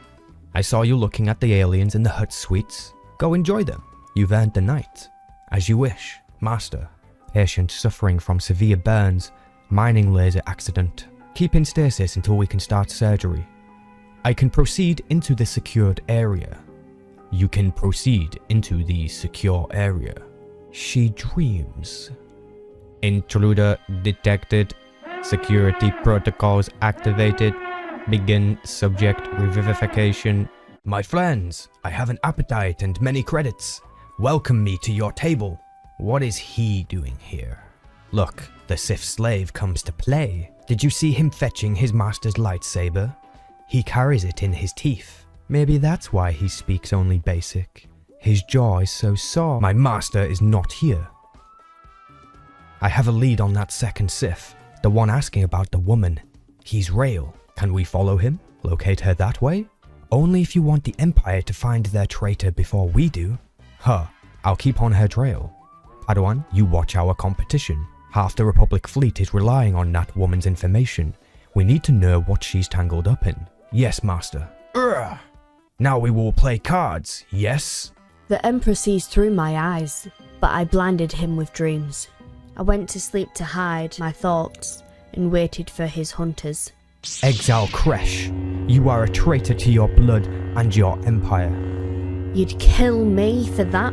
I saw you looking at the aliens in the hut suites. Go enjoy them. You've earned the night. As you wish, Master. Patient suffering from severe burns, mining laser accident. Keep in stasis until we can start surgery. I can proceed into the secured area. You can proceed into the secure area. She dreams. Intruder detected. Security protocols activated. Begin subject revivification. My friends, I have an appetite and many credits. Welcome me to your table. What is he doing here? Look, the Sith slave comes to play. Did you see him fetching his master's lightsaber? He carries it in his teeth. Maybe that's why he speaks only basic. His jaw is so sore. My master is not here. I have a lead on that second Sith, the one asking about the woman. He's Rael. Can we follow him? Locate her that way? Only if you want the Empire to find their traitor before we do. Huh, I'll keep on her trail. Padawan, you watch our competition. Half the Republic fleet is relying on that woman's information. We need to know what she's tangled up in. Yes, Master. Urgh. Now we will play cards, yes? The Emperor sees through my eyes, but I blinded him with dreams. I went to sleep to hide my thoughts and waited for his hunters. Exile Kresh, you are a traitor to your blood and your empire. You'd kill me for that?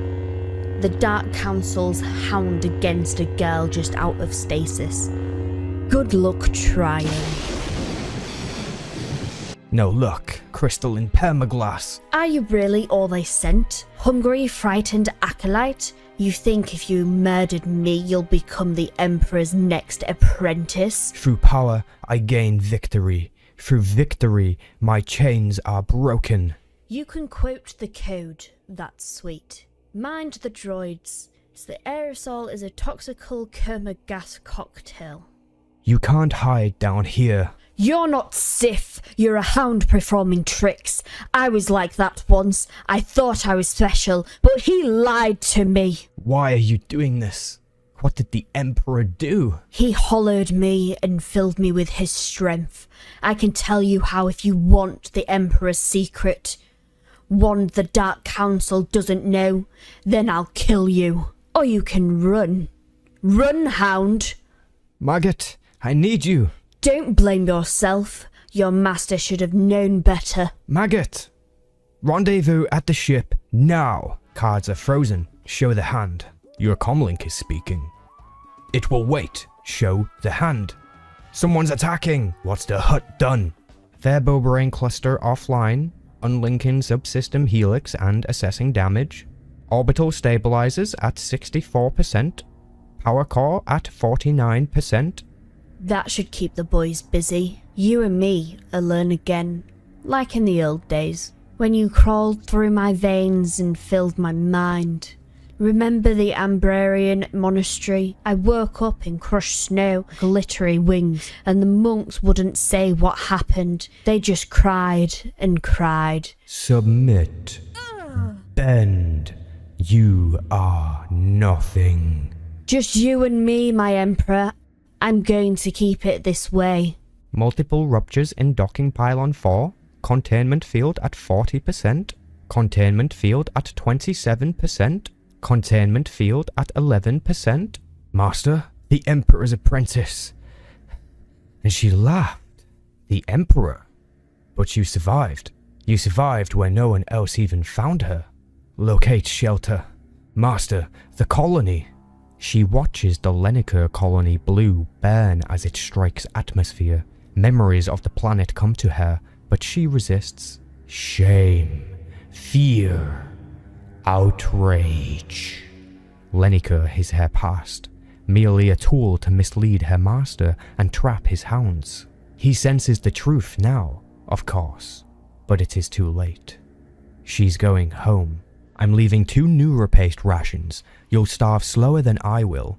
The Dark Council's hound against a girl just out of stasis. Good luck trying. No luck. Crystalline permaglass. Are you really all they sent? Hungry, frightened acolyte? You think if you murdered me, you'll become the Emperor's next apprentice? Through power, I gain victory. Through victory, my chains are broken. You can quote the code. That's sweet. Mind the droids. The aerosol is a toxical Kerma gas cocktail. You can't hide down here. You're not Sith. You're a hound performing tricks. I was like that once. I thought I was special, but he lied to me. Why are you doing this? What did the Emperor do? He hollowed me and filled me with his strength. I can tell you how if you want the Emperor's secret. One the Dark Council doesn't know, then I'll kill you. Or you can run. Run, hound. Maggot, I need you. Don't blame yourself. Your master should have known better. Maggot! Rendezvous at the ship, now! Cards are frozen. Show the hand. Your comlink is speaking. It will wait. Show the hand. Someone's attacking! What's the hut done? Verbo brain cluster offline. Unlinking subsystem helix and assessing damage. Orbital stabilizers at 64%. Power core at 49%. That should keep the boys busy. You and me alone again, like in the old days, when you crawled through my veins and filled my mind. Remember the Ambrarian monastery? I woke up in crushed snow, glittery wings, and the monks wouldn't say what happened. They just cried and cried. Submit. Bend. You are nothing. Just you and me, my Emperor. I'm going to keep it this way. Multiple ruptures in docking pylon 4. Containment field at 40%. Containment field at 27%. Containment field at 11%. Master, the Emperor's apprentice. And she laughed. The Emperor. But you survived. You survived where no one else even found her. Locate shelter. Master, the colony. She watches the Beniko colony blue burn as it strikes atmosphere. Memories of the planet come to her, but she resists. Shame. Fear. Outrage. Beniko is her past, merely a tool to mislead her master and trap his hounds. He senses the truth now, of course, but it is too late. She's going home. I'm leaving 2 new replaced rations. You'll starve slower than I will.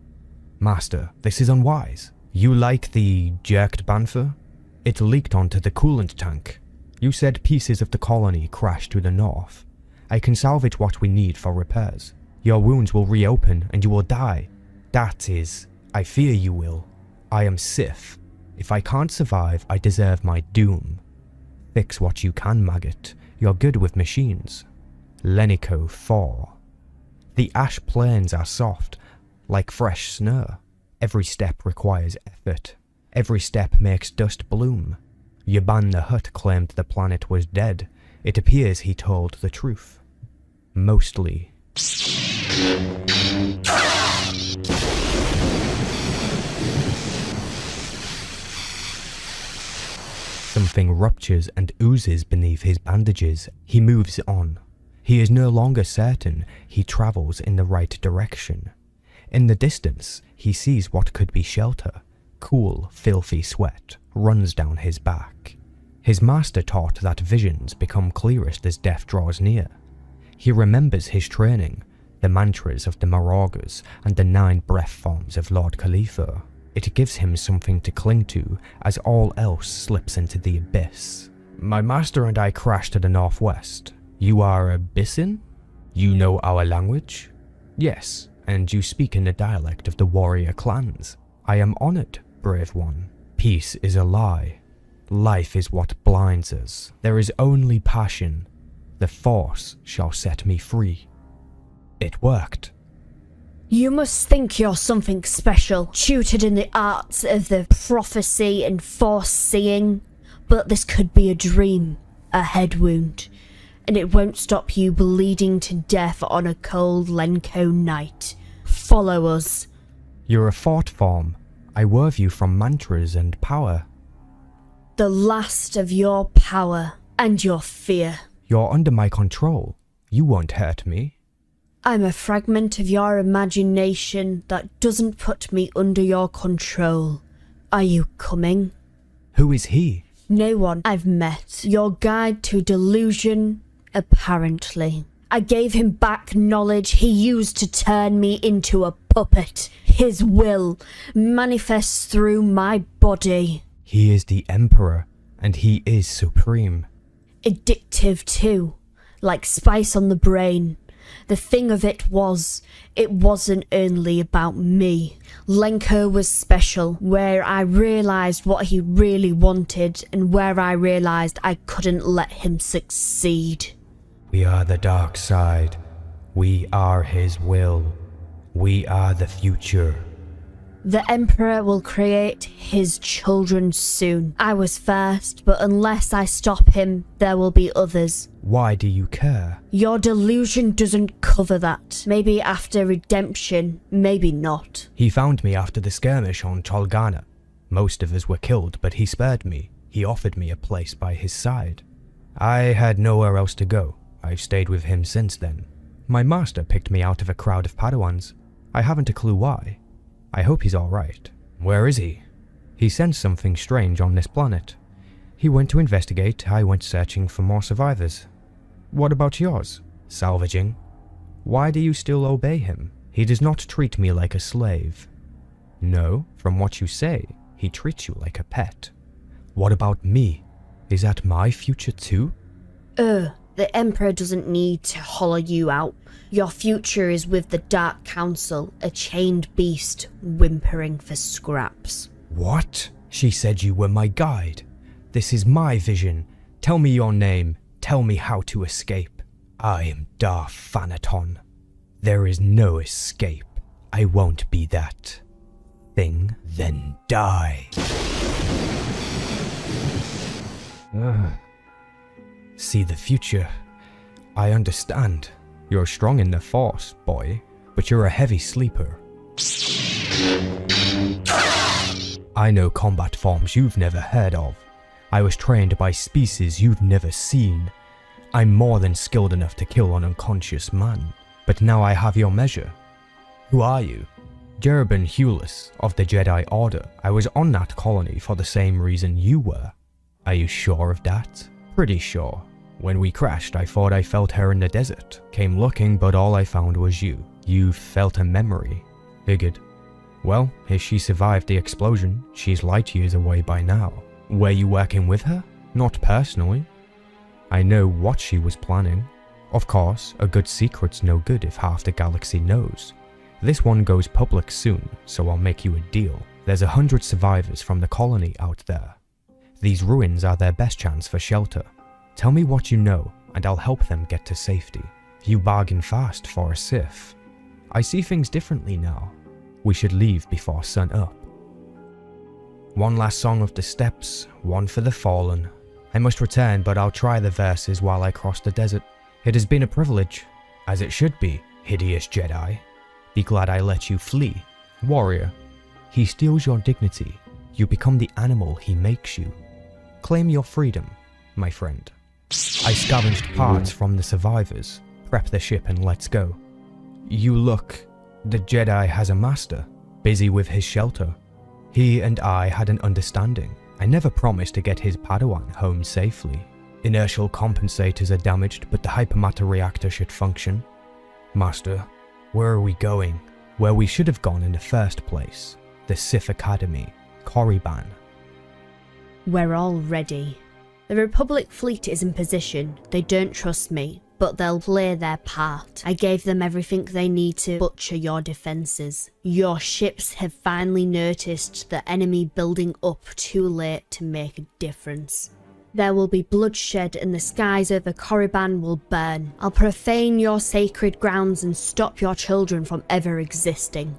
Master, this is unwise. You like the jerked Banfer? It leaked onto the coolant tank. You said pieces of the colony crashed to the north. I can salvage what we need for repairs. Your wounds will reopen and you will die. That is, I fear you will. I am Sith. If I can't survive, I deserve my doom. Fix what you can, maggot. You're good with machines. Lenico 4. The ash plains are soft, like fresh snow. Every step requires effort. Every step makes dust bloom. Yaban the Hutt claimed the planet was dead. It appears he told the truth. Mostly. Something ruptures and oozes beneath his bandages. He moves on. He is no longer certain he travels in the right direction. In the distance, he sees what could be shelter. Cool, filthy sweat runs down his back. His master taught that visions become clearest as death draws near. He remembers his training, the mantras of the Morrhages and the 9 breath forms of Lord Khalifa. It gives him something to cling to as all else slips into the abyss. My master and I crashed to the northwest. You are a Bissin? You know our language? Yes, and you speak in the dialect of the warrior clans. I am honored, brave one. Peace is a lie. Life is what blinds us. There is only passion. The Force shall set me free. It worked. You must think you're something special, tutored in the arts of the prophecy and foreseeing, but this could be a dream, a head wound, and it won't stop you bleeding to death on a cold Lenko night. Follow us. You're a fort form. I wove you from mantras and power. The last of your power and your fear. You're under my control. You won't hurt me. I'm a fragment of your imagination that doesn't put me under your control. Are you coming? Who is he? No one I've met. Your guide to delusion, apparently. I gave him back knowledge he used to turn me into a puppet. His will manifests through my body. He is the Emperor, and he is supreme. Addictive too, like spice on the brain. The thing of it wasn't only about me. Lenko was special, where I realised what he really wanted and where I realised I couldn't let him succeed. We are the dark side. We are his will. We are the future. The Emperor will create his children soon. I was first, but unless I stop him, there will be others. Why do you care? Your delusion doesn't cover that. Maybe after redemption, maybe not. He found me after the skirmish on Tolgana. Most of us were killed, but he spared me. He offered me a place by his side. I had nowhere else to go. I've stayed with him since then. My master picked me out of a crowd of Padawans. I haven't a clue why. I hope he's alright. Where is he? He sensed something strange on this planet. He went to investigate, I went searching for more survivors. What about yours? Salvaging? Why do you still obey him? He does not treat me like a slave. No, from what you say, he treats you like a pet. What about me? Is that my future too? The Emperor doesn't need to hollow you out. Your future is with the Dark Council, a chained beast whimpering for scraps. What? She said you were my guide. This is my vision. Tell me your name. Tell me how to escape. I am Darth Thanaton. There is no escape. I won't be that thing. Then die. See the future. I understand. You're strong in the Force, boy, but you're a heavy sleeper. I know combat forms you've never heard of. I was trained by species you've never seen. I'm more than skilled enough to kill an unconscious man, but now I have your measure. Who are you? Jeroben Hulis of the Jedi Order. I was on that colony for the same reason you were. Are you sure of that? Pretty sure. When we crashed, I thought I felt her in the desert. Came looking, but all I found was you. You felt a memory. Figured. Well, if she survived the explosion, she's light years away by now. Were you working with her? Not personally. I know what she was planning. Of course, a good secret's no good if half the galaxy knows. This one goes public soon, so I'll make you a deal. There's 100 survivors from the colony out there. These ruins are their best chance for shelter. Tell me what you know, and I'll help them get to safety. You bargain fast for a Sith. I see things differently now. We should leave before sun up. One last song of the steppes, one for the fallen. I must return, but I'll try the verses while I cross the desert. It has been a privilege, as it should be, hideous Jedi. Be glad I let you flee, warrior. He steals your dignity. You become the animal he makes you. Claim your freedom, my friend. I scavenged parts from the survivors. Prep the ship and let's go. You look... The Jedi has a master, busy with his shelter. He and I had an understanding. I never promised to get his Padawan home safely. Inertial compensators are damaged, but the hypermatter reactor should function. Master, where are we going? Where we should have gone in the first place. The Sith Academy, Korriban. We're all ready. The Republic fleet is in position. They don't trust me, but they'll play their part. I gave them everything they need to butcher your defences. Your ships have finally noticed the enemy building up too late to make a difference. There will be bloodshed and the skies over Korriban will burn. I'll profane your sacred grounds and stop your children from ever existing.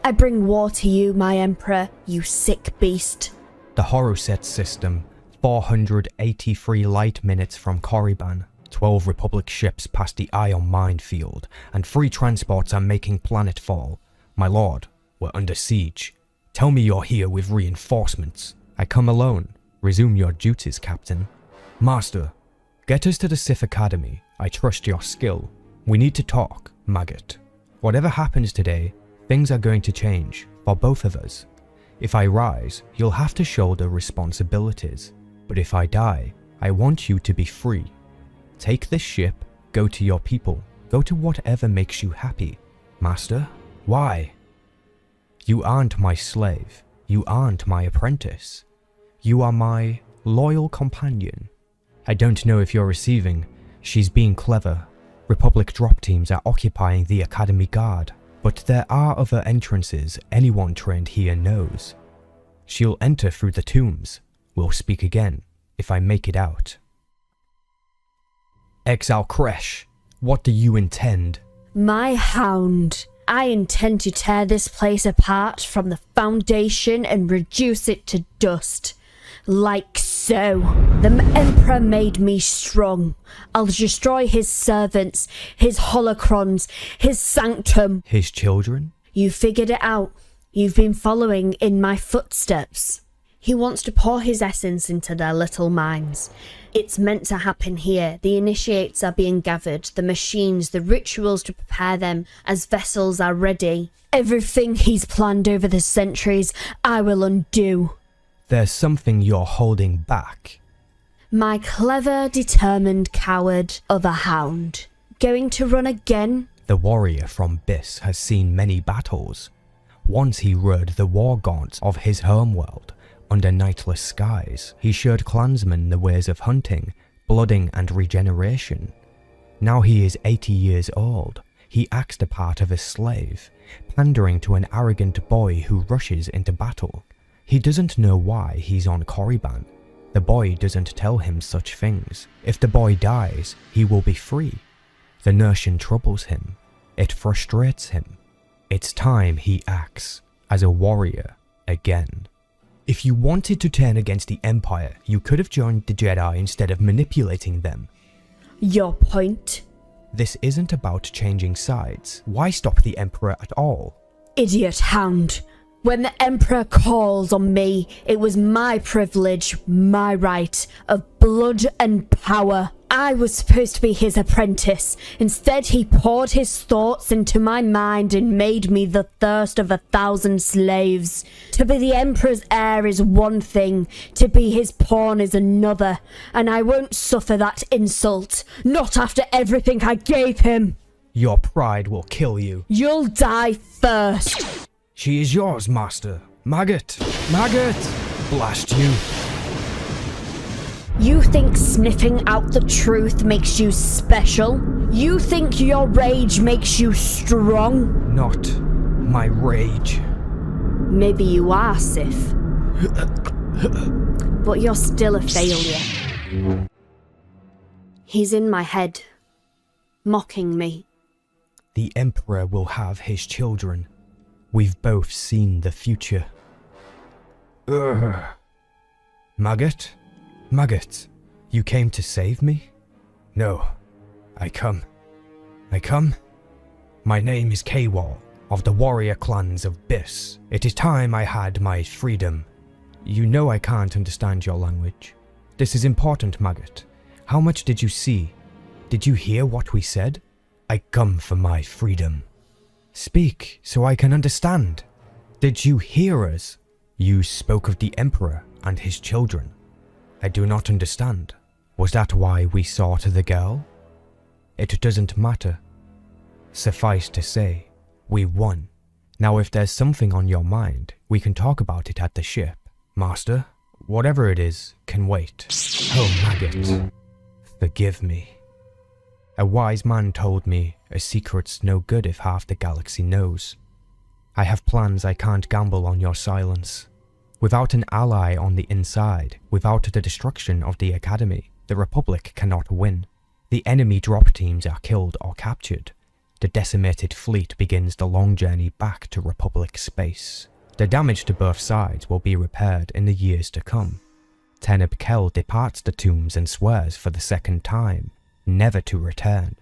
I bring war to you, my Emperor, you sick beast. The Horoset system, 483 light minutes from Korriban. 12 Republic ships past the Ion minefield, and 3 transports are making planetfall. My lord, we're under siege. Tell me you're here with reinforcements. I come alone. Resume your duties, Captain. Master, get us to the Sith Academy. I trust your skill. We need to talk, Maggot. Whatever happens today, things are going to change, for both of us. If I rise, you'll have to shoulder responsibilities. But if I die, I want you to be free. Take this ship, go to your people, go to whatever makes you happy. Master, why? You aren't my slave. You aren't my apprentice. You are my loyal companion. I don't know if you're receiving. She's being clever. Republic drop teams are occupying the Academy Guard, but there are other entrances anyone trained here knows. She'll enter through the tombs. We'll speak again, if I make it out. Xalek, what do you intend? My hound. I intend to tear this place apart from the foundation and reduce it to dust. Like so. The Emperor made me strong. I'll destroy his servants, his holocrons, his sanctum. His children? You figured it out. You've been following in my footsteps. He wants to pour his essence into their little minds. It's meant to happen here. The initiates are being gathered, the machines, the rituals to prepare them as vessels are ready. Everything he's planned over the centuries, I will undo. There's something you're holding back. My clever, determined coward of a hound. Going to run again? The warrior from Biss has seen many battles. Once he rode the war gaunt of his homeworld. Under nightless skies, he showed clansmen the ways of hunting, blooding and regeneration. Now he is 80 years old. He acts the part of a slave, pandering to an arrogant boy who rushes into battle. He doesn't know why he's on Korriban. The boy doesn't tell him such things. If the boy dies, he will be free. The notion troubles him. It frustrates him. It's time he acts as a warrior again. If you wanted to turn against the Empire, you could have joined the Jedi instead of manipulating them. Your point? This isn't about changing sides. Why stop the Emperor at all? Idiot hound. When the Emperor calls on me, it was my privilege, my right, of blood and power. I was supposed to be his apprentice. Instead, he poured his thoughts into my mind and made me the thirst of 1,000 slaves. To be the Emperor's heir is one thing, to be his pawn is another, and I won't suffer that insult. Not after everything I gave him. Your pride will kill you. You'll die first. She is yours, Master. Maggot! Maggot! Blast you. You think sniffing out the truth makes you special? You think your rage makes you strong? Not my rage. Maybe you are, Sif. But you're still a failure. He's in my head, mocking me. The Emperor will have his children. We've both seen the future. Maggot? Maggot, you came to save me? No, I come. My name is Kwal, of the warrior clans of Bis. It is time I had my freedom. You know I can't understand your language. This is important, Maggot. How much did you see? Did you hear what we said? I come for my freedom. Speak, so I can understand. Did you hear us? You spoke of the Emperor and his children. I do not understand. Was that why we sought the girl? It doesn't matter. Suffice to say, we won. Now if there's something on your mind, we can talk about it at the ship. Master, whatever it is, can wait. Oh, Maggot, forgive me. A wise man told me a secret's no good if half the galaxy knows. I have plans I can't gamble on your silence. Without an ally on the inside, without the destruction of the Academy, the Republic cannot win. The enemy drop teams are killed or captured. The decimated fleet begins the long journey back to Republic space. The damage to both sides will be repaired in the years to come. Tenebrae departs the tombs and swears for the second time, never to return.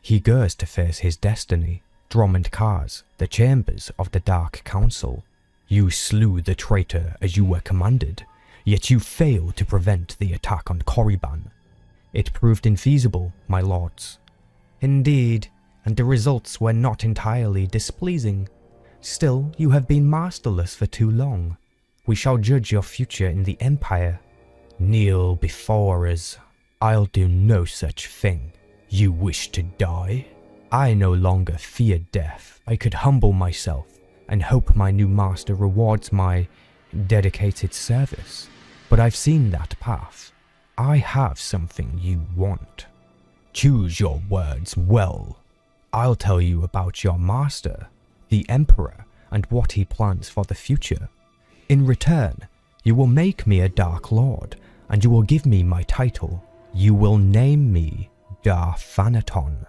He goes to face his destiny. Drummond cars, the chambers of the Dark Council. You slew the traitor as you were commanded, yet you failed to prevent the attack on Korriban. It proved infeasible, my lords. Indeed, and the results were not entirely displeasing. Still, you have been masterless for too long. We shall judge your future in the Empire. Kneel before us. I'll do no such thing. You wish to die? I no longer fear death. I could humble myself and hope my new master rewards my dedicated service. But I've seen that path. I have something you want. Choose your words well. I'll tell you about your master, the Emperor, and what he plans for the future. In return, you will make me a Dark Lord, and you will give me my title. You will name me Thanaton.